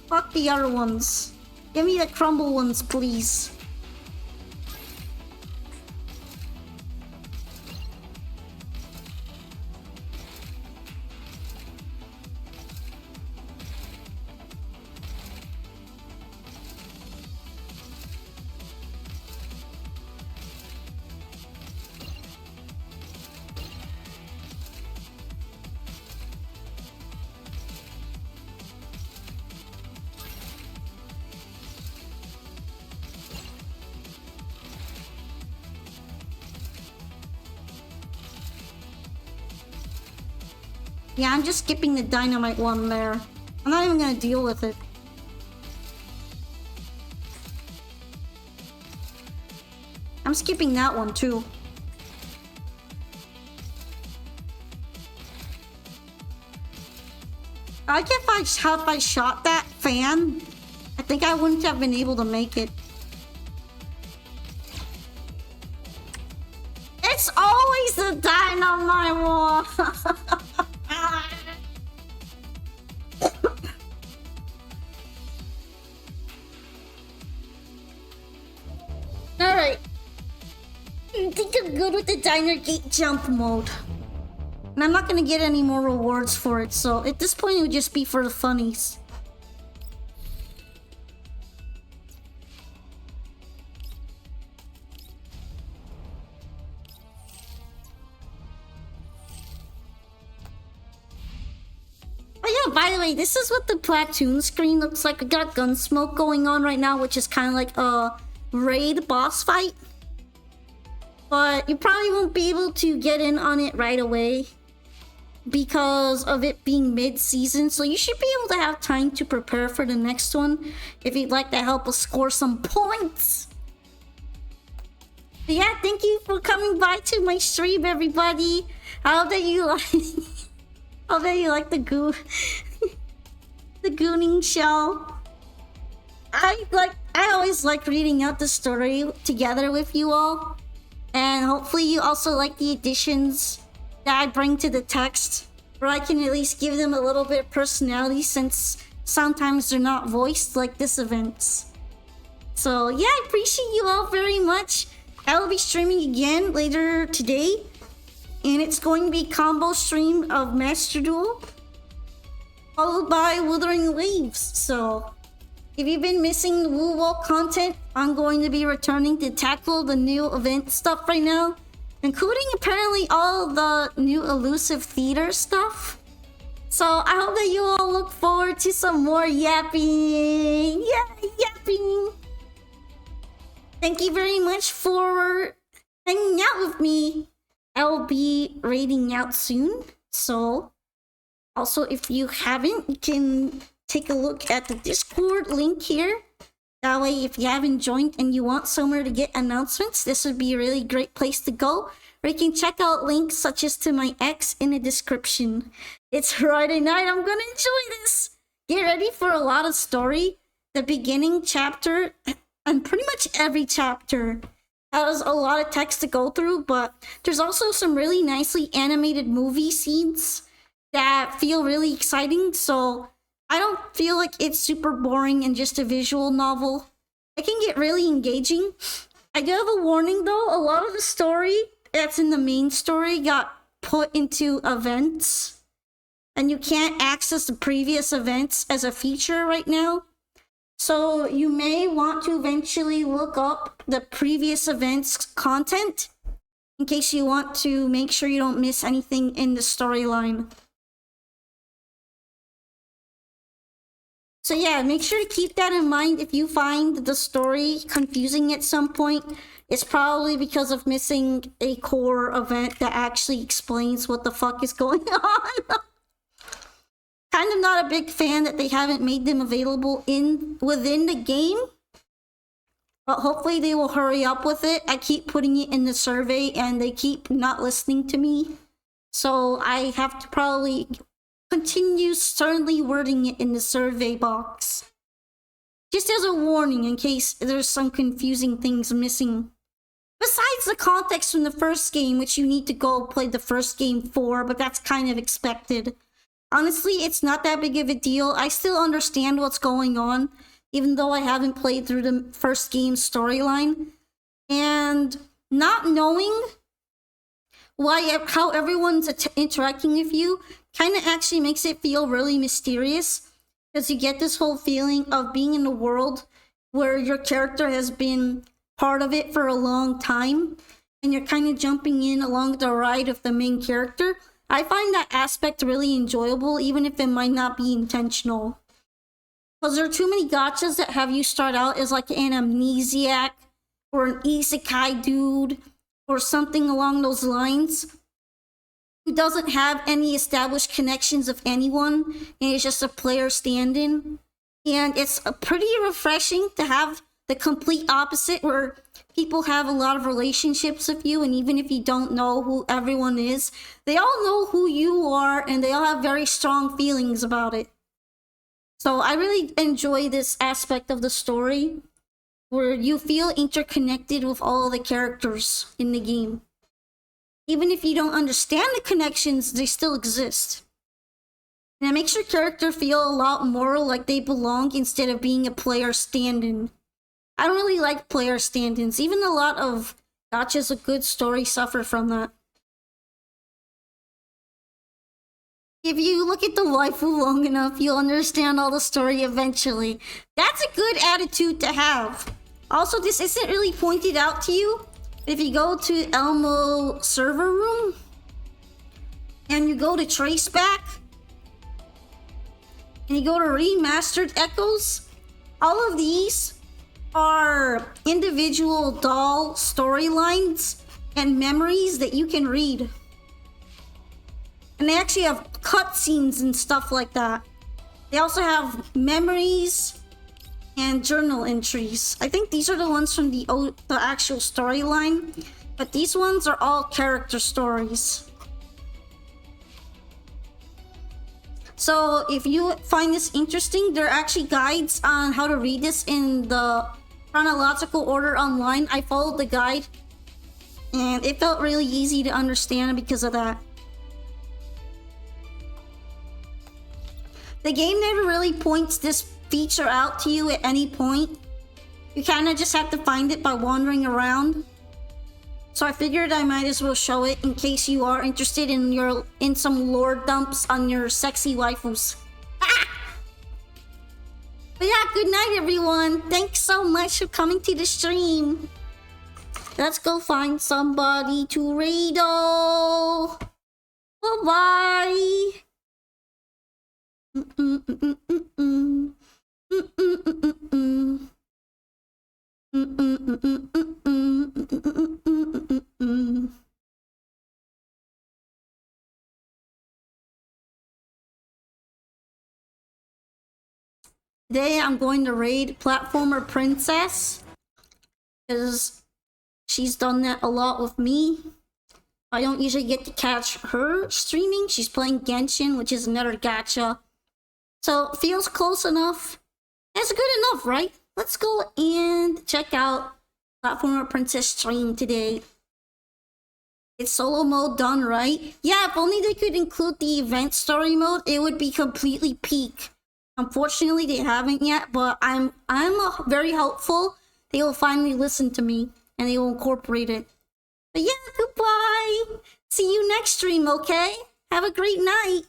Speaker 1: Fuck the other ones. Give me the crumble ones, please. Yeah, I'm just skipping the dynamite one there. I'm not even gonna deal with it. I'm skipping that one too. I guess if I shot that fan, I think I wouldn't have been able to make it. It's always the dynamite one. Alright. I think I'm good with the diner gate jump mode. And I'm not gonna get any more rewards for it, so at this point it would just be for the funnies. Oh yeah, by the way, this is what the platoon screen looks like. We got Gunsmoke going on right now, which is kind of like a raid boss fight. But you probably won't be able to get in on it right away because of it being mid-season, so you should be able to have time to prepare for the next one if you'd like to help us score some points. But yeah, thank you for coming by to my stream, everybody. I hope that you like I hope that you like the the gooning show. I always like reading out the story together with you all. And hopefully you also like the additions that I bring to the text, where I can at least give them a little bit of personality, since sometimes they're not voiced like this events. So yeah, I appreciate you all very much. I will be streaming again later today, and it's going to be a combo stream of Master Duel followed by Withering Waves. So if you've been missing the Woo Wall content, I'm going to be returning to tackle the new event stuff right now, including apparently all the new elusive theater stuff. So I hope that you all look forward to some more yapping. Yeah, yapping. Thank you very much for hanging out with me. I'll be raiding out soon. So also, if you haven't, you can take a look at the Discord link here. That way, if you haven't joined and you want somewhere to get announcements, this would be a really great place to go. Or you can check out links such as to my X in the description. It's Friday night. I'm gonna enjoy this. Get ready for a lot of story. The beginning chapter, and pretty much every chapter, has a lot of text to go through, but there's also some really nicely animated movie scenes that feel really exciting. So I don't feel like it's super boring and just a visual novel. It can get really engaging. I do have a warning though, a lot of the story that's in the main story got put into events, and you can't access the previous events as a feature right now. So you may want to eventually look up the previous events content in case you want to make sure you don't miss anything in the storyline. So yeah, make sure to keep that in mind. If you find the story confusing at some point, it's probably because of missing a core event that actually explains what the fuck is going on. Kind of not a big fan that they haven't made them available within the game, but hopefully they will hurry up with it. I keep putting it in the survey and they keep not listening to me, so I have to probably continue sternly wording it in the survey box, just as a warning in case there's some confusing things missing. Besides the context from the first game, which you need to go play the first game for, but that's kind of expected. Honestly, it's not that big of a deal. I still understand what's going on, even though I haven't played through the first game's storyline. And not knowing how everyone's interacting with you kind of actually makes it feel really mysterious, because you get this whole feeling of being in a world where your character has been part of it for a long time, and you're kind of jumping in along the ride of the main character. I find that aspect really enjoyable, even if it might not be intentional. Because there are too many gachas that have you start out as like an amnesiac or an isekai dude or something along those lines. who doesn't have any established connections of anyone and is just a player stand-in. And it's pretty refreshing to have the complete opposite, where people have a lot of relationships with you, and even if you don't know who everyone is, they all know who you are and they all have very strong feelings about it. So I really enjoy this aspect of the story, where you feel interconnected with all the characters in the game. Even if you don't understand the connections, they still exist. And it makes your character feel a lot more like they belong instead of being a player stand-in. I don't really like player stand-ins. Even a lot of gachas with good story suffer from that. If you look at the waifu long enough, you'll understand all the story eventually. That's a good attitude to have. Also, this isn't really pointed out to you. If you go to Elmo server room, and you go to Traceback, and you go to Remastered Echoes, all of these are individual doll storylines and memories that you can read. And they actually have cutscenes and stuff like that. They also have memories and journal entries. I think these are the ones from the actual storyline, but these ones are all character stories. So if you find this interesting, there are actually guides on how to read this in the chronological order online. I followed the guide, and it felt really easy to understand because of that. The game never really points this feature out to you at any point. You kind of just have to find it by wandering around. So I figured I might as well show it in case you are interested in some lore dumps on your sexy waifus. But yeah, good night everyone. Thanks so much for coming to the stream. Let's go find somebody to raid. Bye-bye. Today I'm going to raid Platformer Princess, because she's done that a lot with me. I don't usually get to catch her streaming. She's playing Genshin, which is another gacha. So it feels close enough. That's good enough, right? Let's go and check out Platformer Princess stream today. It's solo mode done, right? Yeah, if only they could include the event story mode, it would be completely peak. Unfortunately, they haven't yet, but I'm very hopeful they will finally listen to me and they will incorporate it. But yeah, goodbye. See you next stream, okay? Have a great night.